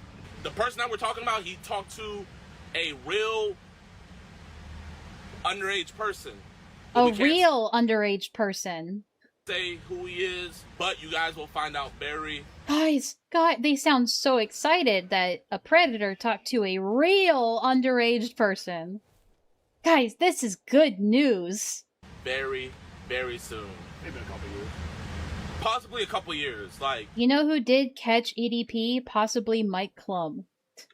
The person that we're talking about, he talked to a real underage person. A real underage person. Say who he is, but you guys will find out very... Guys, God, they sound so excited that a predator talked to a real underage person. Guys, this is good news. Very, very soon. Maybe a couple years. Possibly a couple years, You know who did catch EDP? Possibly Mike Klum.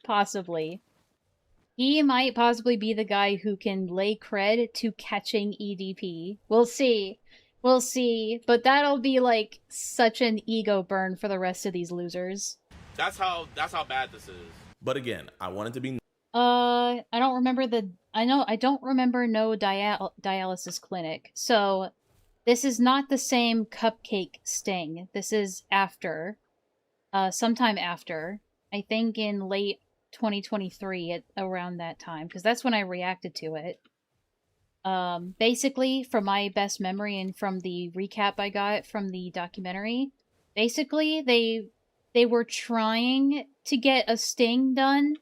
Possibly. He might possibly be the guy who can lay cred to catching EDP. We'll see. We'll see. But that'll be, such an ego burn for the rest of these losers. That's how bad this is. But again, I wanted to be... I don't remember I don't remember no dialysis clinic. So, this is not the same cupcake sting. This is after. Sometime after. I think in late 2023, around that time. Because that's when I reacted to it. Basically, from my best memory and from the recap I got from the documentary, basically, they were trying to get a sting done,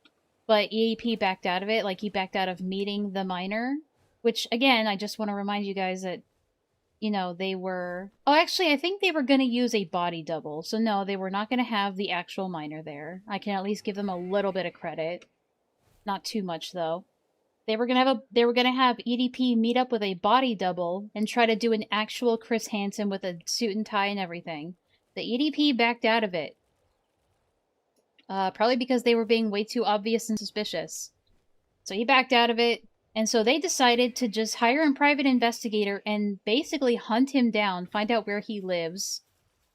but EDP backed out of it. He backed out of meeting the miner. Which, again, I just want to remind you guys that, they were... Oh, actually, I think they were going to use a body double. So no, they were not going to have the actual miner there. I can at least give them a little bit of credit. Not too much, though. They were gonna have EDP meet up with a body double and try to do an actual Chris Hansen with a suit and tie and everything. The EDP backed out of it. Probably because they were being way too obvious and suspicious. So he backed out of it, and so they decided to just hire a private investigator and basically hunt him down, find out where he lives,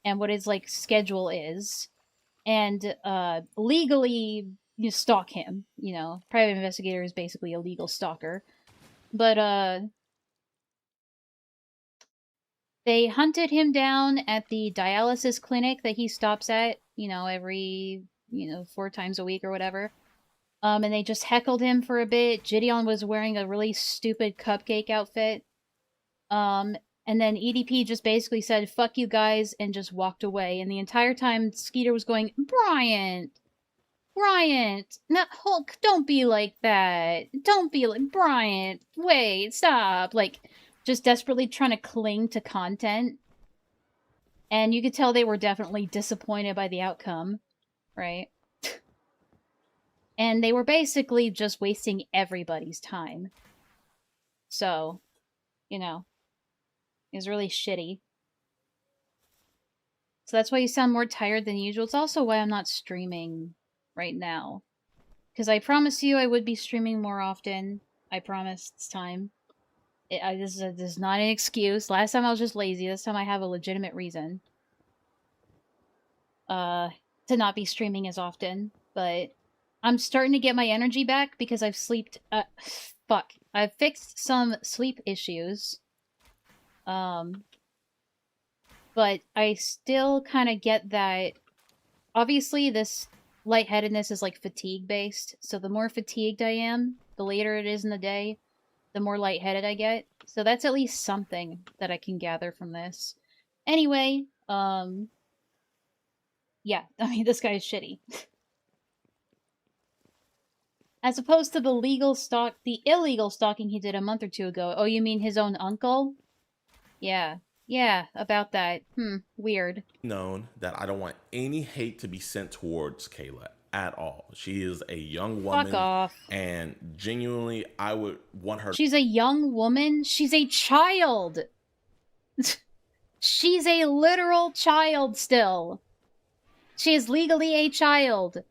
and what his, schedule is, and, legally... stalk him, Private investigator is basically a legal stalker. But, they hunted him down at the dialysis clinic that he stops at, every, 4 times a week or whatever. And they just heckled him for a bit. Gideon was wearing a really stupid cupcake outfit. And then EDP just basically said, fuck you guys, and just walked away. And the entire time, Skeeter was going, Bryant, no, Hulk, don't be like that. Don't be like, Bryant, wait, stop. Just desperately trying to cling to content. And you could tell they were definitely disappointed by the outcome, right? And they were basically just wasting everybody's time. So, it was really shitty. So that's why you sound more tired than usual. It's also why I'm not streaming right now. Because I promised you I would be streaming more often. I promised this time. This is not an excuse. Last time I was just lazy. This time I have a legitimate reason. To not be streaming as often. But I'm starting to get my energy back because I've slept... fuck. I've fixed some sleep issues. But I still kind of get that... Obviously, this lightheadedness is, like, fatigue-based. So the more fatigued I am, the later it is in the day, the more lightheaded I get. So that's at least something that I can gather from this. Anyway, yeah, I mean, this guy is shitty. As opposed to the illegal stalking he did a month or two ago. Oh, you mean his own uncle? Yeah. Yeah, about that. Weird. Known that I don't want any hate to be sent towards Kayla at all. She is a young woman. Fuck off. And genuinely, I would want her... She's a young woman? She's a child! She's a literal child still. She is legally a child.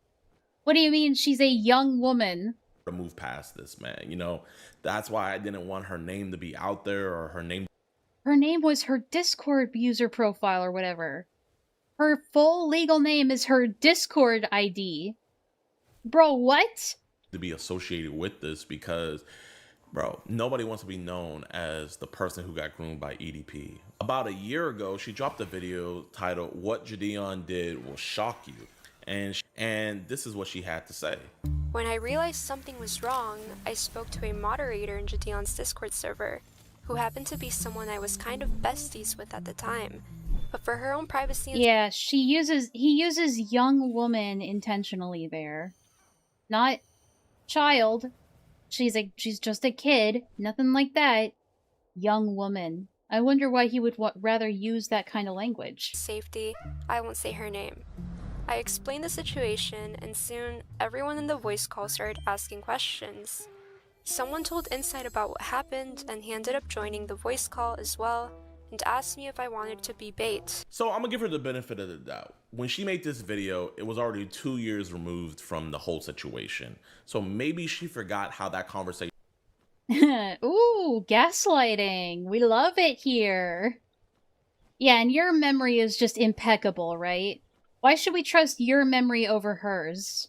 What do you mean she's a young woman? To move past this, man. You know, that's why I didn't want her name to be out there or her name... Her name was her Discord user profile or whatever. Her full legal name is her Discord ID. Bro, what? To be associated with this because, bro, nobody wants to be known as the person who got groomed by EDP. About a year ago, she dropped a video titled "What Jadeon Did Will Shock You." And this is what she had to say. When I realized something was wrong, I spoke to a moderator in Jadeon's Discord server, who happened to be someone I was kind of besties with at the time. But for her own privacy... Yeah, he uses young woman intentionally there. Not child. She's just a kid. Nothing like that. Young woman. I wonder why he would rather use that kind of language. Safety. I won't say her name. I explained the situation, and soon everyone in the voice call started asking questions. Someone told Insight about what happened, and he ended up joining the voice call as well, and asked me if I wanted to be bait. So I'm gonna give her the benefit of the doubt. When she made this video, it was already 2 years removed from the whole situation. So maybe she forgot how that conversation... Ooh, gaslighting. We love it here. Yeah, and your memory is just impeccable, right? Why should we trust your memory over hers?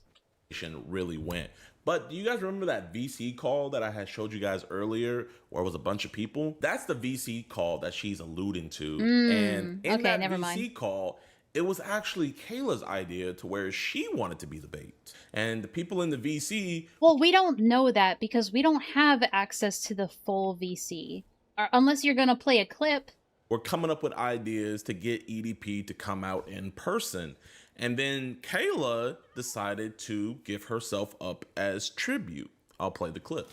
...really went. But do you guys remember that VC call that I had showed you guys earlier where it was a bunch of people? That's the VC call that she's alluding to. And in that VC call, it was actually Kayla's idea to where she wanted to be the bait. And the people in the VC... Well, we don't know that because we don't have access to the full VC. Unless you're going to play a clip. We're coming up with ideas to get EDP to come out in person. And then Kayla decided to give herself up as tribute. I'll play the clip.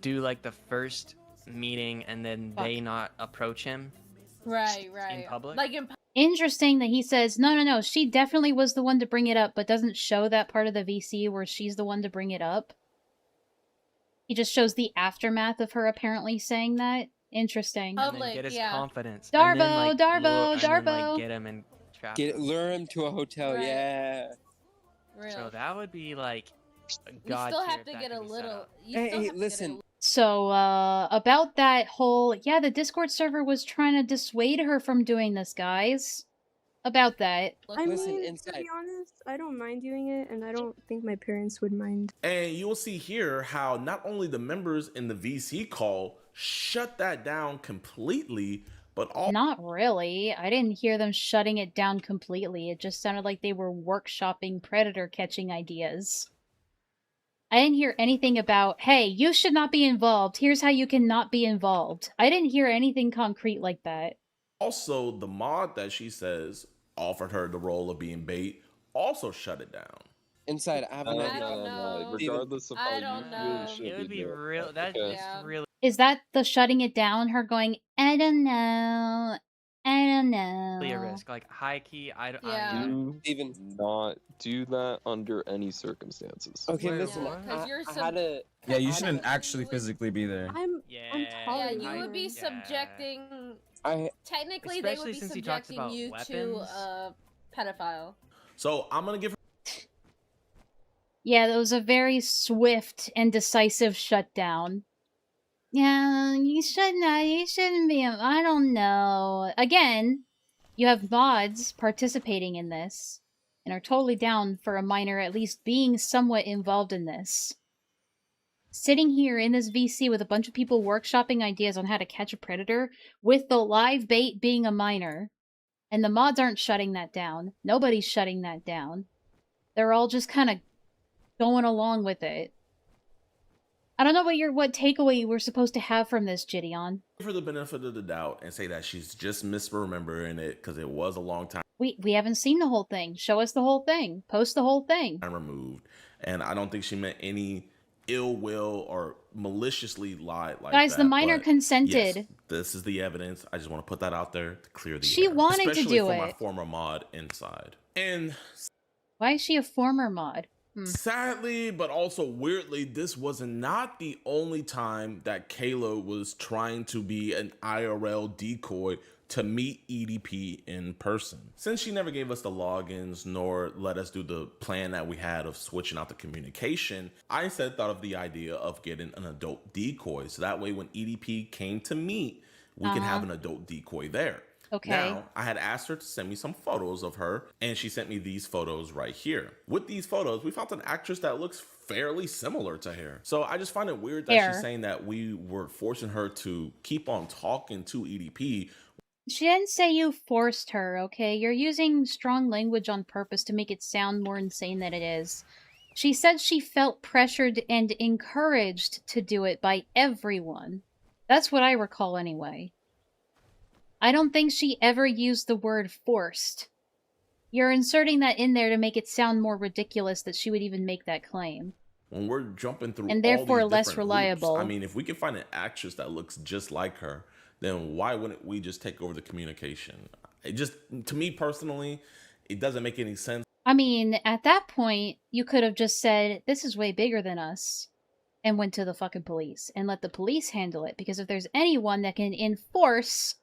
Do like the first meeting and then they not approach him. Right. In public. Like in Interesting that he says, no, she definitely was the one to bring it up, but doesn't show that part of the VC where she's the one to bring it up. He just shows the aftermath of her apparently saying that. Interesting. And then get his confidence. Darbo, and then, like, Darbo. And then, like, get him and trap him. Lure him to a hotel, yeah. So that would be like You still have to get a little. Hey, listen. So, about that whole... Yeah, the Discord server was trying to dissuade her from doing this, guys. About that. I mean, to be honest, I don't mind doing it, and I don't think my parents would mind. And you will see here how not only the members in the VC call shut that down completely, but all... Not really. I didn't hear them shutting it down completely. It just sounded like they were workshopping predator catching ideas. I didn't hear anything about, hey, you should not be involved. Here's how you can not be involved. I didn't hear anything concrete like that. Also, the mod that she says offered her the role of being bait also shut it down. Inside, I have an idea. know. Regardless of I how don't know. It would be real. That's really. Is that the shutting it down? Her going, I don't know. I don't know. A risk, like high key. Do even not do that under any circumstances. Okay, listen. Yeah, you shouldn't actually physically be there. Yeah, you would be subjecting. Technically, they would be subjecting you to a pedophile. So I'm gonna give her... Yeah, that was a very swift and decisive shutdown. Yeah, you shouldn't be, I don't know. Again, you have mods participating in this, and are totally down for a minor at least being somewhat involved in this. Sitting here in this VC with a bunch of people workshopping ideas on how to catch a predator, with the live bait being a minor. And the mods aren't shutting that down. Nobody's shutting that down. They're all just kind of going along with it. I don't know what takeaway we're supposed to have from this, Gideon. For the benefit of the doubt and say that she's just misremembering it because it was a long time We haven't seen the whole thing. Show us the whole thing. Post the whole thing. removed. And I don't think she meant any ill will or maliciously lied like Guys, that. the minor But consented. yes, this is the evidence. I just want to put that out there to clear the She air. wanted to Especially do for it. my former mod inside. And Why is she a former mod? sadly, but also weirdly, this was not the only time that Kayla was trying to be an IRL decoy to meet EDP in person. Since she never gave us the logins nor let us do the plan that we had of switching out the communication, I instead thought of the idea of getting an adult decoy. So that way when EDP came to meet, we can have an adult decoy there. Okay. Now, I had asked her to send me some photos of her, and she sent me these photos right here. With these photos, we found an actress that looks fairly similar to her. So I just find it weird that she's saying that we were forcing her to keep on talking to EDP. She didn't say you forced her, okay? You're using strong language on purpose to make it sound more insane than it is. She said she felt pressured and encouraged to do it by everyone. That's what I recall anyway. I don't think she ever used the word forced. You're inserting that in there to make it sound more ridiculous that she would even make that claim. When we're jumping through And all therefore these less different reliable. hoops, I mean, if we can find an actress that looks just like her, then why wouldn't we just take over the communication? It just, to me personally, it doesn't make any sense. I mean, at that point, you could have just said, this is way bigger than us, and went to the fucking police, and let the police handle it, because if there's anyone that can enforce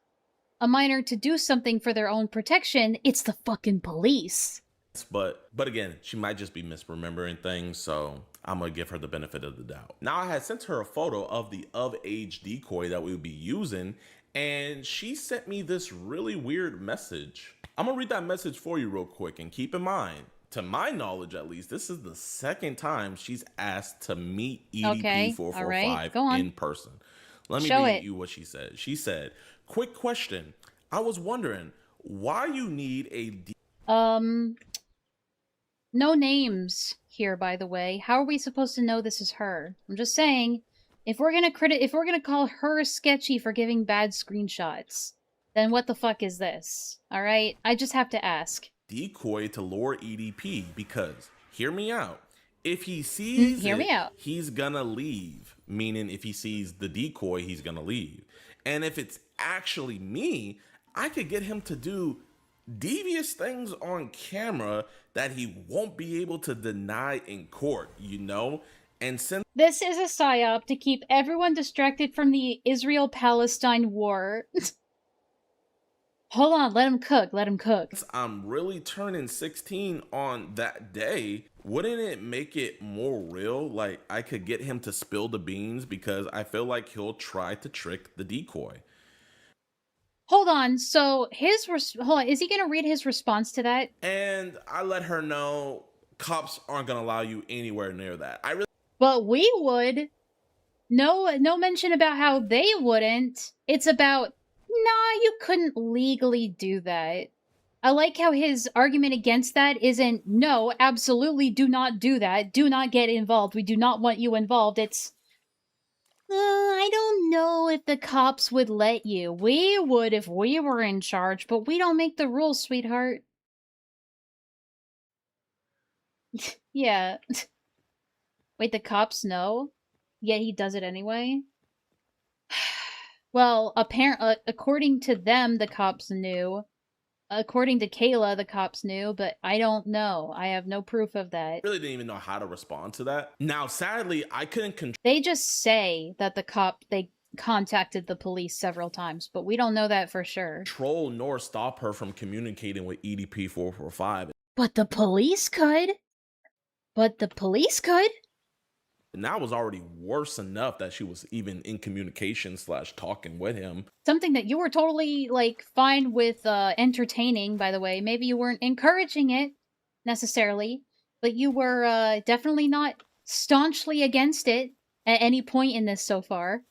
a minor to do something for their own protection, it's the fucking police. But again, she might just be misremembering things, so I'm gonna give her the benefit of the doubt. Now, I had sent her a photo of the of-age decoy that we would be using, and she sent me this really weird message. I'm gonna read that message for you real quick, and keep in mind, to my knowledge at least, this is the second time she's asked to meet EDP 445 in person. Let me read you what she said. She said, quick question. I was wondering why you need a no names here, by the way. How are we supposed to know this is her? I'm just saying, if we're gonna call her sketchy for giving bad screenshots, then what the fuck is this? All right, I just have to ask. Decoy to lure EDP, because hear me out. If he sees he's gonna leave. Meaning, if he sees the decoy, he's gonna leave. And if it's actually me, I could get him to do devious things on camera that he won't be able to deny in court, you know? And since this is a psyop to keep everyone distracted from the Israel-Palestine war. Hold on, let him cook, let him cook. I'm really turning 16 on that day, wouldn't it make it more real? Like, I could get him to spill the beans, because I feel like he'll try to trick the decoy. Hold on, so hold on, is he gonna read his response to that? And I let her know cops aren't gonna allow you anywhere near that. But we would. No mention about how they wouldn't. It's about, nah, you couldn't legally do that. I like how his argument against that isn't, no, absolutely do not do that. Do not get involved. We do not want you involved. It's, I don't know if the cops would let you. We would if we were in charge, but we don't make the rules, sweetheart. Yeah. Wait, the cops know? Yet he does it anyway? Well, apparently, according to them, the cops knew. According to Kayla, the cops knew, but I don't know. I have no proof of that. Really didn't even know how to respond to that. Now, sadly, I couldn't They just say that they contacted the police several times, but we don't know that for sure. Control nor stop her from communicating with EDP 445. But the police could. And that was already worse enough that she was even in communication / talking with him. Something that you were totally, like, fine with entertaining, by the way. Maybe you weren't encouraging it, necessarily, but you were definitely not staunchly against it at any point in this so far.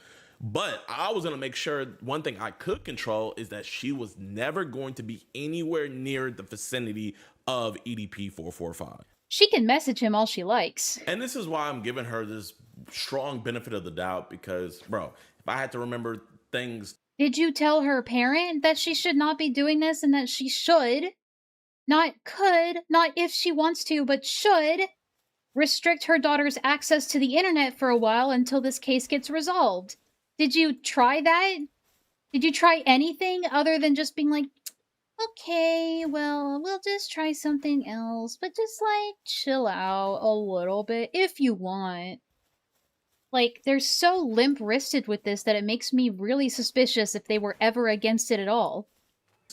But I was going to make sure one thing I could control is that she was never going to be anywhere near the vicinity of EDP 445. She can message him all she likes. And this is why I'm giving her this strong benefit of the doubt because, bro, if I had to remember things. Did you tell her parent that she should not be doing this and that she should, not could, not if she wants to, but should, restrict her daughter's access to the internet for a while until this case gets resolved? Did you try that? Did you try anything other than just being like, okay, well, we'll just try something else, but just, like, chill out a little bit if you want? Like, they're so limp-wristed with this that it makes me really suspicious if they were ever against it at all.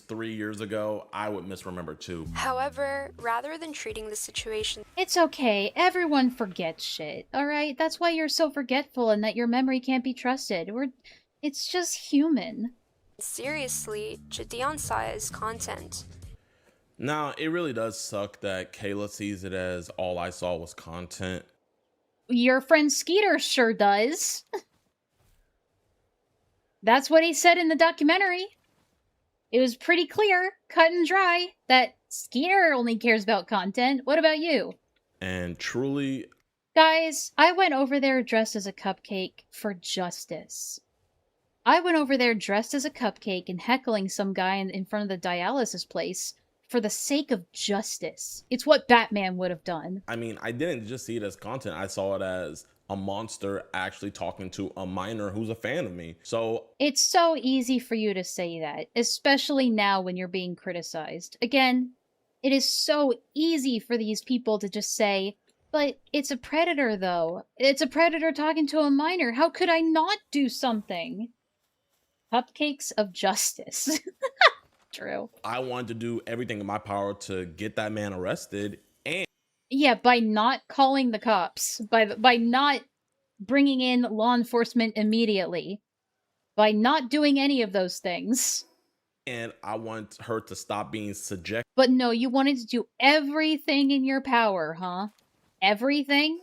3 years ago, I would misremember too. However, rather than treating the situation... It's okay, everyone forgets shit, alright? That's why you're so forgetful and that your memory can't be trusted. It's just human. seriously, Gideon saw it as content. Now, it really does suck that Kayla sees it as all I saw was content. Your friend Skeeter sure does. That's what he said in the documentary. It was pretty clear, cut and dry, that Skeeter only cares about content. What about you? And truly... Guys, I went over there dressed as a cupcake for justice. I went over there dressed as a cupcake and heckling some guy in front of the dialysis place for the sake of justice. It's what Batman would have done. I mean, I didn't just see it as content. I saw it as a monster actually talking to a minor who's a fan of me. So it's so easy for you to say that, especially now when you're being criticized. Again, it is so easy for these people to just say, but it's a predator though. It's a predator talking to a minor. How could I not do something? Cupcakes of justice. True. I wanted to do everything in my power to get that man arrested, and yeah, by not calling the cops, by not bringing in law enforcement immediately, by not doing any of those things. And I want her to stop being subject. But no, you wanted to do everything in your power, huh? Everything?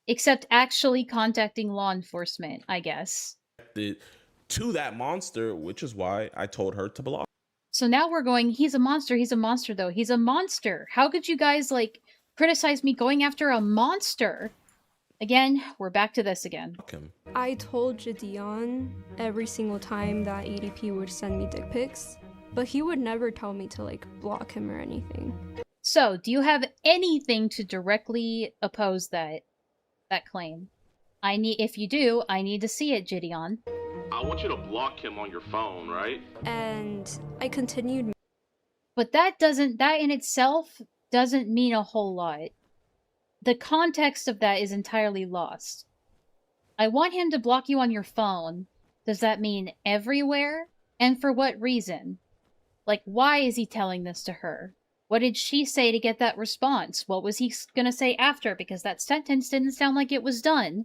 Except actually contacting law enforcement, I guess. To that monster, which is why I told her to block. So now we're going, he's a monster though. He's a monster. How could you guys, like, criticize me going after a monster? Again, we're back to this again. I told Gideon every single time that EDP would send me dick pics, but he would never tell me to, like, block him or anything. So, do you have anything to directly oppose that claim? If you do, I need to see it, Gideon. I want you to block him on your phone, right? And I continued. But that in itself doesn't mean a whole lot. The context of that is entirely lost. I want him to block you on your phone. Does that mean everywhere? And for what reason? Like, why is he telling this to her? What did she say to get that response? What was he gonna say after? Because that sentence didn't sound like it was done.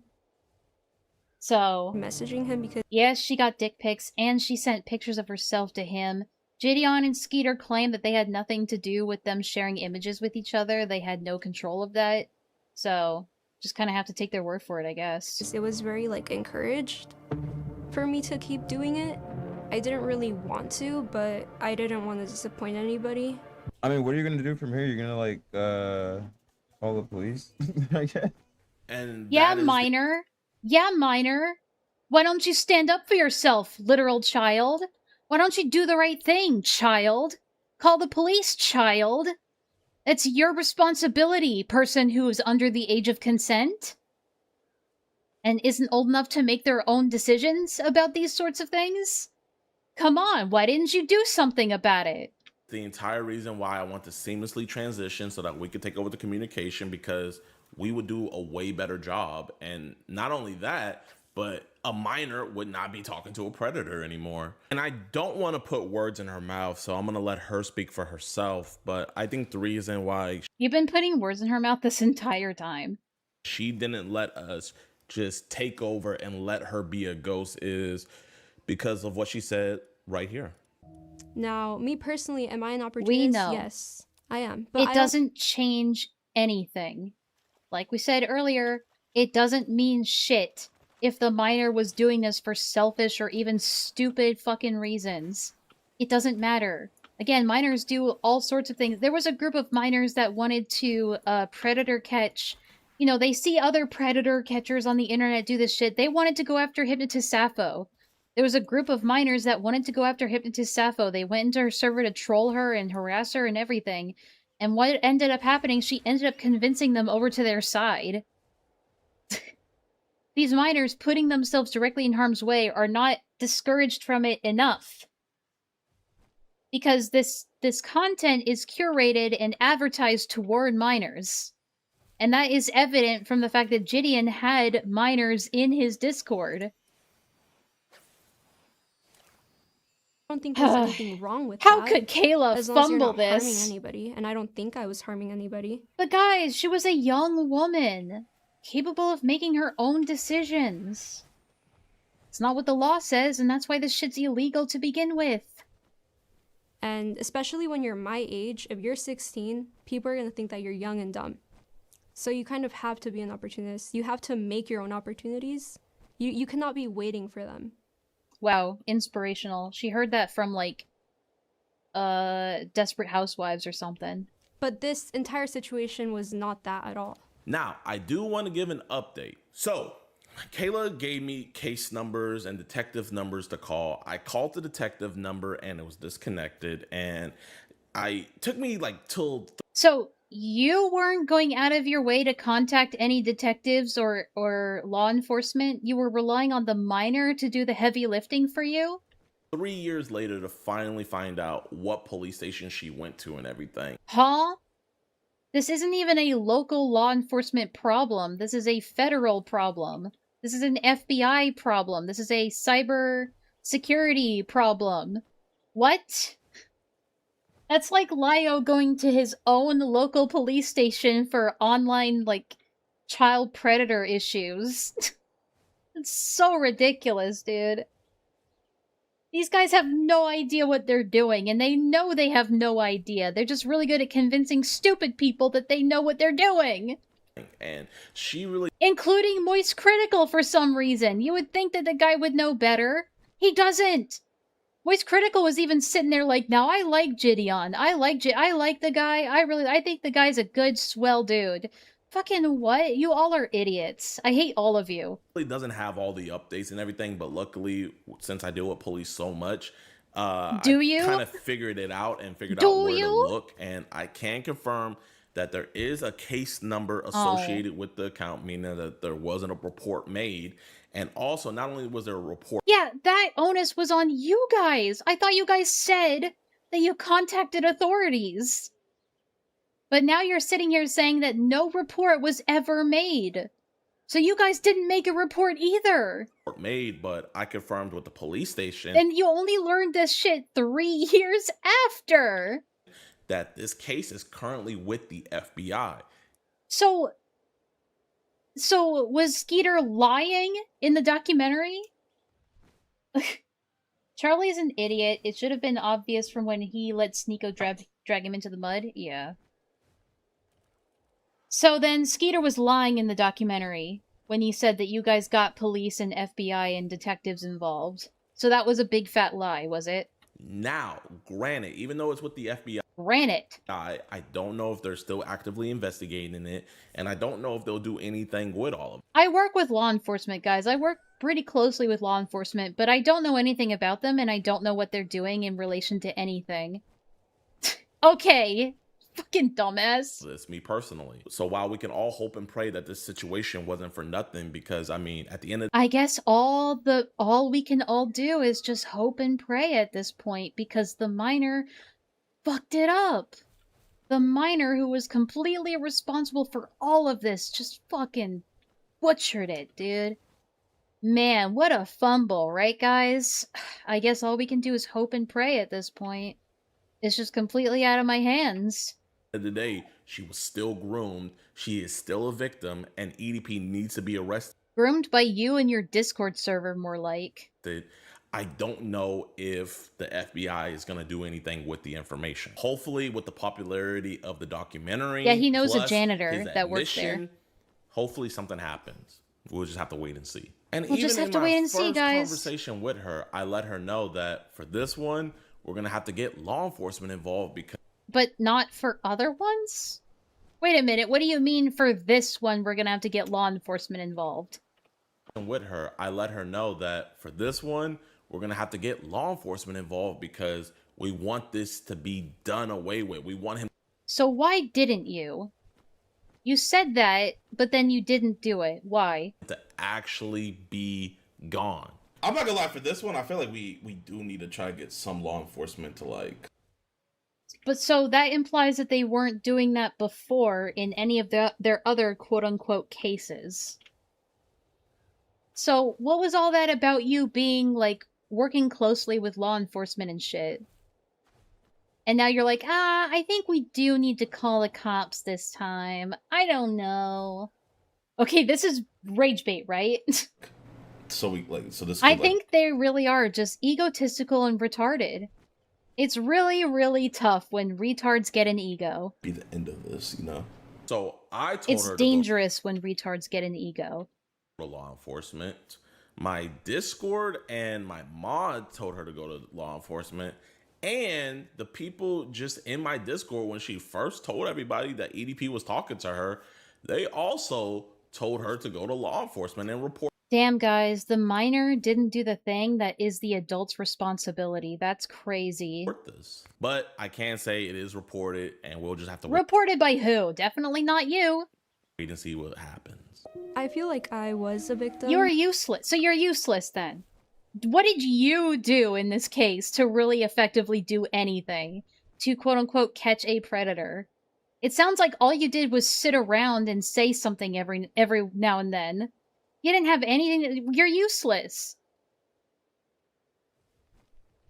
So, messaging him because yes, she got dick pics, and she sent pictures of herself to him. Gideon and Skeeter claimed that they had nothing to do with them sharing images with each other. They had no control of that. So, just kind of have to take their word for it, I guess. It was very, like, encouraged for me to keep doing it. I didn't really want to, but I didn't want to disappoint anybody. I mean, what are you gonna do from here? You're gonna, like, call the police? And yeah, minor. Yeah, minor. Why don't you stand up for yourself, literal child? Why don't you do the right thing, child? Call the police, child. It's your responsibility, person who is under the age of consent and isn't old enough to make their own decisions about these sorts of things. Come on, why didn't you do something about it? The entire reason why I want to seamlessly transition so that we could take over the communication, because we would do a way better job. And not only that, but a minor would not be talking to a predator anymore. And I don't want to put words in her mouth, so I'm going to let her speak for herself. But I think the reason why you've been putting words in her mouth this entire time. she didn't let us just take over and let her be a ghost is because of what she said right here. Now, me personally, am I an opportunist? We know. Yes, I am. But It doesn't change anything. Like we said earlier, it doesn't mean shit if the minor was doing this for selfish or even stupid fucking reasons. It doesn't matter. Again, minors do all sorts of things. There was a group of minors that wanted to predator catch. You know, they see other predator catchers on the internet do this shit. They wanted to go after Hypnotist Sappho. There was a group of minors that wanted to go after Hypnotist Sappho. They went into her server to troll her and harass her and everything. And what ended up happening, she ended up convincing them over to their side. These minors putting themselves directly in harm's way are not discouraged from it enough. Because this content is curated and advertised to warn minors. And that is evident from the fact that Gideon had minors in his Discord. I don't think there's anything wrong with How that. could Kayla as long as you're fumble not this? harming anybody, and I don't think I was harming anybody. But guys, she was a young woman, capable of making her own decisions. It's not what the law says, and that's why this shit's illegal to begin with. And especially when you're my age, if you're 16, people are going to think that you're young and dumb. So you kind of have to be an opportunist. You have to make your own opportunities. You cannot be waiting for them. Wow, inspirational. She heard that from, like, Desperate Housewives or something. But this entire situation was not that at all. Now, I do want to give an update. So, Kayla gave me case numbers and detective numbers to call. I called the detective number and it was disconnected. And took me like till... So, you weren't going out of your way to contact any detectives or law enforcement? You were relying on the minor to do the heavy lifting for you? 3 years later to finally find out what police station she went to and everything. Huh? This isn't even a local law enforcement problem. This is a federal problem. This is an FBI problem. This is a cyber security problem. What? That's like Lio going to his own local police station for online, like, child predator issues. It's so ridiculous, dude. These guys have no idea what they're doing, and they know they have no idea. They're just really good at convincing stupid people that they know what they're doing. And she really... Including Moist Critical for some reason. You would think that the guy would know better. He doesn't. Moist Critical was even sitting there like, now I like Gideon. I like the guy. I think the guy's a good, swell dude. Fucking what? You all are idiots. I hate all of you. Really doesn't have all the updates and everything, but luckily, since I deal with police so much, I kind of figured it out and figured out where to look. And I can confirm that there is a case number associated with the account, meaning that there wasn't a report made. And also, not only was there a report... Yeah, that onus was on you guys. I thought you guys said that you contacted authorities. But now you're sitting here saying that no report was ever made. So you guys didn't make a report either. Made, but I confirmed with the police station. And you only learned this shit 3 years after. That this case is currently with the FBI. So was Skeeter lying in the documentary? Charlie is an idiot. It should have been obvious from when he let Sneeko drag him into the mud. Yeah. So then Skeeter was lying in the documentary when he said that you guys got police and FBI and detectives involved. So that was a big fat lie, was it? Now, granted, even though it's with the FBI, I don't know if they're still actively investigating it, and I don't know if they'll do anything with all of it. I work with law enforcement, guys. I work pretty closely with law enforcement, but I don't know anything about them, and I don't know what they're doing in relation to anything. Okay. Fucking dumbass. This, me personally. So while we can all hope and pray that this situation wasn't for nothing, because I mean, at the end of I guess all we can all do is just hope and pray at this point, because the minor fucked it up. The minor who was completely responsible for all of this just fucking butchered it, dude. Man, what a fumble, right, guys? I guess all we can do is hope and pray at this point. It's just completely out of my hands. Of the day, she was still groomed. She is still a victim, and EDP needs to be arrested. Groomed by you and your Discord server, more like. I don't know if the FBI is going to do anything with the information. Hopefully, with the popularity of the documentary, yeah, he knows a janitor that works there. Hopefully, something happens. We'll just have to wait and see. And we'll even just have in to my wait and first see, guys. conversation with her, I let her know that for this one, we're going to have to get law enforcement involved because. But not for other ones? Wait a minute, what do you mean for this one we're gonna have to get law enforcement involved? With her, I let her know that for this one, we're gonna have to get law enforcement involved because we want this to be done away with. We want him. So why didn't you? You said that, but then you didn't do it. Why? To actually be gone. I'm not gonna lie, for this one, I feel like we do need to try to get some law enforcement to like. But so that implies that they weren't doing that before in any of their other quote-unquote cases. So what was all that about you being, like, working closely with law enforcement and shit? And now you're like, I think we do need to call the cops this time. I don't know. Okay, this is rage bait, right? So this. I think they really are just egotistical and retarded. It's really, really tough when retards get an ego. Be the end of this, you know? So I told it's her to dangerous when retards get an ego. Go to law enforcement. My Discord and my mod told her to go to law enforcement. And the people just in my Discord, when she first told everybody that EDP was talking to her, they also told her to go to law enforcement and report. Damn, guys, the minor didn't do the thing that is the adult's responsibility. That's crazy. This. But I can say it is reported, and we'll just have to Reported by who? Definitely not you. wait and see what happens. I feel like I was a victim. You're useless. So you're useless then. What did you do in this case to really effectively do anything to quote-unquote catch a predator? It sounds like all you did was sit around and say something every now and then. You didn't have anything. You're useless.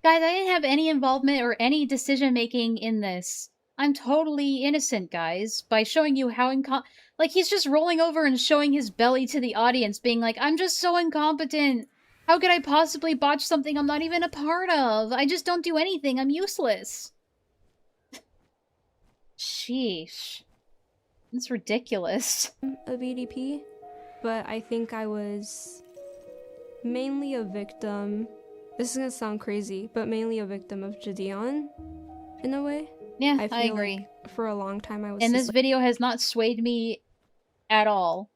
Guys, I didn't have any involvement or any decision-making in this. I'm totally innocent, guys, by showing you how like, he's just rolling over and showing his belly to the audience, being like, I'm just so incompetent. How could I possibly botch something I'm not even a part of? I just don't do anything. I'm useless. Sheesh. It's ridiculous. Of EDP, but I think I was mainly a victim. This is gonna sound crazy, but mainly a victim of Gideon, in a way. Yeah, I agree. Like for a long time I was and just this video has not swayed me at all.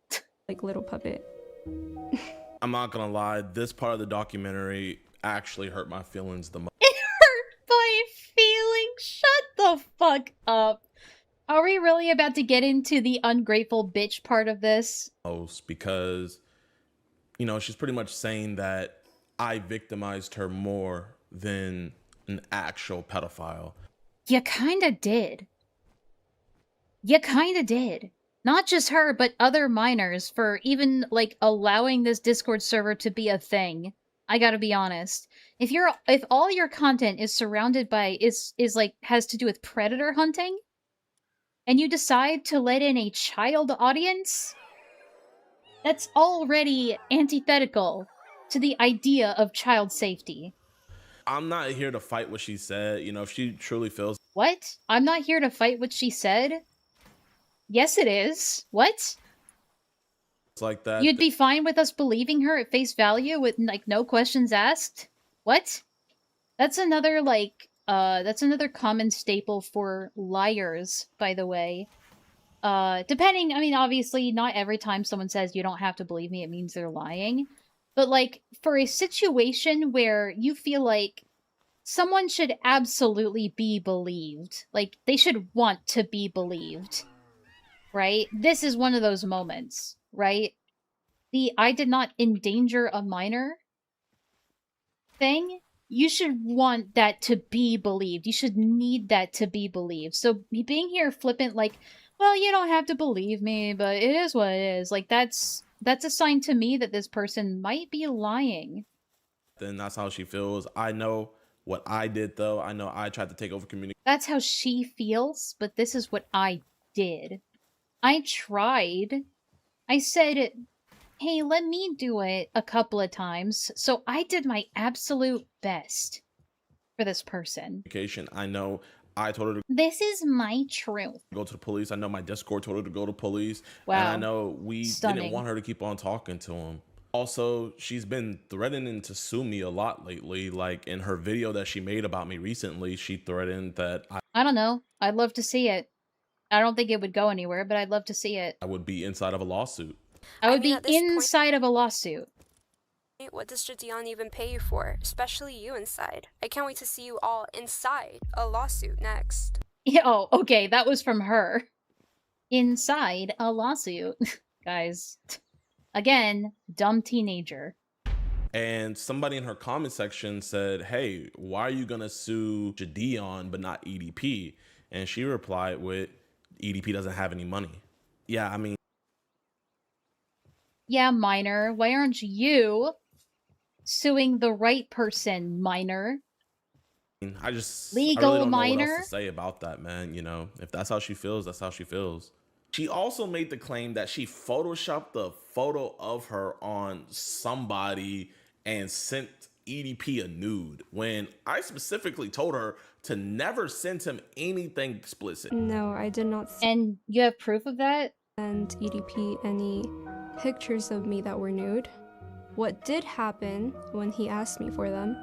Like little puppet. I'm not gonna lie, this part of the documentary actually hurt my feelings the most. It hurt my feelings. Shut the fuck up. Are we really about to get into the ungrateful bitch part of this? Because, you know, she's pretty much saying that I victimized her more than an actual pedophile. You kinda did. You kinda did. Not just her, but other minors for even, like, allowing this Discord server to be a thing. I gotta be honest. If all your content is surrounded by, is like, has to do with predator hunting, and you decide to let in a child audience, that's already antithetical to the idea of child safety. I'm not here to fight what she said. You know, if she truly feels... What? I'm not here to fight what she said? Yes, it is. What? It's like that. You'd be fine with us believing her at face value with, like, no questions asked? What? That's another, like, that's another common staple for liars, by the way. Depending, I mean, obviously, not every time someone says you don't have to believe me, it means they're lying. But, like, for a situation where you feel like someone should absolutely be believed, like, they should want to be believed, right? This is one of those moments, right? The I did not endanger a minor thing, you should want that to be believed. You should need that to be believed. So being here flippant, like, well, you don't have to believe me, but it is what it is. Like, that's a sign to me that this person might be lying. Then that's how she feels. I know what I did, though. I know I tried to take over communication. That's how she feels, but this is what I did. I tried. I said, hey, let me do it a couple of times. So I did my absolute best for this person. I know I told her to This is my truth. go to the police. I know my Discord told her to go to police. Wow. And I know we Stunning. didn't want her to keep on talking to him. Also, she's been threatening to sue me a lot lately. Like in her video that she made about me recently, she threatened that I don't know. I'd love to see it. I don't think it would go anywhere, but I'd love to see it. I would be inside of a lawsuit. I would be inside of a lawsuit. What does Jadion even pay you for? Especially you inside. I can't wait to see you all inside a lawsuit next. Yeah, oh, okay, that was from her. Inside a lawsuit. Guys. Again, dumb teenager. And somebody in her comment section said, hey, why are you gonna sue Jadion but not EDP? And she replied with, EDP doesn't have any money. Yeah, I mean. Yeah, Minor, why aren't you suing the right person, Minor? I just Legal I really don't know minor? what else to say about that, man. You know, if that's how she feels, that's how she feels. She also made the claim that she photoshopped the photo of her on somebody and sent EDP a nude, when I specifically told her to never send him anything explicit. No, I did not And you have proof of that? send EDP any pictures of me that were nude. What did happen when he asked me for them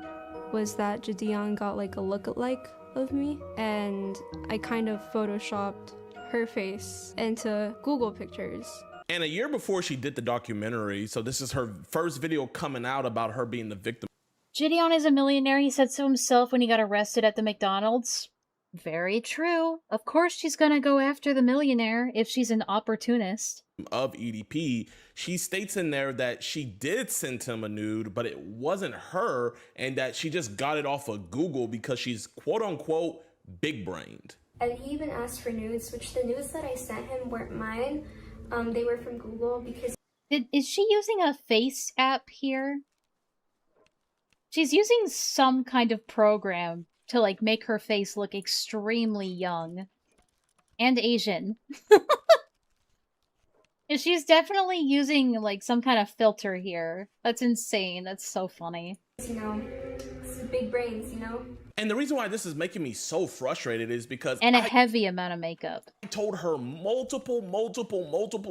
was that Jadion got like a lookalike of me, and I kind of photoshopped her face into Google pictures. And a year before she did the documentary, so this is her first video coming out about her being the victim. Gideon is a millionaire, he said so himself when he got arrested at the McDonald's. Very true. Of course she's gonna go after the millionaire if she's an opportunist. Of EDP, she states in there that she did send him a nude, but it wasn't her, and that she just got it off of Google because she's quote unquote big brained. And he even asked for nudes, which the nudes that I sent him weren't mine. They were from Google because... Is she using a face app here? She's using some kind of program to, like, make her face look extremely young. And Asian. She's definitely using, like, some kind of filter here. That's insane. That's so funny. You know, it's big brains, you know? And the reason why this is making me so frustrated is because And a heavy amount of makeup. I told her multiple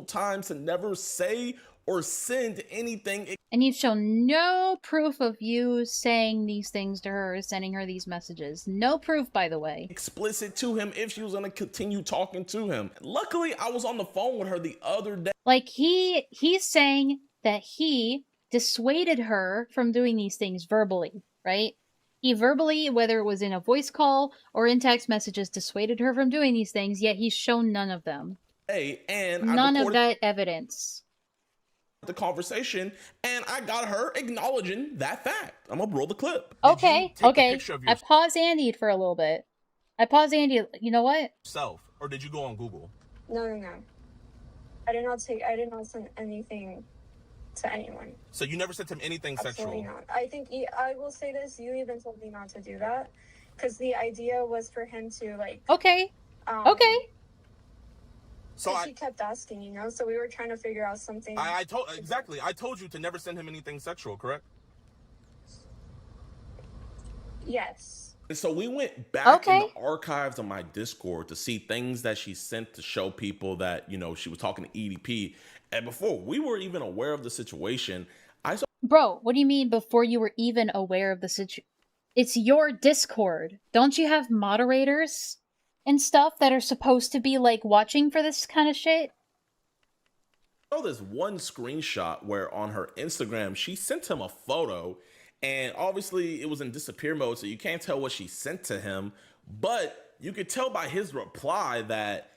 times to never say or send anything. And you've shown no proof of you saying these things to her or sending her these messages. No proof, by the way. Explicit to him if she was going to continue talking to him. Luckily, I was on the phone with her the other day. Like, he's saying that he dissuaded her from doing these things verbally, right? He verbally, whether it was in a voice call or in text messages, dissuaded her from doing these things, yet he's shown none of them. Hey, and none of that evidence. The conversation, and I got her acknowledging that fact. I'm gonna roll the clip. Okay, okay. I paused Andy for a little bit. I paused Andy. You know what? Self, or did you go on Google? No. I did not send anything to anyone. So you never sent him anything Absolutely sexual? not. I think, I will say this, you even told me not to do that, because the idea was for him to, like... Okay. Okay. So he kept asking, you know, so we were trying to figure out something. I told you to never send him anything sexual, correct? Yes. So we went back in the archives of my Discord to see things that she sent to show people that, you know, she was talking to EDP. And before we were even aware of the situation, I saw... Bro, what do you mean before you were even aware of the situation? It's your Discord. Don't you have moderators and stuff that are supposed to be, like, watching for this kind of shit? I saw this one screenshot where on her Instagram, she sent him a photo, and obviously it was in disappear mode, so you can't tell what she sent to him, but you could tell by his reply that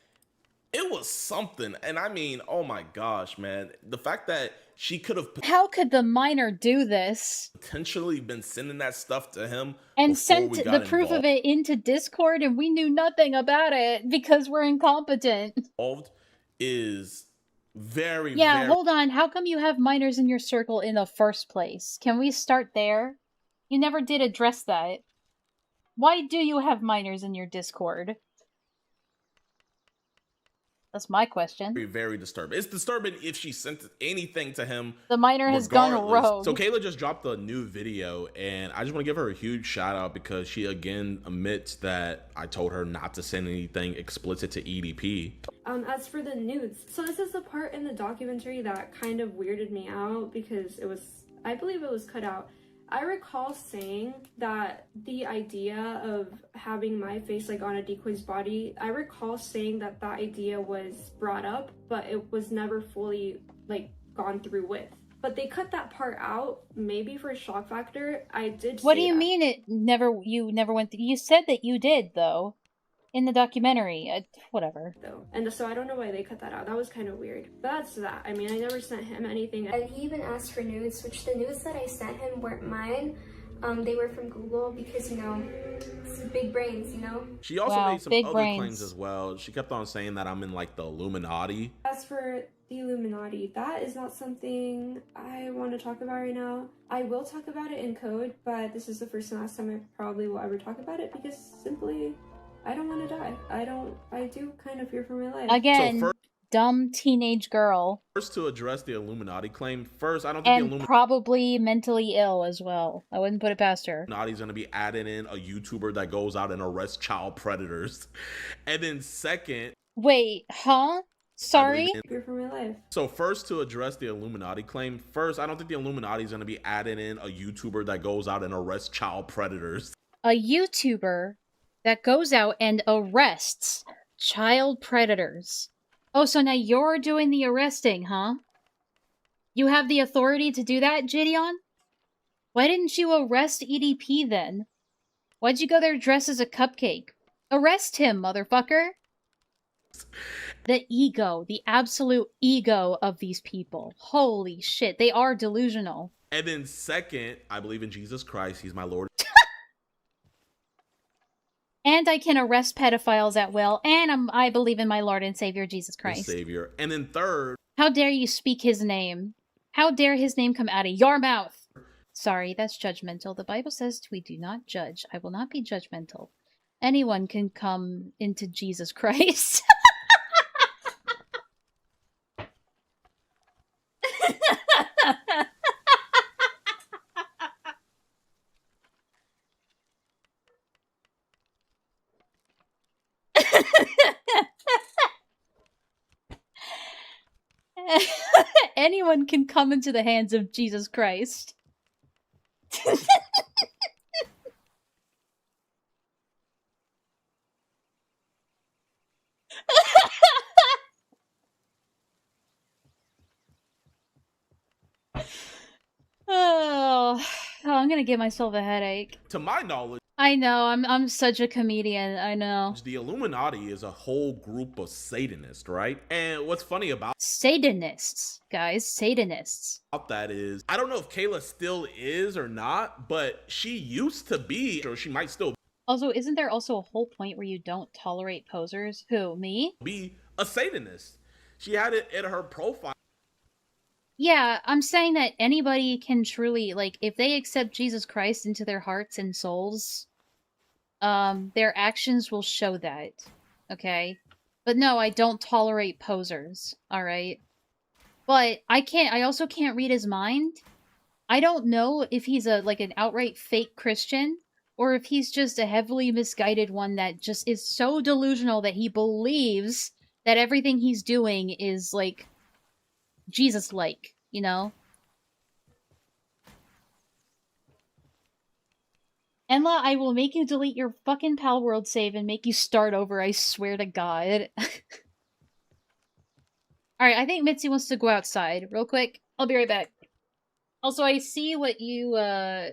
it was something. And I mean, oh my gosh, man, the fact that she could have... How could the minor do this? Potentially been sending that stuff to him and sent the proof of it into Discord, and we knew nothing about it because we're incompetent. Involved is very, yeah, hold on. How come you have minors in your circle in the first place? Can we start there? You never did address that. Why do you have minors in your Discord? That's my question. Very, very disturbing. It's disturbing if she sent anything to him. The minor has gone rogue. So Kayla just dropped a new video, and I just want to give her a huge shout out because she again admits that I told her not to send anything explicit to EDP. As for the nudes, so this is the part in the documentary that kind of weirded me out because I believe it was cut out. I recall saying that the idea of having my face like on a decoy's body, I recall saying that that idea was brought up, but it was never fully like gone through with. But they cut that part out, maybe for shock factor. I did. What do you mean you never went through? You said that you did though. In the documentary, whatever. And so I don't know why they cut that out. That was kind of weird. But that's that. I mean, I never sent him anything. And he even asked for nudes, which the nudes that I sent him weren't mine. They were from Google because, you know, it's big brains, you know? She also made some other claims as well. She kept on saying that I'm in like the Illuminati. As for the Illuminati, that is not something I want to talk about right now. I will talk about it in code, but this is the first and last time I probably will ever talk about it because simply... I don't want to die. I do kind of fear for my life. Again, dumb teenage girl. First, to address the Illuminati claim, first, I don't think and the Illuminati... probably mentally ill as well. I wouldn't put it past her. Illuminati's gonna be adding in a YouTuber that goes out and arrests child predators. And then second... Wait, huh? Sorry? Fear for my life. So first, to address the Illuminati claim, first, I don't think the Illuminati's gonna be adding in a YouTuber that goes out and arrests child predators. A YouTuber that goes out and arrests child predators. Oh, so now you're doing the arresting, huh? You have the authority to do that, Gideon? Why didn't you arrest EDP then? Why'd you go there dressed as a cupcake? Arrest him, motherfucker! The ego, the absolute ego of these people. Holy shit, they are delusional. And then second, I believe in Jesus Christ. He's my Lord. And I can arrest pedophiles at will, and I believe in my Lord and Savior, Jesus Christ. Savior. And then third... How dare you speak his name? How dare his name come out of your mouth? Sorry, that's judgmental. The Bible says we do not judge. I will not be judgmental. Anyone can come into Jesus Christ. Anyone can come into the hands of Jesus Christ. Oh, I'm gonna give myself a headache. To my knowledge... I know, I'm such a comedian, I know. The Illuminati is a whole group of Satanists, right? And what's funny about... Satanists, guys, Satanists. That is, I don't know if Kayla still is or not, but she used to be, or she might still Also, isn't there also a whole point where you don't tolerate posers? Who, me? be a Satanist. She had it in her profile. Yeah, I'm saying that anybody can truly, like, if they accept Jesus Christ into their hearts and souls, their actions will show that, okay? But no, I don't tolerate posers, alright? But I also can't read his mind. I don't know if he's like an outright fake Christian, or if he's just a heavily misguided one that just is so delusional that he believes that everything he's doing is, like, Jesus-like, you know? Enlaa, I will make you delete your fucking Pal World save and make you start over, I swear to God. Alright, I think Mitzi wants to go outside. Real quick. I'll be right back. Also, I see what you, I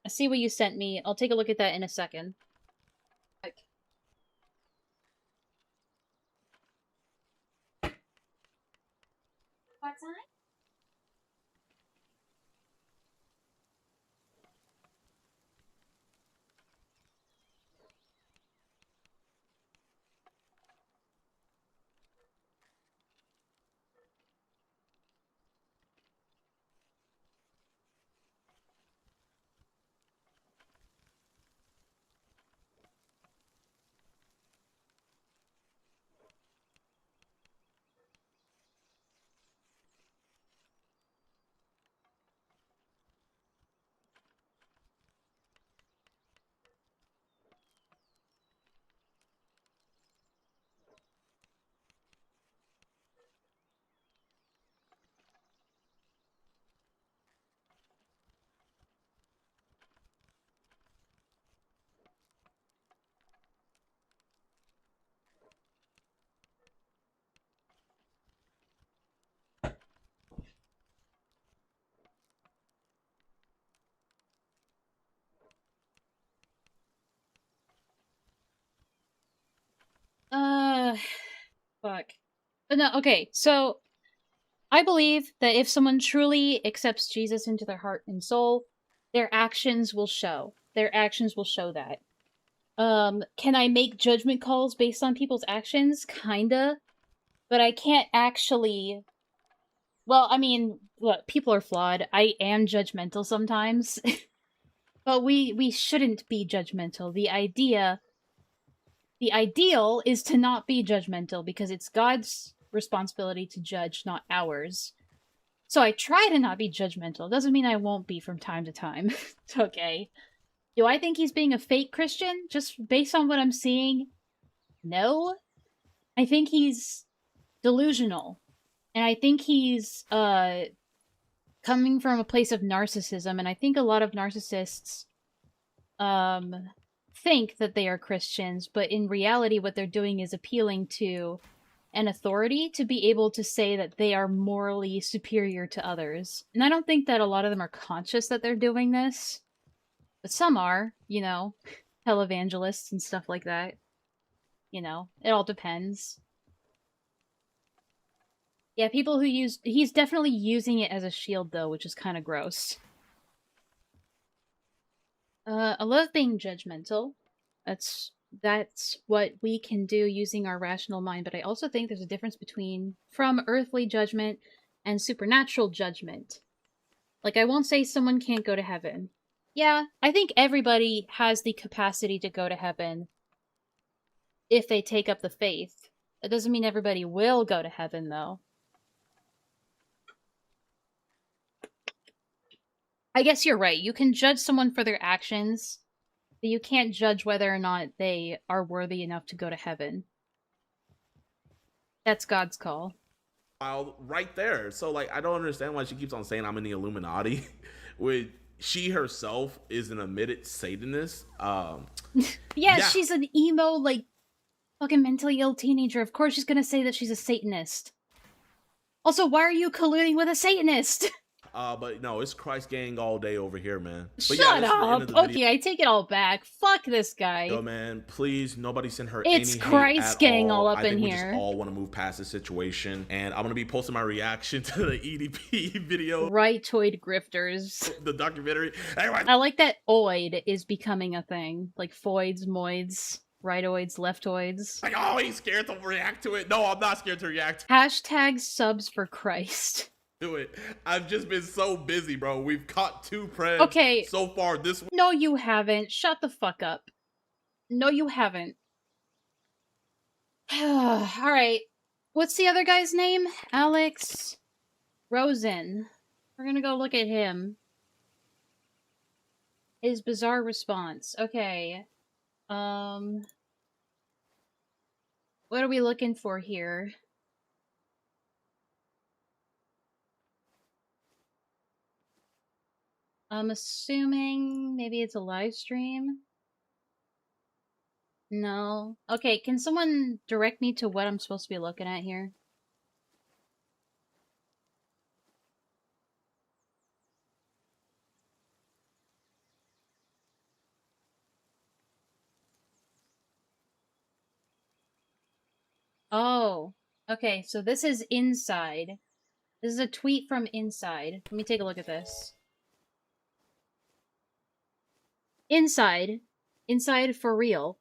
see what you sent me. I'll take a look at that in a second. What time? Fuck. No, okay, so I believe that if someone truly accepts Jesus into their heart and soul, their actions will show. Their actions will show that. Can I make judgment calls based on people's actions? Kinda. But I can't actually... Well, I mean, look, people are flawed. I am judgmental sometimes. But we shouldn't be judgmental. The ideal is to not be judgmental, because it's God's responsibility to judge, not ours. So I try to not be judgmental. Doesn't mean I won't be from time to time. Okay. Do I think he's being a fake Christian? Just based on what I'm seeing? No. I think he's delusional. And I think he's, coming from a place of narcissism, and I think a lot of narcissists, think that they are Christians, but in reality what they're doing is appealing to an authority to be able to say that they are morally superior to others. And I don't think that a lot of them are conscious that they're doing this. But some are, you know, televangelists and stuff like that. You know, it all depends. Yeah, people who use... He's definitely using it as a shield, though, which is kind of gross. I love being judgmental. That's what we can do using our rational mind, but I also think there's a difference between from earthly judgment and supernatural judgment. Like, I won't say someone can't go to heaven. Yeah, I think everybody has the capacity to go to heaven if they take up the faith. That doesn't mean everybody will go to heaven, though. I guess you're right. You can judge someone for their actions, but you can't judge whether or not they are worthy enough to go to heaven. That's God's call. Right there. So, like, I don't understand why she keeps on saying I'm in the Illuminati. When she herself is an admitted Satanist. Yeah, she's an emo, like, fucking mentally ill teenager. Of course she's gonna say that she's a Satanist. Also, why are you colluding with a Satanist? But no, it's Christ gang all day over here, man. But Shut up! Okay, I take it all back. Fuck this guy. Yo, man, please, nobody send her It's any Christ hate gang at all up I think in we here. just all want to move past this situation, and I'm gonna be posting my reaction to the EDP video. Rightoid grifters. The documentary. Anyway. I like that oid is becoming a thing. Like foids, moids, rightoids, leftoids. Like, oh, he's scared to react to it. No, I'm not scared to react. Hashtag subs for Christ. Do it. I've just been so busy, bro. We've caught 2 preds okay. so far this week. No, you haven't. Shut the fuck up. No, you haven't. Alright. What's the other guy's name? Alex Rosen. We're gonna go look at him. His bizarre response. Okay. What are we looking for here? I'm assuming maybe it's a live stream? No. Okay, can someone direct me to what I'm supposed to be looking at here? Oh, okay, so this is Inside. This is a tweet from Inside. Let me take a look at this. Inside for real.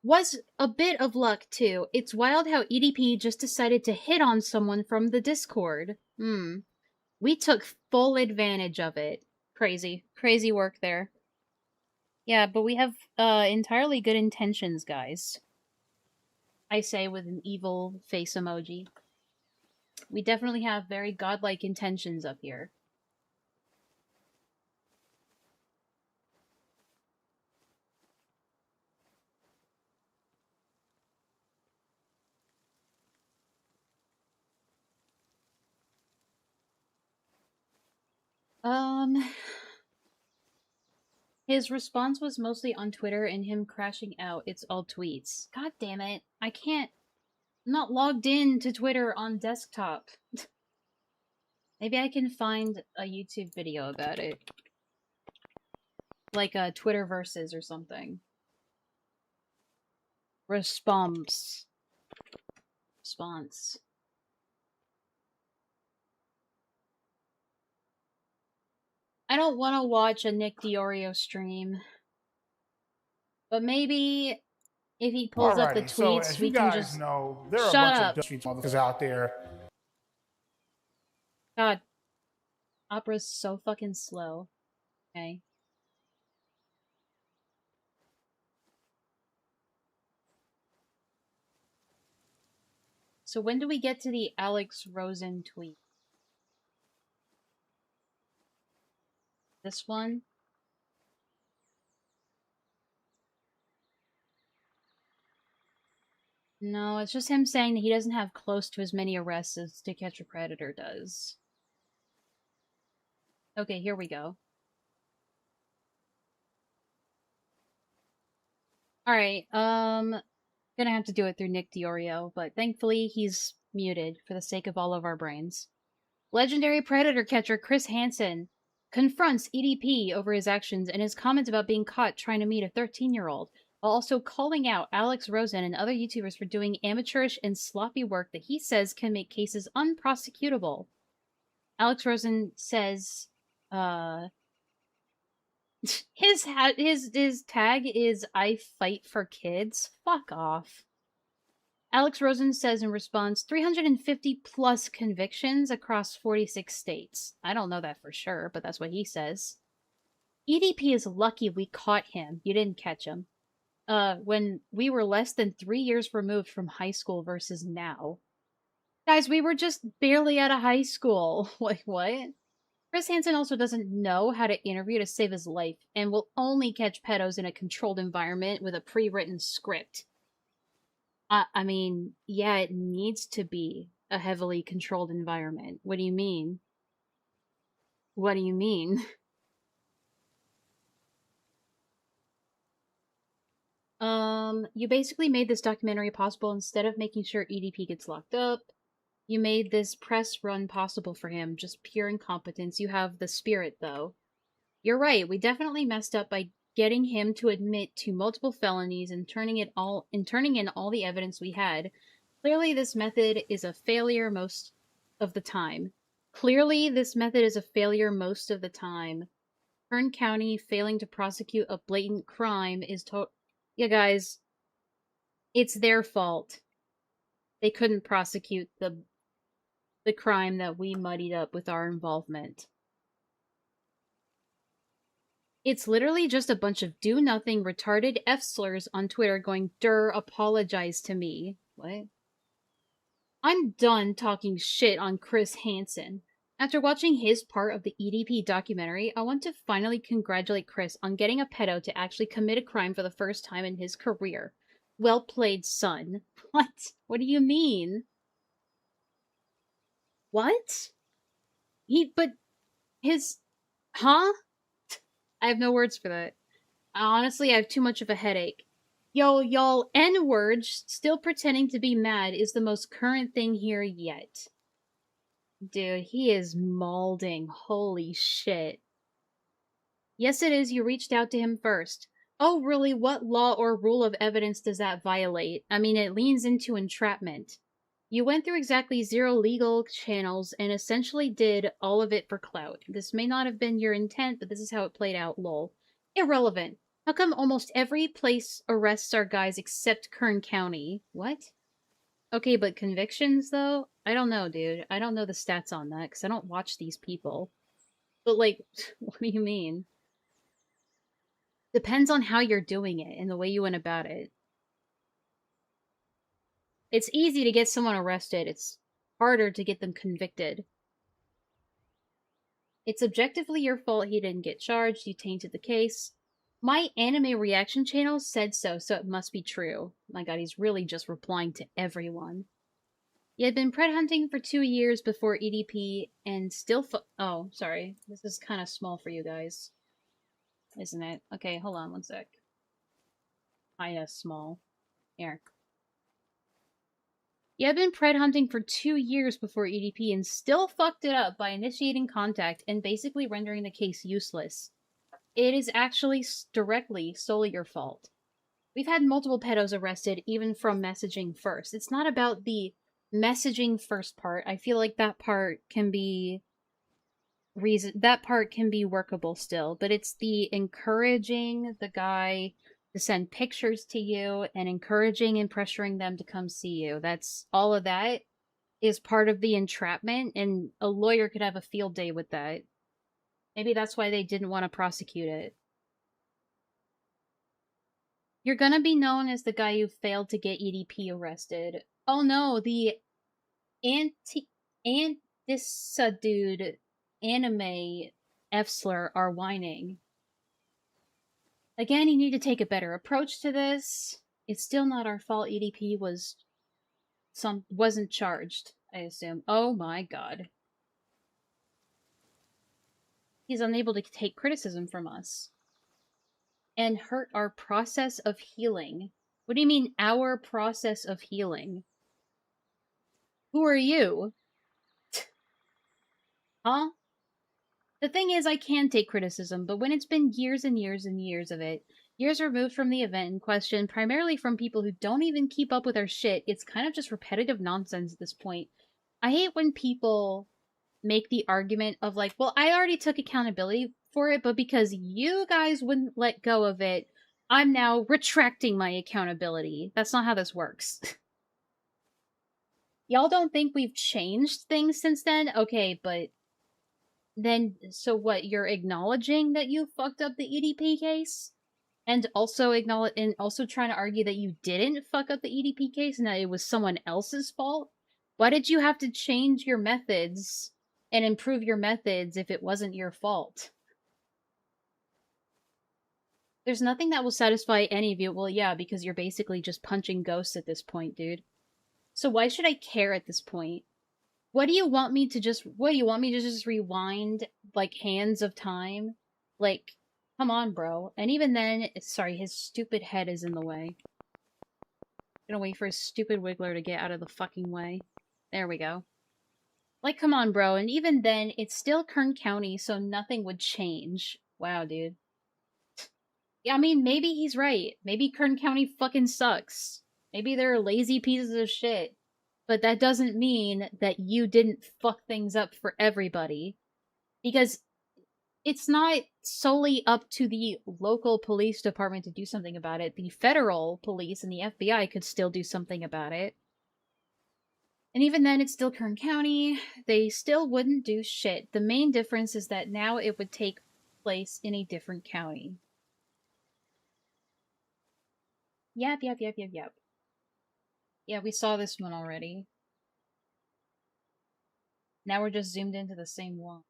Was a bit of luck, too. It's wild how EDP just decided to hit on someone from the Discord. We took full advantage of it. Crazy. Crazy work there. Yeah, but we have entirely good intentions, guys. I say with an evil face emoji. We definitely have very godlike intentions up here. His response was mostly on Twitter and him crashing out. It's all tweets. God damn it. I can't... I'm not logged in to Twitter on desktop. Maybe I can find a YouTube video about it. Like a Twitter versus or something. Response. response. I don't want to watch a Nick Diorio stream. But maybe if he pulls up the tweets, so as we you can guys just... know, there are Shut a bunch up. of street motherfuckers out there. God. Opera's so fucking slow. Okay. So when do we get to the Alex Rosen tweet? This one? No, it's just him saying that he doesn't have close to as many arrests as To Catch a Predator does. Okay, here we go. Alright, gonna have to do it through Nick Diorio, but thankfully he's muted for the sake of all of our brains. Legendary Predator catcher Chris Hansen confronts EDP over his actions and his comments about being caught trying to meet a 13-year-old, while also calling out Alex Rosen and other YouTubers for doing amateurish and sloppy work that he says can make cases unprosecutable. Alex Rosen says, his tag is "I fight for kids." Fuck off. Alex Rosen says in response, 350 plus convictions across 46 states. I don't know that for sure, but that's what he says. EDP is lucky we caught him. You didn't catch him. When we were less than 3 years removed from high school versus now. Guys, we were just barely out of high school. Like, what? Chris Hansen also doesn't know how to interview to save his life, and will only catch pedos in a controlled environment with a pre-written script. I mean, yeah, it needs to be a heavily controlled environment. What do you mean? What do you mean? You basically made this documentary possible instead of making sure EDP gets locked up. You made this press run possible for him, just pure incompetence. You have the spirit, though. You're right, we definitely messed up by getting him to admit to multiple felonies and turning in all the evidence we had. Clearly, this method is a failure most of the time. Kern County failing to prosecute a blatant crime is Yeah, guys, it's their fault. They couldn't prosecute the crime that we muddied up with our involvement. It's literally just a bunch of do-nothing, retarded F-slurs on Twitter going, "Durr, apologize to me." What? I'm done talking shit on Chris Hansen. After watching his part of the EDP documentary, I want to finally congratulate Chris on getting a pedo to actually commit a crime for the first time in his career. Well played, son. What? What do you mean? What? Huh? I have no words for that. Honestly, I have too much of a headache. Yo, y'all, N-words still pretending to be mad is the most current thing here yet. Dude, he is maulding. Holy shit. Yes, it is. You reached out to him first. Oh, really? What law or rule of evidence does that violate? I mean, it leans into entrapment. You went through exactly 0 legal channels and essentially did all of it for clout. This may not have been your intent, but this is how it played out, lol. Irrelevant. How come almost every place arrests our guys except Kern County? What? Okay, but convictions, though? I don't know, dude. I don't know the stats on that, because I don't watch these people. But, like, what do you mean? Depends on how you're doing it and the way you went about it. It's easy to get someone arrested. It's harder to get them convicted. It's objectively your fault he didn't get charged. You tainted the case. My anime reaction channel said so, so it must be true. My god, he's really just replying to everyone. You had been pred hunting for 2 years before EDP and still oh, sorry. This is kind of small for you guys. Isn't it? Okay, hold on one sec. Kinda small. Here. You had been pred hunting for 2 years before EDP and still fucked it up by initiating contact and basically rendering the case useless. It is actually directly solely your fault. We've had multiple pedos arrested even from messaging first. It's not about the messaging first part, I feel like that part can be workable still, but it's the encouraging the guy to send pictures to you and encouraging and pressuring them to come see you. That's all of that is part of the entrapment, and a lawyer could have a field day with that. Maybe that's why they didn't want to prosecute it. You're gonna be known as the guy who failed to get EDP arrested. Oh no, the Antissa dude anime F-slur are whining. Again, you need to take a better approach to this. It's still not our fault EDP wasn't charged, I assume. Oh my god. He's unable to take criticism from us. And hurt our process of healing. What do you mean, our process of healing? Who are you? Huh? The thing is, I can take criticism, but when it's been years and years and years of it, years removed from the event in question, primarily from people who don't even keep up with our shit, it's kind of just repetitive nonsense at this point. I hate when people make the argument of like, well, I already took accountability for it, but because you guys wouldn't let go of it, I'm now retracting my accountability. That's not how this works. Y'all don't think we've changed things since then? Okay, but then, so what, you're acknowledging that you fucked up the EDP case? And also trying to argue that you didn't fuck up the EDP case and that it was someone else's fault? Why did you have to change your methods and improve your methods if it wasn't your fault? There's nothing that will satisfy any of you. Well, yeah, because you're basically just punching ghosts at this point, dude. So why should I care at this point? What do you want me to just rewind, like, hands of time? Like, come on, bro. And even then, sorry, his stupid head is in the way. I'm gonna wait for his stupid wiggler to get out of the fucking way. There we go. Like, come on, bro. And even then, it's still Kern County, so nothing would change. Wow, dude. Yeah, I mean, maybe he's right. Maybe Kern County fucking sucks. Maybe they're lazy pieces of shit. But that doesn't mean that you didn't fuck things up for everybody. Because it's not solely up to the local police department to do something about it. The federal police and the FBI could still do something about it. And even then, it's still Kern County. They still wouldn't do shit. The main difference is that now it would take place in a different county. Yep. Yeah, we saw this one already. Now we're just zoomed into the same one.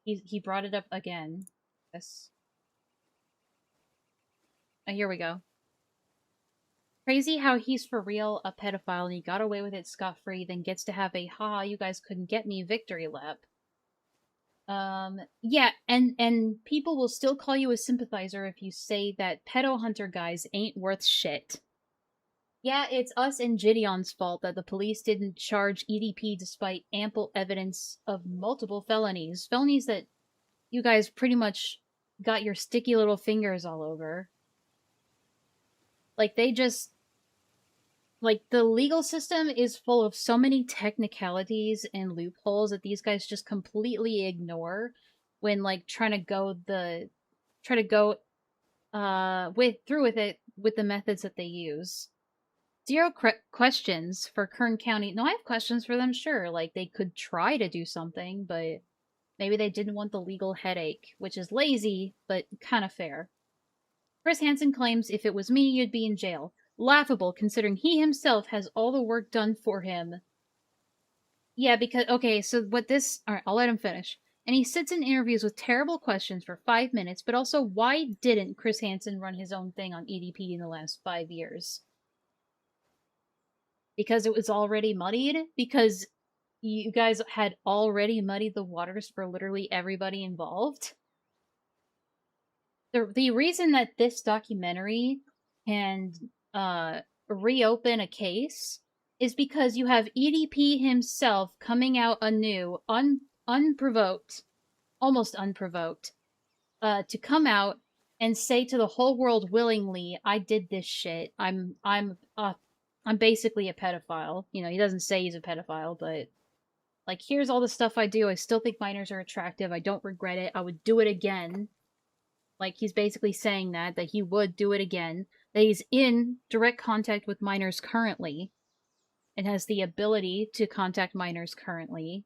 He brought it up again. Yes. Oh, here we go. Crazy how he's for real a pedophile and he got away with it scot-free, then gets to have a "ha, you guys couldn't get me" victory lap. Yeah, and people will still call you a sympathizer if you say that pedo hunter guys ain't worth shit. Yeah, it's us and Gideon's fault that the police didn't charge EDP despite ample evidence of multiple felonies. Felonies that you guys pretty much got your sticky little fingers all over. Like, they just... Like, the legal system is full of so many technicalities and loopholes that these guys just completely ignore when, like, trying to go through with it with the methods that they use. Zero questions for Kern County. No, I have questions for them, sure. Like, they could try to do something, but maybe they didn't want the legal headache, which is lazy, but kind of fair. Chris Hansen claims if it was me, you'd be in jail. Laughable, considering he himself has all the work done for him. Yeah, because, okay, so what this... Alright, I'll let him finish. And he sits in interviews with terrible questions for 5 minutes, but also, why didn't Chris Hansen run his own thing on EDP in the last 5 years? Because it was already muddied? Because you guys had already muddied the waters for literally everybody involved? The reason that this documentary can reopen a case is because you have EDP himself coming out anew, unprovoked, almost unprovoked, to come out and say to the whole world willingly, I did this shit. I'm basically a pedophile. You know, he doesn't say he's a pedophile, but like, here's all the stuff I do. I still think minors are attractive. I don't regret it. I would do it again. Like, he's basically saying that he would do it again. That he's in direct contact with minors currently and has the ability to contact minors currently.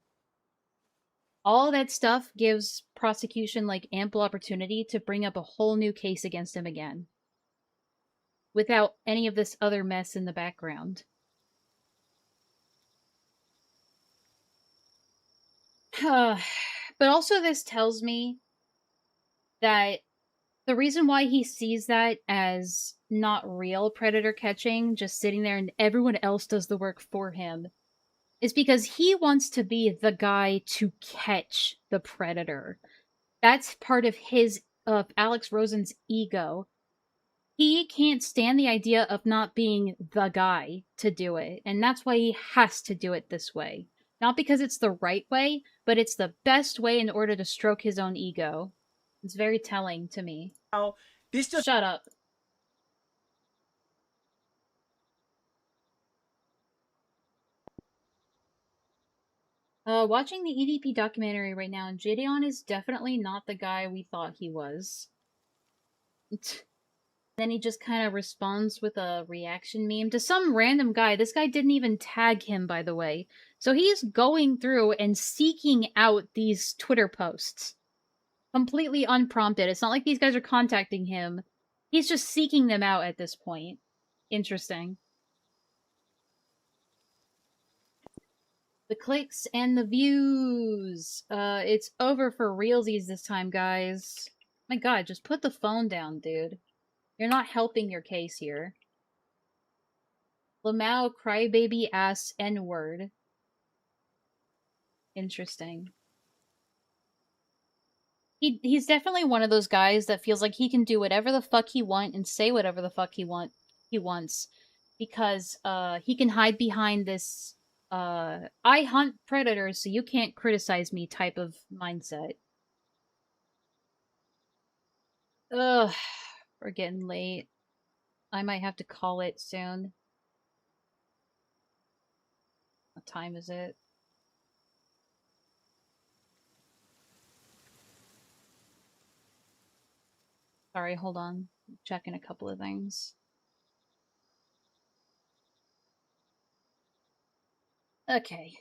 All that stuff gives prosecution, like, ample opportunity to bring up a whole new case against him again. Without any of this other mess in the background. But also this tells me that the reason why he sees that as not real predator catching, just sitting there and everyone else does the work for him, is because he wants to be the guy to catch the predator. That's part of Alex Rosen's ego. He can't stand the idea of not being the guy to do it, and that's why he has to do it this way. Not because it's the right way, but it's the best way in order to stroke his own ego. It's very telling to me. This just Shut up. Watching the EDP documentary right now, and Gideon is definitely not the guy we thought he was. Then he just kind of responds with a reaction meme to some random guy. This guy didn't even tag him, by the way. So he's going through and seeking out these Twitter posts. Completely unprompted. It's not like these guys are contacting him. He's just seeking them out at this point. Interesting. The clicks and the views. It's over for realsies this time, guys. My god, just put the phone down, dude. You're not helping your case here. Lamau, crybaby ass N-word. Interesting. He's definitely one of those guys that feels like he can do whatever the fuck he wants and say whatever the fuck he wants. Because, he can hide behind this, I hunt predators so you can't criticize me type of mindset. Ugh, we're getting late. I might have to call it soon. What time is it? Sorry, hold on. I'm checking a couple of things. Okay.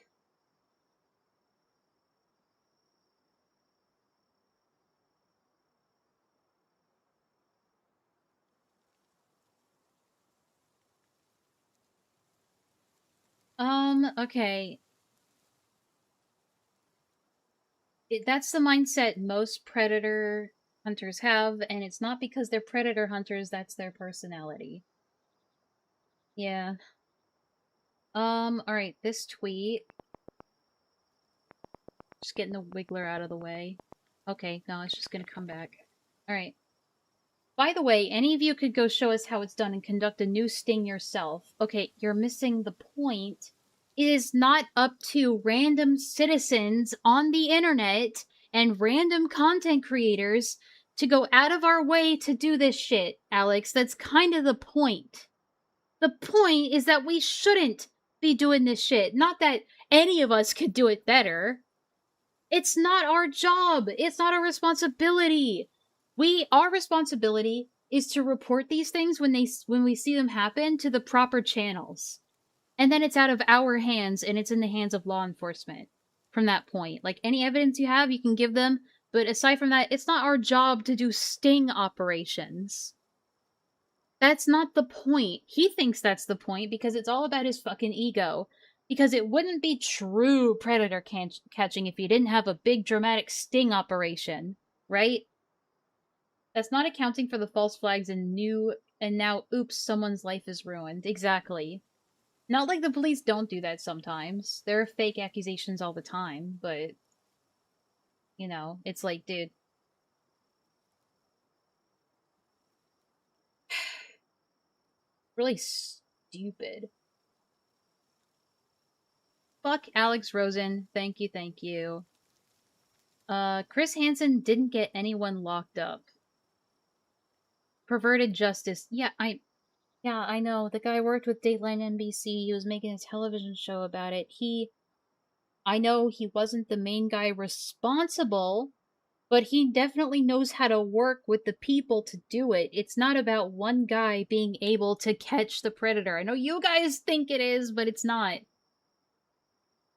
Okay. That's the mindset most predator hunters have, and it's not because they're predator hunters, that's their personality. Yeah. Alright, this tweet. Just getting the wiggler out of the way. Okay, no, it's just gonna come back. Alright. By the way, any of you could go show us how it's done and conduct a new sting yourself. Okay, you're missing the point. It is not up to random citizens on the internet and random content creators to go out of our way to do this shit, Alex. That's kind of the point. The point is that we shouldn't be doing this shit. Not that any of us could do it better. It's not our job. It's not our responsibility. Our responsibility is to report these things when we see them happen to the proper channels. And then it's out of our hands and it's in the hands of law enforcement from that point. Like, any evidence you have, you can give them. But aside from that, it's not our job to do sting operations. That's not the point. He thinks that's the point because it's all about his fucking ego. Because it wouldn't be true predator catching if you didn't have a big dramatic sting operation, right? That's not accounting for the false flags and now, oops, someone's life is ruined. Exactly. Not like the police don't do that sometimes. There are fake accusations all the time, but, you know, it's like, dude. Really stupid. Fuck Alex Rosen. Thank you, thank you. Chris Hansen didn't get anyone locked up. perverted justice. Yeah, I know. The guy worked with Dateline NBC. He was making a television show about it. I know he wasn't the main guy responsible, but he definitely knows how to work with the people to do it. It's not about one guy being able to catch the predator. I know you guys think it is, but it's not.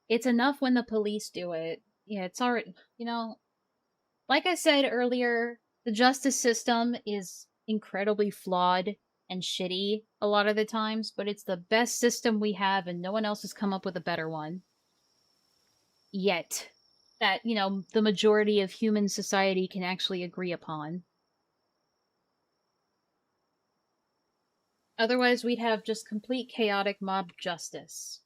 It's enough when the police do it. Yeah, it's already, like I said earlier, the justice system is incredibly flawed and shitty a lot of the times, but it's the best system we have and no one else has come up with a better one. Yet. That, the majority of human society can actually agree upon. Otherwise, we'd have just complete chaotic mob justice.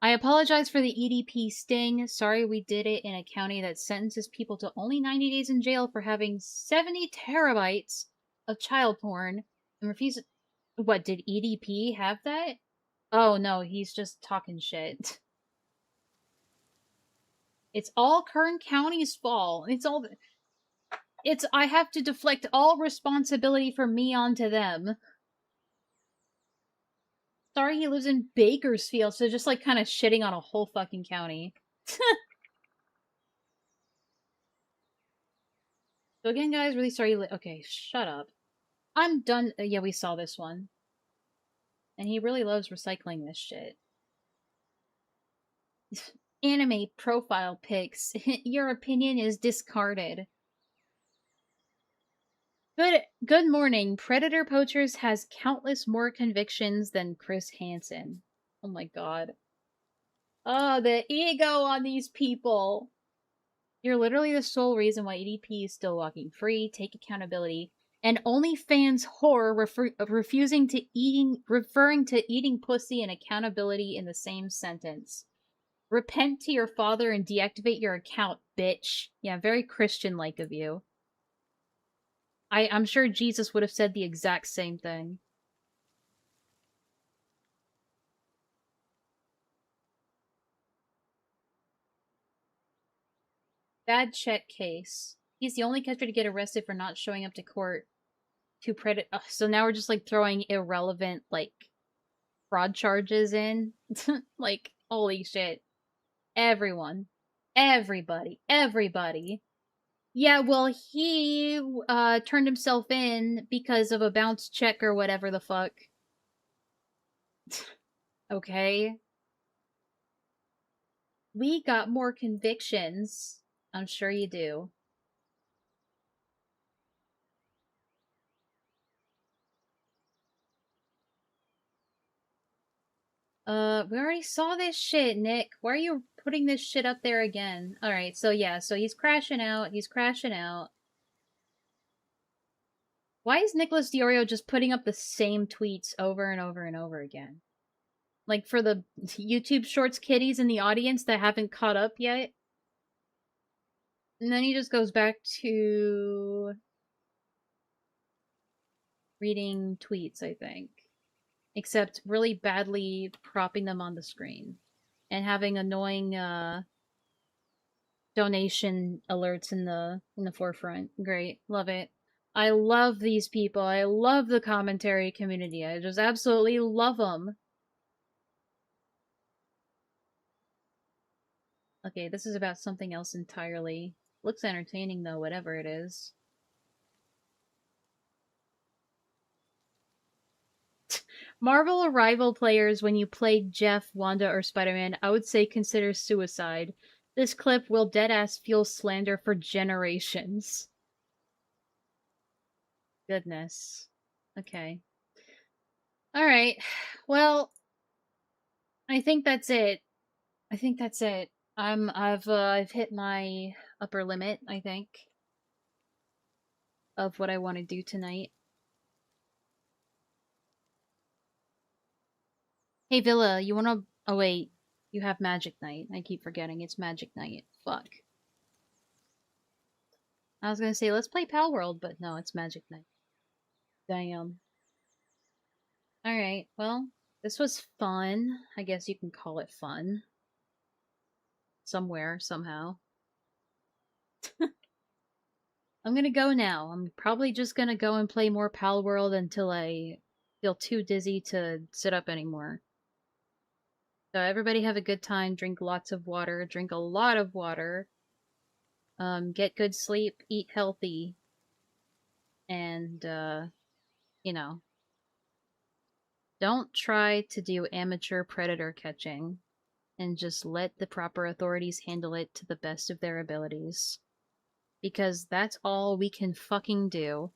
I apologize for the EDP sting. Sorry we did it in a county that sentences people to only 90 days in jail for having 70 terabytes of child porn and refuse. What, did EDP have that? Oh no, he's just talking shit. It's all Kern County's fault. I have to deflect all responsibility from me onto them. Sorry he lives in Bakersfield, so just kind of shitting on a whole fucking county. So again, guys, really sorry. Okay, shut up. I'm done. Yeah, we saw this one. And he really loves recycling this shit. Anime profile pics. Your opinion is discarded. Good morning. Predator Poachers has countless more convictions than Chris Hansen. Oh my god. Oh, the ego on these people. You're literally the sole reason why EDP is still walking free. Take accountability. And OnlyFans whore referring to eating pussy and accountability in the same sentence. Repent to your father and deactivate your account, bitch. Yeah, very Christian-like of you. I'm sure Jesus would have said the exact same thing. Bad check case. He's the only character to get arrested for not showing up to court. So now we're just throwing irrelevant fraud charges in. Holy shit. Everyone. Everybody. Yeah, well, he turned himself in because of a bounce check or whatever the fuck. Okay. We got more convictions. I'm sure you do. We already saw this shit, Nick. Why are you putting this shit up there again? Alright, so yeah, so he's crashing out. Why is Nicholas Diorio just putting up the same tweets over and over and over again? For the YouTube Shorts kiddies in the audience that haven't caught up yet? And then he just goes back to reading tweets, I think. Except really badly propping them on the screen. And having annoying donation alerts in the forefront. Great. Love it. I love these people. I love the commentary community. I just absolutely love them. Okay, this is about something else entirely. Looks entertaining though, whatever it is. Marvel Arrival players, when you play Jeff, Wanda, or Spider-Man, I would say consider suicide. This clip will deadass fuel slander for generations. Goodness. Okay. Alright. Well, I think that's it. I've hit my upper limit, I think, of what I want to do tonight. Hey Villa, you wanna... Oh wait, you have Magic Night. I keep forgetting it's Magic Night. Fuck. I was gonna say, let's play Pal World, but no, it's Magic Night. Damn. Alright, well, this was fun. I guess you can call it fun. Somewhere, somehow. I'm gonna go now. I'm probably just gonna go and play more Pal World until I feel too dizzy to sit up anymore. So everybody have a good time, drink lots of water, drink a lot of water, get good sleep, eat healthy, and, you know, don't try to do amateur predator catching, and just let the proper authorities handle it to the best of their abilities. Because that's all we can fucking do.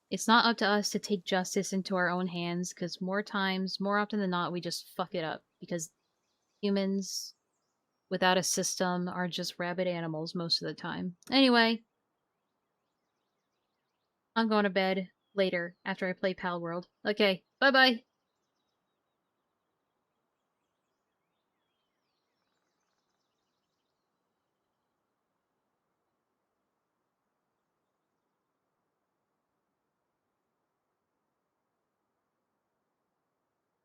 It's not up to us to take justice into our own hands, because more often than not, we just fuck it up. Because humans without a system are just rabid animals most of the time. Anyway, I'm going to bed later after I play Pal World. Okay, bye-bye!